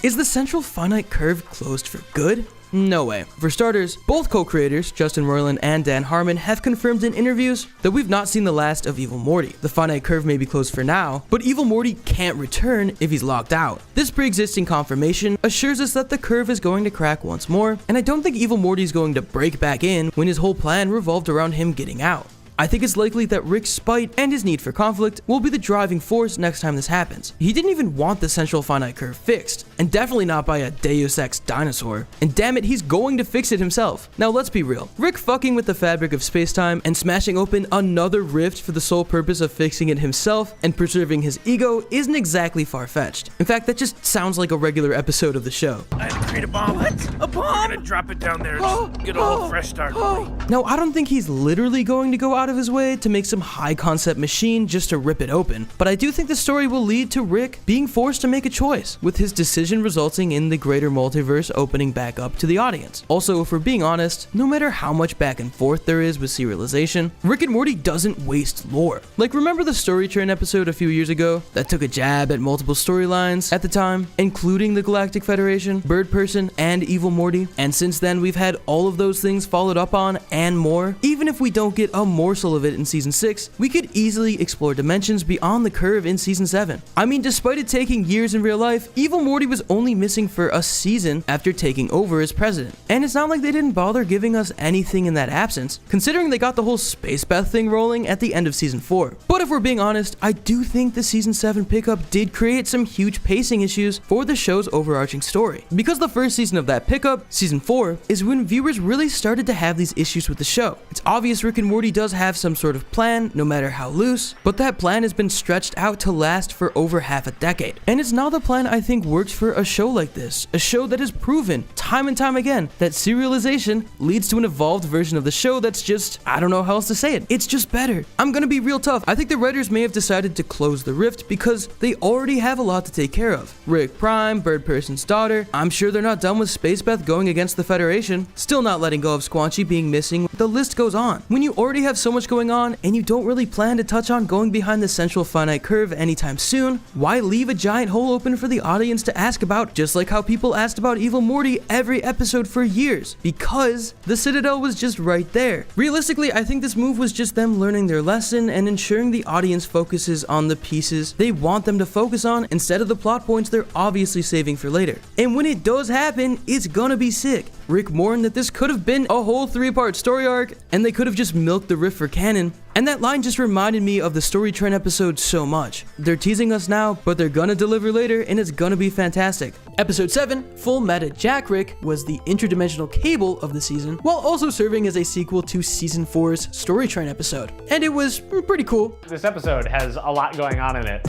Is the central finite curve closed for good? No way. For starters, both co-creators, Justin Roiland and Dan Harmon, have confirmed in interviews that we've not seen the last of Evil Morty. The finite curve may be closed for now, but Evil Morty can't return if he's locked out. This pre-existing confirmation assures us that the curve is going to crack once more, and I don't think Evil Morty is going to break back in when his whole plan revolved around him getting out. I think it's likely that Rick's spite and his need for conflict will be the driving force next time this happens. He didn't even want the central finite curve fixed, and definitely not by a Deus Ex dinosaur. And damn it, he's going to fix it himself. Now let's be real. Rick fucking with the fabric of space-time and smashing open another rift for the sole purpose of fixing it himself and preserving his ego isn't exactly far-fetched. In fact, that just sounds like a regular episode of the show. I had to create a bomb. What? A bomb? We're gonna drop it down there. Just get a whole fresh start. Now, I don't think he's literally going to go out of his way to make some high concept machine just to rip it open, but I do think the story will lead to Rick being forced to make a choice, with his decision resulting in the greater multiverse opening back up to the audience. Also, if we're being honest, no matter how much back and forth there is with serialization, Rick and Morty doesn't waste lore. Like, remember the Story Train episode a few years ago that took a jab at multiple storylines at the time, including the Galactic Federation, Bird Person, and Evil Morty? And since then, we've had all of those things followed up on and more. Even if we don't get a more reversal of it in season 6, we could easily explore dimensions beyond the curve in season 7. I mean, despite it taking years in real life, Evil Morty was only missing for a season after taking over as president. And it's not like they didn't bother giving us anything in that absence, considering they got the whole Space Beth thing rolling at the end of season 4. But if we're being honest, I do think the season 7 pickup did create some huge pacing issues for the show's overarching story. Because the first season of that pickup, season 4, is when viewers really started to have these issues with the show. It's obvious Rick and Morty does have some sort of plan, no matter how loose, but that plan has been stretched out to last for over half a decade. And it's not the plan I think works for a show like this, a show that has proven time and time again that serialization leads to an evolved version of the show that's just, I don't know how else to say it, it's just better. I'm gonna be real tough. I think the writers may have decided to close the rift because they already have a lot to take care of. Rick Prime, Bird Person's daughter, I'm sure they're not done with Space Beth going against the Federation, still not letting go of Squanchy being missing, the list goes on. When you already have so much going on and you don't really plan to touch on going behind the central finite curve anytime soon, why leave a giant hole open for the audience to ask about, just like how people asked about Evil Morty every episode for years? Because the Citadel was just right there. Realistically, I think this move was just them learning their lesson and ensuring the audience focuses on the pieces they want them to focus on instead of the plot points they're obviously saving for later. And when it does happen, it's gonna be sick. Rick warned that this could have been a whole 3-part story arc, and they could have just milked the riff for canon. And that line just reminded me of the Story Train episode so much. They're teasing us now, but they're gonna deliver later, and it's gonna be fantastic. Episode 7, Full Meta Jack Rick, was the interdimensional cable of the season, while also serving as a sequel to season 4's Story Train episode. And it was pretty cool. This episode has a lot going on in it.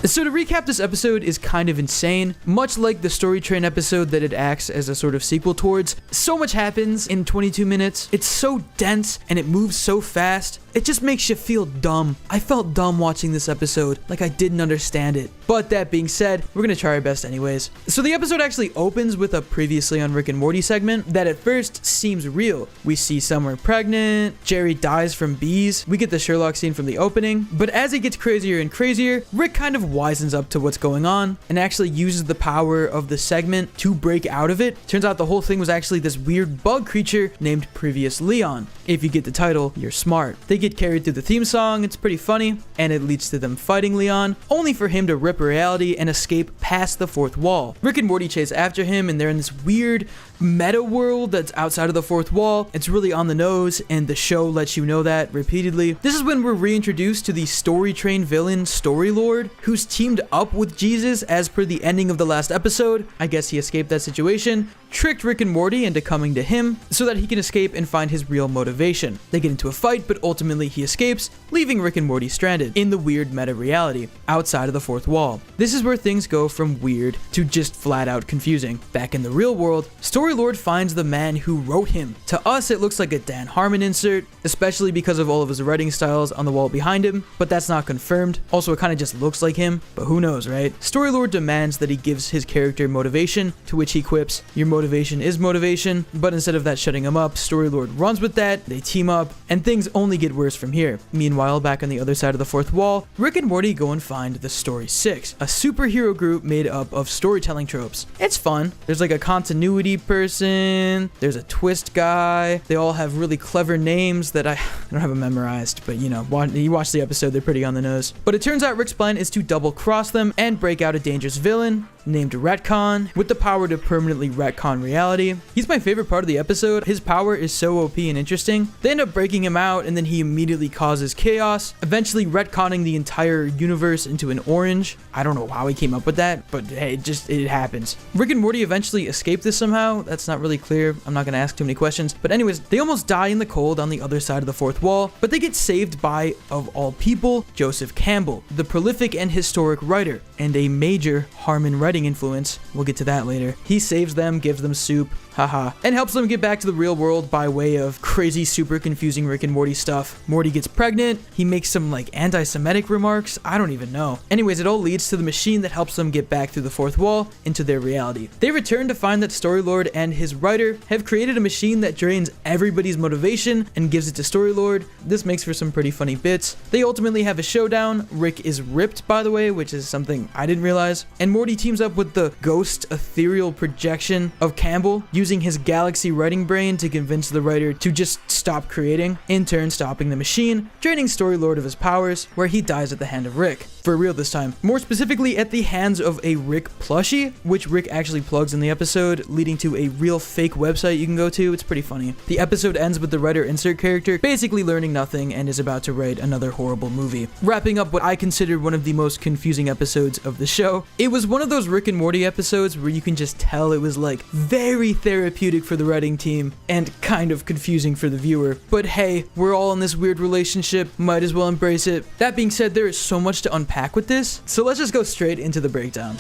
So to recap, this episode is kind of insane. Much like the Story Train episode that it acts as a sort of sequel towards, so much happens in 22 minutes. It's so dense and it moves so fast. It just makes you feel dumb. I felt dumb watching this episode, like I didn't understand it. But that being said, we're gonna try our best anyways. So the episode actually opens with a previously on Rick and Morty segment that at first seems real. We see Summer pregnant, Jerry dies from bees, we get the Sherlock scene from the opening, but as it gets crazier and crazier, Rick kind of wisens up to what's going on and actually uses the power of the segment to break out of it. Turns out the whole thing was actually this weird bug creature named Previous Leon. If you get the title, you're smart. They get carried through the theme song, it's pretty funny, and it leads to them fighting Leon, only for him to rip reality and escape past the fourth wall. Rick and Morty chase after him, and they're in this weird meta world that's outside of the fourth wall. It's really on the nose, and the show lets you know that repeatedly. This is when we're reintroduced to the Story Train villain, Story Lord, who's teamed up with Jesus as per the ending of the last episode. I guess he escaped that situation, tricked Rick and Morty into coming to him so that he can escape and find his real motivation. They get into a fight, but ultimately he escapes, leaving Rick and Morty stranded in the weird meta reality outside of the fourth wall. This is where things go from weird to just flat out confusing. Back in the real world, Story Lord finds the man who wrote him. To us, it looks like a Dan Harmon insert, especially because of all of his writing styles on the wall behind him, but that's not confirmed. Also, it kind of just looks like him, but who knows, right? Story Lord demands that he gives his character motivation, to which he quips, "Your motivation is motivation," but instead of that shutting him up, Story Lord runs with that, they team up, and things only get worse from here. Meanwhile, back on the other side of the fourth wall, Rick and Morty go and find the Story 6, a superhero group made up of storytelling tropes. It's fun. There's like a continuity person, there's a twist guy, they all have really clever names that I don't have them memorized, but you know, you watch the episode, they're pretty on the nose. But it turns out Rick's plan is to double cross them and break out a dangerous villain named Retcon with the power to permanently retcon reality. He's my favorite part of the episode. His power is so OP and interesting. They end up breaking him out and then he immediately causes chaos, eventually retconning the entire universe into an orange. I don't know how he came up with that, but hey, it happens. Rick and Morty eventually escape this somehow. That's not really clear. I'm not gonna ask too many questions. But anyways, they almost die in the cold on the other side of the fourth wall, but they get saved by, of all people, Joseph Campbell, the prolific and historic writer, and a major Harmon writing influence. We'll get to that later. He saves them, gives them soup, haha, and helps them get back to the real world by way of crazy, super confusing Rick and Morty stuff. Morty gets pregnant, he makes some like anti-Semitic remarks, I don't even know. Anyways, it all leads to the machine that helps them get back through the fourth wall into their reality. They return to find that Story Lord and his writer have created a machine that drains everybody's motivation and gives it to Story Lord. This makes for some pretty funny bits. They ultimately have a showdown. Rick is ripped, by the way, which is something I didn't realize, and Morty teams up with the ghost ethereal projection of of Campbell using his galaxy writing brain to convince the writer to just stop creating, in turn stopping the machine, draining Story-Lord of his powers, where he dies at the hand of Rick. For real this time. More specifically at the hands of a Rick plushie, which Rick actually plugs in the episode, leading to a real fake website you can go to. It's pretty funny. The episode ends with the writer insert character basically learning nothing and is about to write another horrible movie. Wrapping up what I consider one of the most confusing episodes of the show, it was one of those Rick and Morty episodes where you can just tell it was like very therapeutic for the writing team and kind of confusing for the viewer. But hey, we're all in this weird relationship, might as well embrace it. That being said, there is so much to unpack with this, so let's just go straight into the breakdown.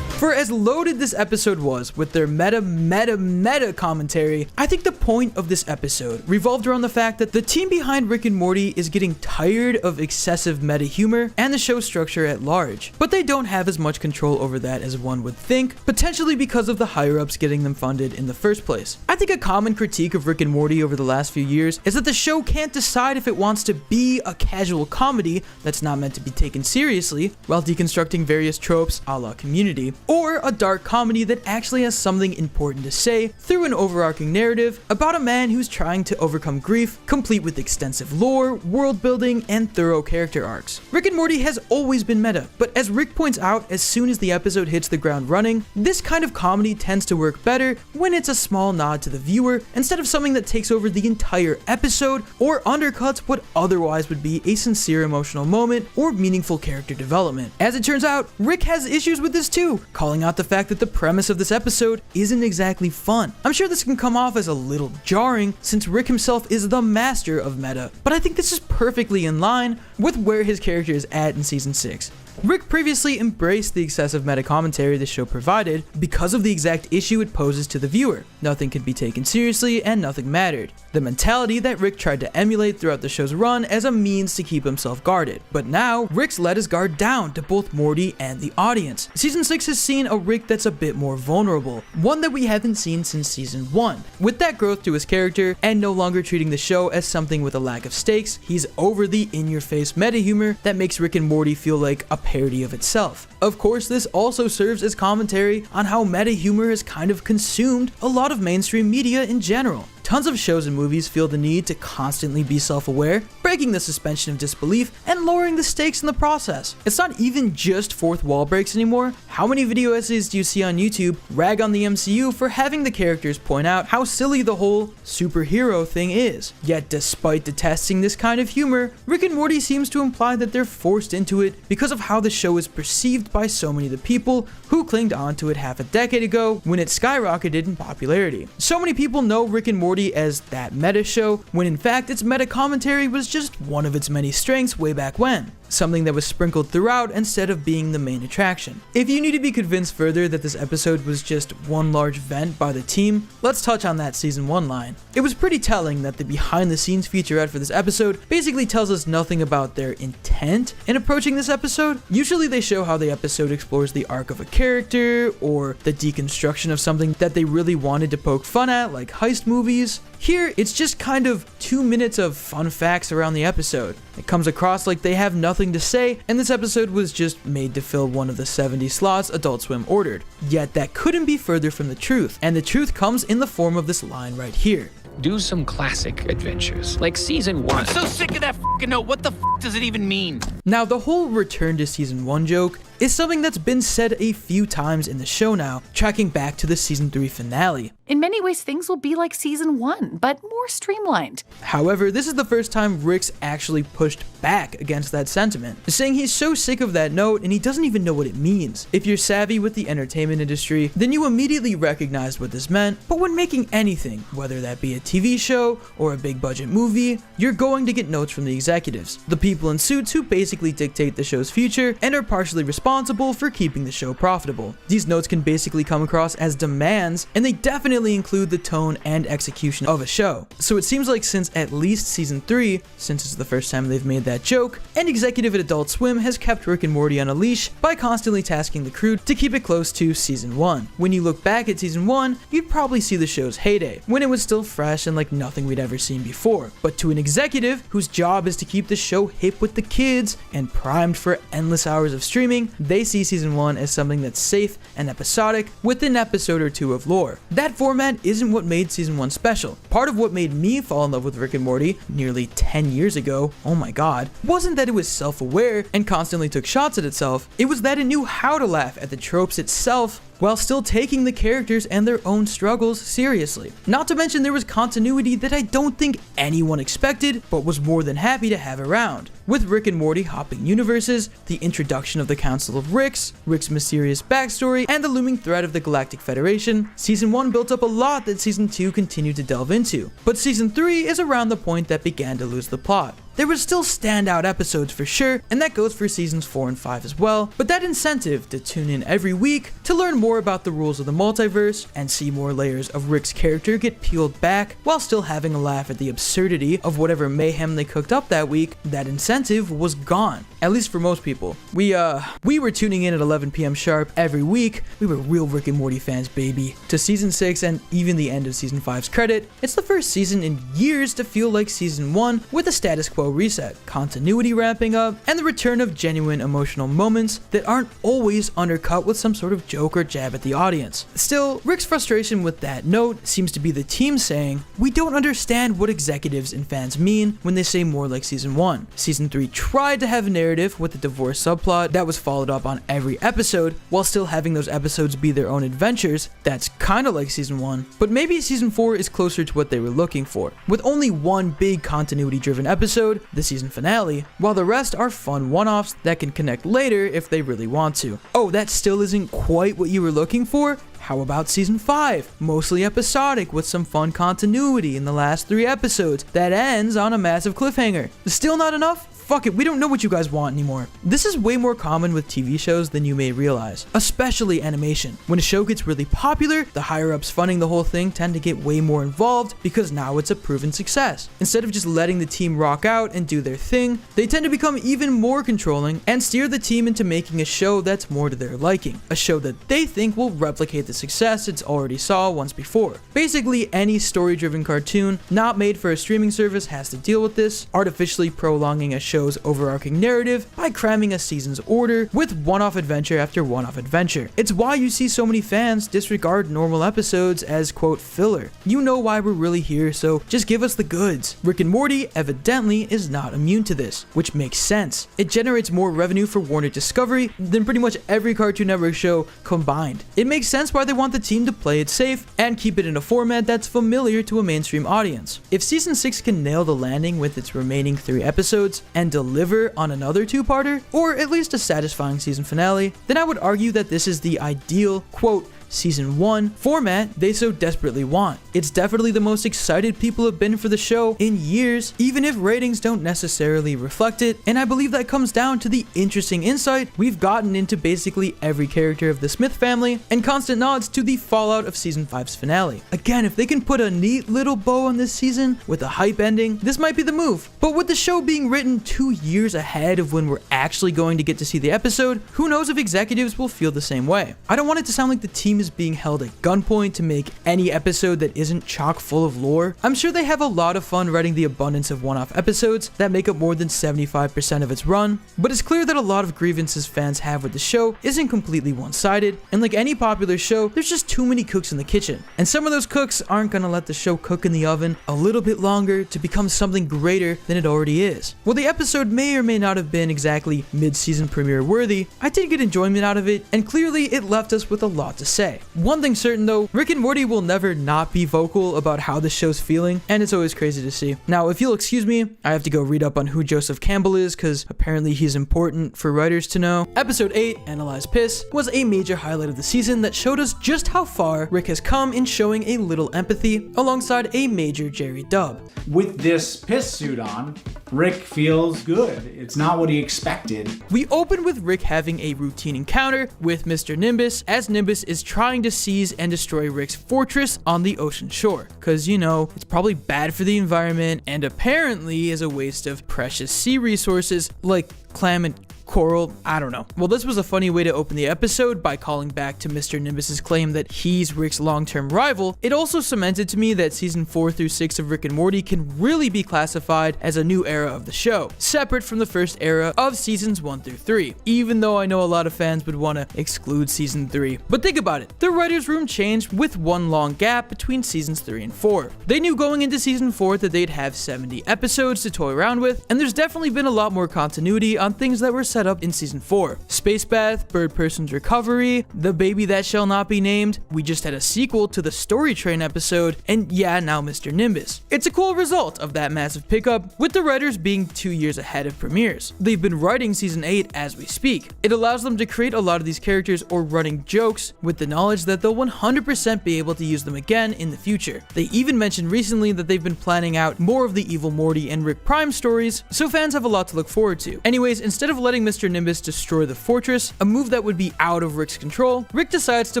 For as loaded this episode was with their meta commentary, I think the point of this episode revolved around the fact that the team behind Rick and Morty is getting tired of excessive meta humor and the show structure at large, but they don't have as much control over that as one would think, potentially because of the higher-ups getting them funded in the first place. I think a common critique of Rick and Morty over the last few years is that the show can't decide if it wants to be a casual comedy that's not meant to be taken seriously while deconstructing various tropes a la Community, or a dark comedy that actually has something important to say through an overarching narrative about a man who's trying to overcome grief, complete with extensive lore, world building, and thorough character arcs. Rick and Morty has always been meta, but as Rick points out, as soon as the episode hits the ground running, this kind of comedy tends to work better when it's a small nod to the viewer instead of something that takes over the entire episode or undercuts what otherwise would be a sincere emotional moment or meaningful character development. As it turns out, Rick has issues with this too, calling out the fact that the premise of this episode isn't exactly fun. I'm sure this can come off as a little jarring since Rick himself is the master of meta, but I think this is perfectly in line with where his character is at in season 6. Rick previously embraced the excessive meta commentary the show provided because of the exact issue it poses to the viewer. Nothing could be taken seriously and nothing mattered. The mentality that Rick tried to emulate throughout the show's run as a means to keep himself guarded. But now, Rick's let his guard down to both Morty and the audience. Season 6 has seen a Rick that's a bit more vulnerable, one that we haven't seen since season 1. With that growth to his character and no longer treating the show as something with a lack of stakes, he's over the in-your-face meta humor that makes Rick and Morty feel like a parody of itself. Of course, this also serves as commentary on how meta humor has kind of consumed a lot of mainstream media in general. Tons of shows and movies feel the need to constantly be self-aware, breaking the suspension of disbelief and lowering the stakes in the process. It's not even just fourth wall breaks anymore. How many video essays do you see on YouTube rag on the MCU for having the characters point out how silly the whole superhero thing is? Yet despite detesting this kind of humor, Rick and Morty seems to imply that they're forced into it because of how the show is perceived by so many of the people who clinged onto it half a decade ago when it skyrocketed in popularity. So many people know Rick and Morty as that meta show, when in fact its meta commentary was just one of its many strengths way back when. Something that was sprinkled throughout instead of being the main attraction. If you need to be convinced further that this episode was just one large vent by the team, let's touch on that season 1 line. It was pretty telling that the behind the scenes featurette for this episode basically tells us nothing about their intent in approaching this episode. Usually they show how the episode explores the arc of a character or the deconstruction of something that they really wanted to poke fun at, like heist movies. Here, it's just kind of 2 minutes of fun facts around the episode. It comes across like they have nothing to say, and this episode was just made to fill one of the 70 slots Adult Swim ordered. Yet that couldn't be further from the truth, and the truth comes in the form of this line right here. Do some classic adventures, like season 1. I'm so sick of that f***ing note. What the f*** does it even mean? Now, the whole return to season 1 joke is something that's been said a few times in the show now, tracking back to the season 3 finale. In many ways, things will be like season 1, but more streamlined. However, this is the first time Rick's actually pushed back against that sentiment, saying he's so sick of that note and he doesn't even know what it means. If you're savvy with the entertainment industry, then you immediately recognized what this meant, but when making anything, whether that be a TV show or a big budget movie, you're going to get notes from the executives, the people in suits who basically dictate the show's future and are partially responsible for keeping the show profitable. These notes can basically come across as demands, and they definitely include the tone and execution of a show. So it seems like since at least season 3, since it's the first time they've made that joke, an executive at Adult Swim has kept Rick and Morty on a leash by constantly tasking the crew to keep it close to season 1. When you look back at season 1, you'd probably see the show's heyday, when it was still fresh and like nothing we'd ever seen before. But to an executive whose job is to keep the show hip with the kids and primed for endless hours of streaming, they see season 1 as something that's safe and episodic with an episode or two of lore. That format isn't what made season 1 special. Part of what made me fall in love with Rick and Morty nearly 10 years ago, oh my god, wasn't that it was self-aware and constantly took shots at itself, it was that it knew how to laugh at the tropes itself while still taking the characters and their own struggles seriously. Not to mention there was continuity that I don't think anyone expected, but was more than happy to have around. With Rick and Morty hopping universes, the introduction of the Council of Ricks, Rick's mysterious backstory, and the looming threat of the Galactic Federation, season 1 built up a lot that season 2 continued to delve into. But season 3 is around the point that began to lose the plot. There were still standout episodes for sure, and that goes for seasons 4 and 5 as well, but that incentive to tune in every week to learn more about the rules of the multiverse and see more layers of Rick's character get peeled back while still having a laugh at the absurdity of whatever mayhem they cooked up that week, that incentive was gone. At least for most people. We were tuning in at 11 p.m. sharp every week. We were real Rick and Morty fans, baby. To season 6 and even the end of season 5's credit, it's the first season in years to feel like season 1 with a status quo reset, continuity ramping up, and the return of genuine emotional moments that aren't always undercut with some sort of joke or jab at the audience. Still, Rick's frustration with that note seems to be the team saying, we don't understand what executives and fans mean when they say more like season 1. Season 3 tried to have a narrative with the divorce subplot that was followed up on every episode, while still having those episodes be their own adventures. That's kinda like season 1, but maybe season 4 is closer to what they were looking for, with only one big continuity driven episode, the season finale, while the rest are fun one-offs that can connect later if they really want to. Oh, that still isn't quite what you were looking for? How about season 5? Mostly episodic with some fun continuity in the last 3 episodes that ends on a massive cliffhanger. Still not enough? Fuck it, we don't know what you guys want anymore. This is way more common with TV shows than you may realize, especially animation. When a show gets really popular, the higher ups funding the whole thing tend to get way more involved because now it's a proven success. Instead of just letting the team rock out and do their thing, they tend to become even more controlling and steer the team into making a show that's more to their liking, a show that they think will replicate the success it's already saw once before. Basically, any story-driven cartoon not made for a streaming service has to deal with this, artificially prolonging a show's overarching narrative by cramming a season's order with one-off adventure after one-off adventure. It's why you see so many fans disregard normal episodes as quote filler. You know why we're really here, so just give us the goods. Rick and Morty evidently is not immune to this, which makes sense. It generates more revenue for Warner Discovery than pretty much every Cartoon Network show combined. It makes sense why they want the team to play it safe and keep it in a format that's familiar to a mainstream audience. If season 6 can nail the landing with its remaining 3 episodes and deliver on another 2-parter, or at least a satisfying season finale, then I would argue that this is the ideal, quote, season 1 format they so desperately want. It's definitely the most excited people have been for the show in years, even if ratings don't necessarily reflect it, and I believe that comes down to the interesting insight we've gotten into basically every character of the Smith family, and constant nods to the fallout of season 5's finale. Again, if they can put a neat little bow on this season with a hype ending, this might be the move. But with the show being written 2 years ahead of when we're actually going to get to see the episode, who knows if executives will feel the same way. I don't want it to sound like the team is being held at gunpoint to make any episode that isn't chock full of lore. I'm sure they have a lot of fun writing the abundance of one-off episodes that make up more than 75% of its run, but it's clear that a lot of grievances fans have with the show isn't completely one-sided, and like any popular show, there's just too many cooks in the kitchen, and some of those cooks aren't gonna let the show cook in the oven a little bit longer to become something greater than it already is. While the episode may or may not have been exactly mid-season premiere worthy, I did get enjoyment out of it, and clearly it left us with a lot to say. One thing certain though, Rick and Morty will never not be vocal about how the show's feeling, and it's always crazy to see. Now, if you'll excuse me, I have to go read up on who Joseph Campbell is, because apparently he's important for writers to know. Episode 8, Analyze Piss, was a major highlight of the season that showed us just how far Rick has come in showing a little empathy, alongside a major Jerry dub. With this piss suit on, Rick feels good. It's not what he expected. We open with Rick having a routine encounter with Mr. Nimbus, as Nimbus is trying to seize and destroy Rick's fortress on the ocean shore. Cause you know, it's probably bad for the environment and apparently is a waste of precious sea resources like clam and Coral, I don't know. Well, this was a funny way to open the episode by calling back to Mr. Nimbus's claim that he's Rick's long-term rival. It also cemented to me that season 4 through 6 of Rick and Morty can really be classified as a new era of the show, separate from the first era of seasons 1 through 3, even though I know a lot of fans would want to exclude season 3. But think about it, the writer's room changed with one long gap between seasons 3 and 4. They knew going into season 4 that they'd have 70 episodes to toy around with, and there's definitely been a lot more continuity on things that were set up in season 4. Space Bath, Bird Person's Recovery, The Baby That Shall Not Be Named, we just had a sequel to the Story Train episode, and yeah, now Mr. Nimbus. It's a cool result of that massive pickup, with the writers being 2 years ahead of premieres. They've been writing season 8 as we speak. It allows them to create a lot of these characters or running jokes with the knowledge that they'll 100% be able to use them again in the future. They even mentioned recently that they've been planning out more of the Evil Morty and Rick Prime stories, so fans have a lot to look forward to. Anyways, instead of letting Mr. Nimbus destroy the fortress, a move that would be out of Rick's control, Rick decides to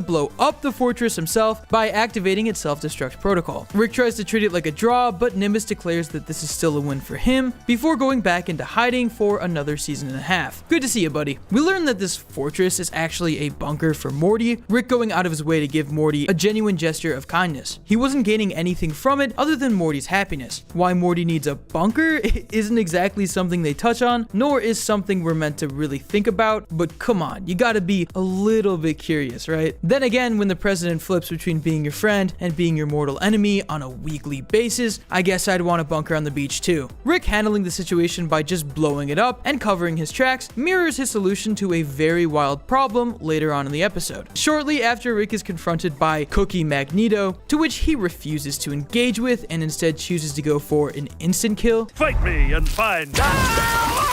blow up the fortress himself by activating its self-destruct protocol. Rick tries to treat it like a draw, but Nimbus declares that this is still a win for him before going back into hiding for another season and a half. Good to see you, buddy. We learned that this fortress is actually a bunker for Morty, Rick going out of his way to give Morty a genuine gesture of kindness. He wasn't gaining anything from it other than Morty's happiness. Why Morty needs a bunker isn't exactly something they touch on, nor is something we're meant to really think about, but come on, you gotta be a little bit curious, right? Then again, when the president flips between being your friend and being your mortal enemy on a weekly basis, I guess I'd want a bunker on the beach too. Rick handling the situation by just blowing it up and covering his tracks mirrors his solution to a very wild problem later on in the episode. Shortly after Rick is confronted by Cookie Magneto, to which he refuses to engage with and instead chooses to go for an instant kill. Fight me and find out.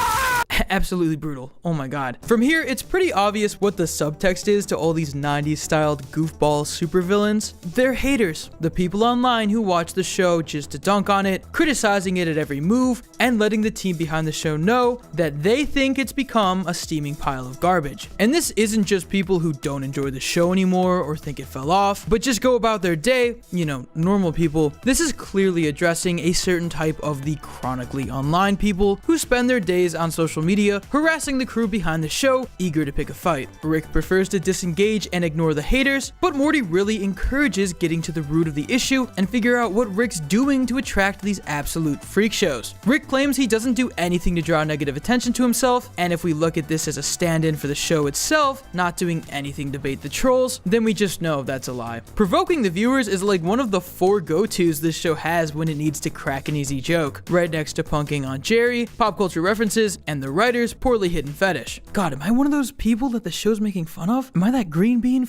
Absolutely brutal. Oh my god. From here, it's pretty obvious what the subtext is to all these 90s styled goofball supervillains. They're haters. The people online who watch the show just to dunk on it, criticizing it at every move, and letting the team behind the show know that they think it's become a steaming pile of garbage. And this isn't just people who don't enjoy the show anymore or think it fell off, but just go about their day, you know, normal people. This is clearly addressing a certain type of the chronically online people who spend their days on social media harassing the crew behind the show, eager to pick a fight. Rick prefers to disengage and ignore the haters, but Morty really encourages getting to the root of the issue and figure out what Rick's doing to attract these absolute freak shows. Rick claims he doesn't do anything to draw negative attention to himself, and if we look at this as a stand-in for the show itself, not doing anything to bait the trolls, then we just know that's a lie. Provoking the viewers is like one of the 4 go-tos this show has when it needs to crack an easy joke, right next to punking on Jerry, pop culture references, and the writer's poorly hidden fetish. God, am I one of those people that the show's making fun of? Am I that green bean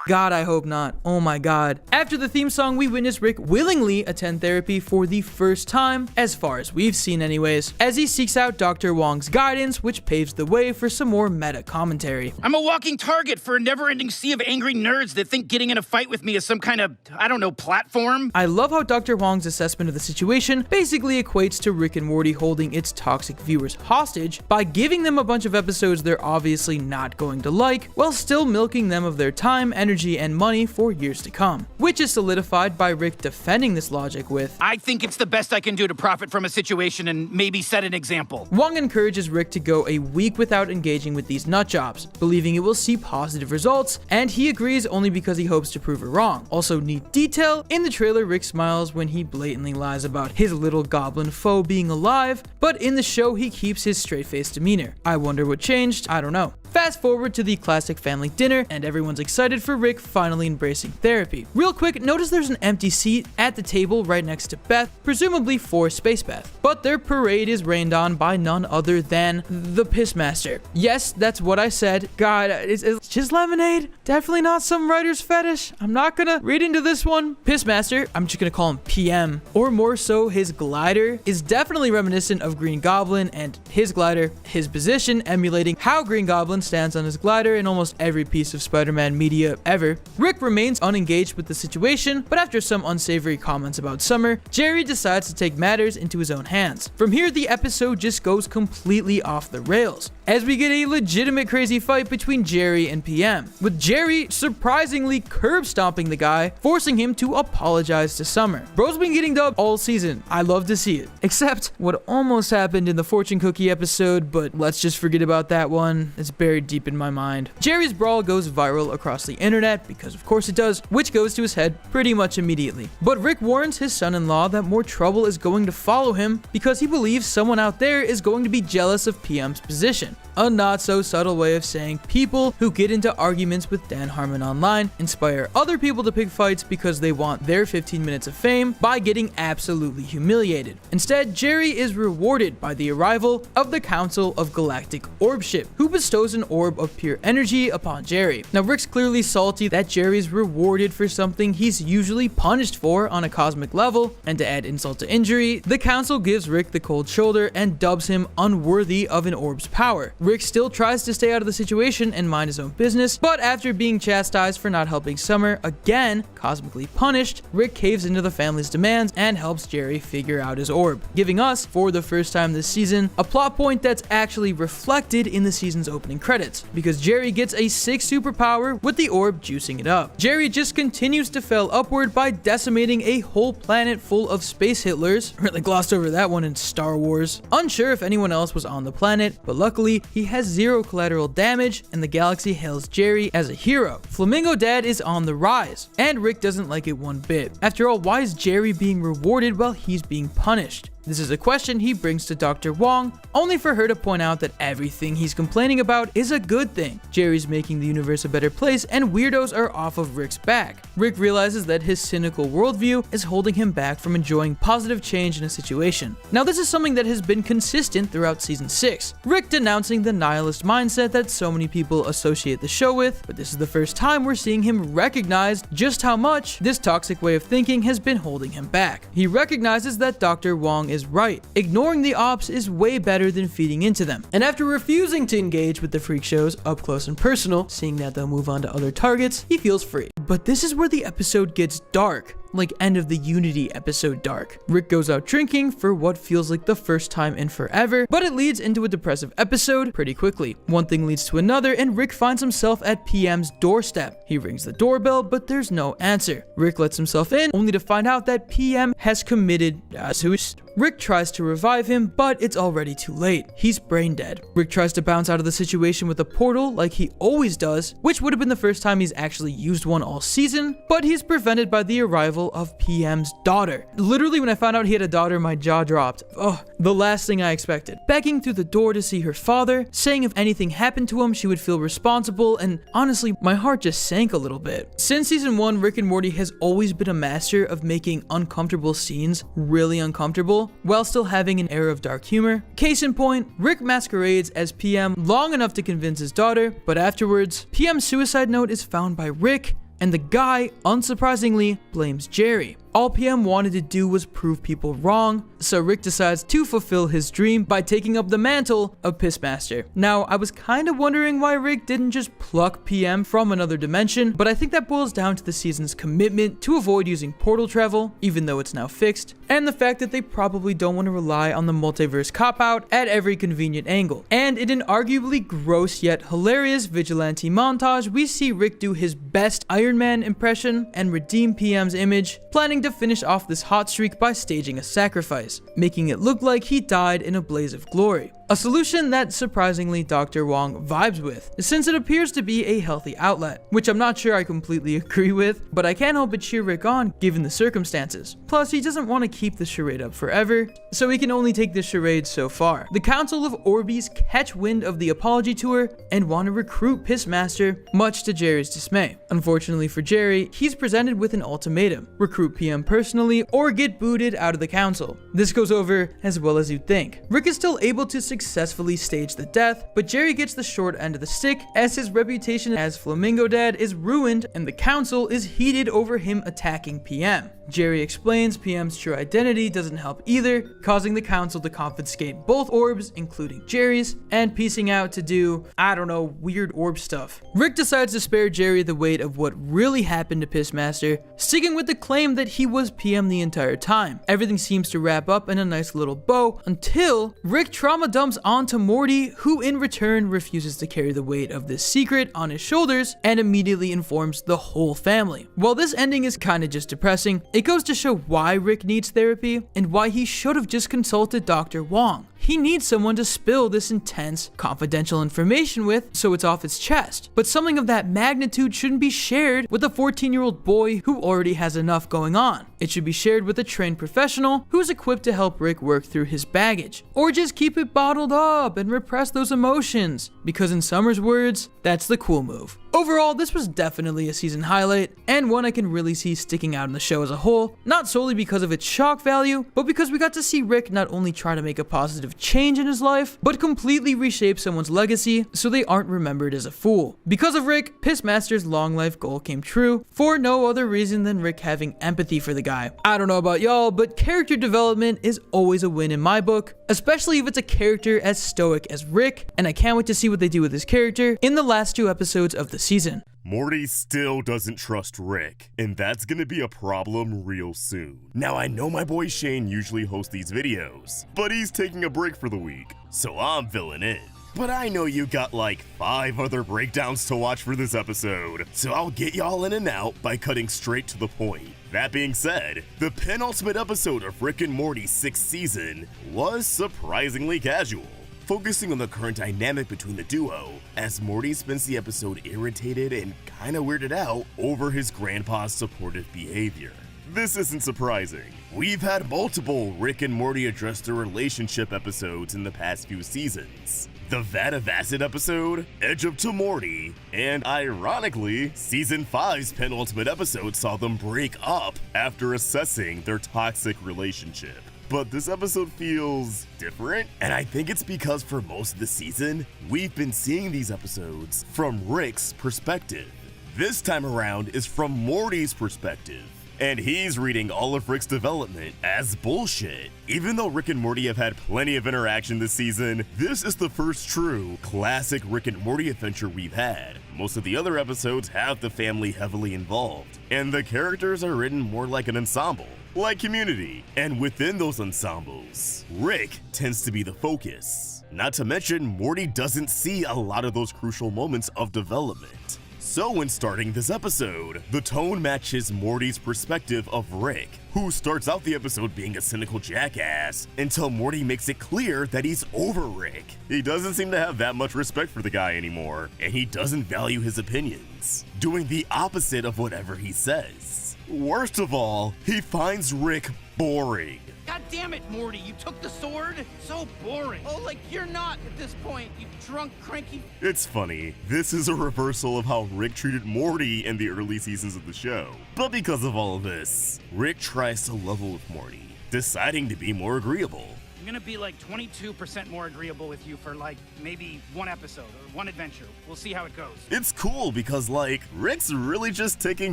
God, I hope not. Oh my god. After the theme song, we witness Rick willingly attend therapy for the first time, as far as we've seen anyways, as he seeks out Dr. Wong's guidance, which paves the way for some more meta commentary. I'm a walking target for a never-ending sea of angry nerds that think getting in a fight with me is some kind of, I don't know, platform. I love how Dr. Wong's assessment of the situation basically equates to Rick and Morty holding its toxic viewers hostage by giving them a bunch of episodes they're obviously not going to like, while still milking them of their time, energy, and money for years to come, which is solidified by Rick defending this logic with, I think it's the best I can do to profit from a situation and maybe set an example. Wong encourages Rick to go a week without engaging with these nutjobs, believing it will see positive results, and he agrees only because he hopes to prove her wrong. Also, neat detail, in the trailer Rick smiles when he blatantly lies about his little goblin foe being alive, but in the show he keeps his straight-faced demeanor. I wonder what changed, I don't know. Fast forward to the classic family dinner, and everyone's excited for Rick finally embracing therapy. Real quick, notice there's an empty seat at the table right next to Beth, presumably for Space Beth. But their parade is rained on by none other than the Pissmaster. Yes, that's what I said. God, it's just lemonade. Definitely not some writer's fetish. I'm not gonna read into this one. Pissmaster, I'm just gonna call him PM, or more so his glider, is definitely reminiscent of Green Goblin, and his glider, his position, emulating how Green Goblin stands on his glider in almost every piece of Spider-Man media ever. Rick remains unengaged with the situation, but after some unsavory comments about Summer, Jerry decides to take matters into his own hands. From here, the episode just goes completely off the rails, as we get a legitimate crazy fight between Jerry and PM, with Jerry surprisingly curb stomping the guy, forcing him to apologize to Summer. Bro's been getting dubbed all season. I love to see it. Except what almost happened in the fortune cookie episode, but let's just forget about that one. It's buried deep in my mind. Jerry's brawl goes viral across the internet, because of course it does, which goes to his head pretty much immediately. But Rick warns his son-in-law that more trouble is going to follow him because he believes someone out there is going to be jealous of PM's position. A not so subtle way of saying people who get into arguments with Dan Harmon online inspire other people to pick fights because they want their 15 minutes of fame by getting absolutely humiliated. Instead, Jerry is rewarded by the arrival of the Council of Galactic Orbship, who bestows an orb of pure energy upon Jerry. Now, Rick's clearly salty that Jerry's rewarded for something he's usually punished for on a cosmic level, and to add insult to injury, the Council gives Rick the cold shoulder and dubs him unworthy of an orb's power. Rick still tries to stay out of the situation and mind his own business, but after being chastised for not helping Summer, again cosmically punished, Rick caves into the family's demands and helps Jerry figure out his orb, giving us, for the first time this season, a plot point that's actually reflected in the season's opening credits, because Jerry gets a 6th superpower with the orb juicing it up. Jerry just continues to fail upward by decimating a whole planet full of space Hitlers. Really glossed over that one in Star Wars. Unsure if anyone else was on the planet, but luckily he has 0 collateral damage and the galaxy hails Jerry as a hero. Flamingo Dad is on the rise, and Rick doesn't like it one bit. After all, why is Jerry being rewarded while he's being punished? This is a question he brings to Dr. Wong, only for her to point out that everything he's complaining about is a good thing. Jerry's making the universe a better place, and weirdos are off of Rick's back. Rick realizes that his cynical worldview is holding him back from enjoying positive change in a situation. Now, this is something that has been consistent throughout Season 6. Rick denouncing the nihilist mindset that so many people associate the show with, but this is the first time we're seeing him recognize just how much this toxic way of thinking has been holding him back. He recognizes that Dr. Wong is right. Ignoring the ops is way better than feeding into them. And after refusing to engage with the freak shows up close and personal, seeing that they'll move on to other targets, he feels free. But this is where the episode gets dark. Like end of the Unity episode dark. Rick goes out drinking for what feels like the first time in forever, but it leads into a depressive episode pretty quickly. One thing leads to another, and Rick finds himself at PM's doorstep. He rings the doorbell, but there's no answer. Rick lets himself in, only to find out that PM has committed suicide. Rick tries to revive him, but it's already too late. He's brain dead. Rick tries to bounce out of the situation with a portal like he always does, which would have been the first time he's actually used one all season, but he's prevented by the arrival of PM's daughter. Literally, when I found out he had a daughter, my jaw dropped. Oh, the last thing I expected. Begging through the door to see her father, saying if anything happened to him, she would feel responsible, and honestly, my heart just sank a little bit. Since Season 1, Rick and Morty has always been a master of making uncomfortable scenes really uncomfortable, while still having an air of dark humor. Case in point, Rick masquerades as PM long enough to convince his daughter, but afterwards, PM's suicide note is found by Rick, and the guy, unsurprisingly, blames Jerry. All PM wanted to do was prove people wrong, so Rick decides to fulfill his dream by taking up the mantle of Pissmaster. Now, I was kind of wondering why Rick didn't just pluck PM from another dimension, but I think that boils down to the season's commitment to avoid using portal travel, even though it's now fixed, and the fact that they probably don't want to rely on the multiverse cop-out at every convenient angle. And in an arguably gross yet hilarious vigilante montage, we see Rick do his best Iron Man impression and redeem PM's image, planning to finish off this hot streak by staging a sacrifice, making it look like he died in a blaze of glory. A solution that surprisingly Dr. Wong vibes with, since it appears to be a healthy outlet, which I'm not sure I completely agree with, but I can't help but cheer Rick on given the circumstances. Plus, he doesn't want to keep the charade up forever, so he can only take the charade so far. The Council of Orbies catch wind of the apology tour and want to recruit Pissmaster, much to Jerry's dismay. Unfortunately for Jerry, he's presented with an ultimatum: recruit PM personally or get booted out of the council. This goes over as well as you'd think. Rick is still able to successfully stage the death, but Jerry gets the short end of the stick as his reputation as Flamingo Dad is ruined and the council is heated over him attacking PM. Jerry explains PM's true identity doesn't help either, causing the council to confiscate both orbs, including Jerry's, and piecing out to do, I don't know, weird orb stuff. Rick decides to spare Jerry the weight of what really happened to Pissmaster, sticking with the claim that he was PM the entire time. Everything seems to wrap up in a nice little bow until Rick trauma dumps onto Morty, who in return refuses to carry the weight of this secret on his shoulders and immediately informs the whole family. While this ending is kinda just depressing, it goes to show why Rick needs therapy and why he should have just consulted Dr. Wong. He needs someone to spill this intense, confidential information with so it's off his chest. But something of that magnitude shouldn't be shared with a 14-year-old boy who already has enough going on. It should be shared with a trained professional who's equipped to help Rick work through his baggage. Or just keep it bottled up and repress those emotions, because in Summer's words, that's the cool move. Overall, this was definitely a season highlight, and one I can really see sticking out in the show as a whole, not solely because of its shock value, but because we got to see Rick not only try to make a positive change in his life, but completely reshape someone's legacy so they aren't remembered as a fool. Because of Rick, Pissmaster's long life goal came true, for no other reason than Rick having empathy for the guy. I don't know about y'all, but character development is always a win in my book, especially if it's a character as stoic as Rick, and I can't wait to see what they do with his character in the last 2 episodes of the season. Morty still doesn't trust Rick, and that's gonna be a problem real soon. Now I know my boy Shane usually hosts these videos, but he's taking a break for the week, so I'm filling in. But I know you got like 5 other breakdowns to watch for this episode, so I'll get y'all in and out by cutting straight to the point. That being said, the penultimate episode of Rick and Morty's 6th season was surprisingly casual, focusing on the current dynamic between the duo, as Morty spends the episode irritated and kinda weirded out over his grandpa's supportive behavior. This isn't surprising. We've had multiple Rick and Morty address their relationship episodes in the past few seasons. The Vat of Acid episode, Edge of Morty, and ironically, Season 5's penultimate episode saw them break up after assessing their toxic relationship. But this episode feels different, and I think it's because for most of the season, we've been seeing these episodes from Rick's perspective. This time around is from Morty's perspective, and he's reading all of Rick's development as bullshit. Even though Rick and Morty have had plenty of interaction this season, this is the first true classic Rick and Morty adventure we've had. Most of the other episodes have the family heavily involved, and the characters are written more like an ensemble, like Community. And within those ensembles, Rick tends to be the focus. Not to mention, Morty doesn't see a lot of those crucial moments of development. So when starting this episode, the tone matches Morty's perspective of Rick, who starts out the episode being a cynical jackass until Morty makes it clear that he's over Rick. He doesn't seem to have that much respect for the guy anymore, and he doesn't value his opinions, doing the opposite of whatever he says. Worst of all, he finds Rick boring. God damn it, Morty, you took the sword? So boring. Oh, like you're not at this point, you drunk, cranky... It's funny, this is a reversal of how Rick treated Morty in the early seasons of the show. But because of all of this, Rick tries to level with Morty, deciding to be more agreeable. I'm gonna be like 22% more agreeable with you for like maybe 1 episode or 1 adventure. We'll see how it goes. It's cool because like, Rick's really just taking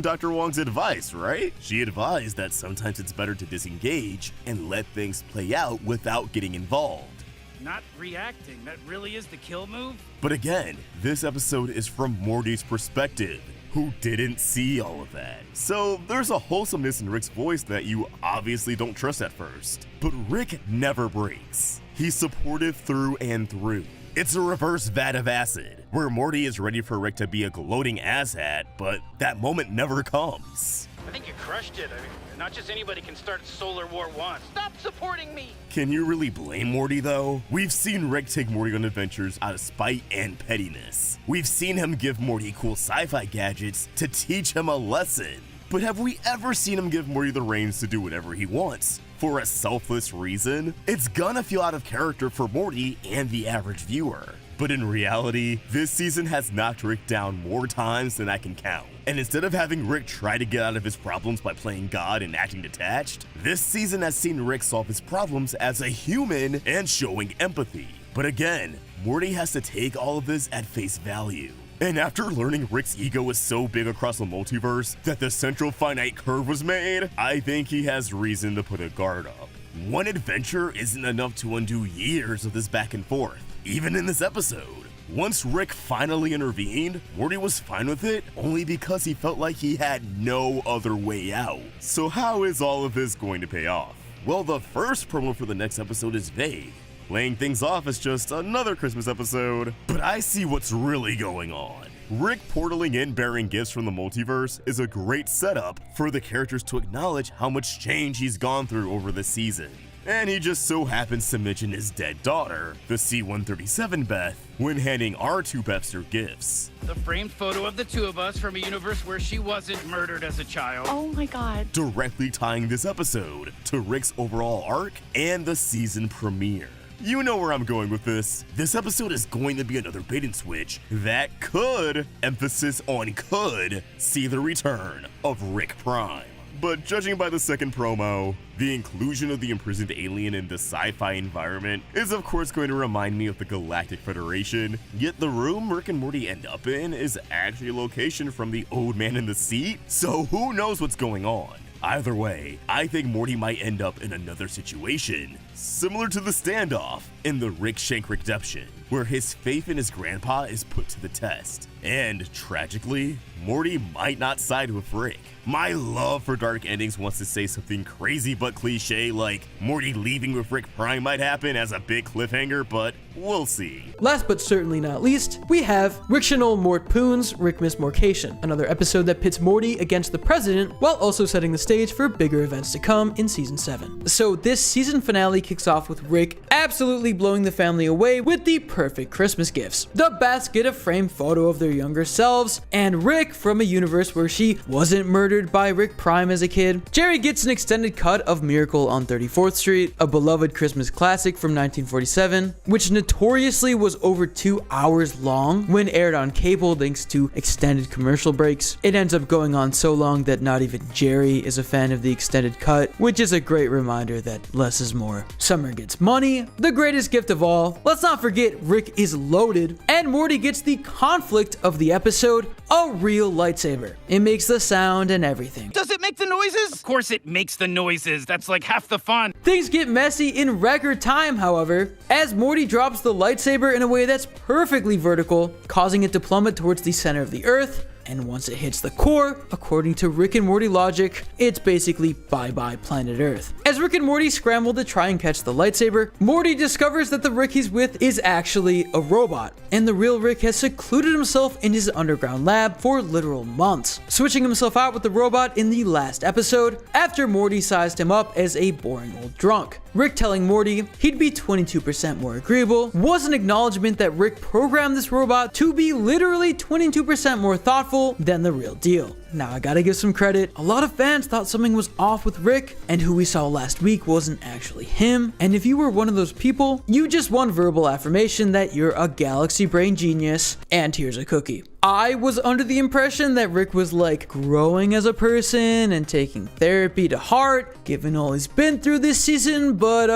Dr. Wong's advice, right? She advised that sometimes it's better to disengage and let things play out without getting involved. Not reacting, that really is the kill move? But again, this episode is from Morty's perspective, who didn't see all of that. So there's a wholesomeness in Rick's voice that you obviously don't trust at first. But Rick never breaks. He's supportive through and through. It's a reverse Vat of Acid, where Morty is ready for Rick to be a gloating asshat, but that moment never comes. I think you crushed it. I mean, not just anybody can start Solar War 1. Stop supporting me! Can you really blame Morty though? We've seen Rick take Morty on adventures out of spite and pettiness. We've seen him give Morty cool sci-fi gadgets to teach him a lesson. But have we ever seen him give Morty the reins to do whatever he wants for a selfless reason? It's gonna feel out of character for Morty and the average viewer. But in reality, this season has knocked Rick down more times than I can count. And instead of having Rick try to get out of his problems by playing God and acting detached, this season has seen Rick solve his problems as a human and showing empathy. But again, Morty has to take all of this at face value. And after learning Rick's ego is so big across the multiverse that the central finite curve was made, I think he has reason to put a guard up. One adventure isn't enough to undo years of this back and forth, even in this episode. Once Rick finally intervened, Morty was fine with it only because he felt like he had no other way out. So how is all of this going to pay off? Well, the first promo for the next episode is vague, laying things off as just another Christmas episode. But I see what's really going on. Rick portaling in bearing gifts from the multiverse is a great setup for the characters to acknowledge how much change he's gone through over the season. And he just so happens to mention his dead daughter, the C-137 Beth, when handing our two Beths their gifts. The framed photo of the two of us from a universe where she wasn't murdered as a child. Oh my god. Directly tying this episode to Rick's overall arc and the season premiere. You know where I'm going with this. This episode is going to be another bait and switch that could, emphasis on could, see the return of Rick Prime. But judging by the second promo, the inclusion of the imprisoned alien in the sci-fi environment is of course going to remind me of the Galactic Federation, yet the room Rick and Morty end up in is actually a location from the Old Man in the Seat, so who knows what's going on. Either way, I think Morty might end up in another situation, similar to the standoff in the Rick Shank Redemption, where his faith in his grandpa is put to the test. And, tragically, Morty might not side with Rick. My love for dark endings wants to say something crazy but cliche like Morty leaving with Rick Prime might happen as a big cliffhanger, but we'll see. Last but certainly not least, we have Rick Mort Poon's Rickmas Morcation, another episode that pits Morty against the president while also setting the stage for bigger events to come in season 7. So this season finale kicks off with Rick absolutely blowing the family away with the perfect Christmas gifts. The Beths get a framed photo of their younger selves, and Rick from a universe where she wasn't murdered by Rick Prime as a kid. Jerry gets an extended cut of Miracle on 34th Street, a beloved Christmas classic from 1947, which notoriously was over 2 hours long when aired on cable thanks to extended commercial breaks. It ends up going on so long that not even Jerry is a fan of the extended cut, which is a great reminder that less is more. Summer gets money, the greatest gift of all. Let's not forget Rick is loaded, and Morty gets the conflict of the episode, a real lightsaber. It makes the sound and everything. Does it make the noises? Of course it makes the noises. That's like half the fun. Things get messy in record time, however, as Morty drops the lightsaber in a way that's perfectly vertical, causing it to plummet towards the center of the earth. And once it hits the core, according to Rick and Morty logic, it's basically bye-bye planet Earth. As Rick and Morty scramble to try and catch the lightsaber, Morty discovers that the Rick he's with is actually a robot, and the real Rick has secluded himself in his underground lab for literal months, switching himself out with the robot in the last episode after Morty sized him up as a boring old drunk. Rick telling Morty he'd be 22% more agreeable was an acknowledgement that Rick programmed this robot to be literally 22% more thoughtful than the real deal. Now I gotta give some credit, a lot of fans thought something was off with Rick, and who we saw last week wasn't actually him, and if you were one of those people, you just won verbal affirmation that you're a galaxy brain genius, and here's a cookie. I was under the impression that Rick was like growing as a person and taking therapy to heart, given all he's been through this season, but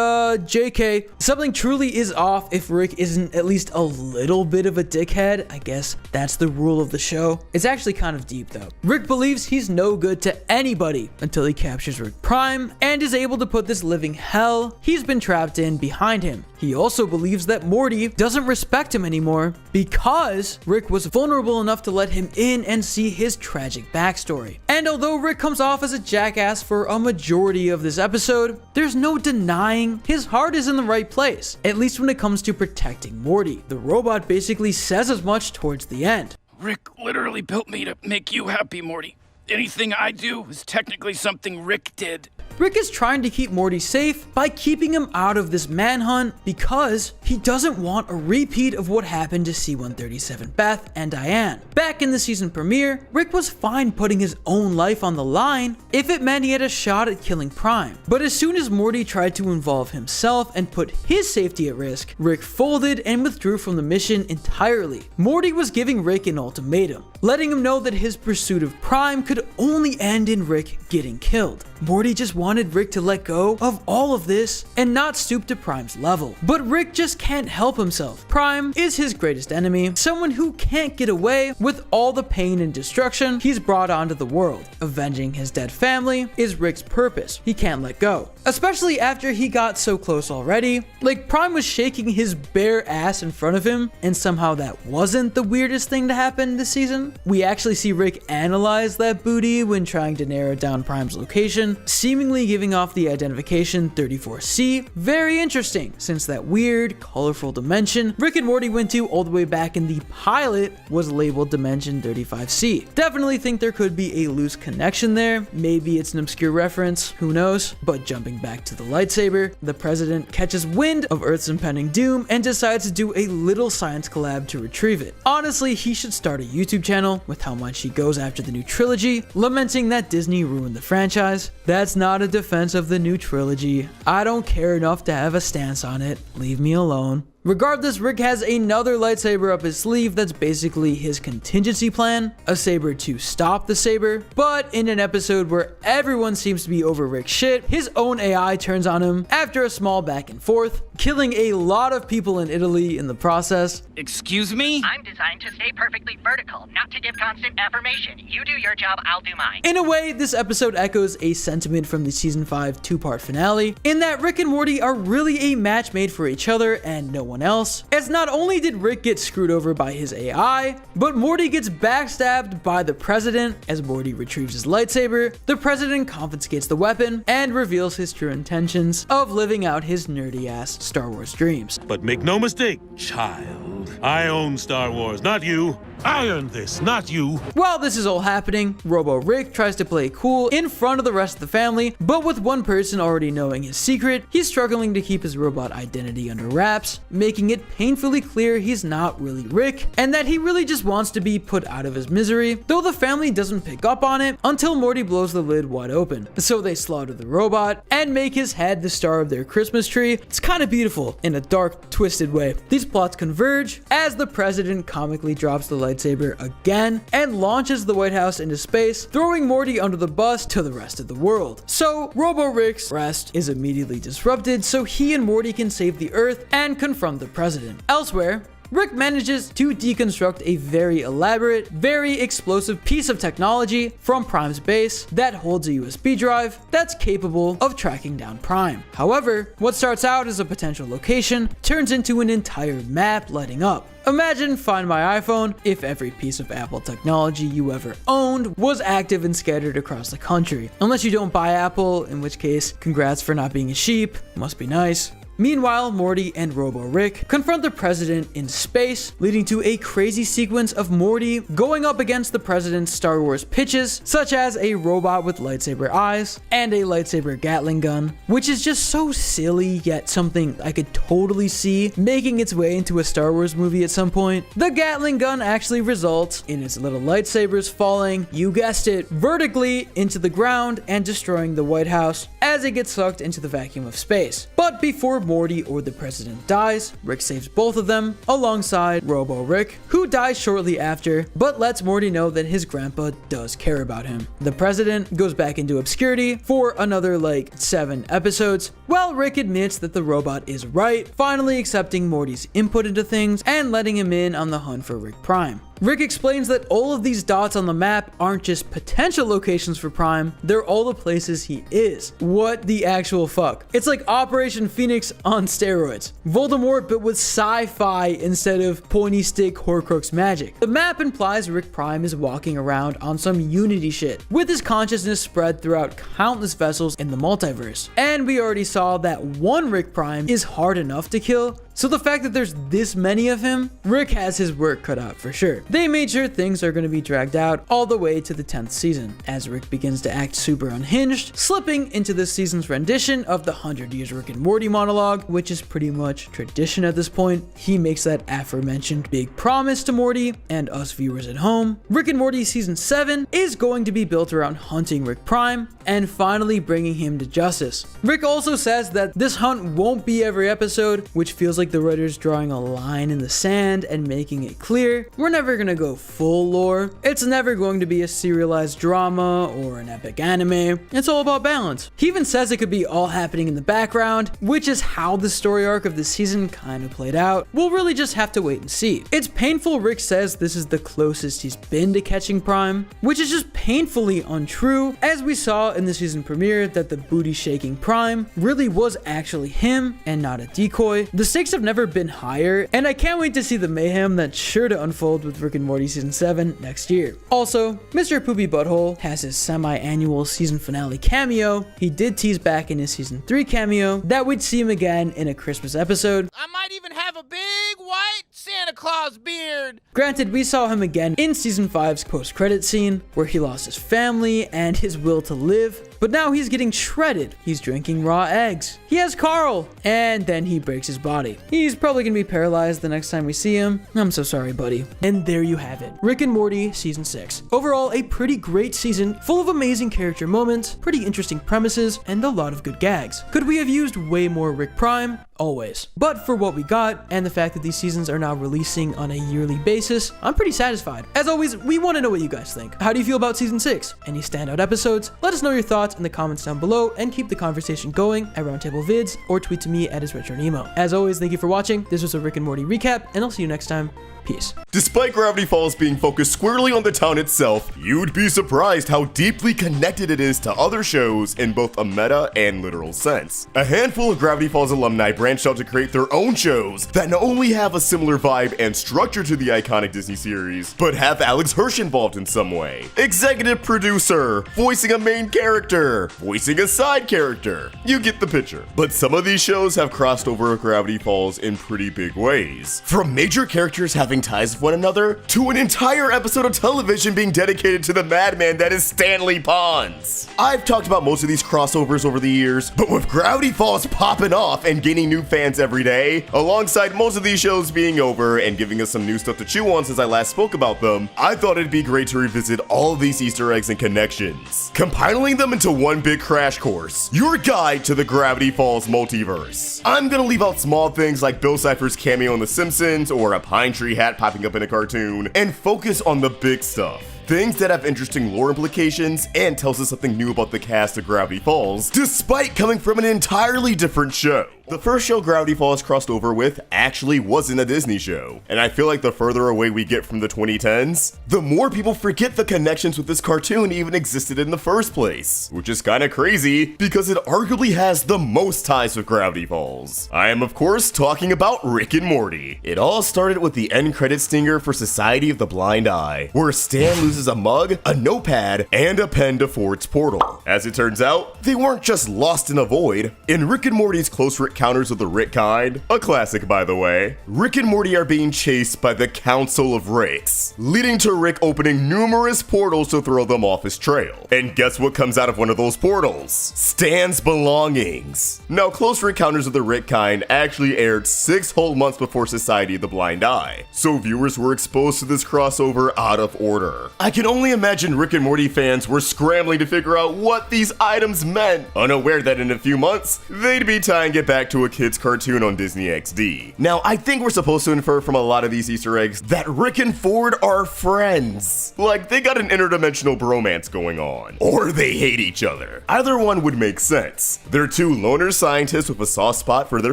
JK, something truly is off if Rick isn't at least a little bit of a dickhead. I guess that's the rule of the show. It's actually kind of deep though. Rick believes he's no good to anybody until he captures Rick Prime and is able to put this living hell he's been trapped in behind him. He also believes that Morty doesn't respect him anymore because Rick was vulnerable enough to let him in and see his tragic backstory. And although Rick comes off as a jackass for a majority of this episode, there's no denying his heart is in the right place, at least when it comes to protecting Morty. The robot basically says as much towards the end. Rick literally built me to make you happy, Morty. Anything I do is technically something Rick did. Rick is trying to keep Morty safe by keeping him out of this manhunt because he doesn't want a repeat of what happened to C-137 Beth and Diane. Back in the season premiere, Rick was fine putting his own life on the line if it meant he had a shot at killing Prime. But as soon as Morty tried to involve himself and put his safety at risk, Rick folded and withdrew from the mission entirely. Morty was giving Rick an ultimatum, letting him know that his pursuit of Prime could only end in Rick getting killed. Morty just wanted wanted Rick to let go of all of this and not stoop to Prime's level. But Rick just can't help himself. Prime is his greatest enemy, someone who can't get away with all the pain and destruction he's brought onto the world. Avenging his dead family is Rick's purpose. He can't let go. Especially after he got so close already. Like, Prime was shaking his bare ass in front of him, and somehow that wasn't the weirdest thing to happen this season. We actually see Rick analyze that booty when trying to narrow down Prime's location, seemingly giving off the identification 34C. Very interesting, since that weird, colorful dimension Rick and Morty went to all the way back in the pilot was labeled Dimension 35C. Definitely think there could be a loose connection there. Maybe it's an obscure reference, who knows? But jumping back to the lightsaber, the president catches wind of Earth's impending doom and decides to do a little science collab to retrieve it. Honestly, he should start a YouTube channel with how much he goes after the new trilogy, lamenting that Disney ruined the franchise. That's not a defense of the new trilogy. I don't care enough to have a stance on it. Leave me alone. Regardless, Rick has another lightsaber up his sleeve that's basically his contingency plan, a saber to stop the saber. But in an episode where everyone seems to be over Rick's shit, his own AI turns on him after a small back and forth, killing a lot of people in Italy in the process. Excuse me? I'm designed to stay perfectly vertical, not to give constant affirmation. You do your job, I'll do mine. In a way, this episode echoes a sentiment from the season 5 two-part finale, in that Rick and Morty are really a match made for each other and no one else, as not only did Rick get screwed over by his AI, but Morty gets backstabbed by the president. As Morty retrieves his lightsaber, the president confiscates the weapon and reveals his true intentions of living out his nerdy ass Star Wars dreams. But make no mistake, child, I own Star Wars, not you. I earned this, not you. While this is all happening, Robo Rick tries to play cool in front of the rest of the family, but with one person already knowing his secret, he's struggling to keep his robot identity under wraps, making it painfully clear he's not really Rick, and that he really just wants to be put out of his misery, though the family doesn't pick up on it until Morty blows the lid wide open. So they slaughter the robot and make his head the star of their Christmas tree. It's kind of beautiful in a dark, twisted way. These plots converge as the president comically drops the lightsaber again and launches the White House into space, throwing Morty under the bus to the rest of the world. So Robo Rick's rest is immediately disrupted so he and Morty can save the Earth and confront the president. Elsewhere, Rick manages to deconstruct a very elaborate, very explosive piece of technology from Prime's base that holds a USB drive that's capable of tracking down Prime. However, what starts out as a potential location turns into an entire map lighting up. Imagine Find My iPhone if every piece of Apple technology you ever owned was active and scattered across the country. Unless you don't buy Apple, in which case, congrats for not being a sheep, must be nice. Meanwhile, Morty and Robo Rick confront the president in space, leading to a crazy sequence of Morty going up against the president's Star Wars pitches, such as a robot with lightsaber eyes and a lightsaber Gatling gun, which is just so silly, yet something I could totally see making its way into a Star Wars movie at some point. The Gatling gun actually results in its little lightsabers falling, you guessed it, vertically into the ground and destroying the White House as it gets sucked into the vacuum of space. But before Morty or the president dies, Rick saves both of them alongside Robo Rick, who dies shortly after, but lets Morty know that his grandpa does care about him. The president goes back into obscurity for another 7 episodes, while Rick admits that the robot is right, finally accepting Morty's input into things and letting him in on the hunt for Rick Prime. Rick explains that all of these dots on the map aren't just potential locations for Prime, they're all the places he is. What the actual fuck? It's like Operation Phoenix on steroids. Voldemort but with sci-fi instead of pointy stick Horcrux magic. The map implies Rick Prime is walking around on some Unity shit, with his consciousness spread throughout countless vessels in the multiverse. And we already saw that one Rick Prime is hard enough to kill, so the fact that there's this many of him, Rick has his work cut out for sure. They made sure things are going to be dragged out all the way to the 10th season, as Rick begins to act super unhinged, slipping into this season's rendition of the 100 Years Rick and Morty monologue, which is pretty much tradition at this point. He makes that aforementioned big promise to Morty and us viewers at home. Rick and Morty season 7 is going to be built around hunting Rick Prime and finally bringing him to justice. Rick also says that this hunt won't be every episode, which feels like like the writers drawing a line in the sand and making it clear we're never gonna go full lore. It's never going to be a serialized drama or an epic anime. It's all about balance. He even says it could be all happening in the background, which is how the story arc of the season kind of played out. We'll really just have to wait and see. It's painful Rick says this is the closest he's been to catching Prime, which is just painfully untrue, as we saw in the season premiere that the booty shaking Prime really was actually him and not a decoy. The stakes have never been higher, and I can't wait to see the mayhem that's sure to unfold with Rick and Morty season 7 next year. Also, Mr. Poopy Butthole has his semi-annual season finale cameo. He did tease back in his season 3 cameo that we'd see him again in a Christmas episode. I might even have a big white Santa Claus beard. Granted, we saw him again in season 5's post-credit scene where he lost his family and his will to live, but now he's getting shredded. He's drinking raw eggs. He has Carl, and then he breaks his body. He's probably gonna be paralyzed the next time we see him. I'm so sorry, buddy. And there you have it. Rick and Morty season 6. Overall, a pretty great season, full of amazing character moments, pretty interesting premises, and a lot of good gags. Could we have used way more Rick Prime? Always. But for what we got, and the fact that these seasons are now releasing on a yearly basis, I'm pretty satisfied. As always, we want to know what you guys think. How do you feel about season 6? Any standout episodes? Let us know your thoughts in the comments down below, and keep the conversation going at Roundtable Vids, or tweet to me at @isretronemo. As always, thank you for watching. This was a Rick and Morty recap, and I'll see you next time. Peace. Despite Gravity Falls being focused squarely on the town itself, you'd be surprised how deeply connected it is to other shows in both a meta and literal sense. A handful of Gravity Falls alumni branched out to create their own shows that not only have a similar vibe and structure to the iconic Disney series, but have Alex Hirsch involved in some way. Executive producer, voicing a main character, voicing a side character. You get the picture. But some of these shows have crossed over with Gravity Falls in pretty big ways. From major characters having ties with one another, to an entire episode of television being dedicated to the madman that is Stanley Pons. I've talked about most of these crossovers over the years, but with Gravity Falls popping off and gaining new fans every day, alongside most of these shows being over and giving us some new stuff to chew on since I last spoke about them, I thought it'd be great to revisit all of these Easter eggs and connections, compiling them into one big crash course, your guide to the Gravity Falls multiverse. I'm gonna leave out small things like Bill Cipher's cameo in The Simpsons or a pine tree hat popping up in a cartoon, and focus on the big stuff. Things that have interesting lore implications and tells us something new about the cast of Gravity Falls, despite coming from an entirely different show. The first show Gravity Falls crossed over with actually wasn't a Disney show, and I feel like the further away we get from the 2010s, the more people forget the connections with this cartoon even existed in the first place, which is kinda crazy because it arguably has the most ties with Gravity Falls. I am of course talking about Rick and Morty. It all started with the end credit stinger for Society of the Blind Eye, where Stan loses a mug, a notepad, and a pen to Ford's portal. As it turns out, they weren't just lost in a void. In Rick and Morty's Close Rick Counters of the Rick kind, a classic by the way, Rick and Morty are being chased by the Council of Ricks, leading to Rick opening numerous portals to throw them off his trail. And guess what comes out of one of those portals? Stan's belongings. Now, Close Rick Counters of the Rick kind actually aired 6 whole months before Society of the Blind Eye, so viewers were exposed to this crossover out of order. I can only imagine Rick and Morty fans were scrambling to figure out what these items meant, unaware that in a few months, they'd be tying it back to a kid's cartoon on Disney XD. Now, I think we're supposed to infer from a lot of these Easter eggs that Rick and Ford are friends. Like, they got an interdimensional bromance going on. Or they hate each other. Either one would make sense. They're two loner scientists with a soft spot for their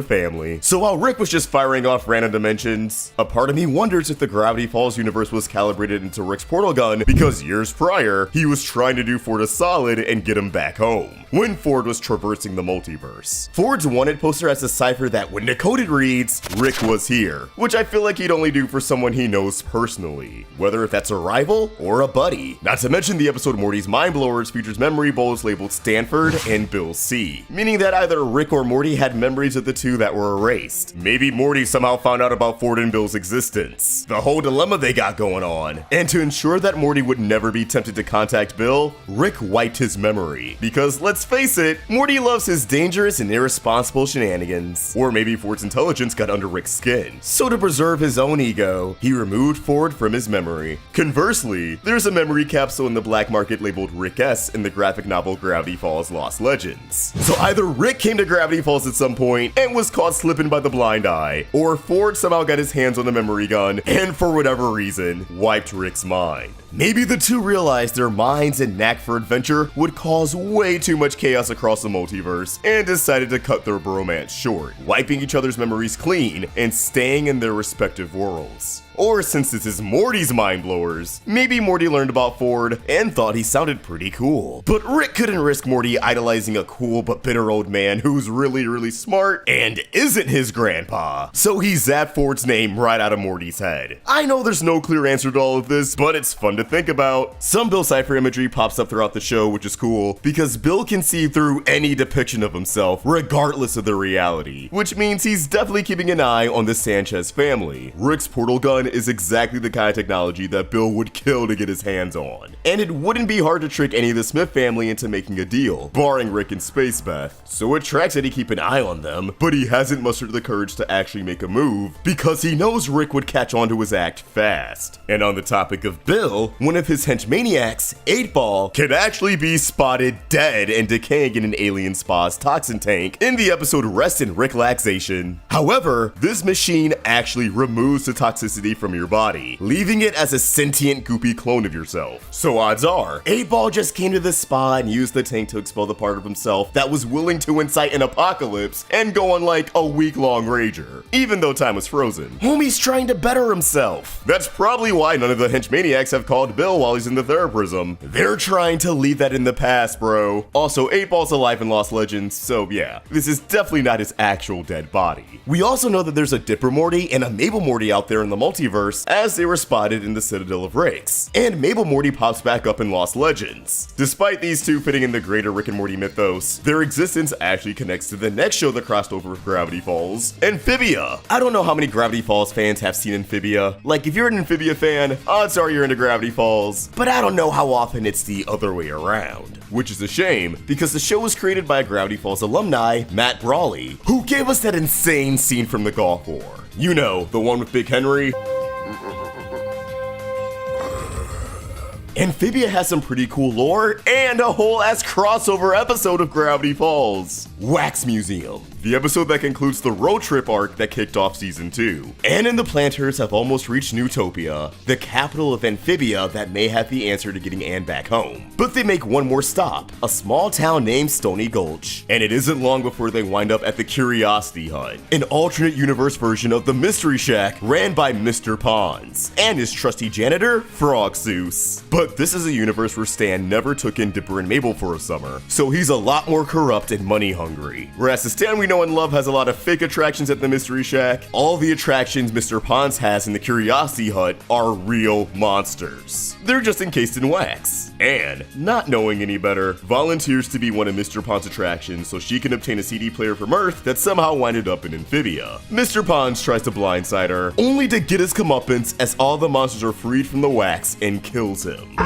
family. So while Rick was just firing off random dimensions, a part of me wonders if the Gravity Falls universe was calibrated into Rick's portal gun because years prior, he was trying to do Ford a solid and get him back home when Ford was traversing the multiverse. Ford's wanted poster has a cipher that when decoded reads, Rick was here, which I feel like he'd only do for someone he knows personally, whether if that's a rival or a buddy. Not to mention the episode Morty's Mind Blowers features memory bowls labeled Stanford and Bill C, meaning that either Rick or Morty had memories of the two that were erased. Maybe Morty somehow found out about Ford and Bill's existence, the whole dilemma they got going on, and to ensure that Morty would never be tempted to contact Bill, Rick wiped his memory. Because let's face it, Morty loves his dangerous and irresponsible shenanigans shenanigans. Or maybe Ford's intelligence got under Rick's skin. So to preserve his own ego, he removed Ford from his memory. Conversely, there's a memory capsule in the black market labeled Rick S in the graphic novel Gravity Falls Lost Legends. So either Rick came to Gravity Falls at some point and was caught slipping by the blind eye, or Ford somehow got his hands on the memory gun and for whatever reason, wiped Rick's mind. Maybe the two realized their minds and knack for adventure would cause way too much chaos across the multiverse and decided to cut their bromance short, wiping each other's memories clean and staying in their respective worlds. Or since this is Morty's mind blowers, maybe Morty learned about Ford and thought he sounded pretty cool. But Rick couldn't risk Morty idolizing a cool but bitter old man who's really smart and isn't his grandpa. So he zapped Ford's name right out of Morty's head. I know there's no clear answer to all of this, but it's fun to think about. Some Bill Cipher imagery pops up throughout the show, which is cool, because Bill can see through any depiction of himself, regardless of the reality, which means he's definitely keeping an eye on the Sanchez family. Rick's portal gun is exactly the kind of technology that Bill would kill to get his hands on. And it wouldn't be hard to trick any of the Smith family into making a deal, barring Rick and Space Beth. So it tracks that he keep an eye on them, but he hasn't mustered the courage to actually make a move because he knows Rick would catch on to his act fast. And on the topic of Bill, one of his henchmaniacs, 8-Ball, can actually be spotted dead and decaying in an alien spa's toxin tank in the episode Rest and Rick Laxation. However, this machine actually removes the toxicity from your body, leaving it as a sentient goopy clone of yourself. So odds are, 8-Ball just came to the spa and used the tank to expel the part of himself that was willing to incite an apocalypse and go on like a week-long rager, even though time was frozen. Homie's trying to better himself. That's probably why none of the henchmaniacs have called Bill while he's in the Theraprism. They're trying to leave that in the past, bro. Also, 8-Ball's alive in Lost Legends, so yeah, this is definitely not his actual dead body. We also know that there's a Dipper Morty and a Mabel Morty out there in the multiverse, as they were spotted in the Citadel of Ricks, and Mabel Morty pops back up in Lost Legends. Despite these two fitting in the greater Rick and Morty mythos, their existence actually connects to the next show that crossed over with Gravity Falls, Amphibia. I don't know how many Gravity Falls fans have seen Amphibia. Like, if you're an Amphibia fan, odds are you're into Gravity Falls, but I don't know how often it's the other way around. Which is a shame, because the show was created by a Gravity Falls alumni, Matt Brawley, who gave us that insane scene from the Gulf War. You know, the one with Big Henry. Amphibia has some pretty cool lore and a whole ass crossover episode of Gravity Falls, Wax Museum, the episode that concludes the road trip arc that kicked off season 2. Ann and the Planters have almost reached Newtopia, the capital of Amphibia that may have the answer to getting Ann back home. But they make one more stop, a small town named Stony Gulch, and it isn't long before they wind up at the Curiosity Hut, an alternate universe version of the Mystery Shack ran by Mr. Pons and his trusty janitor, Frog Seuss. But this is a universe where Stan never took in Dipper and Mabel for a summer, so he's a lot more corrupt and money hungry. Whereas the Stan we know and love has a lot of fake attractions at the Mystery Shack, all the attractions Mr. Pons has in the Curiosity Hut are real monsters. They're just encased in wax. Anne, not knowing any better, volunteers to be one of Mr. Pons' attractions so she can obtain a CD player from Earth that somehow winded up in Amphibia. Mr. Pons tries to blindside her, only to get his comeuppance as all the monsters are freed from the wax and kills him.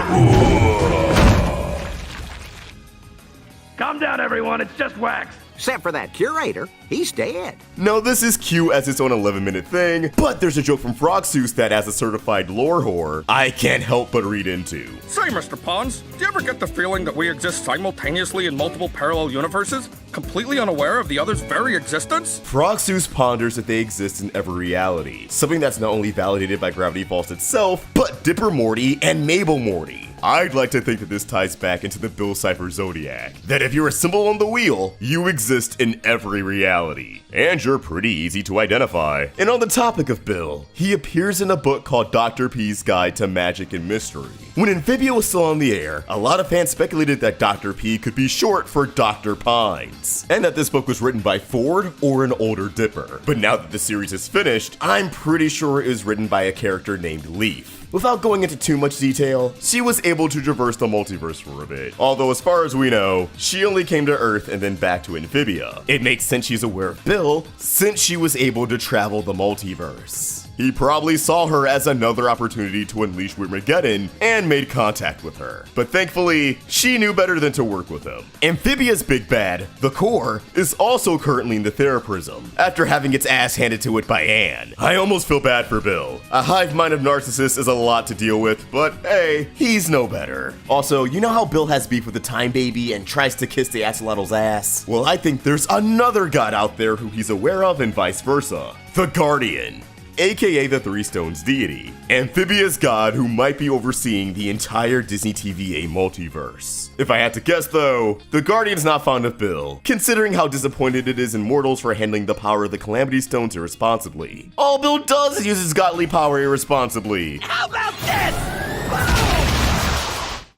Calm down, everyone. It's just wax. Except for that curator. He's dead. No, this is cute as its own 11-minute thing, but there's a joke from Frog Seuss that, as a certified lore whore, I can't help but read into. Say, Mr. Pons, do you ever get the feeling that we exist simultaneously in multiple parallel universes, completely unaware of the other's very existence? Frog Seuss ponders that they exist in every reality, something that's not only validated by Gravity Falls itself, but Dipper Morty and Mabel Morty. I'd like to think that this ties back into the Bill Cipher Zodiac, that if you're a symbol on the wheel, you exist in every reality, and you're pretty easy to identify. And on the topic of Bill, he appears in a book called Dr. P's Guide to Magic and Mystery. When Amphibia was still on the air, a lot of fans speculated that Dr. P could be short for Dr. Pines, and that this book was written by Ford or an older Dipper. But now that the series is finished, I'm pretty sure it was written by a character named Leaf. Without going into too much detail, she was able to traverse the multiverse for a bit, although as far as we know, she only came to Earth and then back to Amphibia. It makes sense she's aware of Bill, since she was able to travel the multiverse. He probably saw her as another opportunity to unleash Wyrmageddon and made contact with her. But thankfully, she knew better than to work with him. Amphibia's big bad, the Core, is also currently in the Theraprism, after having its ass handed to it by Anne. I almost feel bad for Bill. A hive mind of narcissists is a lot to deal with, but hey, he's no better. Also, you know how Bill has beef with the Time Baby and tries to kiss the axolotl's ass? Well, I think there's another god out there who he's aware of and vice versa. The Guardian, aka the Three Stones deity, Amphibia's god who might be overseeing the entire Disney TVA multiverse. If I had to guess though, the Guardian's not fond of Bill, considering how disappointed it is in mortals for handling the power of the Calamity Stones irresponsibly. All Bill does is use his godly power irresponsibly. How about this?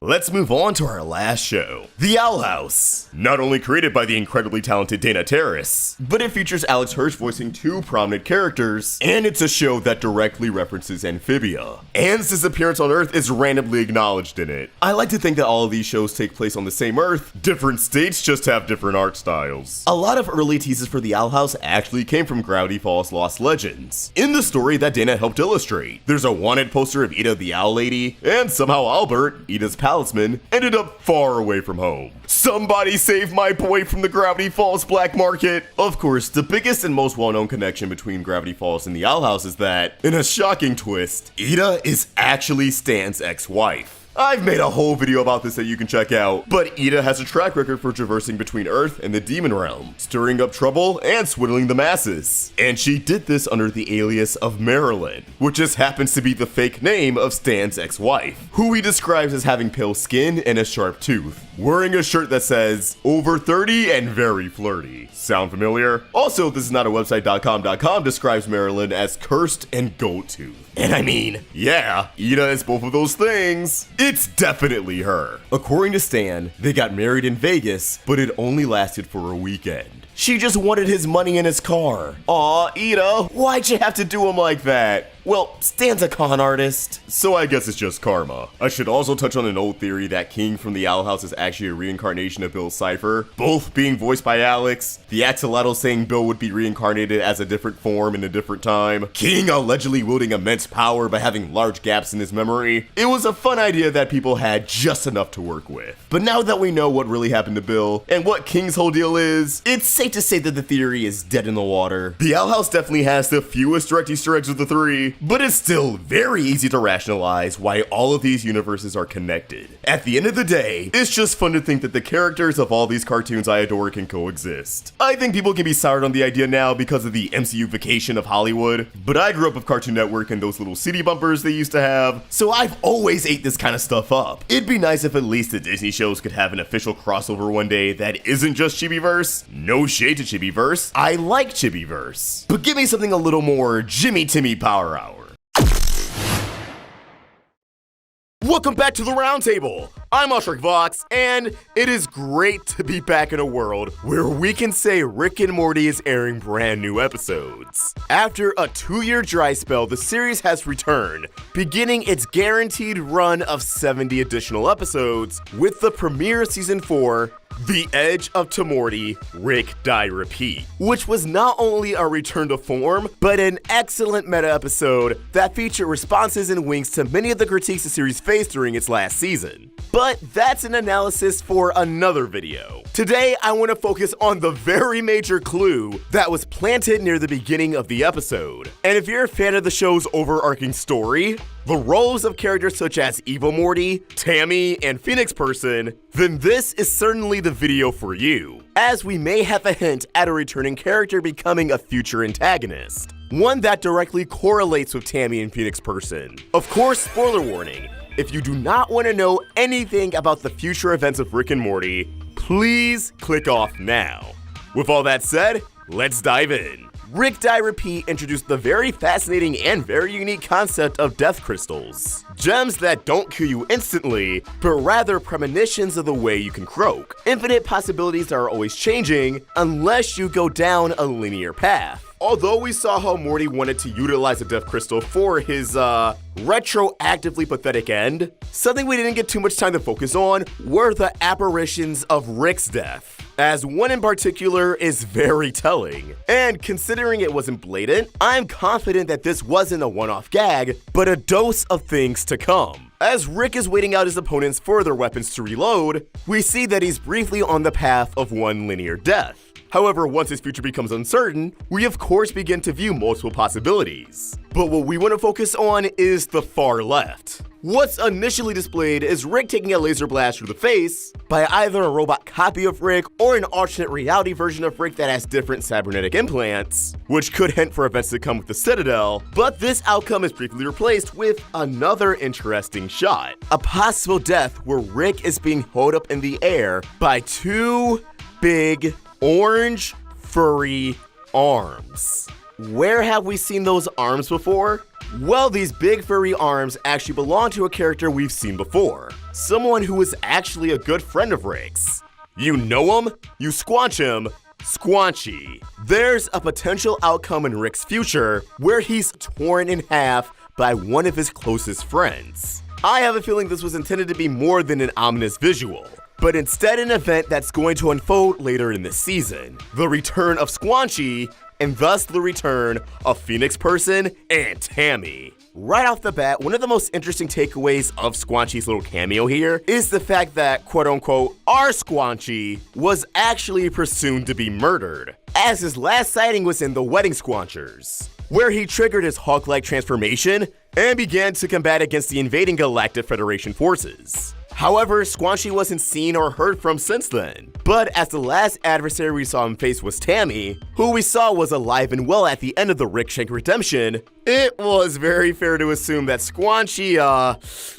Let's move on to our last show, The Owl House. Not only created by the incredibly talented Dana Terrace, but it features Alex Hirsch voicing two prominent characters, and it's a show that directly references Amphibia. Anne's disappearance on Earth is randomly acknowledged in it. I like to think that all of these shows take place on the same Earth, different states just have different art styles. A lot of early teases for The Owl House actually came from Gravity Falls Lost Legends, in the story that Dana helped illustrate. There's a wanted poster of Ida the Owl Lady, and somehow Albert, Ida's talisman, ended up far away from home. Somebody save my boy from the Gravity Falls black market! Of course, the biggest and most well-known connection between Gravity Falls and the Owl House is that, in a shocking twist, Ida is actually Stan's ex-wife. I've made a whole video about this that you can check out, but Ida has a track record for traversing between Earth and the demon realm, stirring up trouble and swindling the masses. And she did this under the alias of Marilyn, which just happens to be the fake name of Stan's ex-wife, who he describes as having pale skin and a sharp tooth, wearing a shirt that says, "over 30 and very flirty." Sound familiar? Also, this is not a website.com describes Marilyn as cursed and goat tooth. And I mean, yeah, Ida is both of those things. It's definitely her. According to Stan, they got married in Vegas, but it only lasted for a weekend. She just wanted his money in his car. Aw, Ida, why'd you have to do him like that? Well, Stan's a con artist, so I guess it's just karma. I should also touch on an old theory that King from the Owl House is actually a reincarnation of Bill's Cipher, both being voiced by Alex, the axolotl saying Bill would be reincarnated as a different form in a different time, King allegedly wielding immense power by having large gaps in his memory. It was a fun idea that people had just enough to work with. But now that we know what really happened to Bill, and what King's whole deal is, it's safe to say that the theory is dead in the water. The Owl House definitely has the fewest direct Easter eggs of the three, but it's still very easy to rationalize why all of these universes are connected. At the end of the day, it's just fun to think that the characters of all these cartoons I adore can coexist. I think people can be soured on the idea now because of the MCU-fication of Hollywood, but I grew up with Cartoon Network and those little CD bumpers they used to have, so I've always ate this kind of stuff up. It'd be nice if at least the Disney shows could have an official crossover one day that isn't just Chibiverse. No shade to Chibiverse, I like Chibiverse, but give me something a little more Jimmy Timmy Power Hour. Welcome back to the Roundtable. I'm Rick Vox, and it is great to be back in a world where we can say Rick and Morty is airing brand new episodes. After a 2-year dry spell, the series has returned, beginning its guaranteed run of 70 additional episodes with the premiere season 4, The Edge of Tomorty, Rick, Die, Repeat, which was not only a return to form, but an excellent meta episode that featured responses and winks to many of the critiques the series faced during its last season. But that's an analysis for another video. Today, I want to focus on the very major clue that was planted near the beginning of the episode. And if you're a fan of the show's overarching story, the roles of characters such as Evil Morty, Tammy, and Phoenix Person, then this is certainly the video for you, as we may have a hint at a returning character becoming a future antagonist, one that directly correlates with Tammy and Phoenix Person. Of course, spoiler warning, if you do not want to know anything about the future events of Rick and Morty, please click off now. With all that said, let's dive in. Rick, Die, Repeat introduced the very fascinating and very unique concept of death crystals. Gems that don't kill you instantly, but rather premonitions of the way you can croak. Infinite possibilities that are always changing, unless you go down a linear path. Although we saw how Morty wanted to utilize a death crystal for his, retroactively pathetic end, something we didn't get too much time to focus on were the apparitions of Rick's death. as one in particular is very telling. And considering it wasn't blatant, I'm confident that this wasn't a one-off gag, but a dose of things to come. As Rick is waiting out his opponent's further weapons to reload, we see that he's briefly on the path of one linear death. However, once his future becomes uncertain, we of course begin to view multiple possibilities. But what we want to focus on is the far left. What's initially displayed is Rick taking a laser blast through the face by either a robot copy of Rick or an alternate reality version of Rick that has different cybernetic implants, which could hint for events to come with the Citadel, but this outcome is briefly replaced with another interesting shot. A possible death where Rick is being held up in the air by two big orange furry arms. Where have we seen those arms before? Well, these big furry arms actually belong to a character we've seen before. Someone who is actually a good friend of Rick's. You know him, you squanch him, Squanchy. There's a potential outcome in Rick's future where he's torn in half by one of his closest friends. I have a feeling this was intended to be more than an ominous visual, but instead an event that's going to unfold later in this season. The return of Squanchy, and thus the return of Phoenix Person and Tammy. Right off the bat, one of the most interesting takeaways of Squanchy's little cameo here is the fact that, quote-unquote, our Squanchy was actually presumed to be murdered, as his last sighting was in the Wedding Squanchers, where he triggered his Hawk-like transformation and began to combat against the invading Galactic Federation forces. However, Squanchy wasn't seen or heard from since then. But as the last adversary we saw him face was Tammy, who we saw was alive and well at the end of the Rick Shank redemption, it was very fair to assume that Squanchy,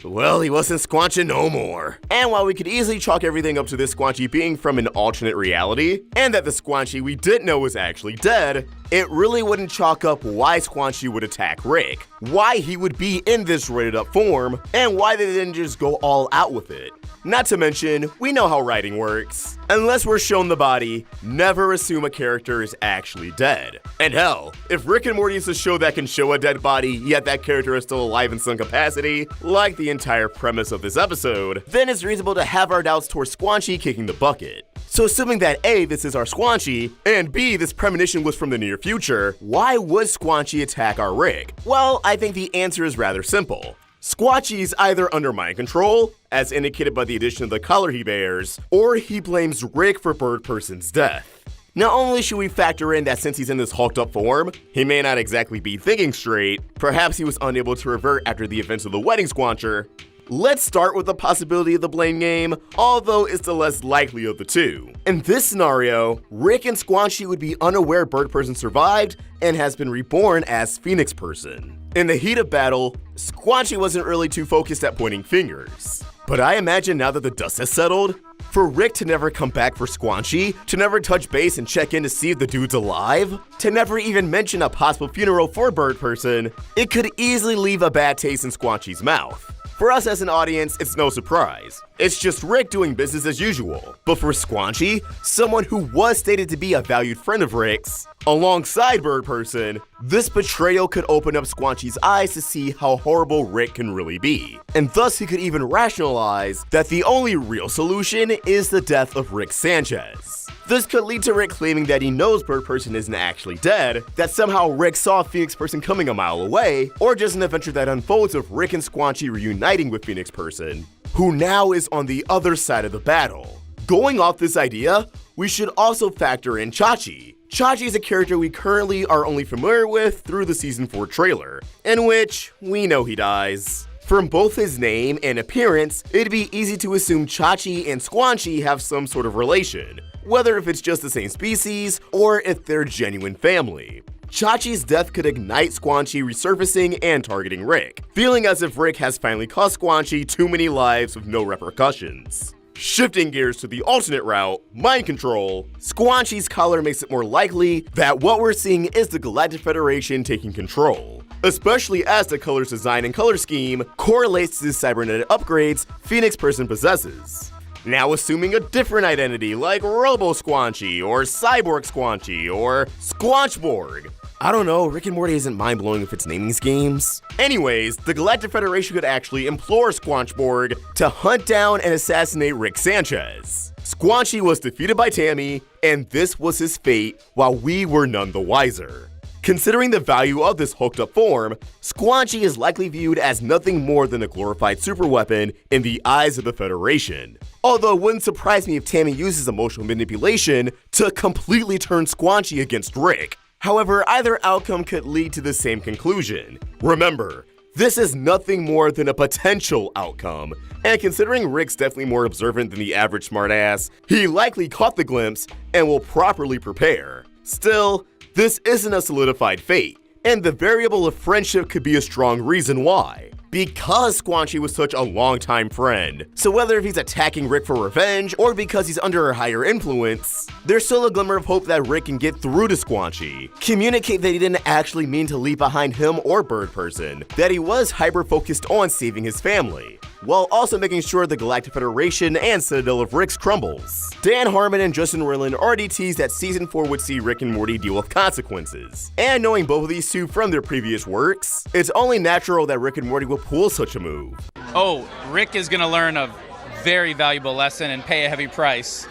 well, he wasn't Squanching no more. And while we could easily chalk everything up to this Squanchy being from an alternate reality, and that the Squanchy we didn't know was actually dead, it really wouldn't chalk up why Squanchy would attack Rick, why he would be in this rated up form, and why they didn't just go all out with it. Not to mention, we know how writing works. Unless we're shown the body, never assume a character is actually dead. And hell, if Rick and Morty is a show that can show a dead body, yet that character is still alive in some capacity, like the entire premise of this episode, then it's reasonable to have our doubts towards Squanchy kicking the bucket. So assuming that A, this is our Squanchy, and B, this premonition was from the near future, why would Squanchy attack our Rick? Well, I think the answer is rather simple. Squanchy's either under mind control, as indicated by the addition of the collar he bears, or he blames Rick for Bird Person's death. Not only should we factor in that since he's in this hulked up form, he may not exactly be thinking straight, perhaps he was unable to revert after the events of the Wedding Squancher. Let's start with the possibility of the blame game, although it's the less likely of the two. In this scenario, Rick and Squanchy would be unaware Bird Person survived and has been reborn as Phoenix Person. In the heat of battle, Squanchy wasn't really too focused at pointing fingers. But I imagine now that the dust has settled, for Rick to never come back for Squanchy, to never touch base and check in to see if the dude's alive, to never even mention a possible funeral for Bird Person, it could easily leave a bad taste in Squanchy's mouth. For us as an audience, it's no surprise. It's just Rick doing business as usual. But for Squanchy, someone who was stated to be a valued friend of Rick's, alongside Bird Person, this betrayal could open up Squanchy's eyes to see how horrible Rick can really be. And thus he could even rationalize that the only real solution is the death of Rick Sanchez. This could lead to Rick claiming that he knows Bird Person isn't actually dead, that somehow Rick saw Phoenix Person coming a mile away, or just an adventure that unfolds of Rick and Squanchy reuniting with Phoenix Person, who now is on the other side of the battle. Going off this idea, we should also factor in Chachi. Chachi is a character we currently are only familiar with through the Season 4 trailer, in which we know he dies. From both his name and appearance, it'd be easy to assume Chachi and Squanchy have some sort of relation, whether if it's just the same species or if they're genuine family. Chachi's death could ignite Squanchy resurfacing and targeting Rick, feeling as if Rick has finally cost Squanchy too many lives with no repercussions. Shifting gears to the alternate route, mind control, Squanchy's collar makes it more likely that what we're seeing is the Galactic Federation taking control, especially as the color's design and color scheme correlates to the cybernetic upgrades Phoenix Person possesses. Now assuming a different identity like Robo Squanchy or Cyborg Squanchy or Squanchborg, I don't know, Rick and Morty isn't mind-blowing with its naming schemes. Anyways, the Galactic Federation could actually implore Squanchborg to hunt down and assassinate Rick Sanchez. Squanchy was defeated by Tammy, and this was his fate while we were none the wiser. Considering the value of this hooked up form, Squanchy is likely viewed as nothing more than a glorified superweapon in the eyes of the Federation. Although it wouldn't surprise me if Tammy uses emotional manipulation to completely turn Squanchy against Rick. However, either outcome could lead to the same conclusion. Remember, this is nothing more than a potential outcome, and considering Rick's definitely more observant than the average smartass, he likely caught the glimpse and will properly prepare. Still, this isn't a solidified fate, and the variable of friendship could be a strong reason why. Because Squanchy was such a longtime friend. So whether if he's attacking Rick for revenge, or because he's under a higher influence, there's still a glimmer of hope that Rick can get through to Squanchy. Communicate that he didn't actually mean to leave behind him or Bird Person, that he was hyper-focused on saving his family, while also making sure the Galactic Federation and Citadel of Ricks crumbles. Dan Harmon and Justin Roiland already teased that Season 4 would see Rick and Morty deal with consequences. And knowing both of these two from their previous works, it's only natural that Rick and Morty will pull such a move. Oh, Rick is gonna learn a very valuable lesson and pay a heavy price.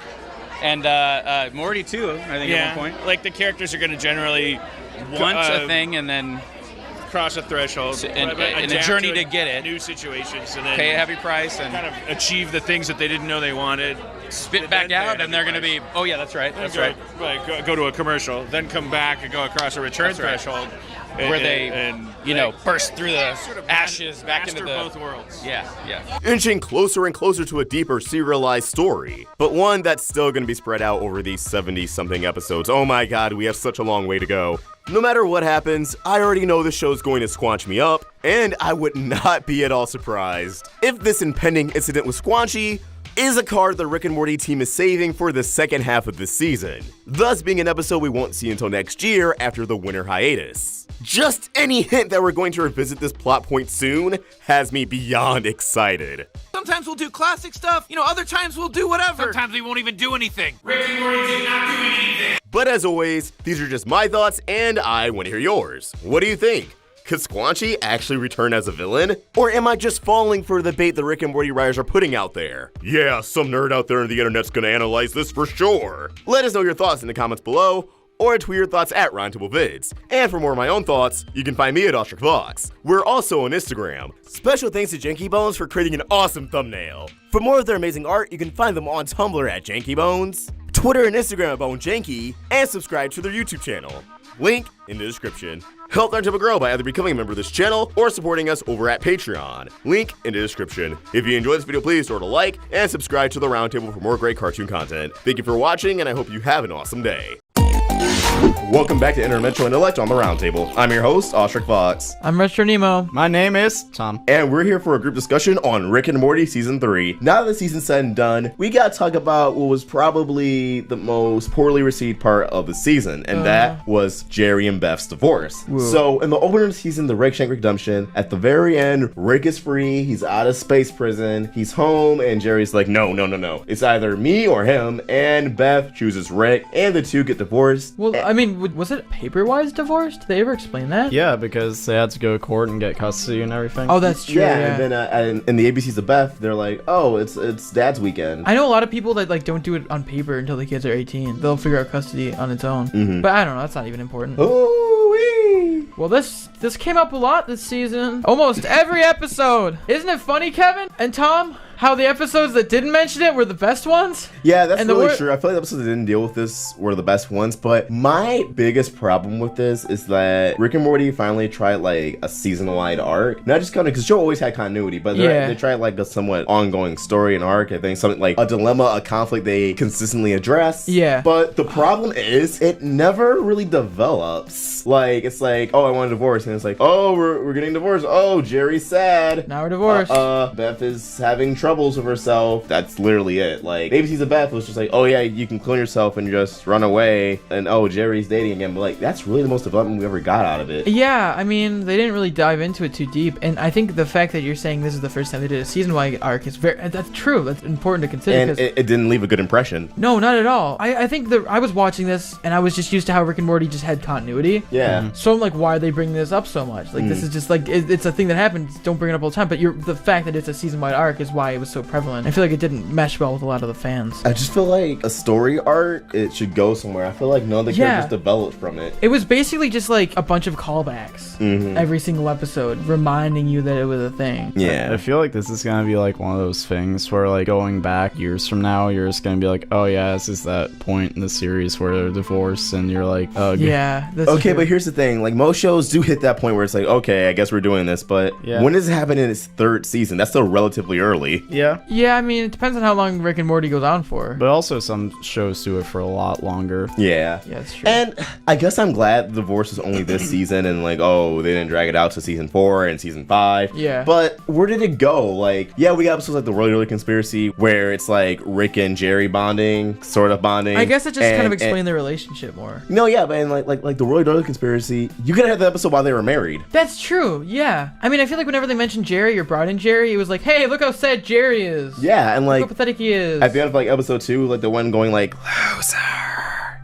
And Morty too, I think at one point. Like the characters are gonna generally Want a thing and then cross a threshold, and a journey to get it. New situations, and then pay a heavy price and kind of achieve the things that they didn't know they wanted. Spit back out, and they're going to be, oh yeah, that's right, that's right. Go to a commercial, then come back and go across a return threshold, where they burst through the ashes back into the both worlds. Yeah. Inching closer and closer to a deeper serialized story, but one that's still going to be spread out over these 70-something episodes. Oh my god, we have such a long way to go. No matter what happens, I already know the show's going to squanch me up, and I would not be at all surprised if this impending incident with Squanchy is a card the Rick and Morty team is saving for the second half of this season, thus being an episode we won't see until next year after the winter hiatus. Just any hint that we're going to revisit this plot point soon has me beyond excited. Sometimes we'll do classic stuff, other times we'll do whatever. Sometimes we won't even do anything. Rick and Morty did not do anything. But as always, these are just my thoughts, and I want to hear yours. What do you think? Could Squanchy actually return as a villain? Or am I just falling for the bait the Rick and Morty writers are putting out there? Yeah, some nerd out there on the internet's gonna analyze this for sure. Let us know your thoughts in the comments below, or tweet your thoughts at RoundTableVids. And for more of my own thoughts, you can find me at OstricVox. We're also on Instagram. Special thanks to Janky Bones for creating an awesome thumbnail. For more of their amazing art, you can find them on Tumblr at Janky Bones, Twitter and Instagram at BoneJanky, and subscribe to their YouTube channel. Link in the description. Help our Table grow by either becoming a member of this channel or supporting us over at Patreon. Link in the description. If you enjoyed this video, please throw it a like and subscribe to the Roundtable for more great cartoon content. Thank you for watching, and I hope you have an awesome day. Welcome back to Interdimensional Intellect on the Roundtable. I'm your host, Ostric Fox. I'm Retro Nemo. My name is Tom. And we're here for a group discussion on Rick and Morty Season 3. Now that the season's said and done, we gotta talk about what was probably the most poorly received part of the season, and that was Jerry and Beth's divorce. Whoa. So, in the opener of the season, the Rick Shank redemption, at the very end, Rick is free, he's out of space prison, he's home, and Jerry's like, no. It's either me or him, and Beth chooses Rick, and the two get divorced. Well, I mean, was it paper-wise divorced? Did they ever explain that? Yeah, because they had to go to court and get custody and everything. Oh, that's true. Yeah. And then in the ABCs of Beth, they're like, oh, it's Dad's weekend. I know a lot of people that don't do it on paper until the kids are 18. They'll figure out custody on its own. But I don't know. That's not even important. Ooh-wee. Well, this came up a lot this season. Almost every episode. Isn't it funny, Kevin and Tom? How the episodes that didn't mention it were the best ones? Yeah, that's really true. I feel like the episodes that didn't deal with this were the best ones, but my biggest problem with this is that Rick and Morty finally tried like a season-wide arc. Not just kind of, because the show always had continuity, but they tried like a somewhat ongoing story and arc. I think something like a dilemma, a conflict they consistently address. Yeah. But the problem is, it never really develops. Like, it's like, oh, I want a divorce, and it's like, oh, we're getting divorced. Oh, Jerry's sad. Now we're divorced. Beth is having trouble troubles with herself. That's literally it. Like, Baby Season Beth was just like, oh yeah, you can clone yourself and just run away. And oh, Jerry's dating again. But like, that's really the most development we ever got out of it. Yeah, I mean, they didn't really dive into it too deep. And I think the fact that you're saying this is the first time they did a season-wide arc is that's true. That's important to consider. And it didn't leave a good impression. No, not at all. I think that I was watching this and I was just used to how Rick and Morty just had continuity. Yeah. So I'm like, why are they bringing this up so much? Like, this is just like, it's a thing that happens. Don't bring it up all the time. But the fact that it's a season-wide arc is why it was so prevalent. I feel like it didn't mesh well with a lot of the fans. I just feel like a story arc, it should go somewhere. I feel like none of the characters developed from it. It was basically just like a bunch of callbacks every single episode, reminding you that it was a thing. Yeah. I feel like this is gonna be like one of those things where like going back years from now, you're just gonna be like, oh yeah, this is that point in the series where they're divorced, and you're like, ugh. Yeah. Okay, but here's the thing. Like, most shows do hit that point where it's like, okay, I guess we're doing this, but when does it happen in its third season? That's still relatively early. Yeah. Yeah, I mean, it depends on how long Rick and Morty goes on for. But also some shows do it for a lot longer. Yeah. Yeah, it's true. And I guess I'm glad the divorce is only this season, and like, oh, they didn't drag it out to season 4 and season 5. Yeah. But where did it go? Like, yeah, we got episodes like the Royal Conspiracy where it's like Rick and Jerry bonding, sort of bonding. I guess it just kind of explained their relationship more. No, yeah, but like the Royal Conspiracy, you could have the episode while they were married. That's true. Yeah. I mean, I feel like whenever they mentioned Jerry or brought in Jerry, it was like, hey, look how sad Jerry is. Yeah, and like look how pathetic he is. At the end of like episode 2, like the one going like loser.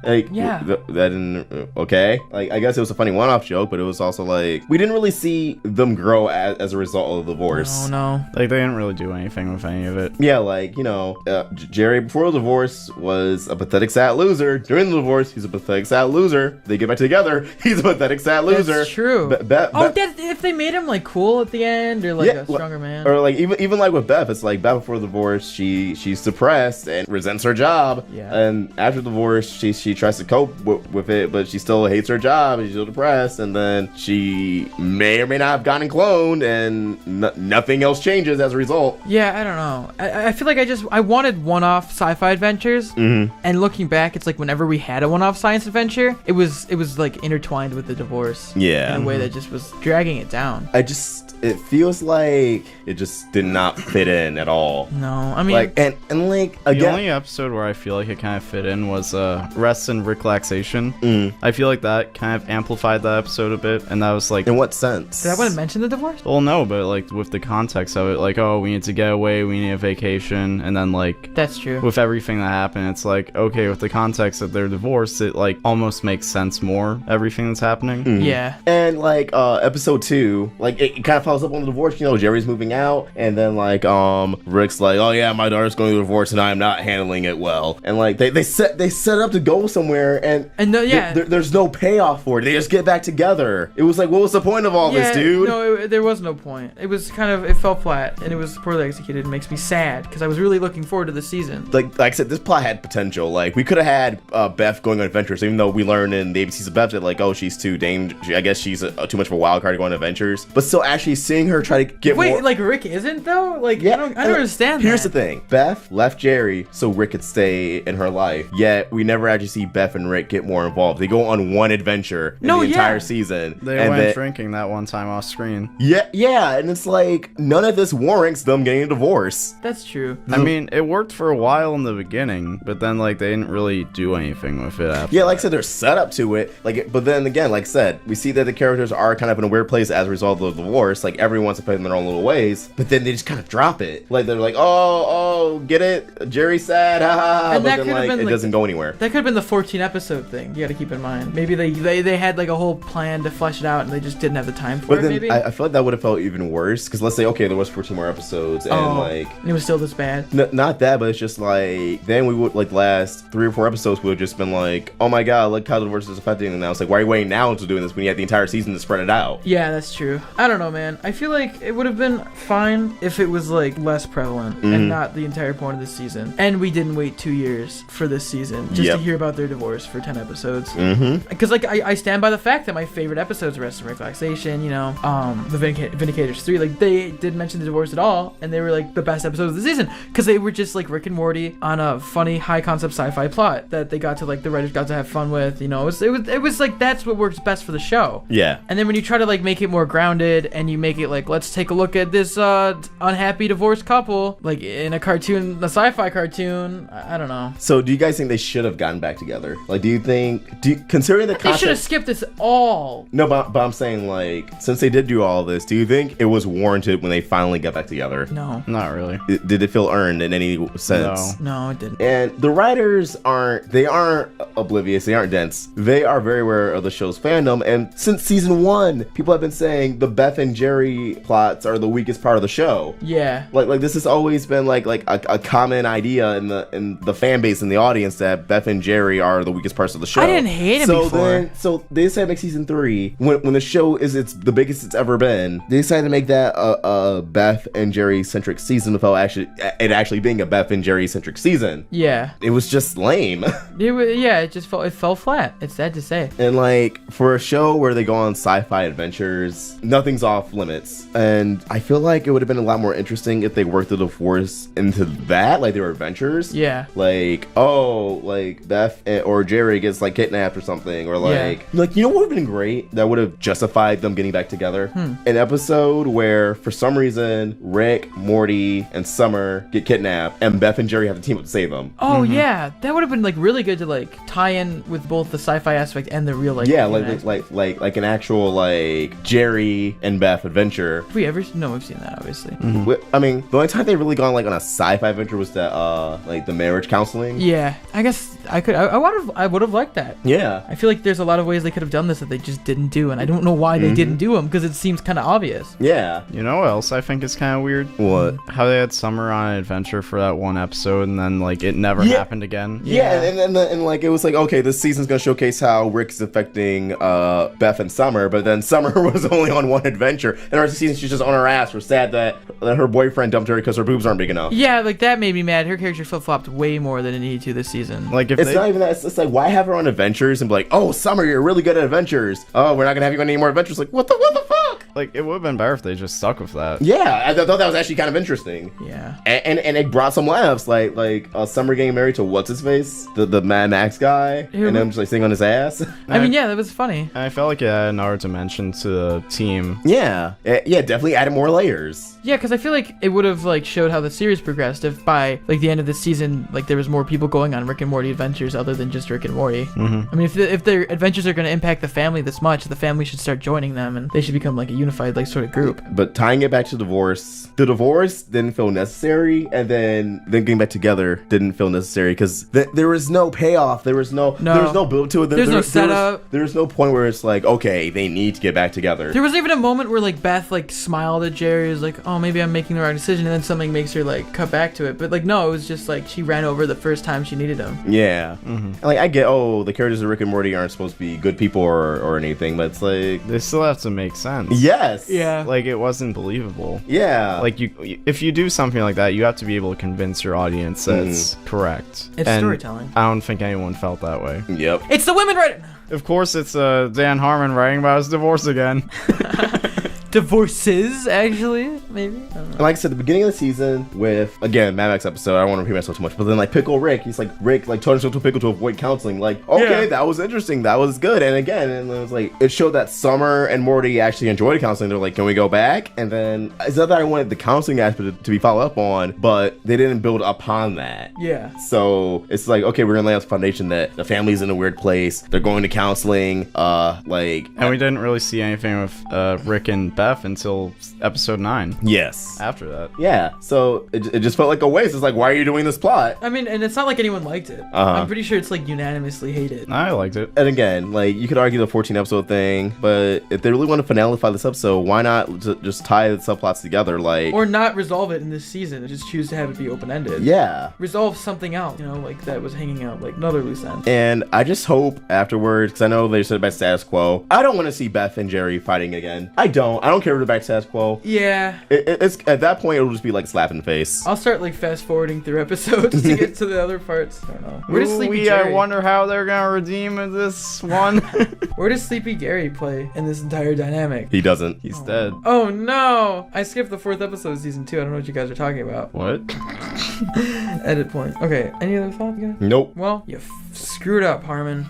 Like, yeah, that didn't, okay. Like, I guess it was a funny one-off joke, but it was also like, we didn't really see them grow as a result of the divorce. Oh no. Like, they didn't really do anything with any of it. Yeah, like, you know, Jerry before the divorce was a pathetic sad loser. During the divorce, he's a pathetic sad loser. They get back together, he's a pathetic sad loser. That's true. If they made him like cool at the end, or like a stronger man, or like even like with Beth, it's like Beth before the divorce, she's depressed and resents her job. Yeah. And after the divorce, she tries to cope with it, but she still hates her job and she's still depressed, and then she may or may not have gotten cloned, and nothing else changes as a result. Yeah, I don't know. I feel like I wanted one-off sci-fi adventures, and looking back, it's like whenever we had a one-off science adventure, it was like intertwined with the divorce. Yeah. In a way that just was dragging it down. It feels like it just did not fit in at all. No, I mean, like and like again, the only episode where I feel like it kind of fit in was Rest and Relaxation. I feel like that kind of amplified that episode a bit, and that was like, in what sense? Did I want to mention the divorce? Well, no, but like with the context of it, like, oh, we need to get away, we need a vacation, and then like, that's true. With everything that happened, it's like, okay, with the context that they're divorced, it like almost makes sense more, everything that's happening. Yeah. And like episode 2, like it kind of follows up on the divorce. You know, Jerry's moving out, and then like Rick's like, oh yeah, my daughter's going to divorce and I'm not handling it well, and like they set up to go somewhere, and no, yeah, there's no payoff for it. They just get back together. It was like, what was the point of all this, dude? No, there was no point. It was kind of, it fell flat, and it was poorly executed. It makes me sad because I was really looking forward to the season. Like I said, this plot had potential. Like, we could have had Beth going on adventures, even though we learned in the ABCs of Beth that like, oh, she's too dangerous. I guess she's too much of a wild card to go on adventures. But still, actually seeing her try to get more. Like Rick isn't though. Like, yeah, I don't understand. Here's the thing: Beth left Jerry so Rick could stay in her life. Yet we never actually see Beth and Rick get more involved. They go on one adventure in the entire season. They went drinking that one time off screen. Yeah, and it's like none of this warrants them getting a divorce. That's true. I mean, it worked for a while in the beginning, but then like they didn't really do anything with it after. Yeah, like I said, there's setup to it. Like, but then again, like I said, we see that the characters are kind of in a weird place as a result of the divorce. Like, everyone wants to play in their own little ways, but then they just kind of drop it. Like, they're like, oh, get it? Jerry's sad, ha ha ha. But then like it doesn't go anywhere. That could have been the 14 episode thing. You got to keep in mind. Maybe they had like a whole plan to flesh it out, and they just didn't have the time for it. Then maybe I feel like that would have felt even worse, because let's say, okay, there was 14 more episodes, and and it was still this bad. Not that, but it's just like, then we would like last 3 or 4 episodes would have just been like, oh my god, look how the divorce is affecting them now. It's like, why are you waiting now until doing this when you had the entire season to spread it out? Yeah, that's true. I don't know, man. I feel like it would have been fine if it was like less prevalent and not the entire point of the season. And we didn't wait 2 years for this season just to hear about their divorce for 10 episodes. Mm-hmm. Because like I stand by the fact that my favorite episodes, Rest and Relaxation, you know, the Vindicators 3, like they didn't mention the divorce at all, and they were like the best episodes of the season because they were just like Rick and Morty on a funny high concept sci-fi plot that they got to like the writers got to have fun with. You know, it was like that's what works best for the show. Yeah. And then when you try to like make it more grounded and you make it like, let's take a look at this unhappy divorced couple like in a cartoon, a sci-fi cartoon, I don't know. So do you guys think they should have gotten back together? Like, considering the concept, they should have skipped this all. No, but I'm saying, like, since they did do all this, do you think it was warranted when they finally got back together? No. Not really. Did it feel earned in any sense? No, it didn't. And the writers aren't oblivious, they aren't dense. They are very aware of the show's fandom, and since season 1, people have been saying the Beth and Jerry plots are the weakest part of the show. Yeah. Like this has always been like a common idea in the fan base and the audience that Beth and Jerry are the weakest parts of the show. I didn't hate him before. So they decided to make season 3 when the show is the biggest it's ever been. They decided to make that a Beth and Jerry centric season without actually being a Beth and Jerry centric season. Yeah. It was just lame. It fell flat. It's sad to say. And like for a show where they go on sci-fi adventures, nothing's off limits. And I feel like it would have been a lot more interesting if they worked the divorce into that, like their adventures. Yeah. Like, like Beth or Jerry gets like kidnapped or something, or like you know what would have been great that would have justified them getting back together? An episode where for some reason Rick, Morty, and Summer get kidnapped, and Beth and Jerry have to team up to save them. Oh yeah, that would have been like really good to like tie in with both the sci-fi aspect and the real like. Yeah, like an actual like Jerry and Beth adventure. Have we ever? No, we've seen that obviously. I mean, the only time they've really gone like on a sci-fi adventure was that like the marriage counseling. Yeah, I guess I would have liked that. Yeah, I feel like there's a lot of ways they could have done this that they just didn't do, and I don't know why they didn't do them because it seems kind of obvious. Yeah. You know what else I think is kind of weird? What? How they had Summer on an adventure for that one episode, and then like it never happened again. Yeah, and like it was like, okay, this season's gonna showcase how Rick's affecting Beth and Summer, but then Summer was only on one adventure, and the rest of the season she's just on her ass. We're sad that her boyfriend dumped her because her boobs aren't big enough. Yeah, like that made me mad. Her character flip-flopped way more than it needed to this season. Like if it's not even that. It's like, why have her on adventures and be like, oh, Summer, you're really good at adventures. Oh, we're not gonna have you on any more adventures. Like, what the fuck? Like it would have been better if they just stuck with that. Yeah, I thought that was actually kind of interesting. Yeah, and it brought some laughs. Like Summer getting married to what's his face, the Mad Max guy, and them just like sitting on his ass. I mean, yeah, that was funny. I felt like it added another dimension to the team. Yeah, definitely added more layers. Yeah, because I feel like it would have like showed how the series progressed if by like the end of the season, like there was more people going on Rick and Morty adventures other than just Rick and Morty. I mean, if their adventures are going to impact the family this much, the family should start joining them, and they should become like a unified like sort of group. But tying it back to divorce, the divorce didn't feel necessary, and then getting back together didn't feel necessary because there was no payoff. There was no build to it. There's no setup. There's no point where it's like, okay, they need to get back together. There was even a moment where like Beth like smiled at Jerry, was like, oh, maybe I'm making the right decision, and then something makes her like cut back to it. But like no, it was just like she ran over the first time she needed him. Yeah. And, like I get, the characters of Rick and Morty aren't supposed to be good people or anything, but it's like they still have to make sense. Yes. Yeah. Like it wasn't believable. Yeah. Like if you do something like that, you have to be able to convince your audience that it's correct. It's storytelling. I don't think anyone felt that way. Yep. It's the women writing. Of course, it's Dan Harmon writing about his divorce again. Divorces, actually, maybe. I don't know. Like I said, the beginning of the season with, again, Mad Max episode, I don't want to repeat myself too much, but then like Pickle Rick, he's like, Rick like told himself to Pickle to avoid counseling. Like, okay, that was interesting, that was good. And again, and it was like, it showed that Summer and Morty actually enjoyed counseling. They're like, can we go back? And then it's not that I wanted the counseling aspect to be followed up on, but they didn't build upon that. Yeah. So it's like, okay, we're gonna lay out the foundation that the family's in a weird place. They're going to counseling. And we didn't really see anything with Rick and Beth until episode 9. Yes. After that. Yeah. So it just felt like a waste. It's like, why are you doing this plot? I mean, and it's not like anyone liked it. I'm pretty sure it's like unanimously hated. I liked it. And again, like you could argue the 14 episode thing, but if they really want to finalify this episode, why not just tie the subplots together? Like, or not resolve it in this season, and just choose to have it be open ended. Yeah. Resolve something else, like that was hanging out, like another loose end. And I just hope afterwards, because I know they said about status quo, I don't want to see Beth and Jerry fighting again. I don't don't care if it's back to status quo. Yeah. It's at that point it'll just be like slap in the face. I'll start like fast forwarding through episodes to get to the other parts. I don't know. Where does Sleepy Jerry? I wonder how they're gonna redeem this one. Where does Sleepy Gary play in this entire dynamic? He doesn't. He's dead. Oh no! I skipped the 4th episode of season 2. I don't know what you guys are talking about. What? Edit point. Okay. Any other thoughts, guys? Nope. Well, you screwed up, Harmon.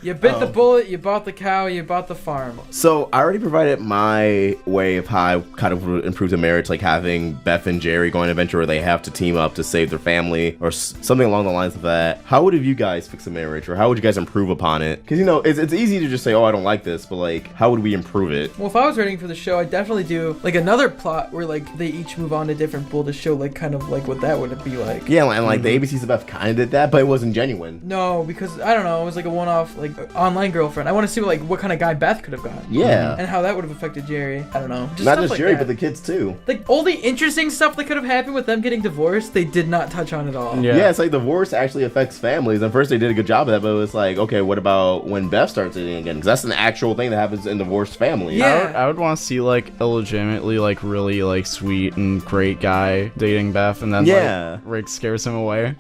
You bit the bullet. You bought the cow. You bought the farm. So I already provided my way of how I kind of would improve the marriage, like having Beth and Jerry go on an adventure where they have to team up to save their family or something along the lines of that. How would you guys fix a marriage, or how would you guys improve upon it? Because, you know, it's easy to just say, oh, I don't like this, but like, how would we improve it? Well, if I was writing for the show, I'd definitely do like another plot where like they each move on to different pool to show like kind of like what that would be like. Yeah, and like the ABCs of Beth kind of did that, but it wasn't genuine. No, because I don't know, it was like a one-off like online girlfriend. I want to see what kind of guy Beth could have gotten. Yeah. And how that would have affected Jerry. I don't know. Not just Jerry, but the kids too. Like all the interesting stuff that could have happened with them getting divorced, they did not touch on at all. Yeah, it's like divorce actually affects families. And first they did a good job of that, but it was like, okay, what about when Beth starts dating again? Because that's an actual thing that happens in divorced families. Yeah. I would want to see like a legitimately like really like sweet and great guy dating Beth, and then like Rick scares him away.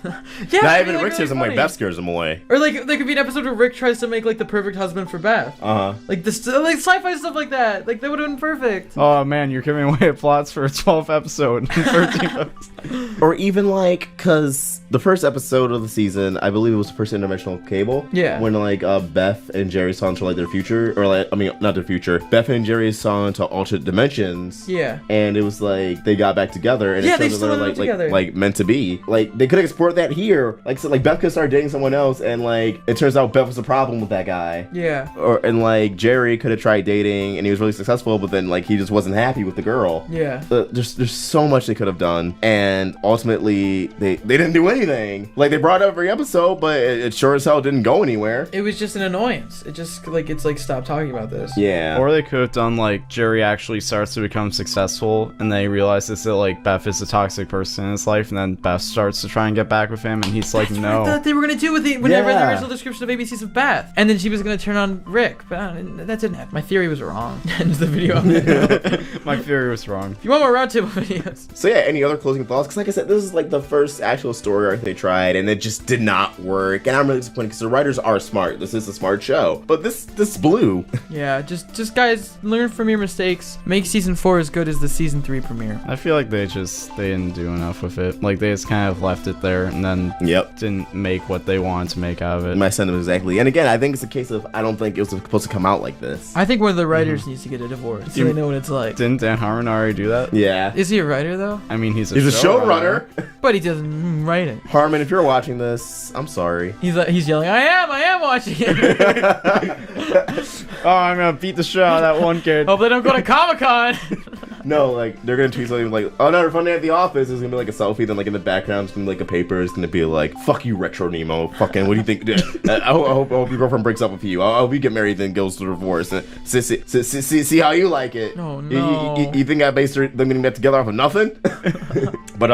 Yeah, not even Rick really scares him away, Beth scares him away. Or like there could be an episode where Rick tries to make like the perfect husband for Beth. Like this, like sci-fi stuff like that. Like that would have been perfect. Oh man, you're giving away plots for a 12th episode, 13th episode. Or even like, cause the first episode of the season, I believe it was the first interdimensional cable. Yeah. When like Beth and Jerry saw into like their future, or like, I mean, not their future. Beth and Jerry saw into alternate dimensions. Yeah. And it was like they got back together, and yeah, it showed that they're like meant to be. Like they could export that here. Like so, like Beth could start dating someone else, and like it turns out Beth was the problem with that guy. Yeah. And like Jerry could have tried dating, and he was really successful, but then like he just wasn't happy with the girl. Yeah. There's so much they could have done, and ultimately they didn't do anything. Like they brought up every episode, but it sure as hell didn't go anywhere. It was just an annoyance. It just like it's like stop talking about this. Yeah. Or they could have done like Jerry actually starts to become successful, and they realize that like Beth is a toxic person in his life, and then Beth starts to try and get back with him, and he's like, no. I thought they were gonna do with it whenever there was a description of ABCs of Beth, and then she was gonna turn on Rick, but that didn't happen. My theory was wrong. End the video. My theory was wrong. If you want more roundtable videos. So yeah, any other closing thoughts? Because like I said, this is like the first actual story arc they tried, and it just did not work. And I'm really disappointed because the writers are smart. This is a smart show, but this blew. Yeah, just guys, learn from your mistakes. Make season 4 as good as the season 3 premiere. I feel like they didn't do enough with it. Like they just kind of left it there, and then didn't make what they wanted to make out of it. My sentiment exactly. And again, I think it's a case of I don't think it was supposed to come out like this. I think one of the writers needs to get a divorce so they know what it's like. Didn't Dan Harmon already do that? Yeah. Is he a writer though? I mean, he's a showrunner. But he doesn't write it. Harmon, if you're watching this, I'm sorry. He's yelling, I am watching it. Oh, I'm gonna beat the shit out of that one kid. Hope they don't go to Comic-Con. No, like they're gonna tweet something like, "Oh no, they're funny at the office." It's gonna be like a selfie, then like in the background, it's gonna be like a paper. It's gonna be like, "Fuck you, Retro Nemo." Fucking, what do you think? I hope your girlfriend breaks up with you. I hope you get married, then goes to divorce. See how you like it. Oh no. You think I based them getting that together off of nothing? But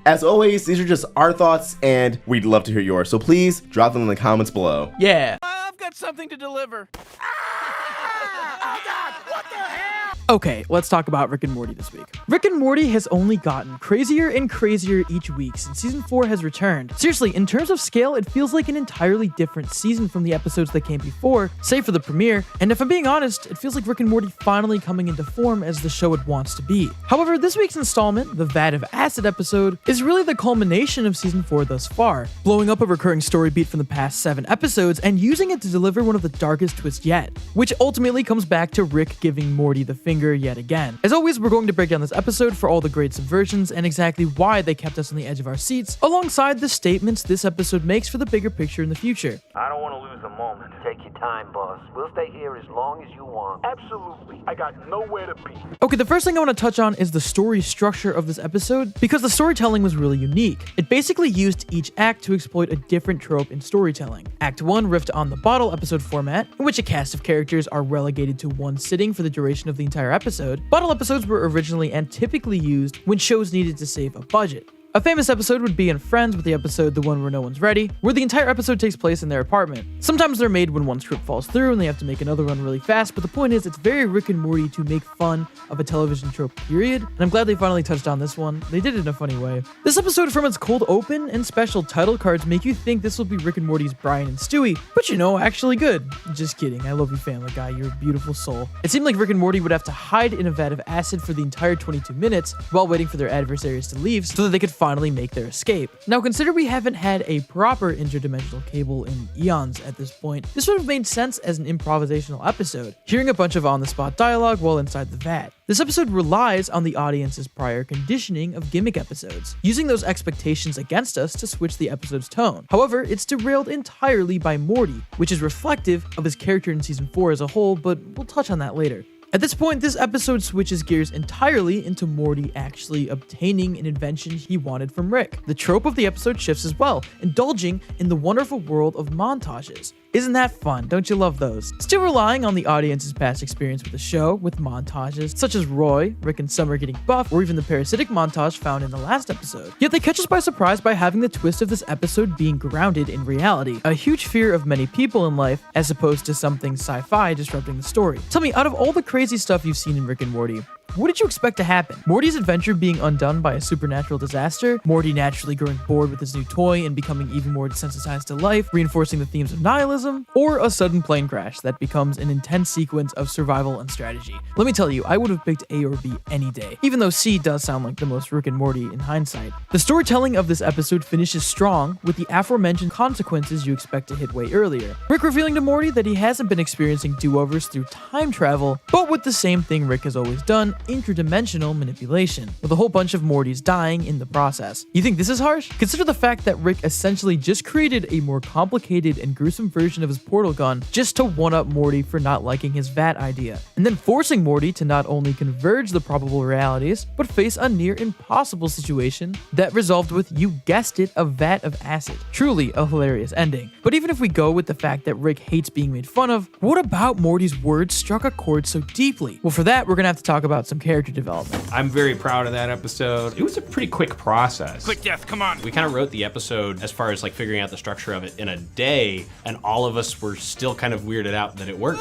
as always, these are just our thoughts, and we'd love to hear yours. So please drop them in the comments below. Yeah. I've got something to deliver. Oh God! What the hell? Okay, let's talk about Rick and Morty this week. Rick and Morty has only gotten crazier and crazier each week since season 4 has returned. Seriously, in terms of scale, it feels like an entirely different season from the episodes that came before, save for the premiere, and if I'm being honest, it feels like Rick and Morty finally coming into form as the show it wants to be. However, this week's installment, the Vat of Acid episode, is really the culmination of season 4 thus far, blowing up a recurring story beat from the past 7 episodes and using it to deliver one of the darkest twists yet, which ultimately comes back to Rick giving Morty the finger yet again. As always, we're going to break down this episode for all the great subversions and exactly why they kept us on the edge of our seats, alongside the statements this episode makes for the bigger picture in the future. I don't want to lose a moment. Take your time, boss. We'll stay here as long as you want. Absolutely. I got nowhere to be. Okay, the first thing I want to touch on is the story structure of this episode, because the storytelling was really unique. It basically used each act to exploit a different trope in storytelling. Act 1 riffed on the bottle episode format, in which a cast of characters are relegated to one sitting for the duration of the entire episode. Bottle episodes were originally and typically used when shows needed to save a budget. A famous episode would be in Friends with the episode The One Where No One's Ready, where the entire episode takes place in their apartment. Sometimes they're made when one script falls through and they have to make another one really fast, but the point is it's very Rick and Morty to make fun of a television trope, period, and I'm glad they finally touched on this one. They did it in a funny way. This episode, from its cold open and special title cards, make you think this will be Rick and Morty's Brian and Stewie, but you know, actually good. Just kidding, I love you, Family Guy, you're a beautiful soul. It seemed like Rick and Morty would have to hide in a vat of acid for the entire 22 minutes while waiting for their adversaries to leave so that they could finally make their escape. Now consider we haven't had a proper interdimensional cable in eons at this point. This would have made sense as an improvisational episode, hearing a bunch of on-the-spot dialogue while inside the vat. This episode relies on the audience's prior conditioning of gimmick episodes, using those expectations against us to switch the episode's tone. However, it's derailed entirely by Morty, which is reflective of his character in season 4 as a whole, but we'll touch on that later. At this point, this episode switches gears entirely into Morty actually obtaining an invention he wanted from Rick. The trope of the episode shifts as well, indulging in the wonderful world of montages. Isn't that fun? Don't you love those? Still relying on the audience's past experience with the show, with montages such as Roy, Rick and Summer getting buff, or even the parasitic montage found in the last episode. Yet they catch us by surprise by having the twist of this episode being grounded in reality, a huge fear of many people in life, as opposed to something sci-fi disrupting the story. Tell me, out of all the crazy stuff you've seen in Rick and Morty, what did you expect to happen? Morty's adventure being undone by a supernatural disaster, Morty naturally growing bored with his new toy and becoming even more desensitized to life, reinforcing the themes of nihilism, or a sudden plane crash that becomes an intense sequence of survival and strategy? Let me tell you, I would have picked A or B any day, even though C does sound like the most Rick and Morty in hindsight. The storytelling of this episode finishes strong with the aforementioned consequences you expect to hit way earlier. Rick revealing to Morty that he hasn't been experiencing do-overs through time travel, but with the same thing Rick has always done, interdimensional manipulation, with a whole bunch of Mortys dying in the process. You think this is harsh? Consider the fact that Rick essentially just created a more complicated and gruesome version of his portal gun just to one-up Morty for not liking his vat idea, and then forcing Morty to not only converge the probable realities, but face a near impossible situation that resolved with, you guessed it, a vat of acid. Truly a hilarious ending. But even if we go with the fact that Rick hates being made fun of, what about Morty's words struck a chord so deeply? Well, for that, we're gonna have to talk about some character development. I'm very proud of that episode. It was a pretty quick process. Quick death, come on. We kind of wrote the episode as far as like figuring out the structure of it in a day, and all of us were still kind of weirded out that it worked.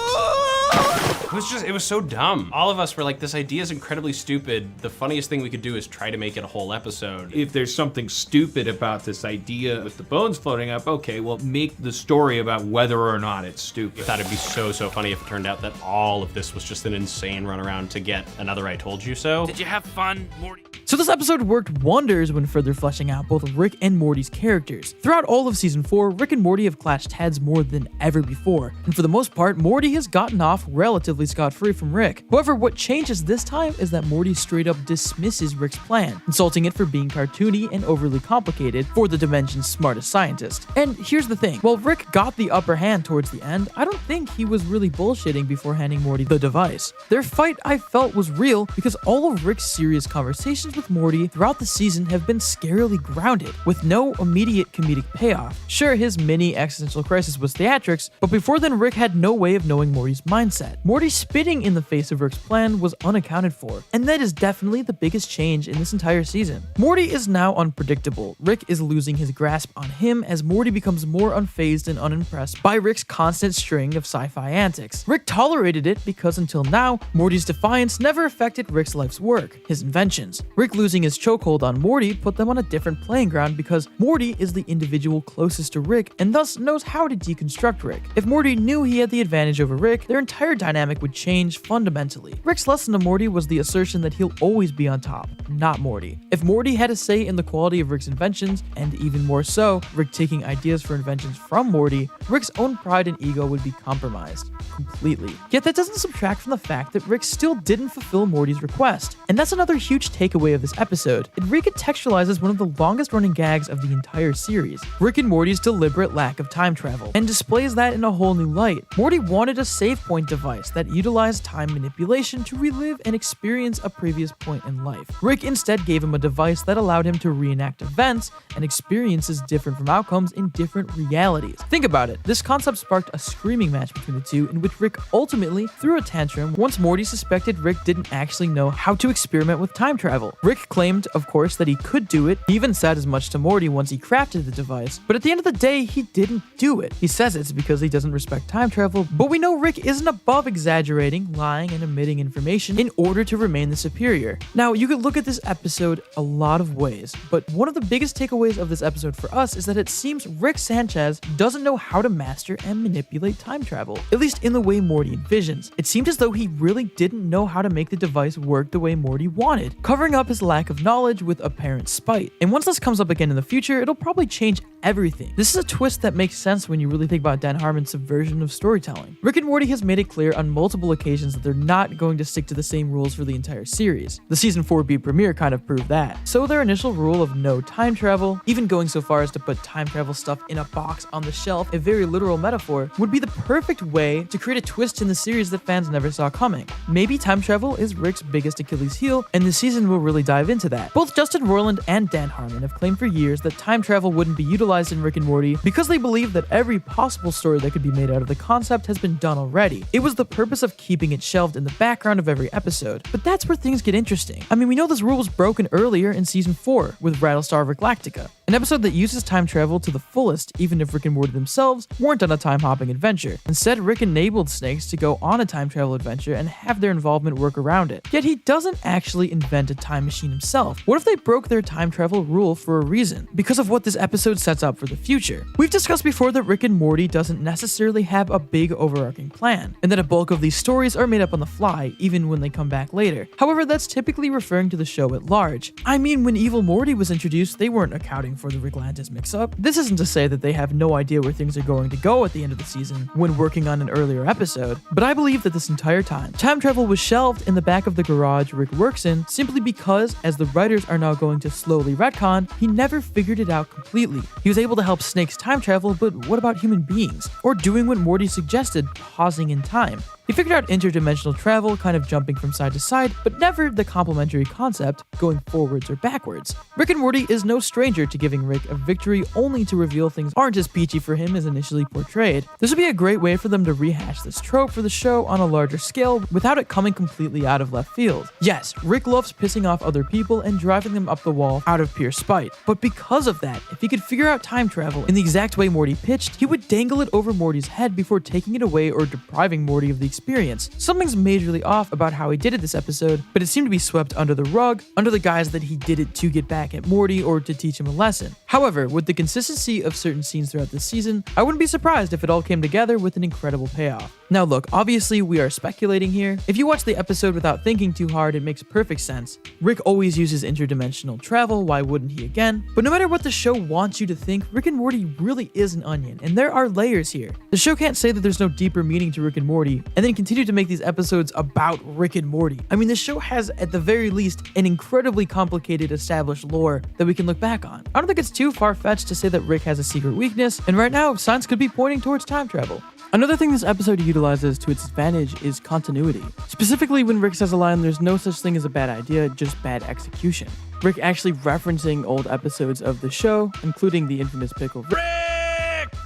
It was so dumb. All of us were like, this idea is incredibly stupid. The funniest thing we could do is try to make it a whole episode. If there's something stupid about this idea with the bones floating up, okay, well, make the story about whether or not it's stupid. I thought it'd be so funny if it turned out that all of this was just an insane runaround to get another I Told You So. Did you have fun, Morty? So this episode worked wonders when further fleshing out both Rick and Morty's characters. Throughout all of season 4, Rick and Morty have clashed heads more than ever before, and for the most part, Morty has gotten off relatively scot-free from Rick. However, what changes this time is that Morty straight up dismisses Rick's plan, insulting it for being cartoony and overly complicated for the dimension's smartest scientist. And here's the thing, while Rick got the upper hand towards the end, I don't think he was really bullshitting before handing Morty the device. Their fight, I felt, was real because all of Rick's serious conversations with Morty throughout the season have been scarily grounded, with no immediate comedic payoff. Sure, his mini existential crisis was theatrics, but before then Rick had no way of knowing Morty's mindset. Morty spitting in the face of Rick's plan was unaccounted for, and that is definitely the biggest change in this entire season. Morty is now unpredictable. Rick is losing his grasp on him as Morty becomes more unfazed and unimpressed by Rick's constant string of sci-fi antics. Rick tolerated it because until now, Morty's defiance never affected Rick's life's work, his inventions. Rick losing his chokehold on Morty put them on a different playing ground because Morty is the individual closest to Rick and thus knows how to deconstruct Rick. If Morty knew he had the advantage over Rick, their entire dynamic would change fundamentally. Rick's lesson to Morty was the assertion that he'll always be on top, not Morty. If Morty had a say in the quality of Rick's inventions, and even more so, Rick taking ideas for inventions from Morty, Rick's own pride and ego would be compromised completely. Yet that doesn't subtract from the fact that Rick still didn't fulfill Morty's request. And that's another huge takeaway of this episode. It recontextualizes one of the longest running gags of the entire series, Rick and Morty's deliberate lack of time travel, and displays that in a whole new light. Morty wanted a save point device that utilized time manipulation to relive and experience a previous point in life. Rick instead gave him a device that allowed him to reenact events and experiences different from outcomes in different realities. Think about it. This concept sparked a screaming match between the two in which Rick ultimately threw a tantrum once Morty suspected Rick didn't actually know how to experiment with time travel. Rick claimed, of course, that he could do it. He even said as much to Morty once he crafted the device, but at the end of the day, he didn't do it. He says it's because he doesn't respect time travel, but we know Rick isn't above exaggerating, lying, and omitting information in order to remain the superior. Now, you could look at this episode a lot of ways, but one of the biggest takeaways of this episode for us is that it seems Rick Sanchez doesn't know how to master and manipulate time travel, at least in the way Morty envisions. It seemed as though he really didn't know how to make the device work the way Morty wanted, covering up his lack of knowledge with apparent spite. And once this comes up again in the future, it'll probably change everything. This is a twist that makes sense when you really think about Dan Harmon's subversion of storytelling. Rick and Morty has made it clear on multiple occasions that they're not going to stick to the same rules for the entire series. The season 4B premiere kind of proved that. So their initial rule of no time travel, even going so far as to put time travel stuff in a box on the shelf, a very literal metaphor, would be the perfect way to create a twist in the series that fans never saw coming. Maybe time travel is Rick's biggest Achilles heel, and the season will really dive into that. Both Justin Roiland and Dan Harmon have claimed for years that time travel wouldn't be utilized in Rick and Morty because they believe that every possible story that could be made out of the concept has been done already. It was the purpose of keeping it shelved in the background of every episode. But that's where things get interesting. I mean, we know this rule was broken earlier in season 4 with Rattlestar Galactica, an episode that uses time travel to the fullest, even if Rick and Morty themselves weren't on a time-hopping adventure. Instead, Rick enabled Snakes to go on a time travel adventure and have their involvement work around it. Yet he doesn't actually invent a time machine himself. What if they broke their time travel rule for a reason? Because of what this episode sets up for the future. We've discussed before that Rick and Morty doesn't necessarily have a big overarching plan, and that a bulk of these stories are made up on the fly, even when they come back later. However, that's typically referring to the show at large. I mean, when Evil Morty was introduced, they weren't accounting for the Ricklantis mix-up. This isn't to say that they have no idea where things are going to go at the end of the season when working on an earlier episode, but I believe that this entire time, time travel was shelved in the back of the garage Rick works in simply because, as the writers are now going to slowly retcon, he never figured it out completely. He was able to help Snakes time travel, but what about human beings? Or doing what Morty suggested, pausing in time? He figured out interdimensional travel, kind of jumping from side to side, but never the complementary concept, going forwards or backwards. Rick and Morty is no stranger to giving Rick a victory only to reveal things aren't as peachy for him as initially portrayed. This would be a great way for them to rehash this trope for the show on a larger scale without it coming completely out of left field. Yes, Rick loves pissing off other people and driving them up the wall out of pure spite, but because of that, if he could figure out time travel in the exact way Morty pitched, he would dangle it over Morty's head before taking it away or depriving Morty of the experience. Something's majorly off about how he did it this episode, but it seemed to be swept under the rug, under the guise that he did it to get back at Morty or to teach him a lesson. However, with the consistency of certain scenes throughout this season, I wouldn't be surprised if it all came together with an incredible payoff. Now look, obviously we are speculating here. If you watch the episode without thinking too hard, it makes perfect sense. Rick always uses interdimensional travel, why wouldn't he again? But no matter what the show wants you to think, Rick and Morty really is an onion, and there are layers here. The show can't say that there's no deeper meaning to Rick and Morty, and then continue to make these episodes about Rick and Morty. I mean, the show has, at the very least, an incredibly complicated established lore that we can look back on. I don't think it's too far-fetched to say that Rick has a secret weakness, and right now, signs could be pointing towards time travel. Another thing this episode utilizes to its advantage is continuity. Specifically, when Rick says a line, there's no such thing as a bad idea, just bad execution. Rick actually referencing old episodes of the show, including the infamous Pickle Rick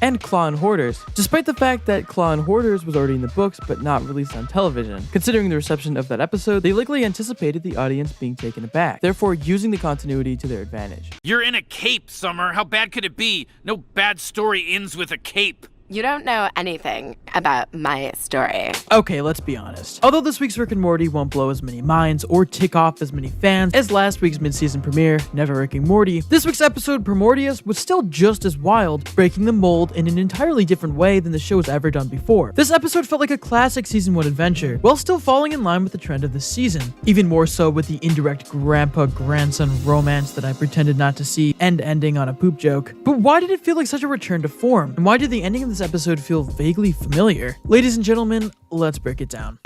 and Claw and Hoarders, despite the fact that Claw and Hoarders was already in the books but not released on television. Considering the reception of that episode, they likely anticipated the audience being taken aback, therefore using the continuity to their advantage. You're in a cape, Summer. How bad could it be? No bad story ends with a cape. You don't know anything about my story. Okay, let's be honest. Although this week's Rick and Morty won't blow as many minds or tick off as many fans as last week's mid-season premiere, Never Rick and Morty, this week's episode, Primordius, was still just as wild, breaking the mold in an entirely different way than the show's ever done before. This episode felt like a classic season 1 adventure, while still falling in line with the trend of the season. Even more so with the indirect grandpa-grandson romance that I pretended not to see and ending on a poop joke. But why did it feel like such a return to form? And why did the ending of this episode feel vaguely familiar? Ladies and gentlemen, let's break it down.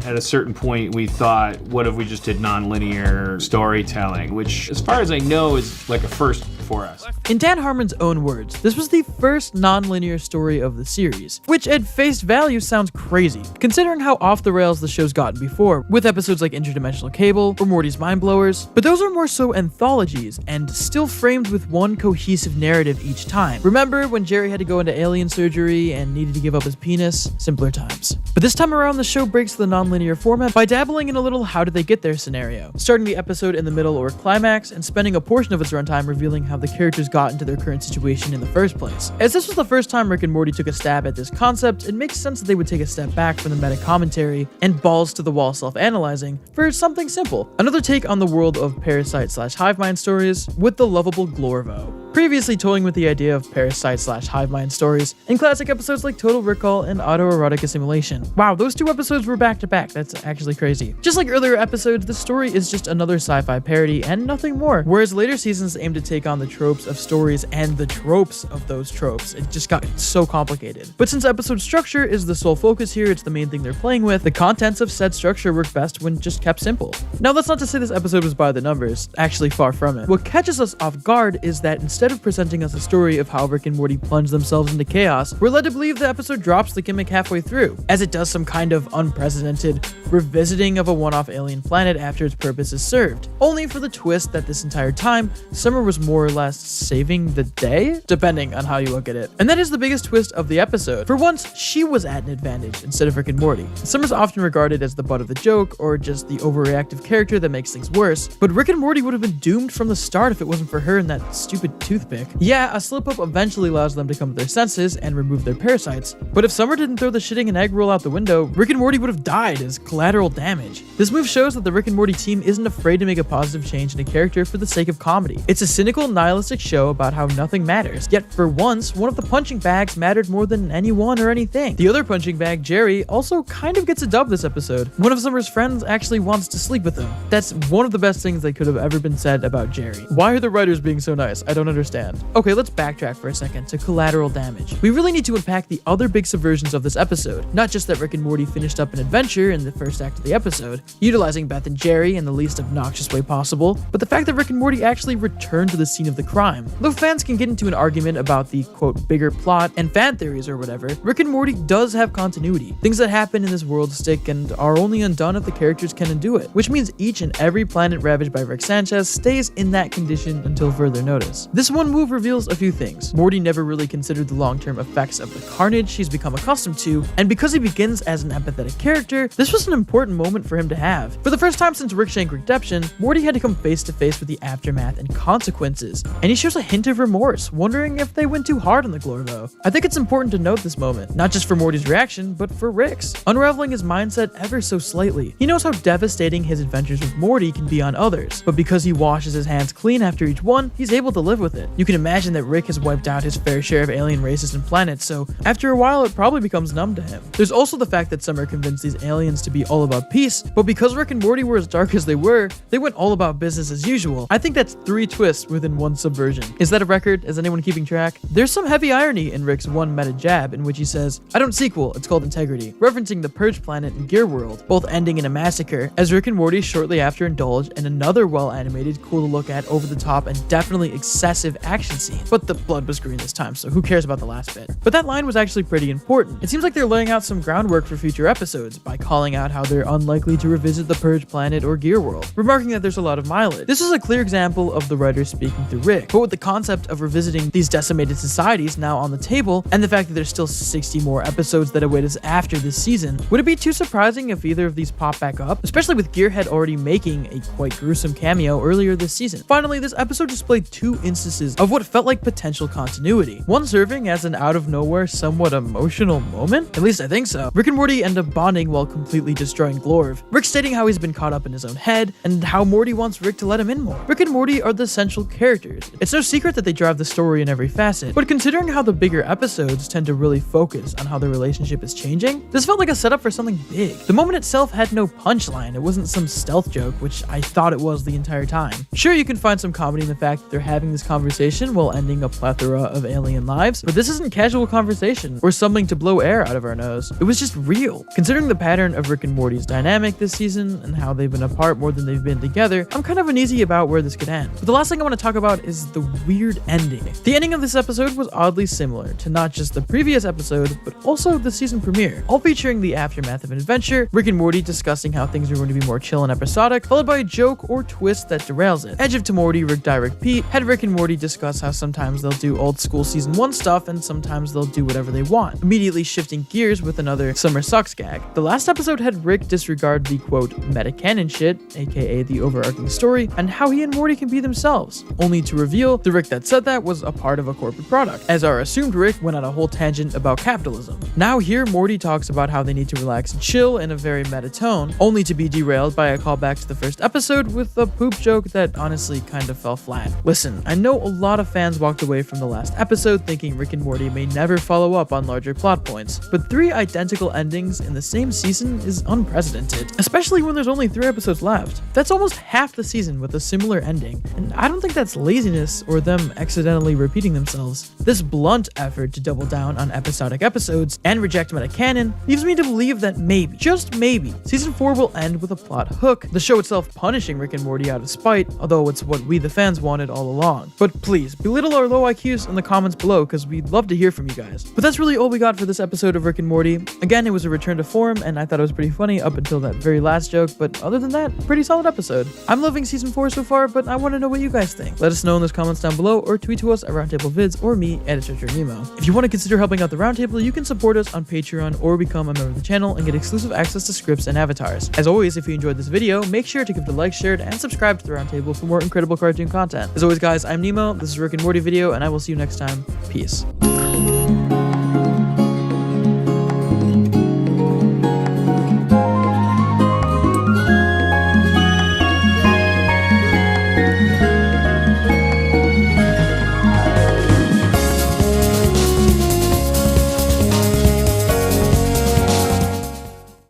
At a certain point, we thought, what if we just did non-linear storytelling, which, as far as I know, is like a first for us. In Dan Harmon's own words, this was the first non-linear story of the series, which at face value sounds crazy, considering how off the rails the show's gotten before, with episodes like Interdimensional Cable or Morty's Mind Blowers, but those are more so anthologies and still framed with one cohesive narrative each time. Remember when Jerry had to go into alien surgery and needed to give up his penis? Simpler times. But this time around, the show breaks the non-linear format by dabbling in a little how did they get there scenario, starting the episode in the middle or climax and spending a portion of its runtime revealing how the characters got into their current situation in the first place. As this was the first time Rick and Morty took a stab at this concept, it makes sense that they would take a step back from the meta commentary and balls to the wall self-analyzing for something simple. Another take on the world of Parasite/Hive Mind stories with the lovable Glorvo. Previously toying with the idea of Parasite/Hive Mind stories in classic episodes like Total Recall and Autoerotic Assimilation. Wow, those two episodes were back to back. That's actually crazy. Just like earlier episodes, the story is just another sci-fi parody and nothing more. Whereas later seasons aim to take on the tropes of stories and the tropes of those tropes. It just got so complicated. But since episode structure is the sole focus here, it's the main thing they're playing with, the contents of said structure work best when just kept simple. Now that's not to say this episode was by the numbers, actually far from it. What catches us off guard is that instead of presenting us a story of how Rick and Morty plunge themselves into chaos, we're led to believe the episode drops the gimmick halfway through, as it does some kind of unprecedented revisiting of a one-off alien planet after its purpose is served, only for the twist that this entire time, Summer was more or less saving the day, depending on how you look at it. And that is the biggest twist of the episode. For once, she was at an advantage instead of Rick and Morty. Summer's often regarded as the butt of the joke, or just the overreactive character that makes things worse, but Rick and Morty would have been doomed from the start if it wasn't for her and that stupid toothpick. Yeah, a slip-up eventually allows them to come to their senses and remove their parasites, but if Summer didn't throw the shitting and egg roll out the window, Rick and Morty would have died as collateral damage. This move shows that the Rick and Morty team isn't afraid to make a positive change in a character for the sake of comedy. It's a cynical, nihilistic show about how nothing matters, yet for once, one of the punching bags mattered more than anyone or anything. The other punching bag, Jerry, also kind of gets a dub this episode. One of Summer's friends actually wants to sleep with him. That's one of the best things that could have ever been said about Jerry. Why are the writers being so nice? I don't understand. Okay, let's backtrack for a second to collateral damage. We really need to unpack the other big subversions of this episode, not just that Rick and Morty finished up an adventure in the first act of the episode, utilizing Beth and Jerry in the least obnoxious way possible, but the fact that Rick and Morty actually returned to the scene of the crime. Though fans can get into an argument about the quote bigger plot and fan theories or whatever, Rick and Morty does have continuity. Things that happen in this world stick and are only undone if the characters can undo it, which means each and every planet ravaged by Rick Sanchez stays in that condition until further notice. This one move reveals a few things. Morty never really considered the long-term effects of the carnage he's become accustomed to, and because he begins as an empathetic character, this was an important moment for him to have. For the first time since Rick Shank Redemption, Morty had to come face to face with the aftermath and consequences, and he shows a hint of remorse, wondering if they went too hard on the Glorvo. I think it's important to note this moment, not just for Morty's reaction, but for Rick's, unraveling his mindset ever so slightly. He knows how devastating his adventures with Morty can be on others, but because he washes his hands clean after each one, he's able to live with it. You can imagine that Rick has wiped out his fair share of alien races and planets, so after a while it probably becomes numb to him. There's also the fact that Summer convinced these aliens to be all about peace, but because Rick and Morty were as dark as they went all about business as usual. I think that's 3 twists within one subversion. Is that a record? Is anyone keeping track? There's some heavy irony in Rick's one meta jab in which he says, "I don't sequel, it's called Integrity," referencing the Purge planet and Gear World, both ending in a massacre, as Rick and Morty shortly after indulge in another well-animated, cool to look at, over-the-top, and definitely excessive action scene. But the blood was green this time, so who cares about the last bit? But that line was actually pretty important. It seems like they're laying out some groundwork for future episodes by calling out how they're unlikely to revisit the Purge planet or Gear World, remarking that there's a lot of mileage. This is a clear example of the writers speaking through Rick, but with the concept of revisiting these decimated societies now on the table, and the fact that there's still 60 more episodes that await us after this season, would it be too surprising if either of these pop back up, especially with Gearhead already making a quite gruesome cameo earlier this season? Finally, this episode displayed 2 instances of what felt like potential continuity, one serving as an out-of-nowhere, somewhat emotional moment, at least I think so. Rick and Morty end up bonding while completely destroying Glorv, Rick stating how he's been caught up in his own head, and how Morty wants Rick to let him in more. Rick and Morty are the central characters. It's no secret that they drive the story in every facet, but considering how the bigger episodes tend to really focus on how their relationship is changing, this felt like a setup for something big. The moment itself had no punchline. It wasn't some stealth joke, which I thought it was the entire time. Sure, you can find some comedy in the fact that they're having this conversation while ending a plethora of alien lives, but this isn't casual conversation or something to blow air out of our nose. It was just real. Considering the pattern of Rick and Morty's dynamic this season and how they've been apart more than they've been together, I'm kind of uneasy about where this could end. But the last thing I want to talk about about is the weird ending. The ending of this episode was oddly similar to not just the previous episode, but also the season premiere, all featuring the aftermath of an adventure, Rick and Morty discussing how things are going to be more chill and episodic, followed by a joke or twist that derails it. Edge of Tomorty, Rick Direct Pete had Rick and Morty discuss how sometimes they'll do old school season 1 stuff and sometimes they'll do whatever they want, immediately shifting gears with another Summer Sucks gag. The last episode had Rick disregard the quote metacanon shit, aka the overarching story, and how he and Morty can be themselves, only to reveal the Rick that said that was a part of a corporate product, as our assumed Rick went on a whole tangent about capitalism. Now here Morty talks about how they need to relax and chill in a very meta tone, only to be derailed by a callback to the first episode with a poop joke that honestly kind of fell flat. Listen, I know a lot of fans walked away from the last episode thinking Rick and Morty may never follow up on larger plot points, but 3 identical endings in the same season is unprecedented, especially when there's only 3 episodes left. That's almost half the season with a similar ending, and I don't think that's laziness or them accidentally repeating themselves. This blunt effort to double down on episodic episodes and reject metacanon leaves me to believe that maybe, just maybe, season 4 will end with a plot hook, the show itself punishing Rick and Morty out of spite, although it's what we the fans wanted all along. But please, belittle our low IQs in the comments below, because we'd love to hear from you guys. But that's really all we got for this episode of Rick and Morty. Again, it was a return to form, and I thought it was pretty funny up until that very last joke, but other than that, pretty solid episode. I'm loving season 4 so far, but I want to know what you guys think. Let us know in those comments down below, or tweet to us at Roundtable Vids or me at Nemo. If you want to consider helping out the Roundtable, you can support us on Patreon or become a member of the channel and get exclusive access to scripts and avatars. As always, if you enjoyed this video, make sure to give it a like, share it, and subscribe to the Roundtable for more incredible cartoon content. As always guys, I'm Nemo, this is Rick and Morty video, and I will see you next time. Peace.